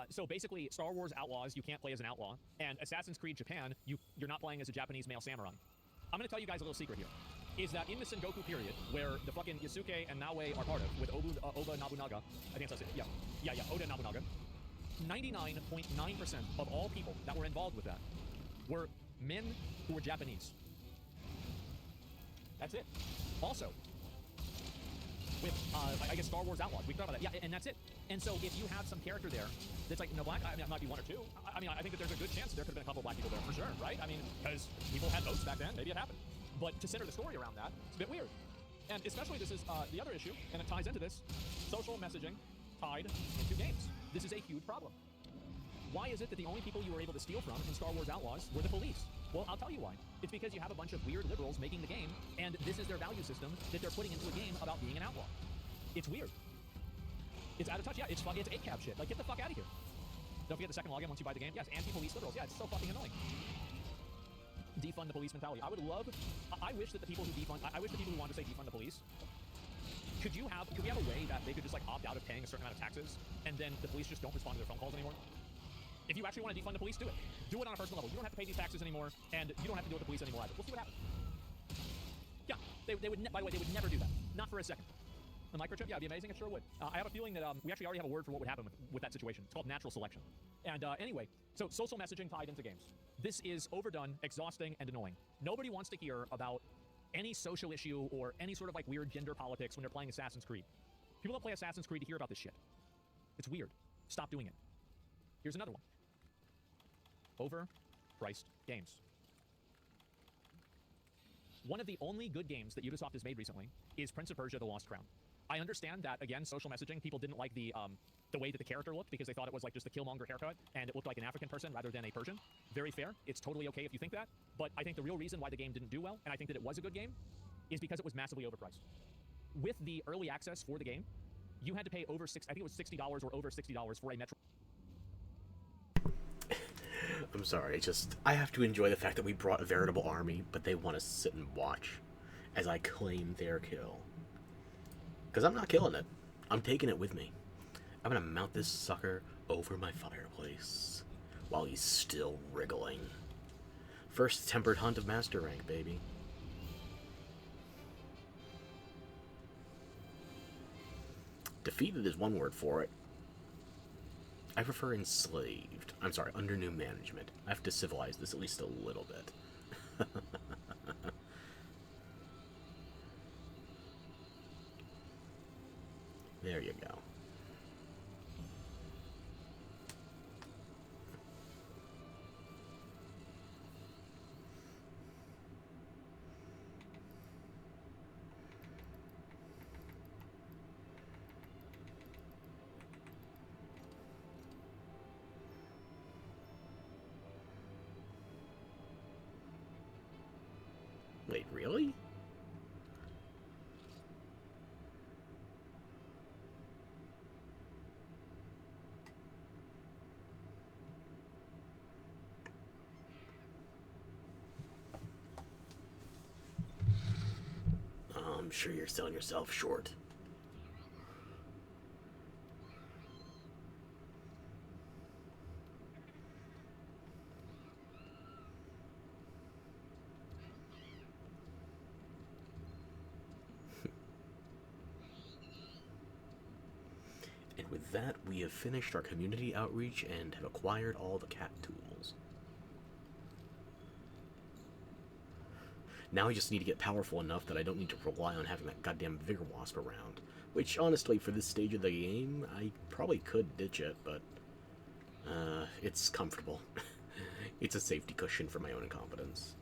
So basically, Star Wars Outlaws, you can't play as an outlaw. And Assassin's Creed Japan, you're not playing as a Japanese male samurai. I'm going to tell you guys a little secret here. Is that in the Sengoku period, where the fucking Yasuke and Naoe are part of, with Oba Nobunaga, I think that's it, yeah, Oda Nobunaga, 99.9% of all people that were involved with that were men who were Japanese. That's it. Also, with, I guess, Star Wars Outlaws, we can talk about that. Yeah, and that's it. And so if you have some character there that's like, no black, I mean, it might be one or two. I mean, I think that there's a good chance that there could have been a couple black people there, for sure, right? I mean, because people had votes back then, maybe it happened. But to center the story around that, it's a bit weird. And especially this is the other issue, and it ties into this, social messaging tied into games. This is a huge problem. Why is it that the only people you were able to steal from in Star Wars Outlaws were the police? Well, I'll tell you why. It's because you have a bunch of weird liberals making the game, and this is their value system that they're putting into a game about being an outlaw. It's weird. It's out of touch. Yeah, it's 8-cab shit. Like, get the fuck out of here. Don't forget the second login once you buy the game. Yes, anti-police liberals. Yeah, it's so fucking annoying. Defund the police mentality. I wish that the people who I wish the people who want to say defund the police, could we have a way that they could just like opt out of paying a certain amount of taxes, and then the police just don't respond to their phone calls anymore? If you actually want to defund the police, do it. Do it on a personal level. You don't have to pay these taxes anymore, and you don't have to deal with the police anymore either. We'll see what happens. Yeah, they would, by the way, they would never do that. Not for a second. The microchip, yeah, it'd be amazing. It sure would. I have a feeling that we actually already have a word for what would happen with that situation. It's called natural selection. And anyway, so social messaging tied into games. This is overdone, exhausting, and annoying. Nobody wants to hear about any social issue or any sort of like weird gender politics when they're playing Assassin's Creed. People don't play Assassin's Creed to hear about this shit. It's weird. Stop doing it. Here's another one. Overpriced games. One of the only good games that Ubisoft has made recently is Prince of Persia: The Lost Crown. I understand that, again, social messaging, people didn't like the way that the character looked because they thought it was like just a Killmonger haircut and it looked like an African person rather than a Persian. Very fair. It's totally okay if you think that. But I think the real reason why the game didn't do well, and I think that it was a good game, is because it was massively overpriced. With the early access for the game, you had to pay over I think it was $60 or over $60 for a Metro. I'm sorry, I have to enjoy the fact that we brought a veritable army, but they want to sit and watch as I claim their kill. Because I'm not killing it. I'm taking it with me. I'm going to mount this sucker over my fireplace while he's still wriggling. First tempered hunt of Master Rank, baby. Defeated is one word for it. I prefer enslaved. I'm sorry, under new management. I have to civilize this at least a little bit. There you go. Wait, really? I'm sure you're selling yourself short. And with that, we have finished our community outreach and have acquired all the cat tools. Now I just need to get powerful enough that I don't need to rely on having that goddamn Vigor Wasp around. Which, honestly, for this stage of the game, I probably could ditch it, but it's comfortable. It's a safety cushion for my own incompetence.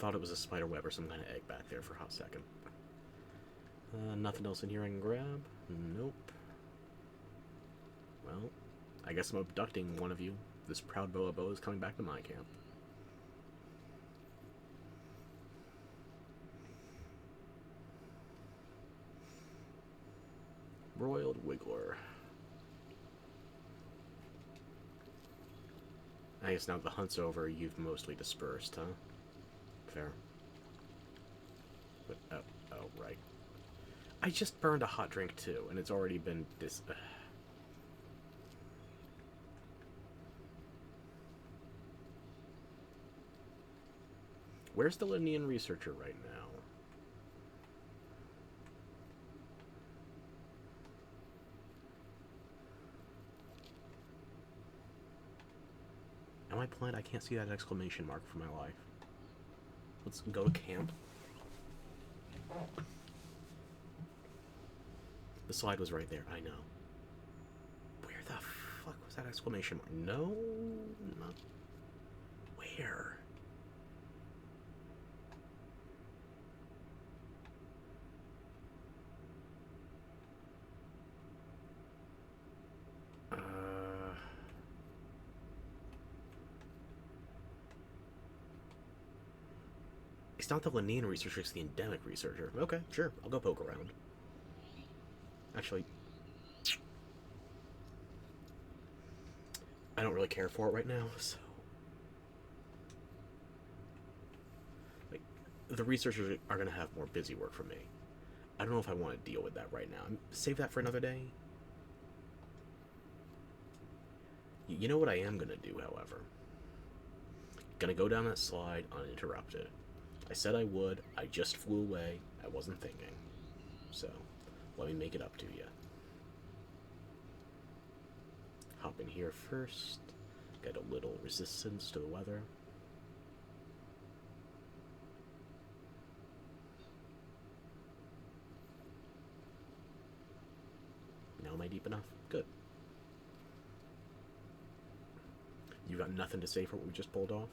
thought it was a spider web or some kind of egg back there for a hot second. Nothing else in here I can grab? Nope. Well, I guess I'm abducting one of you. This proud boa is coming back to my camp. Broiled Wiggler. I guess now that the hunt's over, you've mostly dispersed, huh? Fair. But, oh, right. I just burned a hot drink too, and it's already been Where's the Linnean researcher right now? Am I blind? I can't see that exclamation mark for my life. Let's go to camp. The slide was right there, I know. Where the fuck was that exclamation mark? No, not... Where? It's not the Linnean researcher, it's the endemic researcher. Okay, sure, I'll go poke around. Actually, I don't really care for it right now, so... Like, the researchers are going to have more busy work for me. I don't know if I want to deal with that right now. Save that for another day. You know what I am going to do, however? Gonna go down that slide uninterrupted. I said I would, I just flew away, I wasn't thinking. So, let me make it up to you. Hop in here first, get a little resistance to the weather. Now am I deep enough? Good. You got nothing to say for what we just pulled off?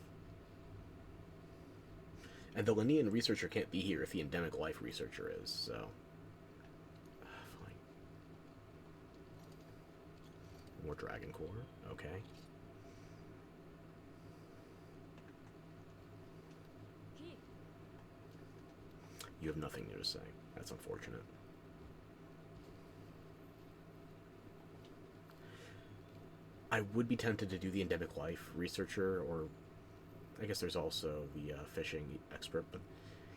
And the Linnean researcher can't be here if the endemic life researcher is, so... Fine. More Dragon Core, okay. You have nothing new to say. That's unfortunate. I would be tempted to do the endemic life researcher, or I guess there's also the fishing expert, but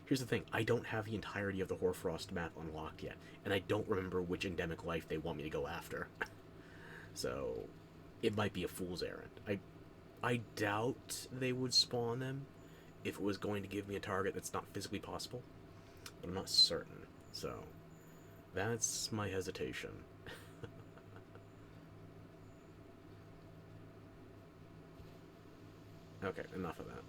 here's the thing, I don't have the entirety of the Hoarfrost map unlocked yet, and I don't remember which endemic life they want me to go after. So, it might be a fool's errand. I doubt they would spawn them if it was going to give me a target that's not physically possible, but I'm not certain, so that's my hesitation. Okay, enough of that.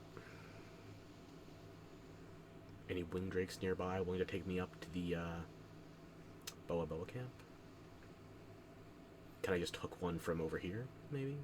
Any wing drakes nearby willing to take me up to the Boa camp? Can I just hook one from over here, maybe?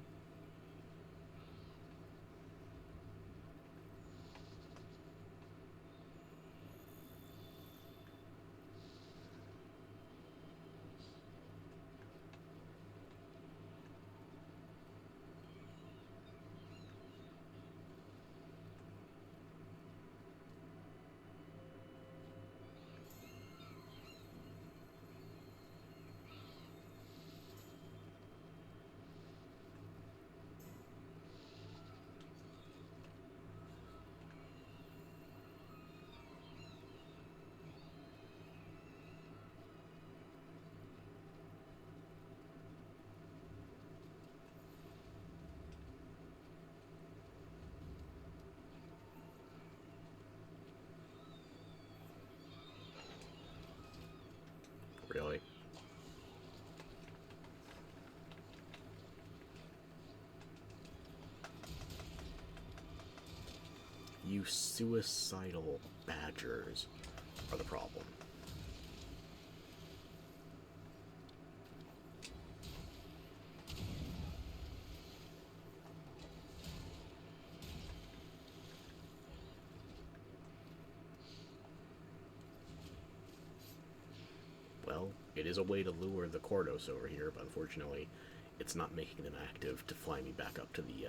Really? You suicidal badgers are the problem. well. It is a way to lure the Kordos over here, but unfortunately, it's not making them active to fly me back up to the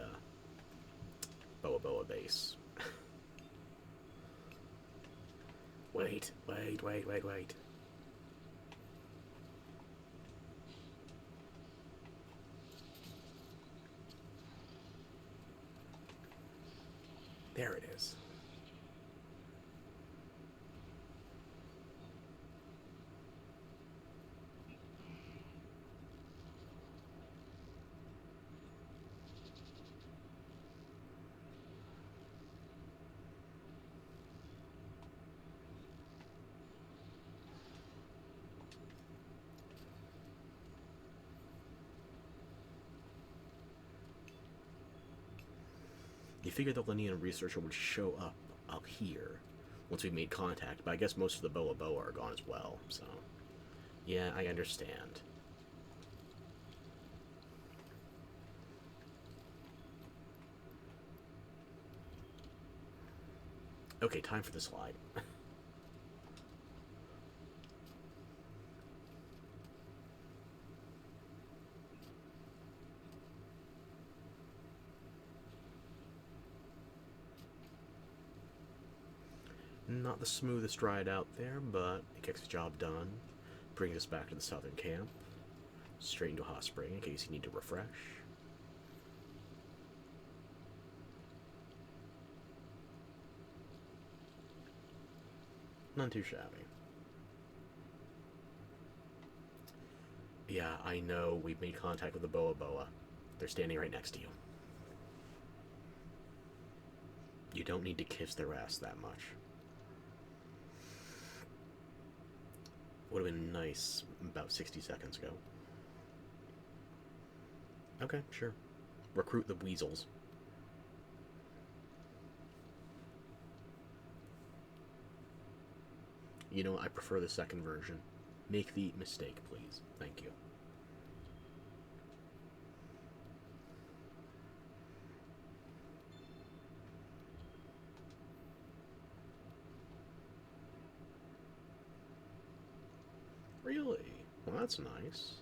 Boa Boa base. Wait. There it is. You figured the Linean researcher would show up here once we made contact, but I guess most of the Boa Boa are gone as well, so... Yeah, I understand. Okay, time for the slide. Not the smoothest ride out there, but it gets the job done. Brings us back to the southern camp. Straight into Hot Spring in case you need to refresh. None too shabby. Yeah, I know we've made contact with the Boa Boa. They're standing right next to you. You don't need to kiss their ass that much. Would have been nice about 60 seconds ago. Okay, sure. Recruit the weasels. You know, I prefer the second version. Make the mistake, please. Thank you. Really? Well, that's nice.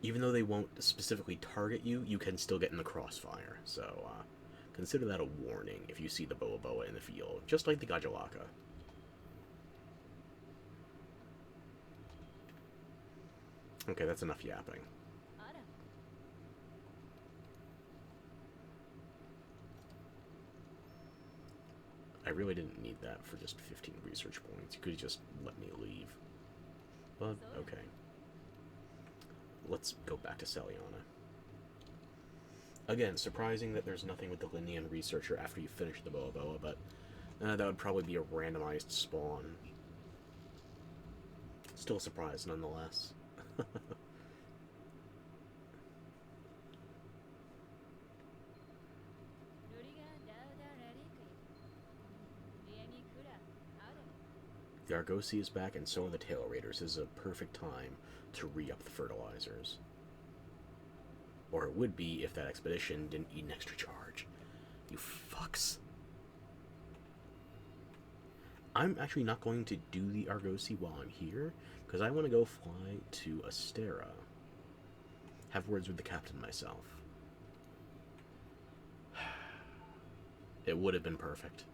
Even though they won't specifically target you, you can still get in the crossfire. So, consider that a warning if you see the Boa Boa in the field, just like the Gajalaka. Okay, that's enough yapping. I really didn't need that for just 15 research points. You could have just let me leave. But, okay. Let's go back to Seliana. Again, surprising that there's nothing with the Linean researcher after you finish the Boa Boa, but that would probably be a randomized spawn. Still a surprise, nonetheless. The Argosy is back, and so are the Tail Raiders. This is a perfect time to re-up the fertilizers. Or it would be if that expedition didn't need an extra charge. You fucks. I'm actually not going to do the Argosy while I'm here, because I want to go fly to Astera. Have words with the captain myself. It would have been perfect.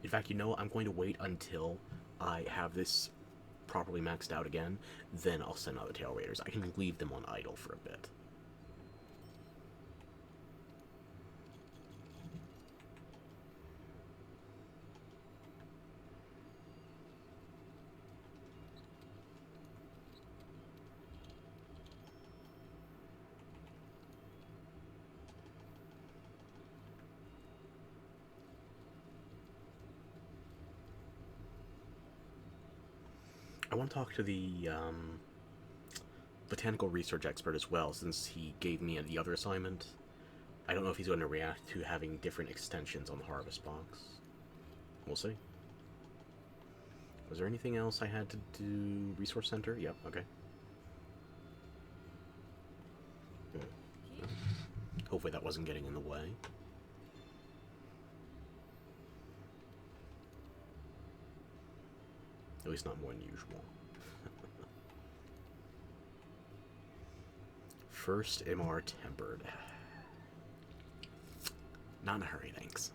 In fact, you know what? I'm going to wait until I have this properly maxed out again, then I'll send out the Tail Raiders. I can leave them on idle for a bit. I want to talk to the botanical research expert as well, since he gave me the other assignment. I don't know if he's going to react to having different extensions on the harvest box. We'll see. Was there anything else I had to do? Resource center? Yep, okay. Hopefully that wasn't getting in the way. At least not more than usual. First MR tempered. Not in a hurry, thanks.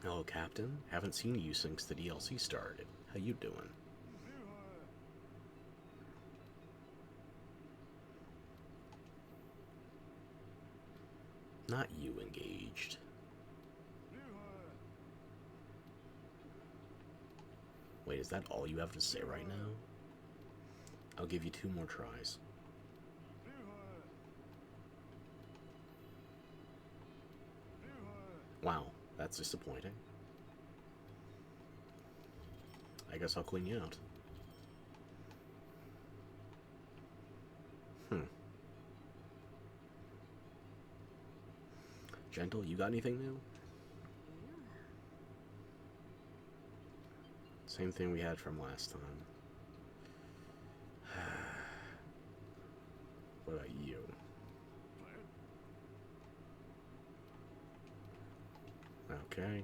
Hello, Captain. Haven't seen you since the DLC started. How you doing? Not you, engaged. Wait, is that all you have to say right now? I'll give you 2 more tries. Wow, that's disappointing. I guess I'll clean you out. Gentle, you got anything new? Same thing we had from last time. What about you? Okay.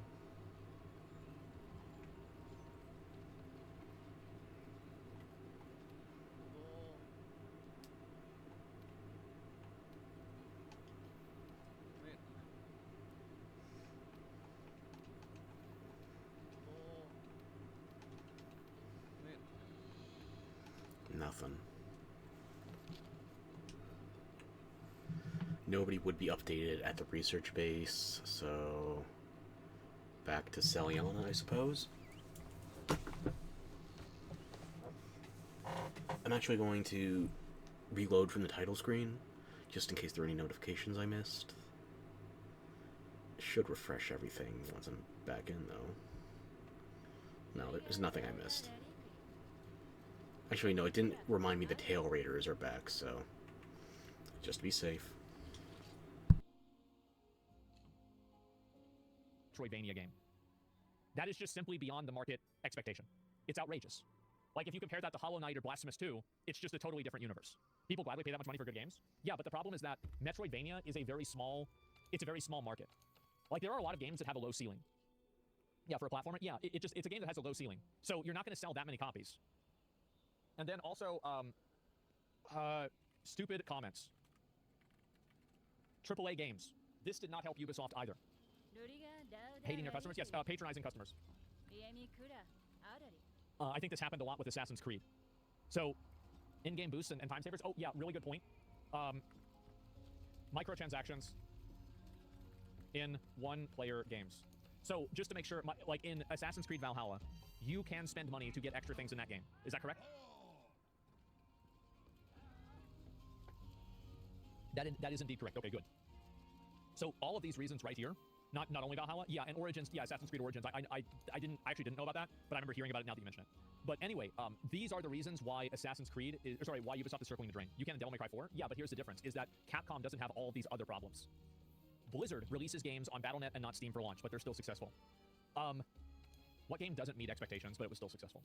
Nothing. Nobody would be updated at the research base, so back to Celiana, I suppose. I'm actually going to reload from the title screen, just in case there are any notifications I missed. Should refresh everything once I'm back in, though. No, there's nothing I missed. Actually, no, it didn't remind me the Tail Raiders are back, so just to be safe. Metroidvania game. That is just simply beyond the market expectation. It's outrageous. Like, if you compare that to Hollow Knight or Blasphemous 2, it's just a totally different universe. People gladly pay that much money for good games. Yeah, but the problem is that Metroidvania is a very small market. Like, there are a lot of games that have a low ceiling. Yeah, for a platformer, yeah, it's a game that has a low ceiling. So you're not going to sell that many copies. And then also, stupid comments. AAA games. This did not help Ubisoft either. Hating their customers? Yes, patronizing customers. I think this happened a lot with Assassin's Creed. So, in-game boosts and time savers. Oh, yeah, really good point. Microtransactions in one-player games. So, just to make sure, like in Assassin's Creed Valhalla, you can spend money to get extra things in that game. Is that correct? That is indeed correct. Okay, good. So all of these reasons right here, not only Valhalla, yeah, and Origins, yeah, Assassin's Creed Origins. I actually didn't know about that, but I remember hearing about it now that you mention it. But anyway, these are the reasons why why Ubisoft is circling the drain. You can in Devil May Cry 4, yeah, but here's the difference: is that Capcom doesn't have all these other problems. Blizzard releases games on Battle.net and not Steam for launch, but they're still successful. What game doesn't meet expectations, but it was still successful?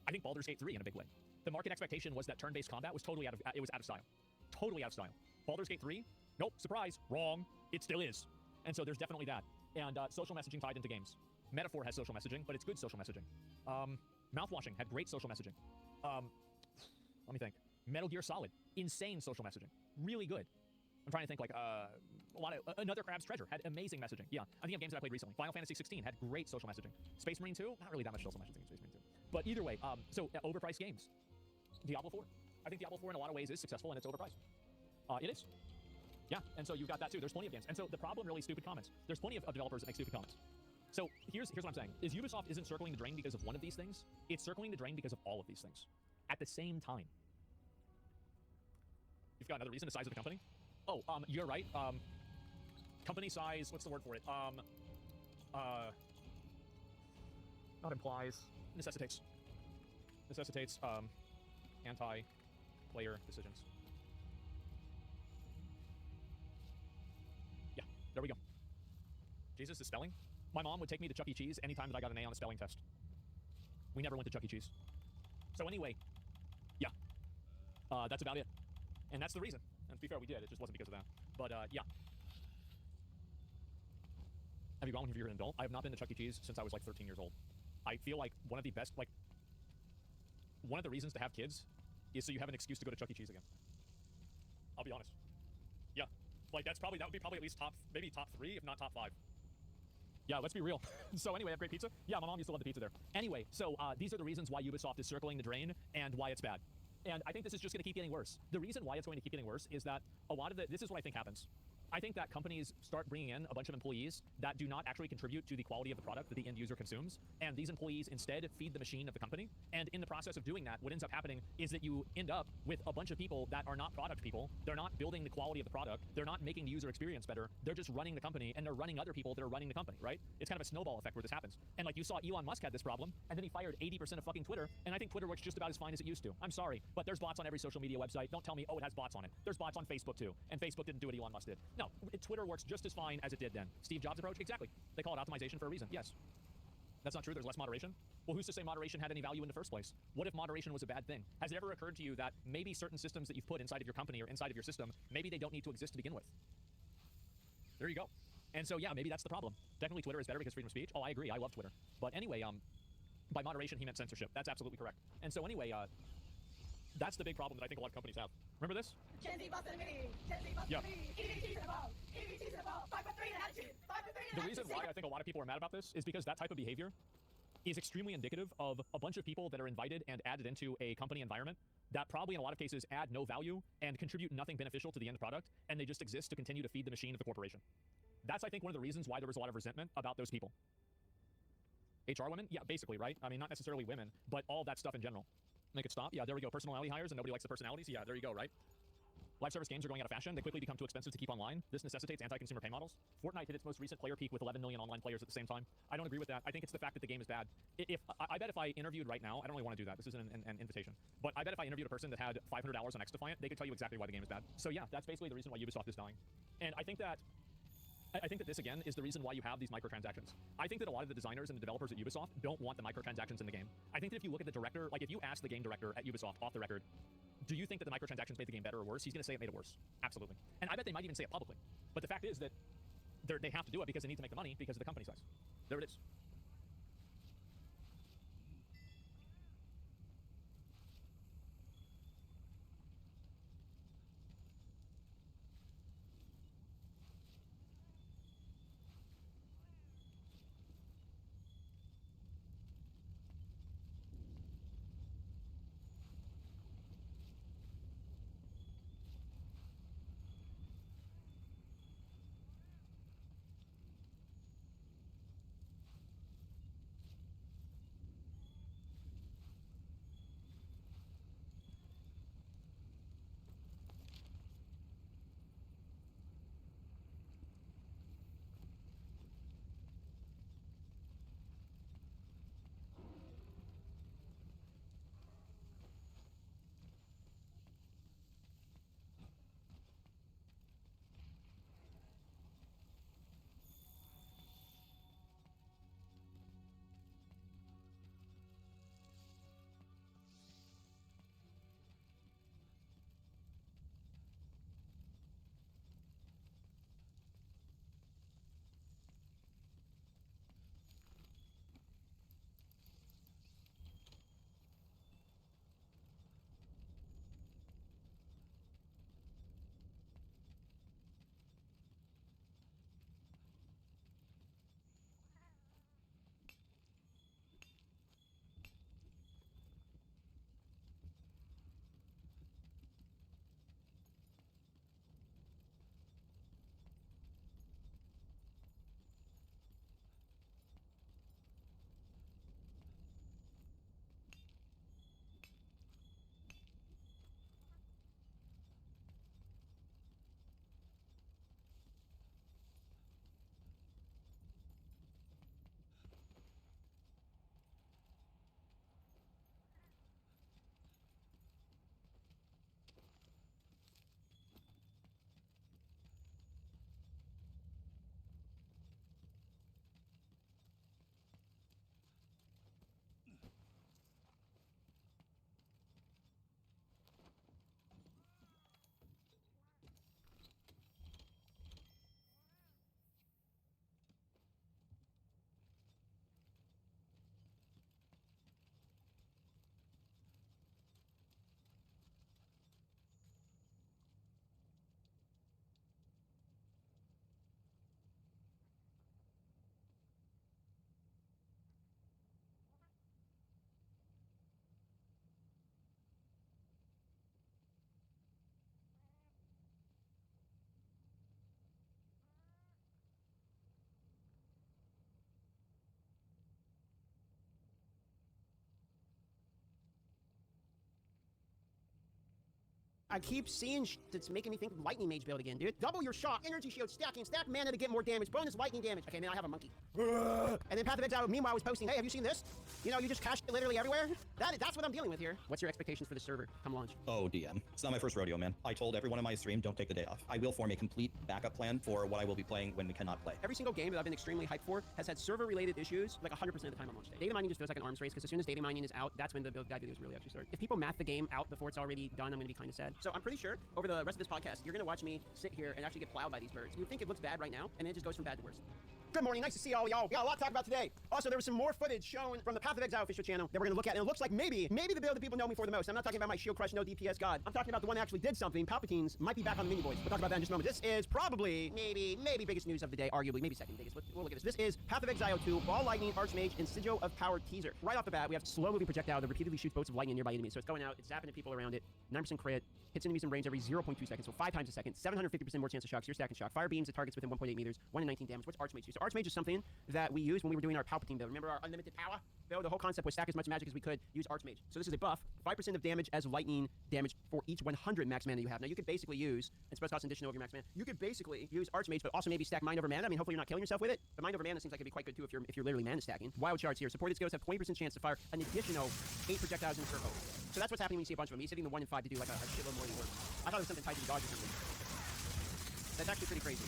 I think Baldur's Gate 3 in a big way. The market expectation was that turn-based combat was totally out of style. Totally out of style. Baldur's Gate 3? Nope, surprise, wrong. It still is. And so there's definitely that. And social messaging tied into games. Metaphor has social messaging, but it's good social messaging. Mouthwashing had great social messaging. Let me think. Metal Gear Solid, insane social messaging. Really good. I'm trying to think, like, Another Crab's Treasure had amazing messaging. Yeah, I think of games that I played recently. Final Fantasy 16 had great social messaging. Space Marine 2, not really that much social messaging in Space Marine 2. But either way, overpriced games. Diablo 4. I think Diablo 4 in a lot of ways is successful and it's overpriced. It is. Yeah, and so you've got that too. There's plenty of games. And so the problem really is stupid comments. There's plenty of developers that make stupid comments. So here's what I'm saying, is Ubisoft isn't circling the drain because of one of these things, it's circling the drain because of all of these things. At the same time. You've got another reason, the size of the company? Oh, you're right. Company size, what's the word for it? Not implies, necessitates. Necessitates, anti-player decisions. Yeah, there we go. Jesus, the spelling? My mom would take me to Chuck E. Cheese anytime that I got an A on a spelling test. We never went to Chuck E. Cheese. So anyway, yeah. That's about it. And that's the reason. And to be fair, we did. It just wasn't because of that. But, yeah. Have you gone if you're an adult? I have not been to Chuck E. Cheese since I was like 13 years old. I feel like one of the best, like, one of the reasons to have kids is so you have an excuse to go to Chuck E. Cheese again. I'll be honest. Yeah. Like, that would be probably at least maybe top 3, if not top 5. Yeah, let's be real. So anyway, I have great pizza. Yeah, my mom used to love the pizza there. Anyway, so these are the reasons why Ubisoft is circling the drain and why it's bad. And I think this is just going to keep getting worse. The reason why it's going to keep getting worse is that a lot of this is what I think happens. I think that companies start bringing in a bunch of employees that do not actually contribute to the quality of the product that the end user consumes, and these employees instead feed the machine of the company. And in the process of doing that, what ends up happening is that you end up with a bunch of people that are not product people. They're not building the quality of the product. They're not making the user experience better. They're just running the company, and they're running other people that are running the company, right? It's kind of a snowball effect where this happens. And like you saw, Elon Musk had this problem, and then he fired 80% of fucking Twitter, and I think Twitter works just about as fine as it used to. I'm sorry, but there's bots on every social media website. Don't tell me, oh, it has bots on it. There's bots on Facebook too, and Facebook didn't do what Elon Musk did. No, Twitter works just as fine as it did then. Steve Jobs' approach? Exactly. They call it optimization for a reason. Yes. That's not true. There's less moderation. Well, who's to say moderation had any value in the first place? What if moderation was a bad thing? Has it ever occurred to you that maybe certain systems that you've put inside of your company or inside of your system, maybe they don't need to exist to begin with? There you go. And so, yeah, maybe that's the problem. Definitely Twitter is better because freedom of speech. Oh, I agree. I love Twitter. But anyway, by moderation, he meant censorship. That's absolutely correct. And so anyway, that's the big problem that I think a lot of companies have. Remember this? Yeah. The reason why I think a lot of people are mad about this is because that type of behavior is extremely indicative of a bunch of people that are invited and added into a company environment that probably in a lot of cases add no value and contribute nothing beneficial to the end product, and they just exist to continue to feed the machine of the corporation. That's, I think, one of the reasons why there was a lot of resentment about those people. HR women? Yeah, basically, right? I mean, not necessarily women, but all that stuff in general. Make it stop. Yeah, there we go. Personality hires and nobody likes the personalities. Yeah, there you go, right? Live service games are going out of fashion. They quickly become too expensive to keep online. This necessitates anti-consumer pay models. Fortnite hit its most recent player peak with 11 million online players at the same time. I don't agree with that. I think it's the fact that the game is bad. I bet if I interviewed right now, I don't really want to do that. This isn't an invitation. But I bet if I interviewed a person that had 500 hours on XDefiant, they could tell you exactly why the game is bad. So yeah, that's basically the reason why Ubisoft is dying. And I think that this, again, is the reason why you have these microtransactions. I think that a lot of the designers and the developers at Ubisoft don't want the microtransactions in the game. I think that if you look at the director, like if you ask the game director at Ubisoft off the record, do you think that the microtransactions made the game better or worse? He's going to say it made it worse. Absolutely. And I bet they might even say it publicly. But the fact is that they have to do it because they need to make the money because of the company size. There it is. I keep seeing that's making me think lightning mage build again, dude. Double your shock, energy shield, stacking, stack mana to get more damage, bonus lightning damage. Okay, man, I have a monkey. And then Path of Exile, meanwhile, was posting, hey, have you seen this? You know, you just cash it literally everywhere. That's what I'm dealing with here. What's your expectations for the server come launch? Oh, DM. It's not my first rodeo, man. I told everyone on my stream, don't take the day off. I will form a complete backup plan for what I will be playing when we cannot play. Every single game that I've been extremely hyped for has had server-related issues like 100% of the time on launch day. Data mining just feels like an arms race because as soon as data mining is out, that's when the build guide videos really actually start. If people math the game out before it's already done, I'm going to be kind of sad. So I'm pretty sure over the rest of this podcast, you're going to watch me sit here and actually get plowed by these birds. You think it looks bad right now, and then it just goes from bad to worse. Good morning, nice to see all y'all. We got a lot to talk about today. Also, there was some more footage shown from the Path of Exile official channel that we're gonna look at, and it looks like maybe the build that people know me for the most. I'm not talking about my shield crush, no DPS god. I'm talking about the one that actually did something. Palpatine's might be back on the mini boys. We'll talk about that in just a moment. This is probably, maybe biggest news of the day, arguably, maybe second biggest. We'll look at this. This is Path of Exile 2, Ball Lightning, Archmage, and Sigil of Power teaser. Right off the bat, we have slow moving projectile that repeatedly shoots bolts of lightning nearby enemies. So it's going out, it's zapping at people around it, 9% crit, hits enemies in range every 0.2 seconds, so 5 times a second, 750% more chance of shocks. You're stacking shock. Fire beams at targets within 1.8 meters, 1 in 19 damage. What's Archmage do? So Archmage is something that we used when we were doing our Palpatine build. Remember our unlimited power build? The whole concept was stack as much magic as we could, use Archmage. So this is a buff, 5% of damage as lightning damage for each 100 max mana you have. Now you could basically use, and spells cost an additional over your max mana, you could basically use Archmage, but also maybe stack Mind over Mana. I mean, hopefully you're not killing yourself with it, but Mind over Mana seems like it'd be quite good too if you're literally mana stacking. Wild shards here. Supported skills have 20% chance to fire an additional 8 projectiles in a circle. So that's what's happening when you see a bunch of them. He's hitting the 1 and 5 to do like a shitload more than work. I thought it was something tied to the dodge or something. That's actually pretty crazy.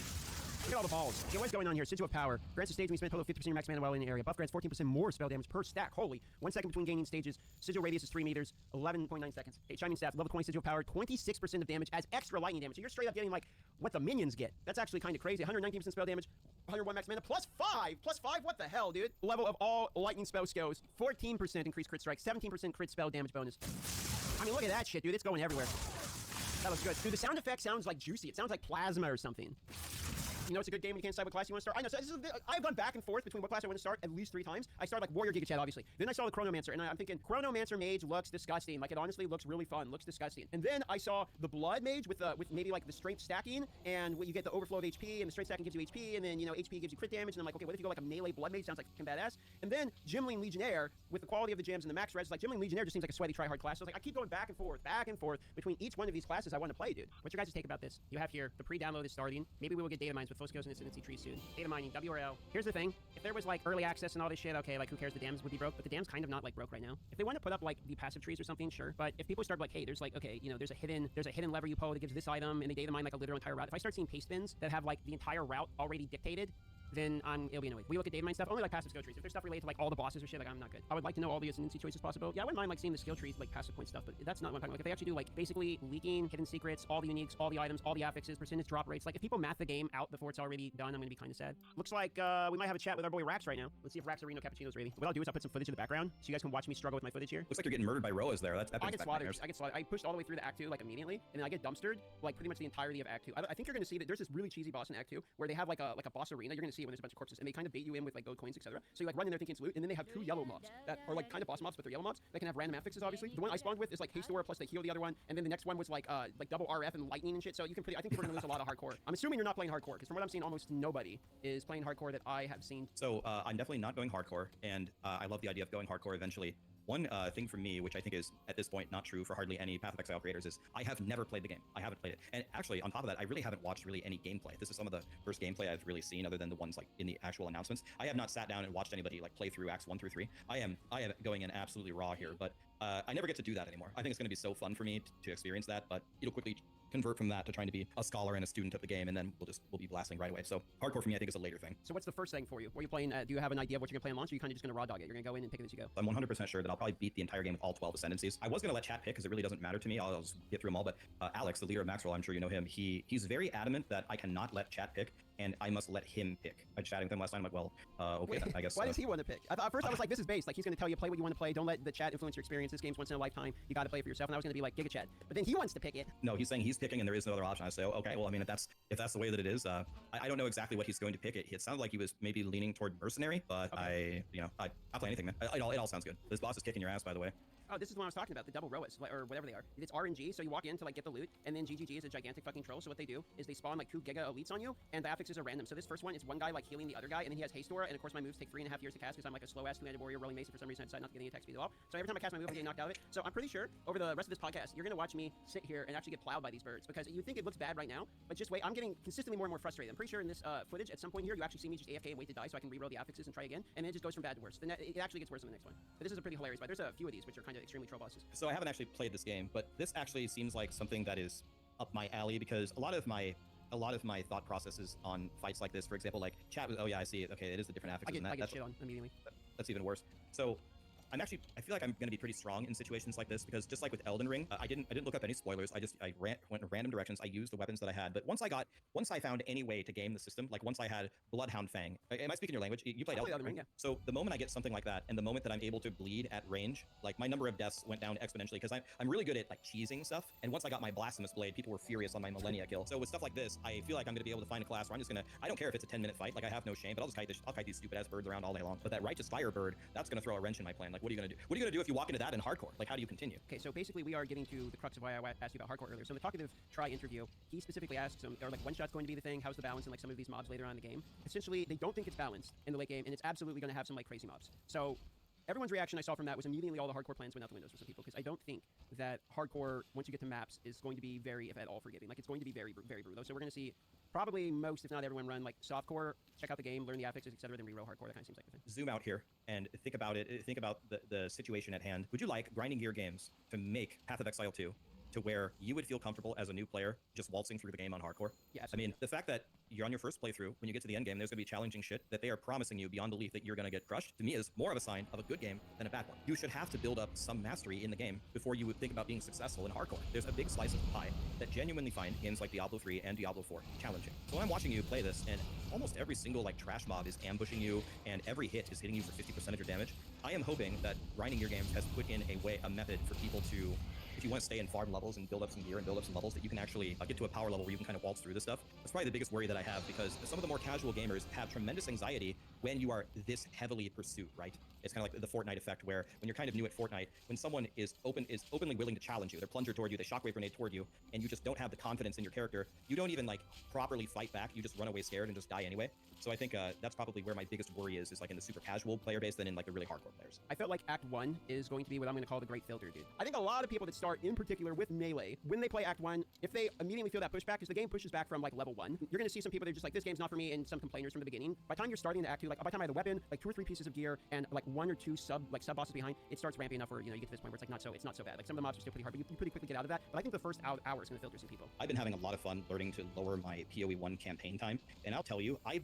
Look at all the balls. Okay, what's going on here? Sigil of Power. Grants a stage when you spend a total of 50% of your max mana while in the area. Buff grants 14% more spell damage per stack. Holy. 1 second between gaining stages. Sigil radius is 3 meters. 11.9 seconds. Okay, Shining Staff. Level 20 Sigil Power. 26% of damage as extra lightning damage. So you're straight up getting like what the minions get. That's actually kind of crazy. 119% spell damage. 101 max mana. Plus 5. Plus 5? What the hell, dude? Level of all lightning spell skills. 14% increased crit strike. 17% crit spell damage bonus. I mean, look at that shit, dude. It's going everywhere. That looks good. Dude, the sound effect sounds like juicy. It sounds like plasma or something. You know, it's a good game when you can't decide what class you want to start. I know, so this is I've gone back and forth between what class I want to start at least 3 times. I started like Warrior Giga Chad, obviously. Then I saw the Chronomancer, and I'm thinking, Chronomancer Mage looks disgusting. Like, it honestly looks really fun. Looks disgusting. And then I saw the Blood Mage with maybe like the strength stacking, and you get the overflow of HP, and the strength stacking gives you HP, and then, you know, HP gives you crit damage, and I'm like, okay, what if you go like a melee Blood Mage? Sounds like fucking badass. And then Gimling Legionnaire, with the quality of the gems and the max res, like Gimling Legionnaire just seems like a sweaty try-hard class. So I was like, I keep going back and forth between each one of these classes I want to play, dude. What's your guys' take about this? You have here, the pre-download is starting. Maybe we will get data mines with Foscos and Ascendancy trees soon. Data mining, WRL. Here's the thing. If there was like early access and all this shit, okay, like who cares, the dams would be broke, but the dam's kind of not like broke right now. If they want to put up like the passive trees or something, sure. But if people start like, hey, there's like, okay, you know, there's a hidden lever you pull that gives this item, and they data mine like a literal entire route. If I start seeing paste bins that have like the entire route already dictated, then it'll be annoying. We look at data mine stuff, only like passive skill trees. If there's stuff related to like all the bosses or shit, like I'm not good. I would like to know all the ascendancy choices possible. Yeah, I wouldn't mind like seeing the skill trees, like passive point stuff, but that's not what I'm talking about. Like if they actually do like basically leaking, hidden secrets, all the uniques, all the items, all the affixes, percentage drop rates, like if people math the game out before it's already done, I'm gonna be kind of sad. Looks like we might have a chat with our boy Rax right now. Let's see if Rax Areno Cappuccino's ready. What I'll do is I'll put some footage in the background so you guys can watch me struggle with my footage here. Looks like you're getting murdered by Roas there. That's epic. I get slaughtered. I pushed all the way through the Act 2 like immediately, and then I get dumpstered like pretty much the entirety of Act 2. I think you're gonna see that there's this really cheesy boss in Act 2 where they have like a boss arena. You're gonna see when there's a bunch of corpses, and they kind of bait you in with like gold coins, etc. So you like run in there thinking it's loot, and then they have 2 yellow mobs that are like kind of boss mobs, but they're yellow mobs. They can have random affixes, obviously. The one I spawned with is like haste aura plus they heal the other one, and then the next one was like double RF and lightning and shit. So you can I think we're gonna lose a lot of hardcore. I'm assuming you're not playing hardcore, because from what I'm seeing, almost nobody is playing hardcore that I have seen. So I'm definitely not going hardcore, and I love the idea of going hardcore eventually. One thing for me, which I think is at this point not true for hardly any Path of Exile creators, is I have never played the game. I haven't played it. And actually, on top of that, I really haven't watched really any gameplay. This is some of the first gameplay I've really seen, other than the ones like in the actual announcements. I have not sat down and watched anybody like play through Acts 1 through 3. I am going in absolutely raw here, but I never get to do that anymore. I think it's going to be so fun for me to experience that, but it'll quickly convert from that to trying to be a scholar and a student of the game, and then we'll be blasting right away. So hardcore for me, I think, is a later thing. So what's the first thing for you? What are you playing? Do you have an idea of what you're gonna play on launch, or are you kind of just gonna raw dog it? You're gonna go in and pick it as you go? I'm 100% sure that I'll probably beat the entire game with all 12 ascendancies. I was gonna let chat pick because it really doesn't matter to me. I'll just get through them all. But Alex, the leader of Maxwell, I'm sure you know him. He's very adamant that I cannot let chat pick, and I must let him pick. I chatted with him last time. I'm like, well, okay, then, I guess. Why does he want to pick? At first I was like, this is based. Like, he's going to tell you play what you want to play. Don't let the chat influence your experience. This game's once in a lifetime. You got to play for yourself. And I was going to be like, Giga Chat. But then he wants to pick it. No, he's saying he's picking and there is no other option. I say, oh, okay, well, I mean, if that's the way that it is, I don't know exactly what he's going to pick. It sounded like he was maybe leaning toward mercenary, but okay. I'll play anything, man. It all sounds good. This boss is kicking your ass, by the way. Oh, this is the one I was talking about, the double Roas, or whatever they are. It's RNG, so you walk in to like get the loot, and then GGG is a gigantic fucking troll. So what they do is they spawn like 2 Giga Elites on you, and the affixes are random. So this first one is one guy like healing the other guy, and then he has haste aura, and of course my moves take 3.5 years to cast because I'm like a slow ass two-handed warrior rolling mace, and for some reason I decide not to get any attack speed at all. So every time I cast my move, I'm getting knocked out of it. So I'm pretty sure over the rest of this podcast, you're gonna watch me sit here and actually get plowed by these birds, because you think it looks bad right now, but just wait. I'm getting consistently more and more frustrated. I'm pretty sure in this footage at some point here, you actually see me just AFK and wait to die so I can reroll the affixes and try again, and then it just goes from bad to worse. Then it actually gets worse in the next one. But this is a pretty hilarious fight. There's a few of these which are kind of extremely troll bosses. So I haven't actually played this game, but this actually seems like something that is up my alley, because a lot of my thought processes on fights like this, for example, like chat was, oh yeah, I see it. Okay, it is a different affix. I get shit on immediately. That's even worse. So I feel like I'm going to be pretty strong in situations like this, because just like with Elden Ring, I didn't look up any spoilers. I went in random directions. I used the weapons that I had. But once I found any way to game the system, like once I had Bloodhound Fang. Am I speaking your language? You played Elden Ring, yeah. So the moment I get something like that, and the moment that I'm able to bleed at range, like my number of deaths went down exponentially, because I'm really good at like cheesing stuff. And once I got my Blasphemous Blade, people were furious on my Millennia kill. So with stuff like this, I feel like I'm going to be able to find a class where I'm just going to, I don't care if it's a 10-minute fight, like I have no shame, but I'll kite these stupid ass birds around all day long. But that Righteous Fire bird, that's going to throw a wrench in my plan. Like, what are you going to do? What are you going to do if you walk into that in hardcore? Like, how do you continue? Okay, so basically we are getting to the crux of why I asked you about hardcore earlier. So in the Talkative Try interview, he specifically asked him, are like one shot's going to be the thing? How's the balance in like some of these mobs later on in the game? Essentially, they don't think it's balanced in the late game, and it's absolutely going to have some like crazy mobs. So everyone's reaction I saw from that was immediately all the hardcore plans went out the windows for some people, because I don't think that hardcore, once you get to maps, is going to be very, if at all, forgiving. Like, it's going to be very, very brutal. So we're going to see probably most, if not everyone, run like softcore, check out the game, learn the affixes, etc., then reroll hardcore. That kind of seems like the thing. Zoom out here and think about it. Think about the situation at hand. Would you like Grinding Gear Games to make Path of Exile 2 to where you would feel comfortable as a new player just waltzing through the game on hardcore? Yeah, I mean, the fact that you're on your first playthrough, when you get to the end game, there's going to be challenging shit that they are promising you beyond belief that you're going to get crushed, to me is more of a sign of a good game than a bad one. You should have to build up some mastery in the game before you would think about being successful in hardcore. There's a big slice of the pie that genuinely find games like Diablo 3 and Diablo 4 challenging. So when I'm watching you play this, and almost every single like trash mob is ambushing you, and every hit is hitting you for 50% of your damage, I am hoping that Grinding Gear Games has put in a method for people to, if you want to stay in farm levels and build up some gear and build up some levels, that you can actually get to a power level where you can kind of waltz through this stuff. That's probably the biggest worry that I have, because some of the more casual gamers have tremendous anxiety when you are this heavily pursued, right? It's kind of like the Fortnite effect, where when you're kind of new at Fortnite, when someone is openly willing to challenge you, they're plunger toward you, they shockwave grenade toward you, and you just don't have the confidence in your character, you don't even like properly fight back, you just run away scared and just die anyway. So I think that's probably where my biggest worry is like in the super casual player base than in like the really hardcore players. I felt like Act 1 is going to be what I'm going to call the great filter, dude. I think a lot of people that start in particular with melee, when they play Act 1, if they immediately feel that pushback, because the game pushes back from like level 1, you're going to see some people that are just like, this game's not for me, and some complainers from the beginning. By the time you're starting to Act 2, like by the time I had a weapon, like 2 or 3 pieces of gear, and like 1 or 2 sub bosses behind, it starts ramping enough where, you know, you get to this point where it's like it's not so bad. Like some of the mobs are still pretty hard, but you pretty quickly get out of that. But I think the first hour is going to filter some people. I've been having a lot of fun learning to lower my PoE 1 campaign time, and I'll tell you, I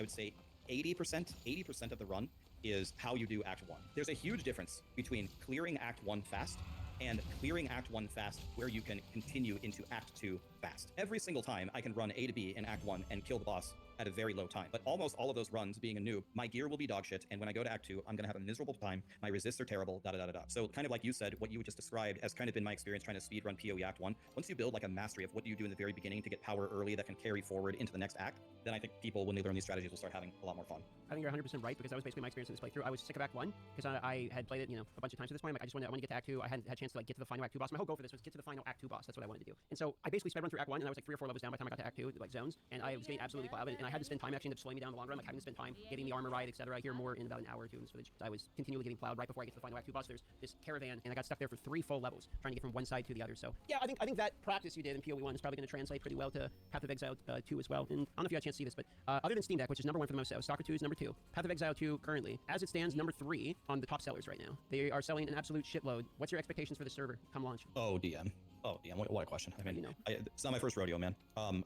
would say 80% of the run is how you do Act 1. There's a huge difference between clearing Act 1 fast and clearing Act 1 fast where you can continue into Act 2 fast. Every single time I can run A to B in Act 1 and kill the boss at a very low time. But almost all of those runs, being a noob, my gear will be dog shit, and when I go to Act 2, I'm gonna have a miserable time, my resists are terrible, da-da-da-da-da. So kind of like you said, what you just described has kind of been my experience trying to speedrun PoE Act 1. Once you build like a mastery of what do you do in the very beginning to get power early that can carry forward into the next act, then I think people, when they learn these strategies, will start having a lot more fun. I think you're 100% right, because that was basically my experience in this playthrough. I was sick of Act 1, because I had played it, you know, a bunch of times at this point. I'm like, I want to get to Act 2. I hadn't had a chance to like get to the final Act 2 boss. My whole goal for this was get to the final Act 2 boss. That's what I wanted to do. And so I basically sped run through Act 1, and I was like 3 or 4 levels down by the time I got to Act 2, like zones, and I was getting absolutely plowed, and I had to spend time actually to slow me down in the long run, like having to spend time getting the armor right, etc. I hear more in about an hour or two in this footage. I was continually getting plowed right before I get to the final Act 2 boss. There's this caravan, and I got stuck there for 3 full levels trying to get from one side to the other. So yeah, I think that practice you did in PoE 1 is probably going to translate pretty well to Path of Exile 2 as well. And I don't know if you had a chance to see this, but other than Steam Deck, which is number 1 for the most sales, Stalker 2 is number 2. Path of Exile 2 currently, as it stands, number 3 on the top sellers right now. They are selling an absolute shitload. What's your expectations for the server come launch? Oh, DM, what a question. I mean, it's not my first rodeo, man.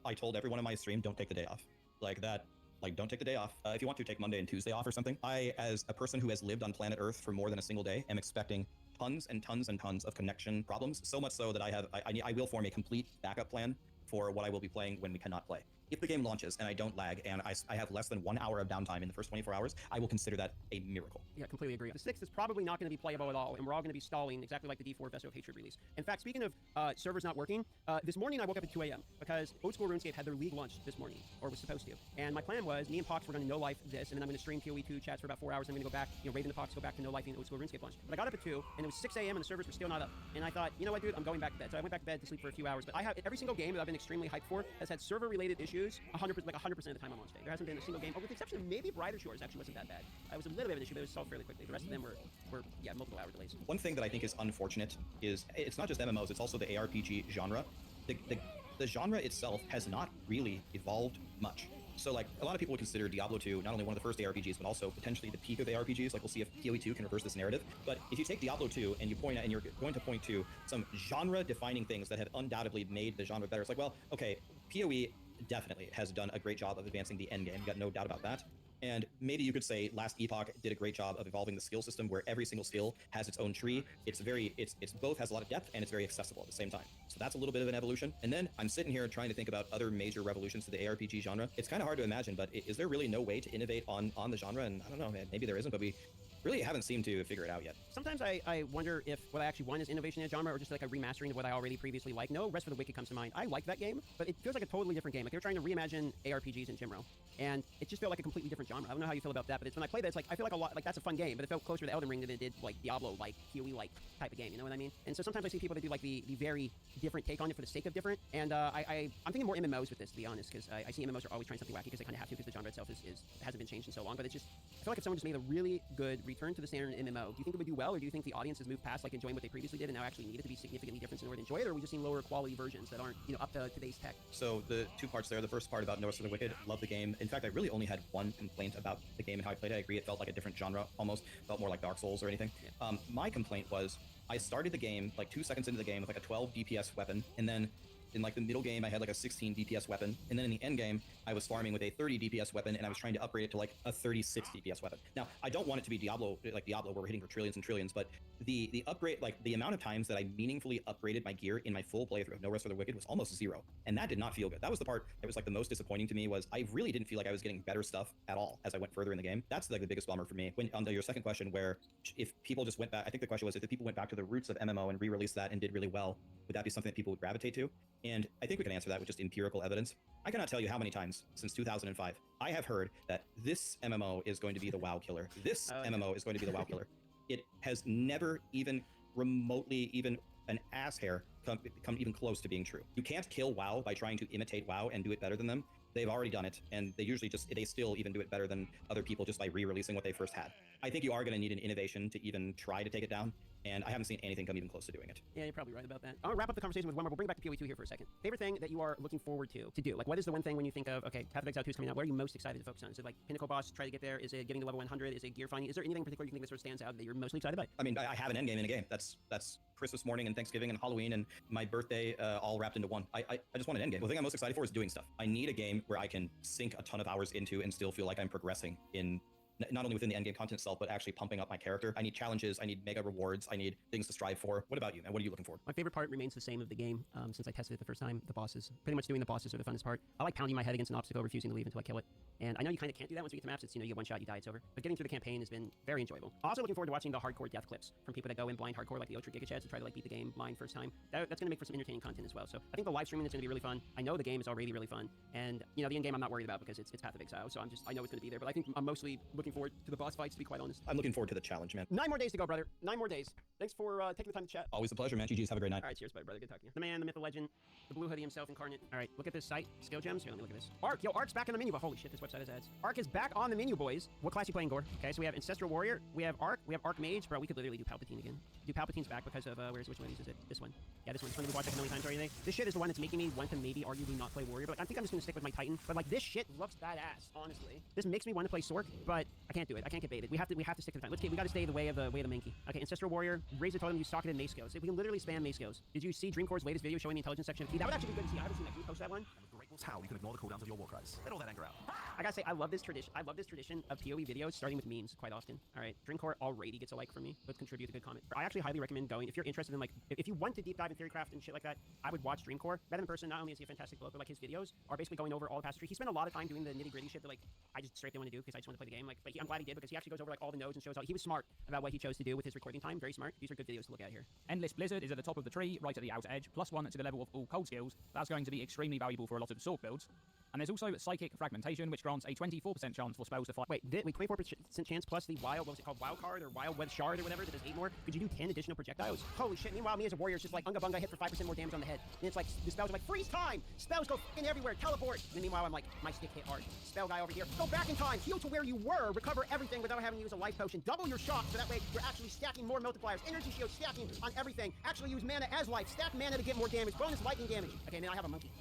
I told everyone in my stream, don't take the day off. Like, don't take the day off. If you want to, take Monday and Tuesday off or something. I, as a person who has lived on planet Earth for more than a single day, am expecting tons and tons and tons of connection problems. So much so that I will form a complete backup plan for what I will be playing when we cannot play. If the game launches and I don't lag and I have less than 1 hour of downtime in the first 24 hours, I will consider that a miracle. Yeah, completely agree. The 6th is probably not going to be playable at all, and we're all going to be stalling exactly like the D4 Vesto of Hatred release. In fact, speaking of servers not working, this morning I woke up at 2 a.m. because Old School RuneScape had their league launch this morning, or was supposed to. And my plan was, me and Pox were going to no-life this, and then I'm going to stream PoE 2 chats for about 4 hours, and I'm going to go back, Raven and Pox go back to no-lifing Old School RuneScape launch. But I got up at 2, and it was 6 a.m. and the servers were still not up. And I thought, you know what, dude, I'm going back to bed. So I went back to bed to sleep for a few hours. But I have every single game that I've been extremely hyped for has had server-related issues 100% of the time on launch day. There hasn't been a single game, with the exception of maybe Brighter Shores actually wasn't that bad. It was a little bit of an issue, but it was solved fairly quickly. The rest of them were multiple hour delays. One thing that I think is unfortunate is it's not just MMOs, it's also the ARPG genre. The genre itself has not really evolved much. So like a lot of people would consider Diablo 2 not only one of the first ARPGs, but also potentially the peak of ARPGs. Like we'll see if PoE 2 can reverse this narrative. But if you take Diablo 2 and you point at, and you're going to point to some genre-defining things that have undoubtedly made the genre better, it's like, well, okay, PoE definitely has done a great job of advancing the end game. You got no doubt about that. And maybe you could say Last Epoch did a great job of evolving the skill system where every single skill has its own tree. It's both has a lot of depth and it's very accessible at the same time. So that's a little bit of an evolution. And then I'm sitting here trying to think about other major revolutions to the ARPG genre. It's kind of hard to imagine, but is there really no way to innovate on the genre? And I don't know, man, maybe there isn't, but we really haven't seemed to figure it out yet. Sometimes I wonder if what I actually want is innovation in a genre or just like a remastering of what I already previously liked. No Rest for the Wicked comes to mind. I like that game, but it feels like a totally different game. Like they're trying to reimagine ARPGs in Jimro, and it just felt like a completely different genre. I don't know how you feel about that, but it's when I played that, it's like I feel like a lot like that's a fun game, but it felt closer to Elden Ring than it did like Diablo, like PoE like type of game. You know what I mean? And so sometimes I see people that do like the very different take on it for the sake of different. And I'm thinking more MMOs with this, to be honest, because I see MMOs are always trying something wacky because they kind of have to, because the genre itself hasn't been changed in so long. But it's just I feel like if someone just made a really good return to the standard in MMO, do you think it would do well, or do you think the audience has moved past like enjoying what they previously did and now actually need it to be significantly different in order to enjoy it, or are we just seeing lower quality versions that aren't up to today's tech? So the two parts there. The first part about No Rest for the Wicked, love the game. In fact, I really only had one complaint about the game and how I played it. I agree, it felt like a different genre, almost felt more like Dark Souls or anything. Yeah. My complaint was I started the game like 2 seconds into the game with like a 12 DPS weapon, and then in like the middle game I had like a 16 DPS weapon, and then in the end game I was farming with a 30 DPS weapon, and I was trying to upgrade it to like a 36 DPS weapon. Now I don't want it to be Diablo where we're hitting for trillions and trillions, but the upgrade, like the amount of times that I meaningfully upgraded my gear in my full playthrough of No Rest for the Wicked was almost 0, and that did not feel good. That was the part that was like the most disappointing to me, was I really didn't feel like I was getting better stuff at all as I went further in the game. That's like the biggest bummer for me. When on your second question, where if people just went back, I think the question was if the people went back to the roots of MMO and re-released that and did really well, would that be something that people would gravitate to? And I think we can answer that with just empirical evidence. I cannot tell you how many times since 2005 I have heard that this MMO is going to be the WoW killer. This MMO is going to be the WoW killer. It has never even remotely, even an ass hair, come even close to being true. You can't kill WoW by trying to imitate WoW and do it better than them. They've already done it, and they still even do it better than other people just by re-releasing what they first had. I think you are going to need an innovation to even try to take it down, and I haven't seen anything come even close to doing it. Yeah, you're probably right about that. I'll wrap up the conversation with one more. We'll bring back to PoE 2 here for a second. Favorite thing that you are looking forward to do? Like, what is the one thing when you think of, okay, Path of Exile 2 is coming out, what are you most excited to focus on? Is it like Pinnacle boss, try to get there? Is it getting to level 100? Is it gear finding? Is there anything in particular you think that sort of stands out that you're mostly excited about? I mean, I have an endgame in a game. That's Christmas morning and Thanksgiving and Halloween and my birthday all wrapped into one. I just want an endgame. The thing I'm most excited for is doing stuff. I need a game where I can sink a ton of hours into and still feel like I'm progressing in not only within the endgame content itself, but actually pumping up my character. I need challenges, I need mega rewards, I need things to strive for. What about you, man? What are you looking for? My favorite part remains the same of the game since I tested it the first time. The bosses. Pretty much doing the bosses are the funnest part. I like pounding my head against an obstacle, refusing to leave until I kill it. And I know you kind of can't do that once you get to maps. It's, you get one shot, you die, it's over. But getting through the campaign has been very enjoyable. Also looking forward to watching the hardcore death clips from people that go in blind hardcore, like the Ultra Giga Chads, to try to beat the game blind first time. That's going to make for some entertaining content as well. So I think the live streaming is going to be really fun. I know the game is already really fun. And, the end game I'm not worried about because it's Path of Exile. So I know it's going to be there. But I think I'm mostly looking forward to the boss fights, to be quite honest. I'm looking forward to the challenge, man. 9 more days to go, brother. 9 more days. Thanks for taking the time to chat. Always a pleasure, man. GG's. Have a great night. All right, cheers, buddy, brother. Good talking to you. The man, the myth, the legend, the blue hoodie himself incarnate. All right, look at this site. Skill gems. Here, let me look at this. Arc. Yo, Arc's back on the menu. But holy shit, this website has ads. Arc is back on the menu, boys. What class you playing, Gore? Okay, so we have Ancestral Warrior. We have Arc. We have Arc Mage. Bro, we could literally do Palpatine again. Do Palpatine's back because of, which one of these is it? This one. Yeah, this one. It's one we've watched like a million times already. This shit is the one that's making me want to maybe arguably not play Warrior. But I think I'm just going to stick with my Titan. But, this shit looks badass, honestly. This makes me want to play Sork, but I can't do it. I can't get baited. We have to stick to the time. We got to stay the way of the Mankey. Okay, Ancestral Warrior, raise the totem, use socket and mace skills. We can literally spam mace skills. Did you see Dreamcore's latest video showing the intelligence section of T? That would actually be good to see. I haven't seen that. Can you post that one? How you can ignore the cooldowns of your war cries. Let all that anger out. I gotta say, I love this tradition of PoE videos starting with memes quite often. All right, Dreamcore already gets a like from me. Let's contribute a good comment. I actually highly recommend going if you're interested in like if you want to deep dive in Theorycraft and shit like that. I would watch Dreamcore. Rather in person, not only is he a fantastic bloke, but like his videos are basically going over all the past tree. He spent a lot of time doing the nitty gritty shit that like I just straight didn't want to do because I just want to play the game. Like, but I'm glad he did because he actually goes over like all the nodes and shows how he was smart about what he chose to do with his recording time. Very smart. These are good videos to look at here. Endless Blizzard is at the top of the tree, right at the outer edge, +1 to the level of all cold skills. That's going to be extremely valuable for a lot of Sork builds. And there's also Psychic Fragmentation, which grants a 24% chance for spells to fire. Wait, 24% chance plus the wild, what was it called, wild card or wild web shard or whatever that does 8 more? Could you do 10 additional projectiles? Holy shit, meanwhile me as a warrior is just like Unga Bunga hit for 5% more damage on the head. And it's like, the spells are like, freeze time! Spells go f***ing everywhere, teleport! And then meanwhile I'm like, my stick hit hard. Spell guy over here, go back in time, heal to where you were, recover everything without having to use a life potion, double your shots so that way you're actually stacking more multipliers, energy shield stacking on everything, actually use mana as life, stack mana to get more damage, bonus lightning damage. Okay, and then I have a monkey.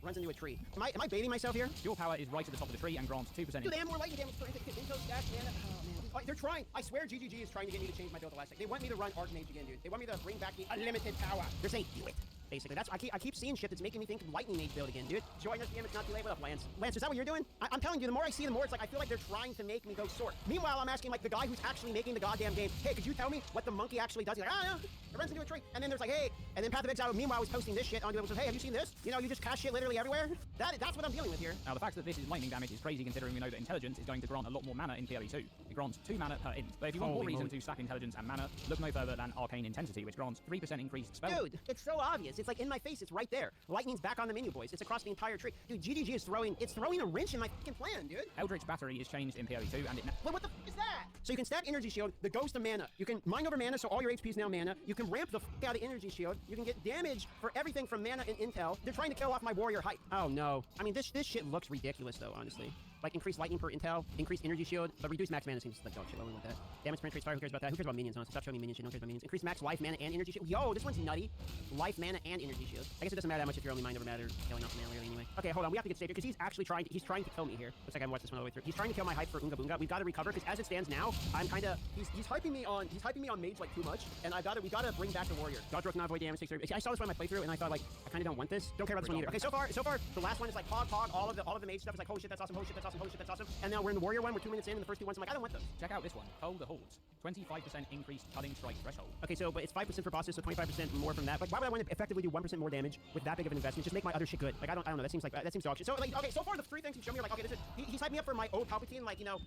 Runs into a tree. Am I baiting myself here? Your power is right at the top of the tree and grants 2%. Dude, they have more lightning damage for intel stack mana. Oh man. Oh, they're trying. I swear GGG is trying to get me to change my build elastic. They want me to run Archmage again, dude. They want me to bring back the unlimited power. They're saying do it. Basically, that's I keep seeing shit that's making me think Lightning Mage build again, dude. Join us, DM. It's not too late. What up, Lance? Lance, is that what you're doing? I'm telling you, the more I see, the more it's like I feel like they're trying to make me go Sork. Meanwhile, I'm asking like the guy who's actually making the goddamn game, hey, could you tell me what the monkey actually does? He's like, no, it runs into a tree. And then there's like, hey, and then Path of Exile, meanwhile, was posting this shit onto it. Says, hey, have you seen this? You know, you just cast shit literally everywhere. That's what I'm dealing with here. Now, the fact that this is lightning damage is crazy considering we know that intelligence is going to grant a lot more mana in PoE 2. It grants 2 mana per int. But if you want more reason to stack intelligence and mana, look no further than Arcane Intensity, which grants 3% increased spell. Dude, it's so obvious. It's like in my face. It's right there. Lightning's back on the menu, boys. It's across the entire tree. Dude, GGG is throwing a wrench in my fucking plan, dude. Eldritch Battery is changed in PoE 2 and it... Wait, what the f is that? So you can stack Energy Shield, the Ghost of Mana. You can mine over mana, so all your HP is now mana. You can ramp the f out of Energy Shield. You can get damage for everything from mana and intel. They're trying to kill off my warrior hype. Oh no. I mean, this shit looks ridiculous though, honestly. Like increase lightning per intel, increase energy shield, but reduce max mana seems like dog shit. I don't want that. Damage penetrates fire. Who cares about that? Who cares about minions? Honestly, stop showing me minion shit. No one cares about minions. Increase max life, mana, and energy shield. Yo, this one's nutty. Life, mana, and energy shield. I guess it doesn't matter that much if you're only mind over matter, killing off mana really anyway. Okay, hold on. We have to get staged because he's actually trying to kill me here. Looks like I haven't watched this one all the way through. He's trying to kill my hype for Unga Bunga. We've got to recover because as it stands now, I'm kind of he's hyping me on mage like too much, and we gotta bring back the warrior. Dodge rope, not avoid damage. I saw this one in my playthrough, and I thought like I kind of don't want this. Don't care about this one either. Okay, so far the last one is like hog. All of the mage stuff is like holy shit that's awesome. Holy shit that's awesome. Holy shit that's awesome. And now we're in the warrior one. We're 2 minutes in, and the first 2 ones I'm like I don't want those. Check out this one. Cull the Hordes. 25% increased cutting strike threshold. Okay, so but it's 5% for bosses, so 25% more from that. Like, why would I want to effectively do 1% more damage with that big of an investment? Just make my other shit good. Like, I don't know. That seems dog shit. So like, okay, so far the 3 things he showed me are like, okay, this is he's hyping me up for my old Palpatine, like you know,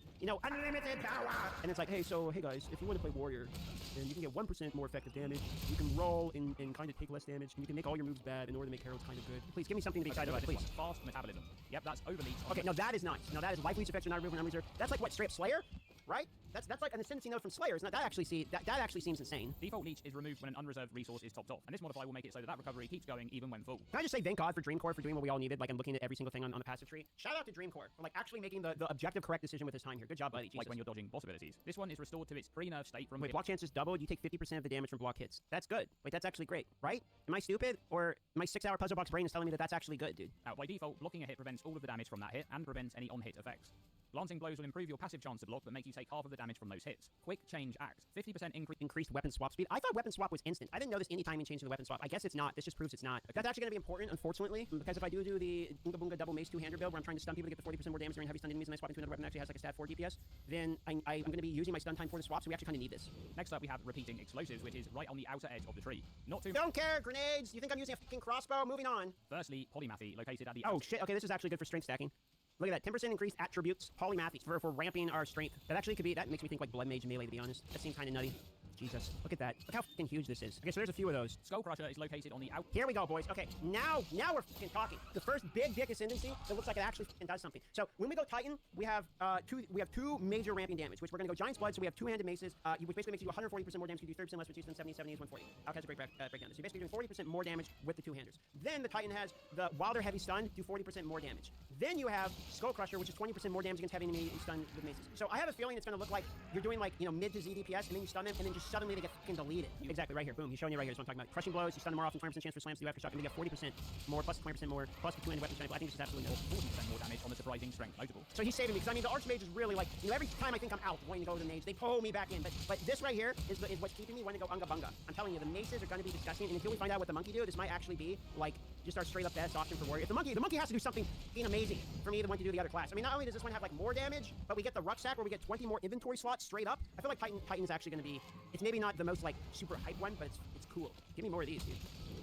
unlimited power. And it's like, hey guys, if you want to play warrior, then you can get 1% more effective damage. You can roll and kind of take less damage, and you can make all your moves bad in order to make Herald's kind of good. Please give me something to be excited about, please. Fast metabolism. Yep, that's overleech. Okay, no, that is nice. No, that is life leech effects are not removed when reserved. That's like what, straight up Slayer? Right? That's like an ascendancy node from Slayer. That actually seems insane. Default leech is removed when an unreserved resource is topped off, and this modifier will make it so that recovery keeps going even when full. Can I just say thank God for Dreamcore for doing what we all needed? Like I'm looking at every single thing on the passive tree. Shout out to Dreamcore for like actually making the objective correct decision with his time here. Good job, buddy. Jesus. Like when you're dodging boss abilities. This one is restored to its pre-nerf state from... Wait, block chances doubled. You take 50% of the damage from block hits. That's good. Wait, that's actually great, right? Am I stupid? Or my 6-hour puzzle box brain is telling me that that's actually good, dude? Now, by default, blocking a hit prevents all of the damage from that hit and prevents any on-hit effects. Glancing blows will improve your passive chance to block, but make you take half of the damage from those hits. Quick change act. 50% increased weapon swap speed. I thought weapon swap was instant. I didn't notice any timing change to the weapon swap. I guess it's not. This just proves it's not. That's actually going to be important, unfortunately, because if I do the Unga Bunga double mace 2-hander build where I'm trying to stun people to get the 40% more damage during heavy stun enemies and I swap into another weapon that actually has like a stat 4 DPS, then I'm going to be using my stun time for the swap, so we actually kind of need this. Next up, we have repeating explosives, which is right on the outer edge of the tree. Not too... Don't care, grenades! You think I'm using a fucking crossbow? Moving on. Firstly, polymathy, located at the... Oh, shit. Okay, this is actually good for strength stacking. Look at that, 10% increased attributes, polymathy for ramping our strength. That actually could be, that makes me think like Blood Mage melee, to be honest. That seems kind of nutty. Jesus, look at that. Look how fucking huge this is. Okay, so there's a few of those. Skull Crusher is located on the out... Here we go, boys. Okay, now we're fucking talking. The first big dick ascendancy that looks like it actually fucking does something. So when we go Titan, we have two major ramping damage, which we're gonna go Giant's Blood, so we have 2-handed maces, which basically makes you do 140% more damage, you do 30% less, which is 70 is 140. Outcast has a great breakdown. So you're basically doing 40% more damage with the 2-handers. Then the Titan has the while they're heavy stun, do 40% more damage. Then you have Skull Crusher, which is 20% more damage against heavy enemy stun with maces. So I have a feeling it's gonna look like you're doing like, you know, mid to Z DPS, and then you stun them, and then just just suddenly they get fucking deleted. Exactly, right here. Boom, he's showing you right here. That's what I'm talking about. Crushing blows, you stun them more often, 20% chance for slams to do aftershock, and they get 40% more, plus 20% more, plus the 2-handed weapon strength. I think this is absolutely no. 40% more damage on the surprising strength notable. So he's saving me, because I mean, the Archmage is really like, you know, every time I think I'm out wanting to go to the Mage, they pull me back in. But this right here is what's keeping me wanting to go Unga Bunga. I'm telling you, the Maces are going to be disgusting, and until we find out what the Monkey do, this might actually be like just our straight up best option for Warrior. If the Monkey has to do something being amazing for me to want to do the other class. I mean, not only does this one have like more damage, but we get the rucksack where we get 20 more inventory slots straight up. I feel like Titan is actually going to be, it's maybe not the most like super hype one, but it's cool. Give me more of these, dude.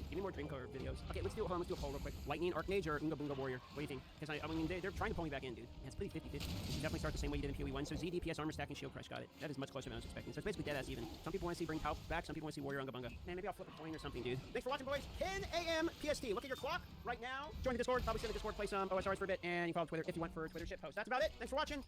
Give me more Dreamcore videos. Okay, let's do a poll real quick. Lightning, Archmage, or Unga Bunga Warrior? What do you think? Because I mean, they're trying to pull me back in, dude. Yeah, it's pretty 50-50. You should definitely start the same way you did in PoE 1. So Z, DPS, armor stack, and shield crush got it. That is much closer than I was expecting. So it's basically dead ass even. Some people want to see bring Pow back. Some people want to see Warrior Unga Bunga. Man, maybe I'll flip a coin or something, dude. Thanks for watching, boys. 10 a.m. PST. Look at your clock right now. Join the Discord. Probably send the Discord. Play some OSRs for a bit, and you follow Twitter if you want for Twitter shit posts. That's about it. Thanks for watching.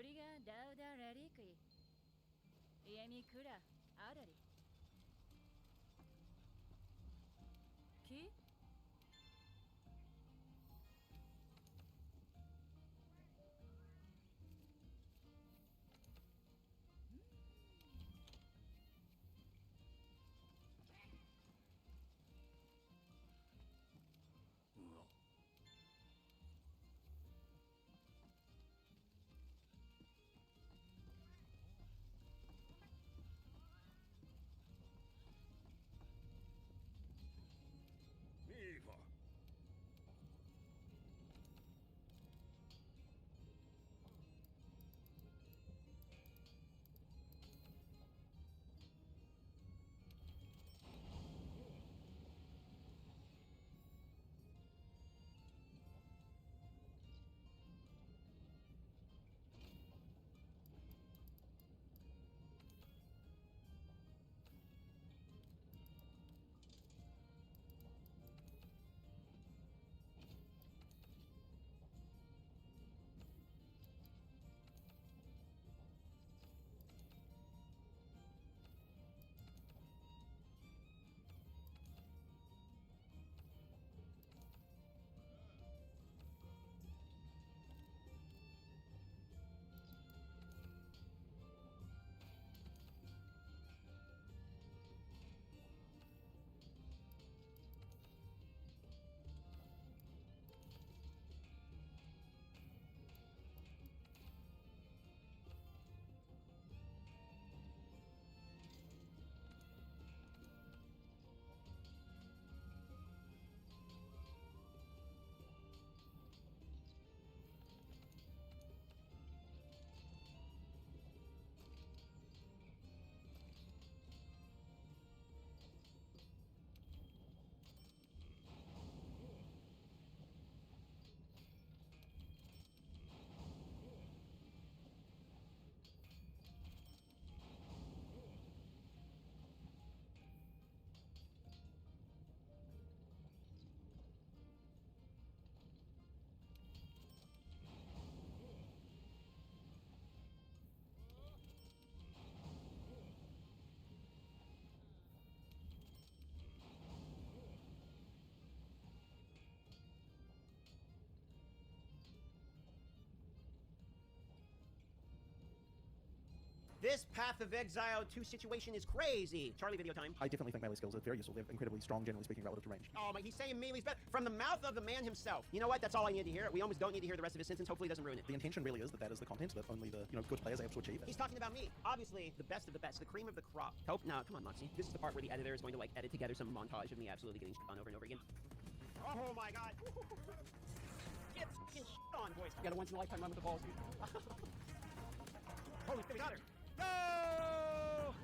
우리가 다우다라리끼 이미 그라 아다리 키? Viva! This Path of Exile 2 situation is crazy. Charlie, video time. I definitely think melee skills are very useful. They're incredibly strong, generally speaking, relative to range. Oh my, he's saying melee's better. From the mouth of the man himself. You know what? That's all I need to hear. We almost don't need to hear the rest of his sentence. Hopefully it doesn't ruin it. The intention really is that that is the content that only the good players are able to achieve. He's talking about me. Obviously, the best of the best. The cream of the crop. Hope? No, come on, Moxie. This is the part where the editor is going to, like, edit together some montage of me absolutely getting shit on over and over again. Oh my god. Get fucking shit on, boys. I got a once-in-a-lifetime run with the balls, dude. Holy shit, we got her. No!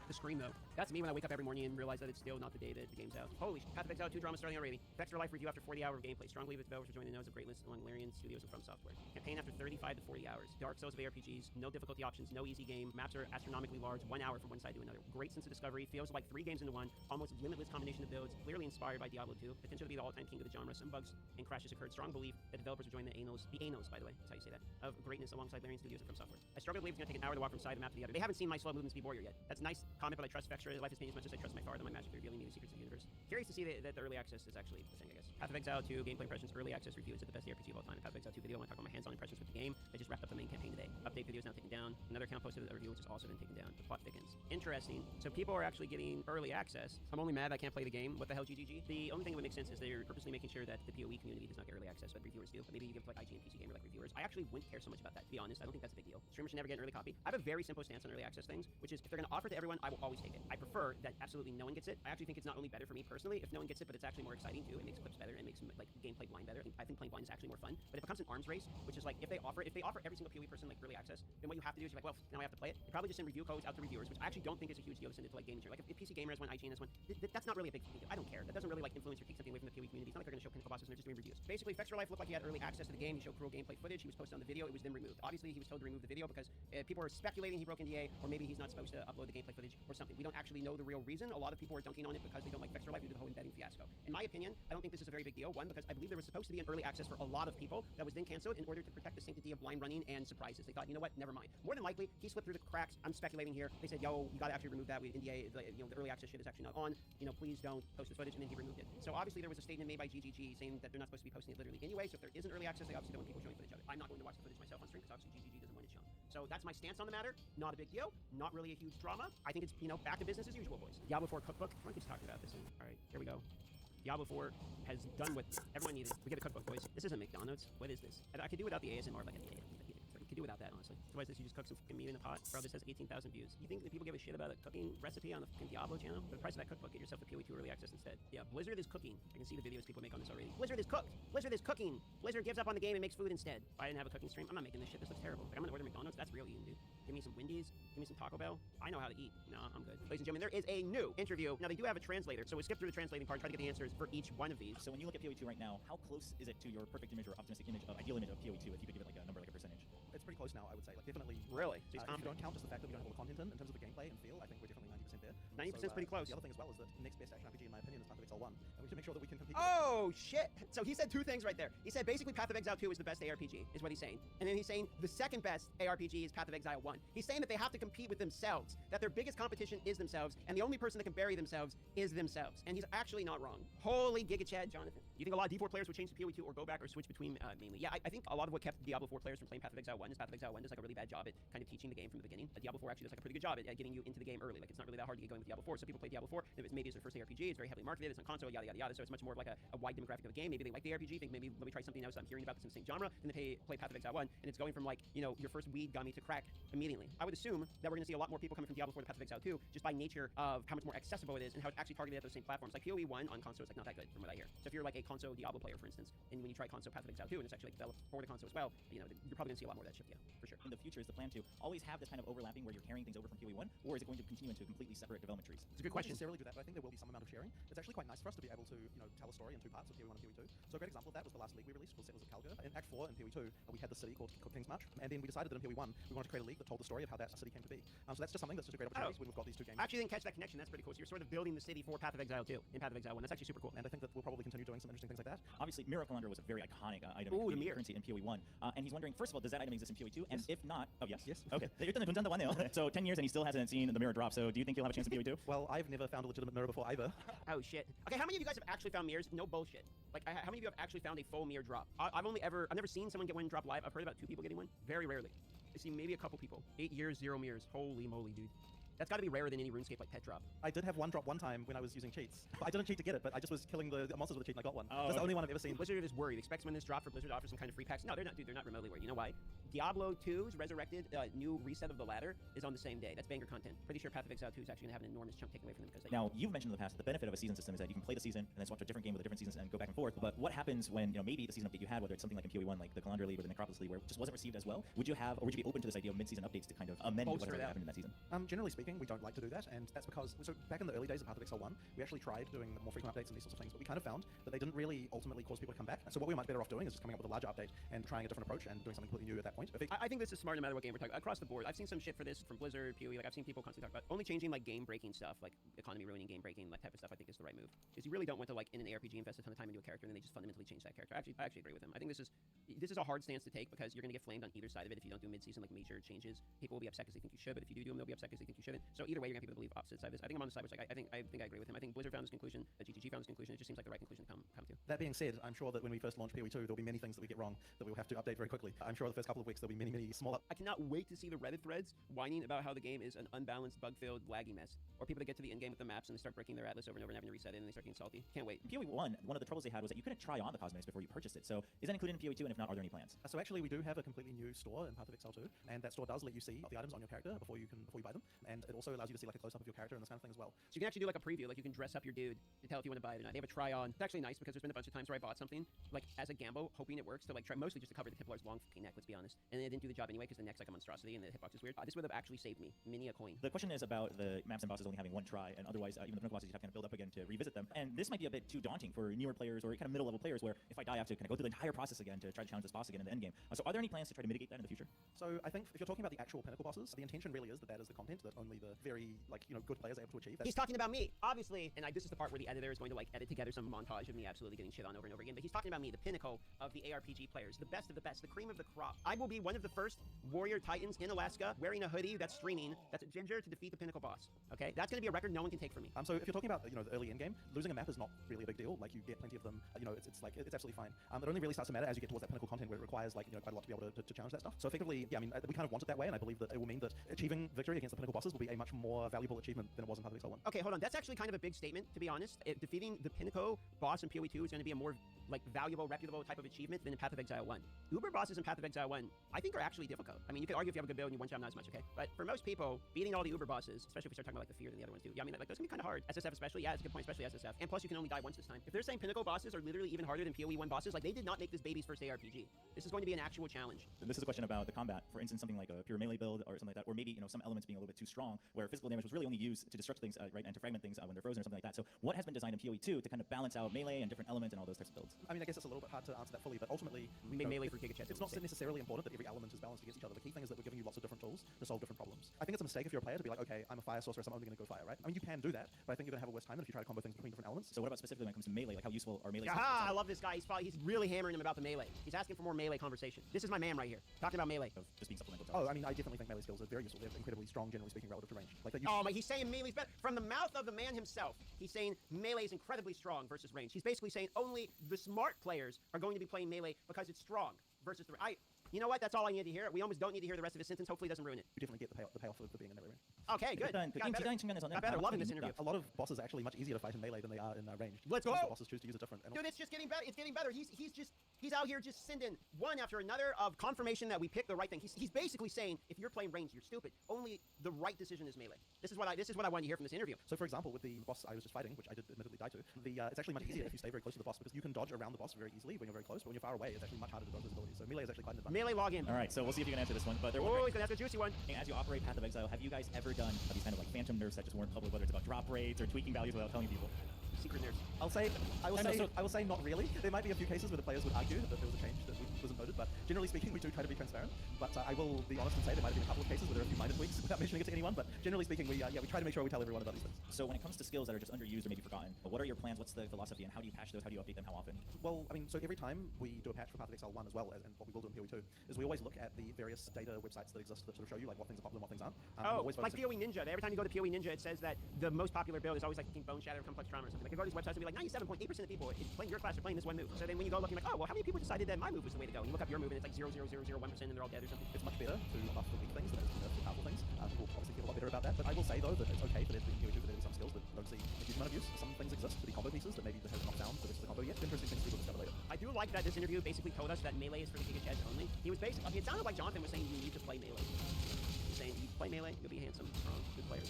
The scream, though. That's me when I wake up every morning and realize that it's still not the day that the game's out. Holy shit. Path of Exile 2 drama starting already. Extra Life review after 40 hours of gameplay. Strong believe its developers are joining the nose of great lists among Larian Studios and From Software. Campaign after 35 to 40 hours. Dark Souls of ARPGs. No difficulty options. No easy game. Maps are astronomically large. 1 hour from one side to another. Great sense of discovery. Feels like 3 games into one. Almost limitless combination of builds. Clearly inspired by Diablo 2. Potential to be the all-time king of the genre. Some bugs and crashes occurred. Strong belief that developers are joining the anals, by the way, that's how you say that, of greatness alongside Larian Studios and From Software. I struggle to believe it's going to take an hour to walk from side of the map to the other. They haven't seen my slow movement speed warrior yet. That's a nice comment, but I trust Vextra Life is Pain as much as I trust my father, my magic, revealing me the secrets of the universe. Curious to see that the early access is actually a thing, I guess. Path of Exile 2 gameplay impressions, early access review. Is it the best RPG of all time? Path of Exile 2 video. I want to talk about my hands-on impressions with the game. I just wrapped up the main campaign today. Update video is now taken down. Another account posted a review, which has also been taken down. The plot thickens. Interesting. So people are actually getting early access. I'm only mad I can't play the game. What the hell, GGG? The only thing that would make sense is they're purposely making sure that the PoE community does not get early access, but reviewers do. But maybe you give it to like IGN PC Gamer like reviewers. I actually wouldn't care so much about that, to be honest. I don't think that's a big deal. Streamers should never get an early copy. I have a very simple stance on early access things, which is if they're going to offer it to everyone, I will always take it. I prefer that absolutely no one gets it. I actually think it's not only better for me personally if no one gets it, but it's actually more exciting too. It makes clips better. It makes like gameplay blind better. I think playing blind is actually more fun. But if it becomes an arms race, which is like if they offer every single PoE person like early access, then what you have to do is you're like, well, now I have to play it. They probably just send review codes out to reviewers, which I actually don't think is a huge deal to send it to like gaming. Like if PC Gamer has one, IGN has one, that's not really a big deal. I don't care. That doesn't really like influence or take something away from the PoE community. It's not like they're going to show pinnacle bosses and they're just doing reviews. Basically, Vextra Life looked like he had early access to the game. He showed cruel gameplay footage. He was posted on the video. It was then removed. Obviously, he was told to remove the video because people were speculating he broke NDA, or maybe he's not supposed to upload the gameplay footage or something. We don't actually know the real reason. A lot of people are dunking on it because they don't like Vextra Life due to the whole embedding fiasco. In my opinion, I don't think this is a very big deal. One, because I believe there was supposed to be an early access for a lot of people that was then canceled in order to protect the sanctity of blind running and surprises. They thought thought, you know what, never mind. More than likely, he slipped through the cracks. I'm speculating here. They said, yo, you got to actually remove that. NDA, the early access shit is actually not on. Please don't post this footage, and then he removed it. So obviously there was a statement made by GGG saying that they're not supposed to be posting it literally anyway. So if there isn't early access, they obviously don't want people showing footage of it. I'm not going to watch the footage myself on stream because obviously GGG doesn't want it shown. So that's my stance on the matter. Not a big deal. Not really a huge drama. I think it's, back to business as usual, boys. Diablo 4 cookbook. Everyone keeps talking about this one. All right, here we go. Diablo 4 has done what everyone needed. We get a cookbook, boys. This isn't McDonald's. What is this? I could do without the ASMR, like, could do without that, honestly. Otherwise, this you just cook some fucking meat in a pot. Bro, this has 18,000 views. You think that people give a shit about a cooking recipe on the fucking Diablo channel? For the price of that cookbook, get yourself a PoE 2 early access instead. Yeah, Blizzard is cooking. I can see the videos people make on this already. Blizzard is cooked. Blizzard is cooking. Blizzard gives up on the game and makes food instead. If I didn't have a cooking stream, I'm not making this shit. This looks terrible. Like, I'm gonna order McDonald's. That's real eating, dude. Give me some Wendy's. Give me some Taco Bell. I know how to eat. No, I'm good. Ladies and gentlemen, there is a new interview. Now, they do have a translator, so we skip through the translating part, try to get the answers for each one of these. So when you look at PoE 2 right now, how close is it to your perfect image or optimistic image, ideal image of PoE 2, if you could give it like a number, like a percentage? It's pretty close now, I would say. Like, definitely. Really? So if you don't count just the fact that we don't have all the content in terms of the gameplay and feel, I think we're definitely 90% there. 90% is pretty close. The other thing as well is that next best action RPG, in my opinion, is Path of Exile 1, and we should make sure that we can compete. Oh, shit. So he said two things right there. He said basically Path of Exile 2 is the best ARPG, is what he's saying. And then he's saying the second best ARPG is Path of Exile 1. He's saying that they have to compete with themselves, that their biggest competition is themselves, and the only person that can bury themselves is themselves. And he's actually not wrong. Holy Giga Chad, Jonathan. Do you think a lot of D4 players would change to PoE 2 or go back or switch between mainly? Yeah, I think a lot of what kept Diablo 4 players from playing Path of Exile 1 is Path of Exile 1 does like a really bad job at kind of teaching the game from the beginning. Diablo 4 actually does like a pretty good job at getting you into the game early. Like, it's not really that hard to get going with Diablo 4. So people play Diablo 4, maybe it's their first ARPG, it's very heavily marketed, it's on console, yada yada yada. So it's much more of like a wide demographic of a game. Maybe they like the RPG, think maybe let me try something else I'm hearing about that's in the same genre, and then play Path of Exile 1, and it's going from like, your first weed gummy to crack immediately. I would assume that we're gonna see a lot more people coming from Diablo 4 to Path of Exile 2 just by nature of how much more accessible it is and how it's actually targeted at those same platforms. Like PoE 1 on console is like not that good from what I hear. So if you're like a console Diablo player, for instance, and when you try console Path of Exile 2 and it's actually like developed for the console as well, you're probably gonna see a lot more of that shift, yeah, for sure. In the future, is the plan to always have this kind of overlapping where you're carrying things over from PoE 1, or is it going to continue into completely separate development trees? It's a good question. We won't necessarily do that, but I think there will be some amount of sharing. It's actually quite nice for us to be able to, tell a story in two parts of PoE 1 and PoE 2. So a great example of that was the last league we released called Settlers of Calgary. In Act 4 in PoE 2, we had the city called King's March, and then we decided that in PoE 1 we wanted to create a league that told the story of how that city came to be. So that's just something that's just a great opportunity when we've got these two games. I actually didn't catch that connection. That's pretty cool. So you're sort of building the city for Path of Exile 2 in Path of Exile 1. That's actually super cool. And I think that we'll probably continue doing some interesting things like that. Obviously, Mirror of Calandra was a very iconic item in currency in PoE 1. And he's wondering, first of all, does that item exist in PoE 2? And if not, oh yes. Yes. Okay. You're done the one nail. So 10 years and he still hasn't seen the mirror drop. So do you think he'll have a chance in PoE 2? Well, I've never found a legitimate mirror before either. Oh shit. Okay, how many of you guys have actually found mirrors? No bullshit. Like, how many of you have actually found a full mirror drop? I've never seen someone get one drop live. I've heard about 2 people getting one. Very rarely. I see maybe a couple people. 8 years, 0 mirrors. Holy moly, dude. That's got to be rarer than any RuneScape like pet drop. I did have one drop one time when I was using cheats. I didn't cheat to get it, but I just was killing the monsters with a cheat and I got one. That's the only one I've ever seen. Blizzard is worried. Expects when this drop for Blizzard to offer some kind of free packs. No, they're not, dude. They're not remotely worried. You know why? Diablo 2's resurrected new reset of the ladder is on the same day. That's banger content. Pretty sure Path of Exile 2 is actually going to have an enormous chunk taken away from them because now you've mentioned in the past the benefit of a season system is that you can play the season and then swap to a different game with a different season and go back and forth. But what happens when maybe the season update you had, whether it's something like in PoE 1 like the Calandra League or the Necropolis League, where it just wasn't received as well? Would you be open to this idea of mid-season updates to kind of amend whatever happened in that season? Generally speaking, we don't like to do that, and that's because back in the early days of Path of Exile 1, we actually tried doing more frequent updates and these sorts of things, but we kind of found that they didn't really ultimately cause people to come back. So what we were much better off doing is just coming up with a larger update and trying a different approach and doing something completely new at that point. I think this is smart no matter what game we're talking about. Across the board, I've seen some shit for this from Blizzard, PoE. Like, I've seen people constantly talk about only changing like game-breaking stuff, like economy ruining, game-breaking, that type of stuff. I think is the right move, because you really don't want to, like, in an ARPG, invest a ton of time into a character and then they just fundamentally change that character. I actually agree with him. I think this is a hard stance to take because you're gonna get flamed on either side of it if you don't do mid-season like major changes. People will be upset because they think you should, but if you do them, they'll be upset because they think you shouldn't. So either way, you're gonna have people to believe opposite side of this. I think I'm on the side which, like, I think I agree with him. I think Blizzard found this conclusion, GGG found this conclusion. It just seems like the right conclusion to come to. That being said, I'm sure that when we first launch PoE 2, there'll be many things that we get wrong that we'll have to update very quickly. I'm sure the first couple of weeks there'll be many small I cannot wait to see the Reddit threads whining about how the game is an unbalanced, bug-filled, laggy mess. Or people that get to the end game with the maps and they start breaking their atlas over and over and having to reset it and they start getting salty. Can't wait. In PoE 1, one of the troubles they had was that you couldn't try on the cosmetics before you purchased it. So is that included in PoE 2, and if not, are there any plans? So actually we do have a completely new store in Path of Exile 2, and that store does let you see the items on your character before you buy them, and it also allows you to see like a close-up of your character and this kind of thing as well. So you can actually do like a preview, like you can dress up your dude to tell if you want to buy it or not. They have a try-on. It's actually nice because there's been a bunch of times where I bought something like as a gamble, hoping it works, to like try mostly just to cover the Templar's long fucking neck, let's be honest. And it didn't do the job anyway because the neck's like a monstrosity and the hitbox is weird. This would have actually saved me many a coin. The question is about the maps and bosses only having one try, and otherwise even the pinnacle bosses you have to kind of build up again to revisit them. And this might be a bit too daunting for newer players or kind of middle-level players, where if I die I have to kind of go through the entire process again to try to challenge this boss again in the end game. So are there any plans to try to mitigate that in the future? So I think if you're talking about the actual pinnacle bosses, the intention really is that is the content that only only the very, like, you know, good players are able to achieve. He's talking about me, obviously, and this is the part where the editor is going to like edit together some montage of me absolutely getting shit on over and over again. But he's talking about me, the pinnacle of the ARPG players, the best of the best, the cream of the crop. I will be one of the first warrior titans in Alaska wearing a hoodie that's streaming, that's a ginger, to defeat the pinnacle boss. Okay, that's going to be a record no one can take from me. So if you're talking about, you know, the early in game, losing a map is not really a big deal. Like, you get plenty of them. You know, it's absolutely fine. It only really starts to matter as you get towards that pinnacle content where it requires, like, you know, quite a lot to be able to challenge that stuff. So effectively, yeah, I mean, we kind of want it that way, and I believe that it will mean that achieving victory against the pinnacle bosses will be a much more valuable achievement than it was in Path of Exile 1. Okay, hold on. That's actually kind of a big statement, to be honest. Defeating the pinnacle boss in PoE 2 is going to be a more like valuable, reputable type of achievement than in Path of Exile 1. Uber bosses in Path of Exile 1, I think, are actually difficult. I mean, you could argue if you have a good build and you one-shot not as much, okay? But for most people, beating all the Uber bosses, especially if we start talking about like the Fear and the other ones too, yeah, I mean, like those can be kind of hard. SSF especially, yeah, it's a good point, especially SSF. And plus, you can only die once this time. If they're saying pinnacle bosses are literally even harder than PoE 1 bosses, like they did not make this baby's first ARPG. This is going to be an actual challenge. And this is a question about the combat. For instance, something like a pure melee build or something like that, or maybe, you know, some elements being a little bit too strong, where physical damage was really only used to destruct things, right, and to fragment things when they're frozen or something like that. So what has been designed in PoE 2 to kind of balance out melee and different elements and all those types of builds? I mean, I guess it's a little bit hard to answer that fully, but ultimately, we made melee for Giga it's not necessarily important that every element is balanced against each other. The key thing is that we're giving you lots of different tools to solve different problems. I think it's a mistake if you're a player to be like, okay, I'm a fire sorcerer, so I'm only going to go fire, right? I mean, you can do that, but I think you're going to have a worse time than if you try to combo things between different elements. So what about specifically when it comes to melee? Like, how useful are melee? Aha! I love this guy. He's really hammering him about the melee. He's asking for more melee conversation. This is my man right here, talking about melee. Of just being supplemental. Oh, I mean, I definitely think melee skills are very useful. They're incredibly strong, generally speaking, relative to range. Like that. Oh, he's saying melee's better. From the mouth of the man himself, he's saying melee is incredibly strong versus range. He's basically saying only the smart players are going to be playing melee because it's strong versus the range. You know what? That's all I need to hear. We almost don't need to hear the rest of his sentence. Hopefully, it doesn't ruin it. You definitely get the payoff for being in melee range. Okay, good. Got better. Loving this interview. A lot of bosses are actually much easier to fight in melee than they are in range. Let's go. Bosses choose to use it different. Dude, it's just getting better. It's getting better. He's out here just sending one after another of confirmation that we picked the right thing. He's basically saying if you're playing range, you're stupid. Only the right decision is melee. This is what I wanted to hear from this interview. So, for example, with the boss I was just fighting, which I did admittedly die to, it's actually much easier if you stay very close to the boss because you can dodge around the boss very easily when you're very close. But when you're far away, it's actually much harder to dodge his abilities. So melee is actually quite an advantage. Melee login. All right, so we'll see if you can answer this one. But he's gonna ask a juicy one. As you operate Path of Exile, have you guys ever done these kind of like phantom nerfs that just weren't public, whether it's about drop rates or tweaking values without telling people? Secret nerfs. I will say not really. There might be a few cases where the players would argue that there was a change that wasn't noted, but generally speaking, we do try to be transparent. But I will be honest and say there might have been a couple of cases where there are a few minor tweaks without mentioning it to anyone. But generally speaking, we try to make sure we tell everyone about these things. So when it comes to skills that are just underused or maybe forgotten, what are your plans? What's the philosophy, and how do you patch those? How do you update them? How often? Well, I mean, so every time we do a patch for Path of Exile 1 as well, and what we will do in PoE 2, is we always look at the various data websites that exist that sort of show you like what things are popular and what things aren't. Like PoE Ninja. Every time you go to PoE Ninja, it says that the most popular build is always like Bone Shatter or Complex Trauma or something. Like you go to these websites and be like 97.8% of people playing your class are playing this one move. So then when you go look, you're like, oh, well, how many people decided that my move was the way to go? And you look up your move and it's like 0.0001% and they're all dead or something. It's much better to buff the weak things than it is to nerf the powerful things. We'll obviously feel a lot better about that. But I will say though that it's okay for there to be some skills that don't see a huge amount of use. Some things exist to be combo pieces that maybe have not found the rest of the combo yet. Interesting things people discover later. I do like that this interview basically told us that melee is for the Giga Cheds only. He was basically, it sounded like Jonathan was saying you need to play melee. He's saying you play melee, you'll be handsome, strong, good player.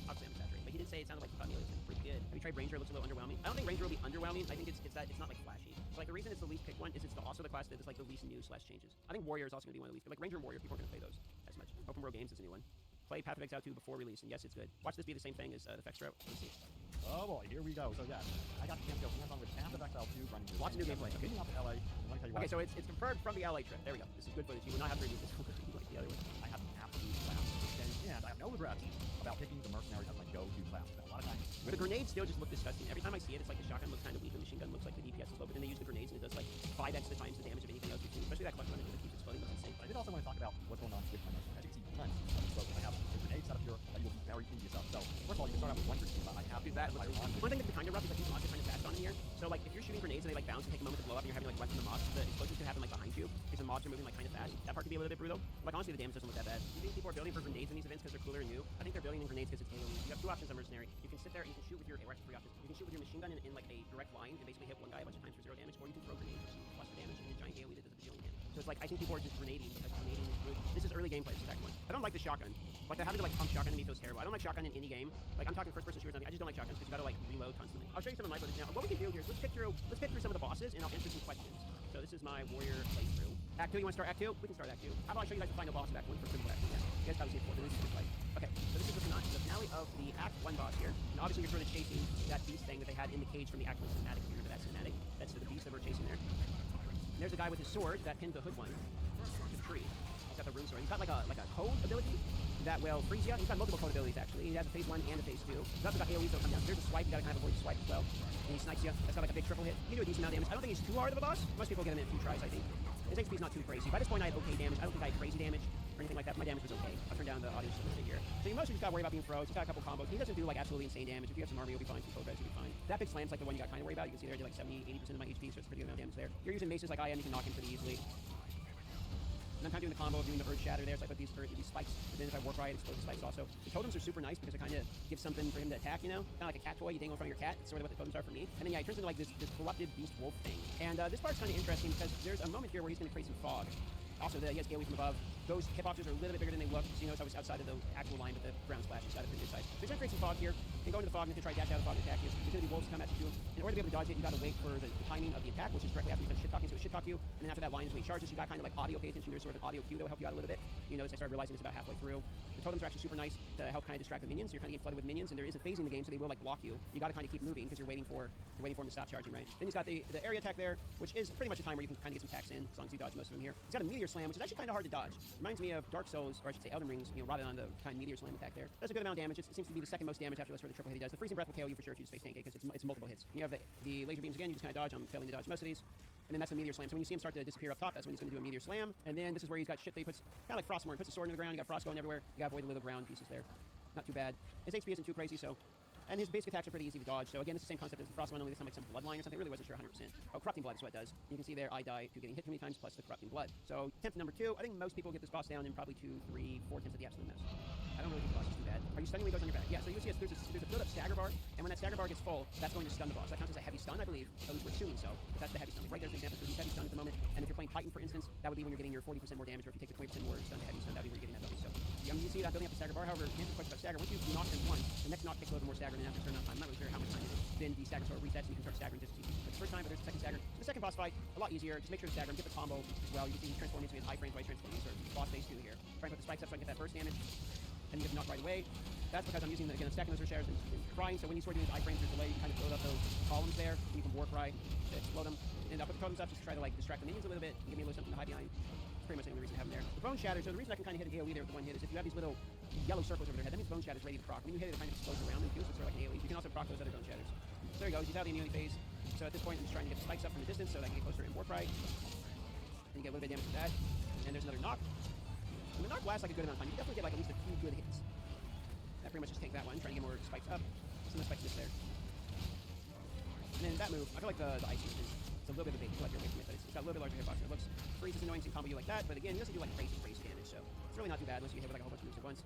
Obviously I'm exaggerating, but he did say it sounded like he thought melee was pretty good. Have you tried Ranger? It looks a little underwhelming. I don't think Ranger will be underwhelming. I think it's that it's not like flashy. So like the reason it's the least picked one is it's also the class that is like the least new / changes. I think Warrior is also going to be one of the least. Like Ranger and Warrior, people aren't going to play those as much. Open World Games is a new one. Play Path of Exile 2 before release, and yes, it's good. Watch this be the same thing as the Fex route. Let's see. Oh boy, here we go. So yeah, I got the chance to go hands-on with Path of Exile 2 running. Lots of new gameplay. Okay. Moving out to LA. Let me tell you what. Okay, so it's confirmed from the LA trip. There we go. This is good footage. You will not have to remove this one like the other one. I have an absolute blast, and I have no regrets about picking the mercenary as my go-to class. A lot of times. But the grenades still just look disgusting. Every time I see it, it's like the shotgun looks kind of weak, the machine gun looks like the DPS is low, but then they use the grenades and it does like 5x the times the damage of anything else you've seen. Especially that clutch run that keeps exploding, but insane. But I did also want to talk about what's going on with my mercenary. As you can see, tons of explosives. I have a grenade set up here that you will be very easy yourself. So first of all, you can start out with one grenade, but I have that. One thing that's kind of rough is like these mobs are kind of fast on in here. So like if you're shooting grenades and they like bounce and take a moment to blow up and you're having like run from the mobs, the explosions could happen like behind you because the mobs are moving like kind of fast. That part could be a little bit brutal. Like honestly, the damage doesn't look that bad. You think people are building for grenades in these events because they're cooler and new? I think they're building in grenades because it's AoE. You have two options on mercenary. You can sit there and you can shoot with your three options. You can shoot with your machine gun in like a direct line and basically hit one guy a bunch of times for 0 damage, or you can throw grenades for some plus damage and a giant AoE that does a bajillion damage. So it's like I think people are just grenading because grenading is good. This is early gameplay. This is Act 1. I don't like the shotgun. Like having to like pump shotgun to me feels terrible. I don't like shotgun in any game. Like I'm talking first-person shooters. I just don't like shotguns because you gotta like reload constantly. I'll show you some of my footage now. What we can do here is let's pick through some of the bosses and I'll answer some questions. So this is my warrior playthrough. Act 2. You want to start Act 2? We can start Act 2. How about I show you guys the final boss of Act 1 for simple Act 1? Yeah. You guys probably see it before, but this is good play. Okay, so this is the finale of the Act 1 boss here. And obviously you're sort of chasing that beast thing that they had in the cage from the Act 1 cinematic. You remember that cinematic? That's the beast that we're chasing there. And there's a guy with his sword that pinned the hood one to the tree. He's got the rune sword. He's got like a code ability. that will freeze you. He's got multiple code abilities, actually. He has a phase 1 and a phase 2. He's also got AoE, so come down. There's a swipe. You gotta kind of avoid the swipe as well. And he snipes you. That's got like a big triple hit. You do a decent amount of damage. I don't think he's too hard of a boss. Most people get him in a few tries, I think. His HP's not too crazy. By this point, I had okay damage. I don't think I had crazy damage or anything like that. My damage was okay. I'll turn down the audio statistics here. So you mostly just gotta worry about being Ferox. He's got a couple combos. He doesn't do like absolutely insane damage. If you have some army, you'll be fine. Some code res, you'll be fine. That big slam's like the one you got kind of worry about. You can see there I did like 70-80% of my HP, so it's pretty good amount of damage there. You're using maces like I am, you can knock him pretty easily. And I'm kind of doing the combo of doing the Earth Shatter there, so I put these spikes, but then if I work right, explode the spikes also. The totems are super nice because it kind of gives something for him to attack, you know? Kind of like a cat toy, you dangle in front of your cat. That's sort of what the totems are for me. And then yeah, he turns into like this corrupted beast wolf thing. And this part's kind of interesting because there's a moment here where he's going to create some fog. Also, he has AoE from above. Those hitboxes are a little bit bigger than they look. So you notice I was outside of the actual line, but the ground splash is out of pretty good size. So he's going to create some fog here. You can go into the fog and then try to dash out of the fog and attack you. There's going to be wolves come at you. In order to be able to dodge it, you got to wait for the timing of the attack, which is directly after he's done shit talking. So it shit talk you, and then after that line is when he charges. You got kind of like audio pay attention. There's sort of an audio cue that will help you out a little bit. You notice I started realizing it's about halfway through. The totems are actually super nice to help kind of distract the minions. So you're kind of getting flooded with minions, and there is a phase in the game, so they will like block you. You got to kind of keep moving because you're waiting for him to stop charging, right? Then he's got the area attack there, which is pretty much a time where you can kind of get some attacks in as long as you dodge most of them here. He's got a meteor slam, which is actually kind of hard to dodge. Reminds me of Dark Souls, or I should say Elden Rings, you know, rather on the kind of meteor slam attack there. Does a good amount of damage. It seems to be the second most damage after that's where the triple hit he does. The freezing breath will KO you for sure if you space tank it because it's multiple hits. You have the laser beams again. You just kind of dodge. I'm failing to dodge most of these. And then that's the meteor slam. So when you see him start to disappear up top, that's when he's going to do a meteor slam. And then this is where he's got shit that he puts, kind of like Frostmourne, puts a sword into the ground. You got frost going everywhere. You got to avoid the little ground pieces there. Not too bad. His HP isn't too crazy, so. And his basic attacks are pretty easy to dodge. So again, it's the same concept as the Frostmourne, only this time like some bloodline or something. I really wasn't sure 100%. Oh, corrupting blood is what it does. You can see there I die to getting hit too many times plus the corrupting blood. So attempt number 2. I think most people get this boss down in probably 2, 3, 4 attempts at the absolute most. I don't really think the boss is too bad. Are you stunning when he goes on your back? Yeah, so you see there's a build-up stagger bar, and when that stagger bar gets full, that's going to stun the boss. That counts as a heavy stun, I believe. At least we're assuming so. But that's the heavy stun. Right there's an example. So he's heavy stun at the moment. And if you're playing Titan, for instance, that would be when you're getting your 40% more damage, or if you take the 20% more stun to heavy stun, that would be when you're getting that bonus. So you see that building up the stagger bar. However, to answer the question about stagger, once you knock him once, the next knock takes a little bit more stagger, and then after a certain amount of time, I'm not really sure how much time it is, then the stagger sort of resets and you can start staggering just as easy. But the first time, but there's a second stagger. The second boss fight, a lot easier. Just make sure to stagger him, get the combo as well. You can see he's transforming into his high frames by transforming, sort of boss phase 2 here. Try and put the spikes up so I can get that burst damage. And you get the knock right away. That's because I'm using, again, stacking those shares and crying, so when you start doing his iframes, there's delay, you can kind of build up those columns there, and you can war cry to explode them. And I'll put the totems up just to try to like distract the minions a little bit, and give me a little something to hide behind. That's pretty much the only reason I have them there. The bone shatter, so the reason I can kind of hit an AoE there with the one hit is if you have these little yellow circles over their head, that means bone shatter's ready to proc. When you hit it, it kind of explodes around them too, so it's sort of like an AoE. You can also proc those other bone shatters. So there he goes, he's out of the immunity phase. So at this point, I'm just trying to get the spikes up from the distance so that I can get closer and war cry. And you get a little bit of damage with that. And there's another knock. And the knock lasts like a good amount of time. You definitely get like at least a few good hits. That pretty much just tank that one, trying to get more spikes up. Some of the spikes just there. And then that move, I feel like the ice is a little bit of a bait to let you away from it, but it's got a little bit larger hitbox. It looks freeze is annoying to combo you like that, but again, he doesn't do like crazy damage, so it's really not too bad unless you hit with like a whole bunch of moves at once.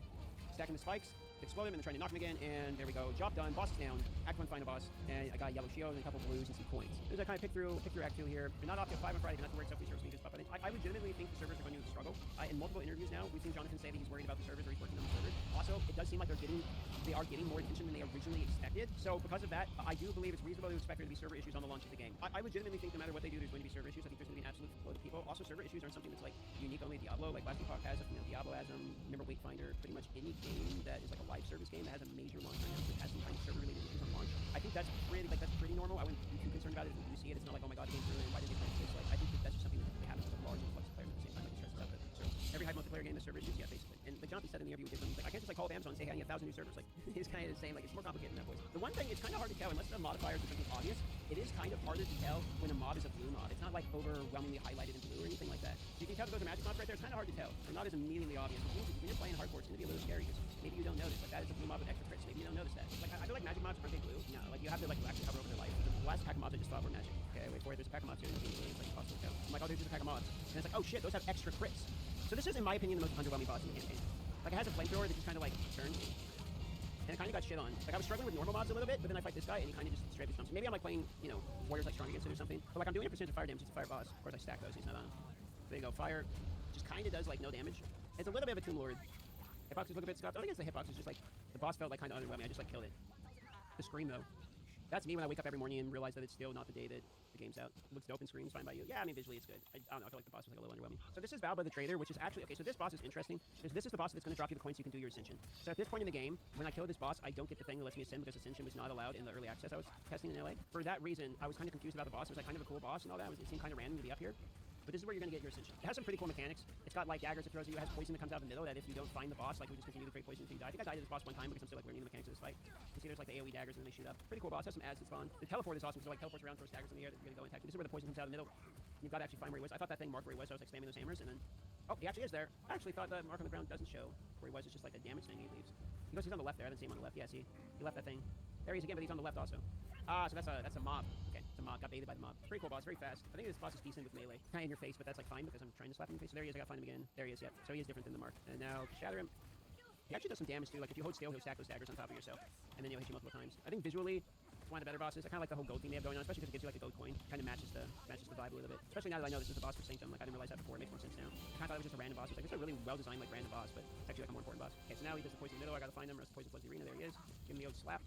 Stacking the spikes, explode him, and then trying to knock him again, and there we go. Job done, boss is down. Act 1 final boss, and I got a yellow shield and a couple blues and some coins. As I kind of pick through Act 2 here. You're not off till 5 on Friday, you're not to worry, except for servers, just pop it in. I legitimately think the servers are going to struggle. In multiple interviews now, we've seen Jonathan say that he's worried about the servers or he's working on the servers. Also, it does seem like they are getting more attention than they originally expected. So because of that, I do believe it's reasonable to expect there to be server issues on the launch of the game. I legitimately think no matter what they do, there's going to be server issues. I think there's going to be an absolute load of people. Also, server issues aren't something that's like unique only to Diablo. Like Last Epoch has them, Diablo has them. Remember Wakefinder, pretty much any game that is like a live service game that has a major launch announcement has some kind of server related issues on launch. I think that's pretty normal. I wouldn't be too concerned about it if you see it. It's not like, oh my god, the game's ruined, why did they play this? Like I think that's just something that happens with a large influx of players at the same time. Like it stresses out the server. Every high multiplayer game has server issues, yeah, basically. And like Jonathan said in the interview with him, he's like, I can't just like call up Amazon and say, hey, I need 1,000 new servers. Like he's kind of saying like it's more complicated than that voice. The one thing, it's kind of hard to tell unless the modifiers are something obvious. It is kind of harder to tell when a mod is a blue mod. It's not like overwhelmingly highlighted in blue or anything like that. So you can tell that those are magic mods right there. It's kind of hard to tell. They're not as immediately obvious. When you're playing hardcore, it's going to be a little scary because maybe you don't notice. Like that is a blue mod with extra crits. Maybe you don't notice that. Like I feel like magic mods aren't they blue? No, like you have to like actually cover over their life. The last pack of mods I just thought were magic. Okay, wait for it. There's a pack of mods here. It's like possible to tell. I'm like, oh, there's just a pack of mods. And it's like, oh shit, those have extra crits. So this is, in my opinion, the most underwhelming boss in the campaign. Like it has a flamethrower that just kind of like turns. And it kind of got shit on. Like I was struggling with normal mods a little bit, but then I fight this guy and he kind of just straight up stumps. Maybe I'm like playing, warriors like strong against it or something. But like I'm doing a percentage of fire damage. It's a fire boss. Of course I stack those. He's not on. There you go. Fire just kind of does like no damage. It's a little bit of a Tomb Lord. Hitboxes look a bit scuffed. I think it's the hitboxes. Just like the boss felt like kind of underwhelming. I just like killed it. The scream though. That's me when I wake up every morning and realize that it's still not the day that the game's out. It looks dope and screams fine by you. Yeah, I mean, visually it's good. I don't know, I feel like the boss was like a little underwhelming. So this is Valba the Trader, which is actually, okay, so this boss is interesting. This is the boss that's going to drop you the coins so you can do your Ascension. So at this point in the game, when I kill this boss, I don't get the thing that lets me ascend because Ascension was not allowed in the early access I was testing in LA. For that reason, I was kind of confused about the boss. It was like kind of a cool boss and all that. It seemed kind of random to be up here. but this is where you're going to get your ascension. It has some pretty cool mechanics. It's got like daggers it throws at you. It has poison that comes out of the middle that if you don't find the boss, like we just continue to create poison until you die. I think I died to this boss one time because I'm still like learning the mechanics of this fight. You see there's like the AoE daggers and then they shoot up. Pretty cool boss. Has some ads that spawn. The teleport is awesome because it like teleports around, throws daggers in the air that you're going to go and attack. This is where the poison comes out of the middle. You've got to actually find where he was. I thought that thing marked where he was, so I was like spamming those hammers and then... Oh, he actually is there. I actually thought the mark on the ground doesn't show where he was. It's just like a damage thing he leaves. He's on the left there. I didn't see him on the left. Yeah, see? He left that thing. There he is again, but he's on the left also. Ah, so that's a mob. Okay, it's a mob. Got baited by the mob. Pretty cool boss, very fast. I think this boss is decent with melee. Kind of in your face, but that's like fine because I'm trying to slap him in the face. So there he is. I gotta find him again. There he is. Yep. So he is different than the mark. And now to shatter him. He actually does some damage too. Like if you hold still, he'll stack those daggers on top of yourself, and then he'll hit you multiple times. I think visually, it's one of the better bosses. I kind of like the whole gold thing they have going on, especially because it gives you like a gold coin. Kind of matches the vibe a little bit. Especially now that I know this is the boss for Sanctum. Like I didn't realize that before. It makes more sense now. I kind of thought it was just a random boss. It's like it's a really well designed like random boss, but it's actually like a more important boss. Okay, so now he does the poison in the middle. I gotta find him. Rest the poison floods the arena. There he is. Give him the old slap.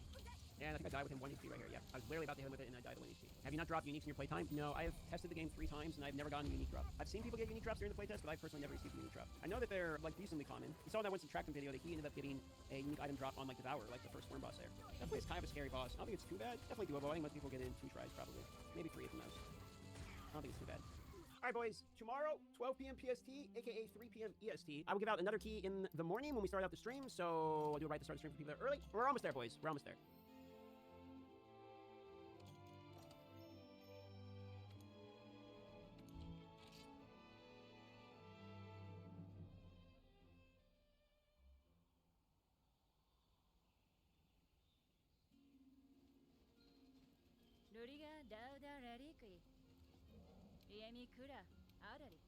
And I think I died with him 1 HP right here. Yep. I was literally about to hit him with it, and I died at 1 HP. Have you not dropped uniques in your playtime? No, I have tested the game 3 times, and I've never gotten a unique drop. I've seen people get unique drops during the playtest, but I've personally never received a unique drop. I know that they're like reasonably common. You saw in that one subtracting video that he ended up getting a unique item drop on like Devour, like the first worm boss there. Definitely it's kind of a scary boss. I don't think it's too bad. Definitely doable. I think most people get it in 2 tries probably. Maybe 3 at the most. I don't think it's too bad. All right, boys. Tomorrow, 12 p.m. PST, aka 3 p.m. EST. I will give out another key in the morning when we start out the stream, so I'll do it right to start the stream for people that are early. We're almost there, boys. We're almost there. Luriga dauda rariki. Iemi kura audari.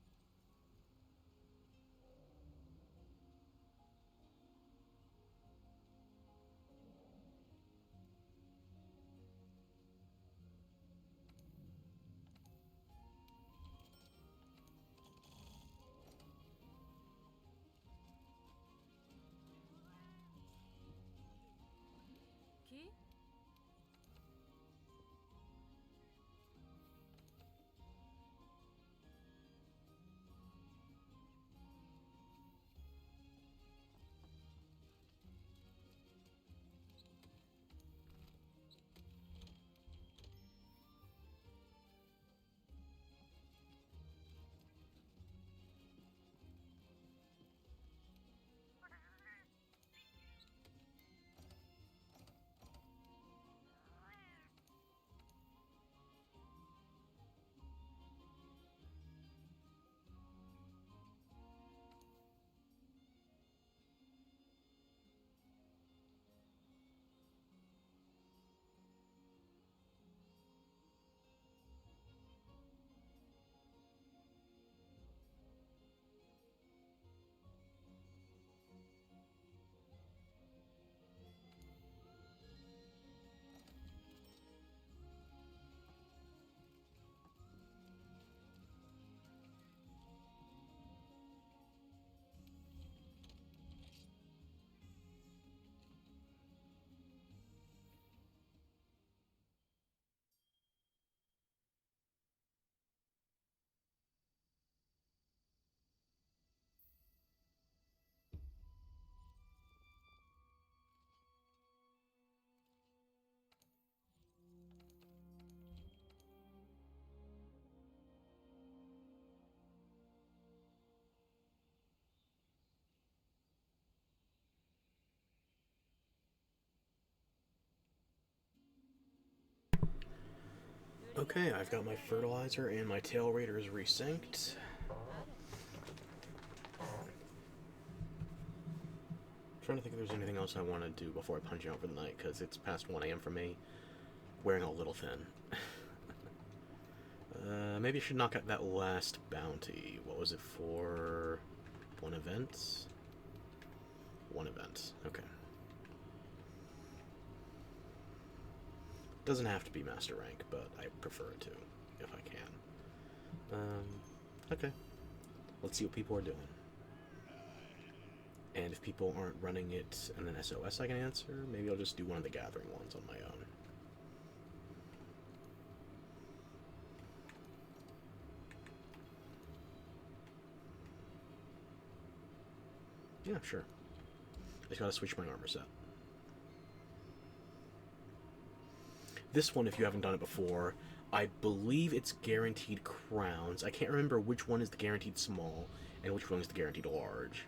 Ki? Okay, I've got my fertilizer and my tail raiders resynced. Trying to think if there's anything else I want to do before I punch out for the night, because it's past 1 a.m. for me. Wearing a little thin. Maybe I should knock out that last bounty. What was it for? 1 event? 1 event. Okay. Doesn't have to be master rank, but I prefer it to, if I can. Okay. Let's see what people are doing. And if people aren't running it and then SOS I can answer, maybe I'll just do one of the gathering ones on my own. Yeah, sure. I just gotta switch my armor set. This one, if you haven't done it before, I believe it's guaranteed crowns. I can't remember which one is the guaranteed small and which one is the guaranteed large.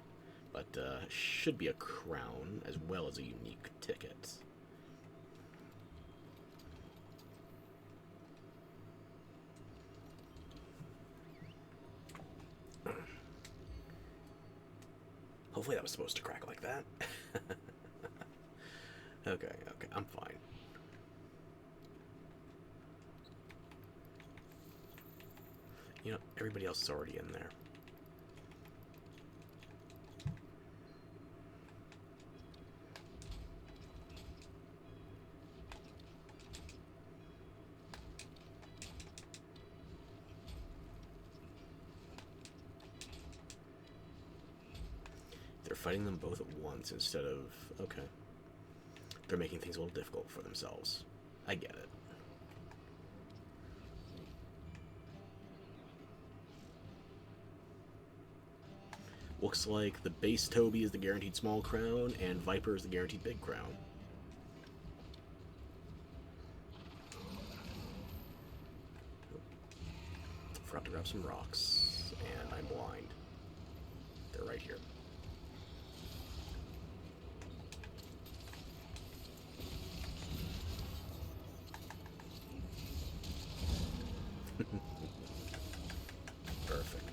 But should be a crown as well as a unique ticket. Hopefully that was supposed to crack like that. Okay, I'm fine. You know, everybody else is already in there. They're fighting them both at once instead of... Okay. They're making things a little difficult for themselves. I get it. Looks like the base Toby is the guaranteed small crown, and Viper is the guaranteed big crown. Forgot to grab some rocks, and I'm blind. They're right here. Perfect.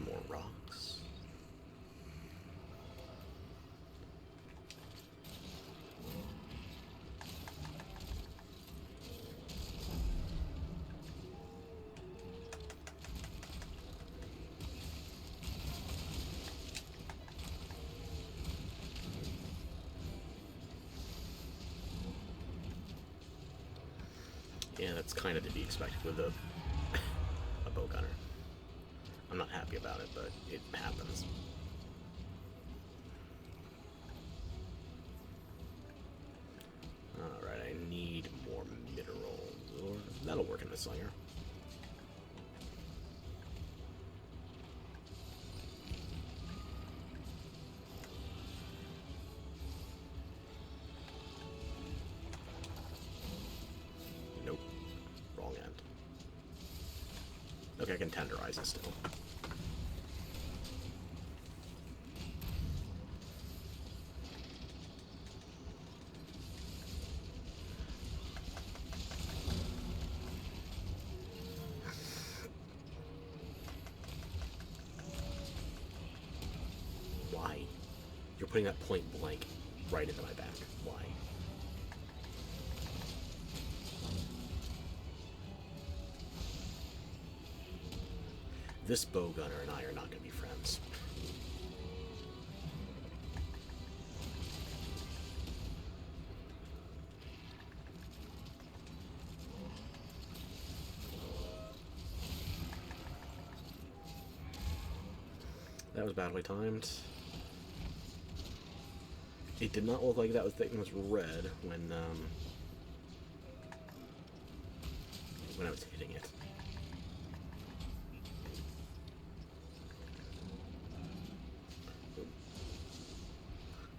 More rocks. Yeah, that's kind of to be expected with a bow gunner. I'm not happy about it, but it happens. Alright, I need more minerals. That'll work in the slinger. Nope. Wrong end. Okay, I can tenderize it still. Why? You're putting that point blank right into my back. Why? This bow gunner and I are not going to be friends. That was badly timed. It did not look like that thing was red when I was hitting it.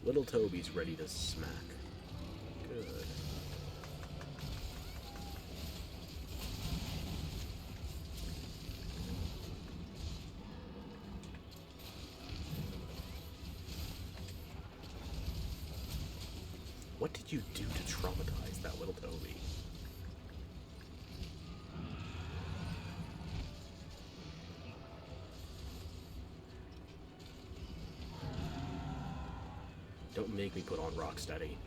Little Toby's ready to smack. Good. What did you do to traumatize that little Toby? Don't make me put on Rocksteady.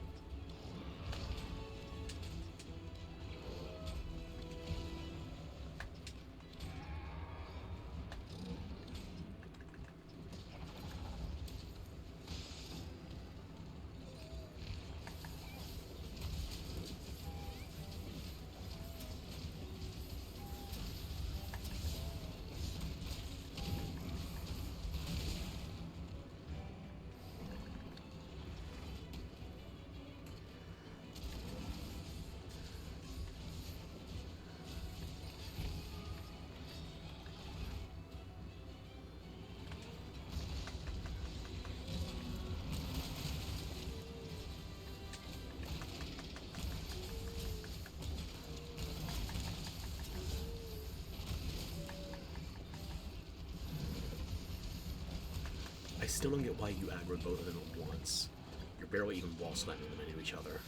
still don't get why you aggroed both of them at once. You're barely even wall slamming them into each other.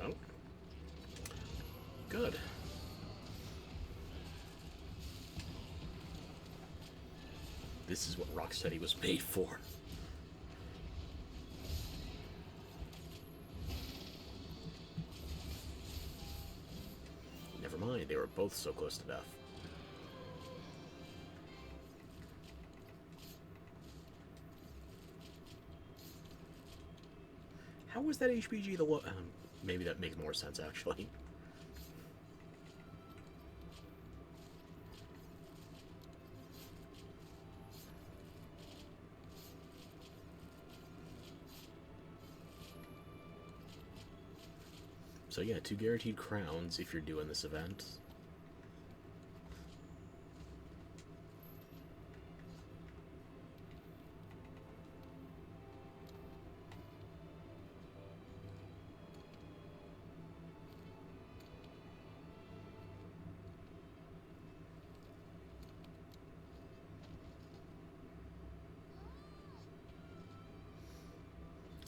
Oh. Good. This is what Rocksteady was made for. Never mind, they were both so close to death. How was that HPG the low? Maybe that makes more sense, actually. So yeah, 2 guaranteed crowns if you're doing this event.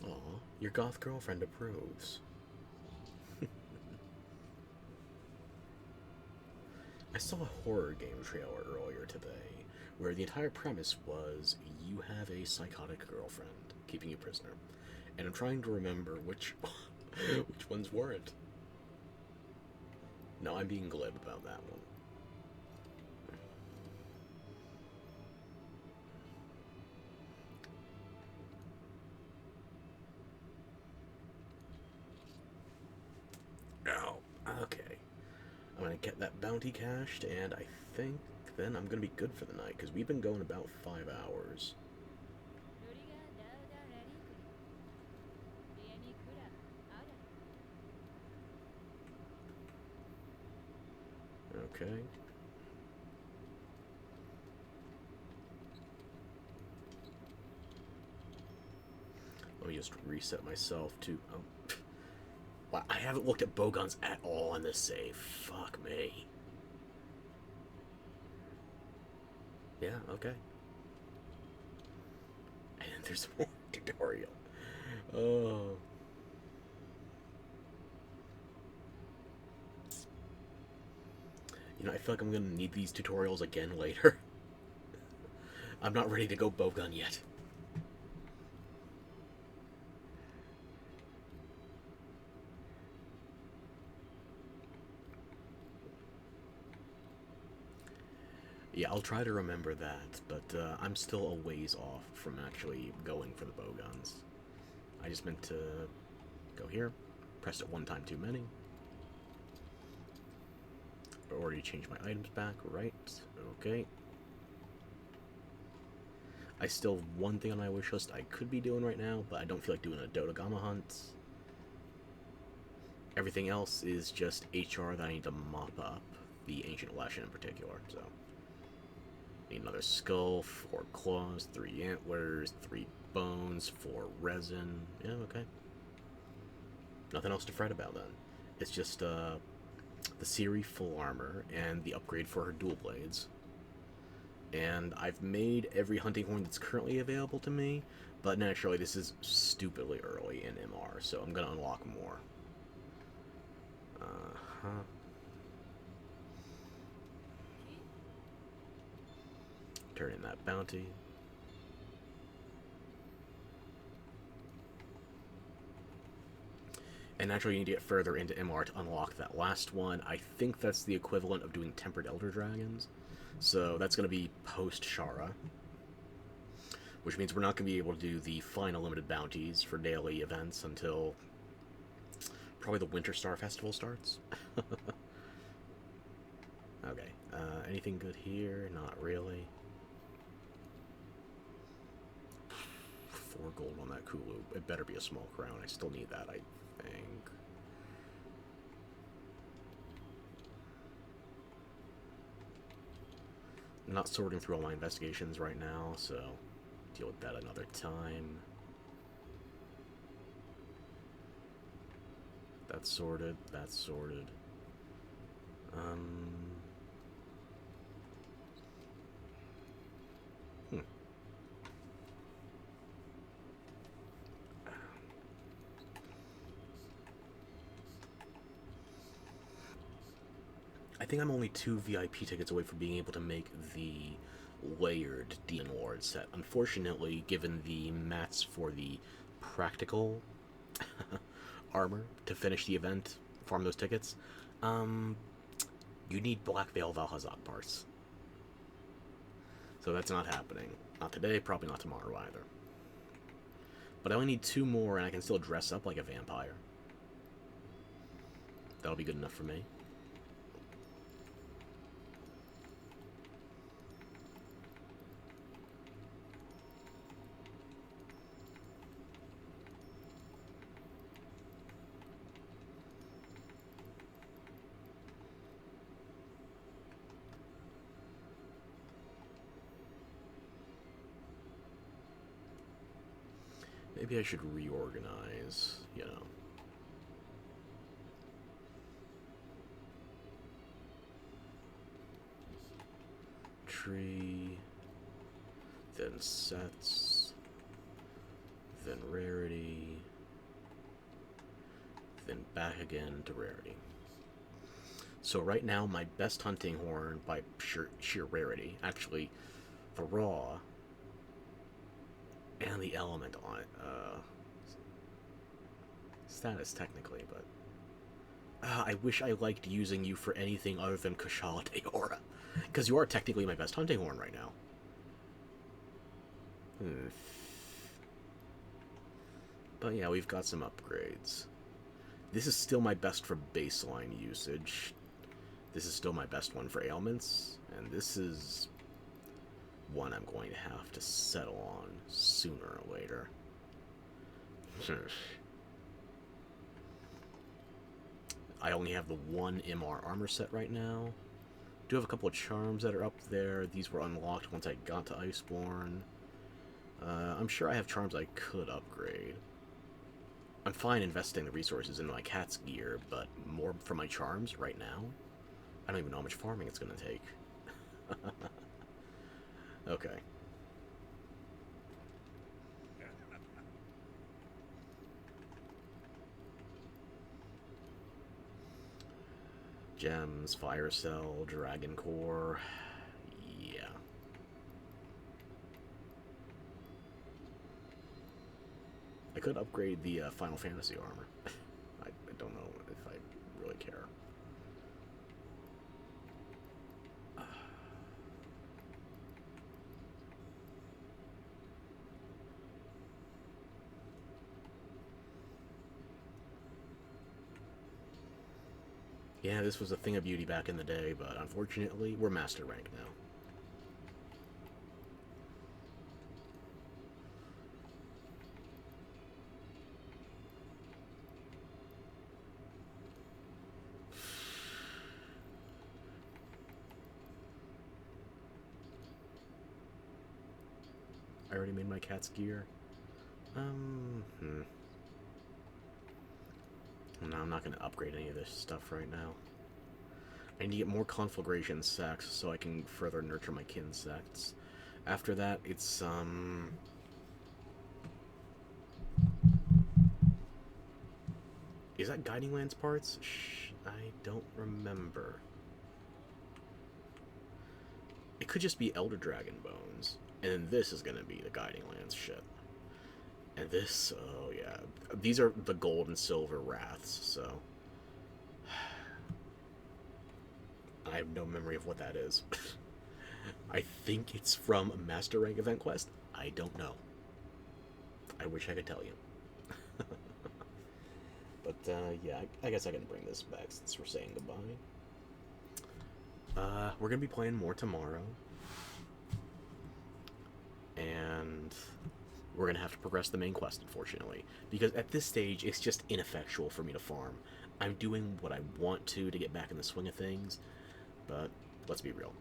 Aw, your goth girlfriend approves. I saw a horror game trailer earlier today, where the entire premise was you have a psychotic girlfriend keeping you prisoner, and I'm trying to remember which ones weren't. No, I'm being glib about that one. Oh, okay. I'm gonna get that bounty cashed, and I think then I'm gonna be good for the night, because we've been going about 5 hours. Okay. Let me just reset myself to... Oh. Wow, I haven't looked at bowguns at all in this save. Fuck me. Yeah, okay. And there's more tutorial. Oh. You know, I feel like I'm gonna need these tutorials again later. I'm not ready to go bowgun yet. Yeah, I'll try to remember that, but I'm still a ways off from actually going for the bowguns. I just meant to go here, pressed it one time too many. I already changed my items back, right? Okay. I still have one thing on my wish list I could be doing right now, but I don't feel like doing a Dodogama hunt. Everything else is just HR that I need to mop up, the Ancient Lesson in particular, so. Need another skull, 4 claws, 3 antlers, 3 bones, 4 resin. Yeah, okay. Nothing else to fret about then. It's just the Ciri full armor and the upgrade for her dual blades. And I've made every hunting horn that's currently available to me, but naturally this is stupidly early in MR, so I'm gonna unlock more. Turn in that bounty. And naturally you need to get further into MR to unlock that last one. I think that's the equivalent of doing Tempered Elder Dragons. So that's going to be post-Shara. Which means we're not going to be able to do the final limited bounties for daily events until probably the Winter Star Festival starts. Okay, anything good here? Not really. 4 gold on that Kulu. It better be a small crown. I still need that, I think. I'm not sorting through all my investigations right now, so deal with that another time. That's sorted, that's sorted. Hmm. I think I'm only 2 VIP tickets away from being able to make the layered Demon Lord set. Unfortunately, given the mats for the practical armor to finish the event, farm those tickets, you need Black Veil Valhazak parts. So that's not happening. Not today, probably not tomorrow either. But I only need 2 more and I can still dress up like a vampire. That'll be good enough for me. Maybe I should reorganize, you know. Tree, then sets, then rarity, then back again to rarity. So right now, my best hunting horn by sheer rarity, actually, the raw and the element on it. Status technically, but I wish I liked using you for anything other than Kashala Deora, because you are technically my best hunting horn right now. But yeah, we've got some upgrades. This is still my best for baseline usage. This is still my best one for ailments, and this is one I'm going to have to settle on sooner or later. I only have the 1 MR armor set right now. Do have a couple of charms that are up there. These were unlocked once I got to Iceborne. I'm sure I have charms I could upgrade. I'm fine investing the resources into my cat's gear, but more for my charms right now? I don't even know how much farming it's going to take. Okay. Gems, Fire Cell, Dragon Core. Yeah. I could upgrade the Final Fantasy armor. I don't know if I really care. Yeah, this was a thing of beauty back in the day, but unfortunately, we're master rank now. I already made my cat's gear. No, I'm not going to upgrade any of this stuff right now. I need to get more conflagration sacks so I can further nurture my kin sects. After that, it's, is that Guiding Lance parts? Shh, I don't remember. It could just be Elder Dragon Bones. And then this is going to be the Guiding Lance shit. And this, oh yeah. These are the gold and silver wraths, so... I have no memory of what that is. I think it's from a Master Rank event quest. I don't know. I wish I could tell you. But, yeah, I guess I can bring this back since we're saying goodbye. We're gonna be playing more tomorrow. And we're gonna have to progress the main quest, unfortunately. Because at this stage, it's just ineffectual for me to farm. I'm doing what I want to get back in the swing of things. But, let's be real.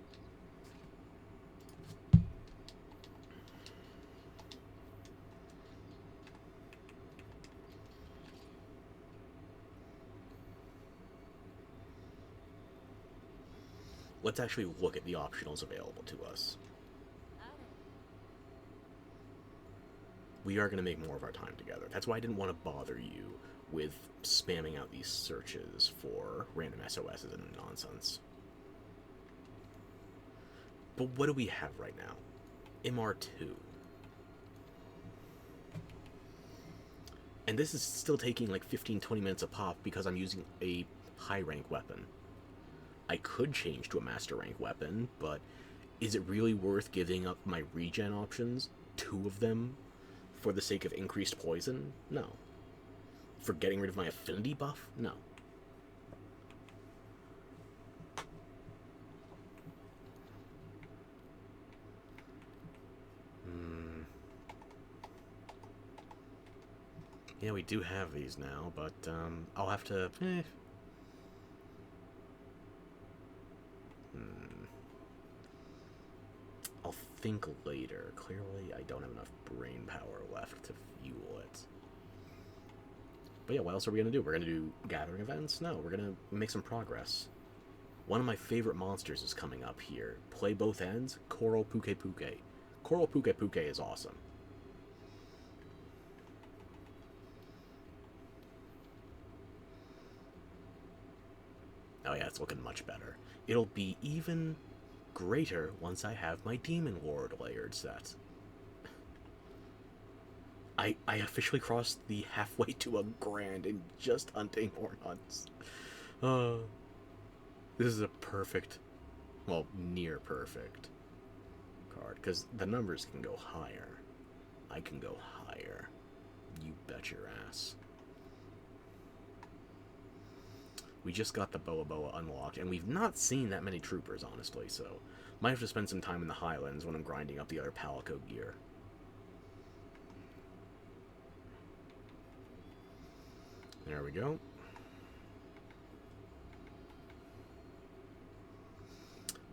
let's actually look at the optionals available to us. We are going to make more of our time together. That's why I didn't want to bother you with spamming out these searches for random SOSs and nonsense. But what do we have right now? MR2. And this is still taking like 15-20 minutes a pop because I'm using a high rank weapon. I could change to a master rank weapon, but is it really worth giving up my regen options, 2 of them, for the sake of increased poison? No. For getting rid of my affinity buff? No. Yeah, we do have these now, but I'll have to... I'll think later. Clearly, I don't have enough brain power left to fuel it. But yeah, what else are we going to do? We're going to do gathering events? No, we're going to make some progress. One of my favorite monsters is coming up here. Play both ends, Coral Puke Puke. Coral Puke Puke is awesome. Oh yeah, it's looking much better. It'll be even greater once I have my Demon Lord layered set. I officially crossed the halfway to a grand in just hunting Hornhunts. This is a perfect, well, near perfect card, because the numbers can go higher. I can go higher. You bet your ass. We just got the Boa Boa unlocked, and we've not seen that many troopers, honestly, so might have to spend some time in the Highlands when I'm grinding up the other Palico gear. There we go.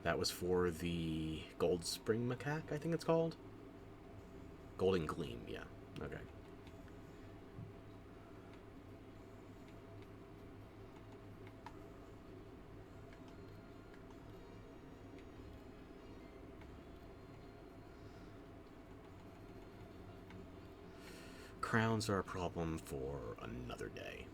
That was for the Gold Spring Macaque, I think it's called. Golden Gleam, yeah. Okay. Crowns are a problem for another day.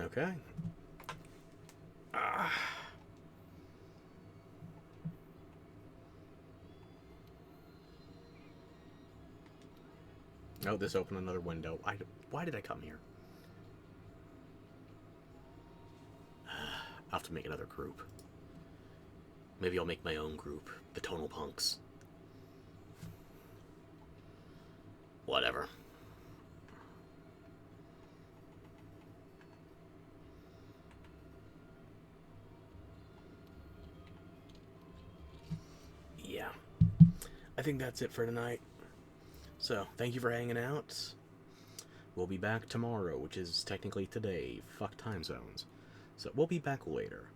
Okay. Oh, this opened another window. Why did I come here? I'll have to make another group. Maybe I'll make my own group. The Tonal Punks. Whatever. Yeah. I think that's it for tonight. So, thank you for hanging out. We'll be back tomorrow, which is technically today. Fuck time zones. So, we'll be back later.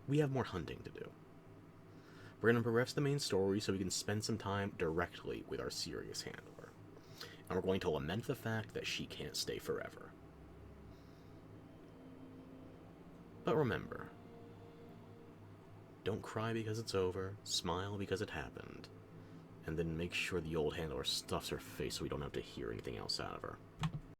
We have more hunting to do. We're going to progress the main story so we can spend some time directly with our serious handler. And we're going to lament the fact that she can't stay forever. But remember, don't cry because it's over, smile because it happened, and then make sure the old handler stuffs her face so we don't have to hear anything else out of her.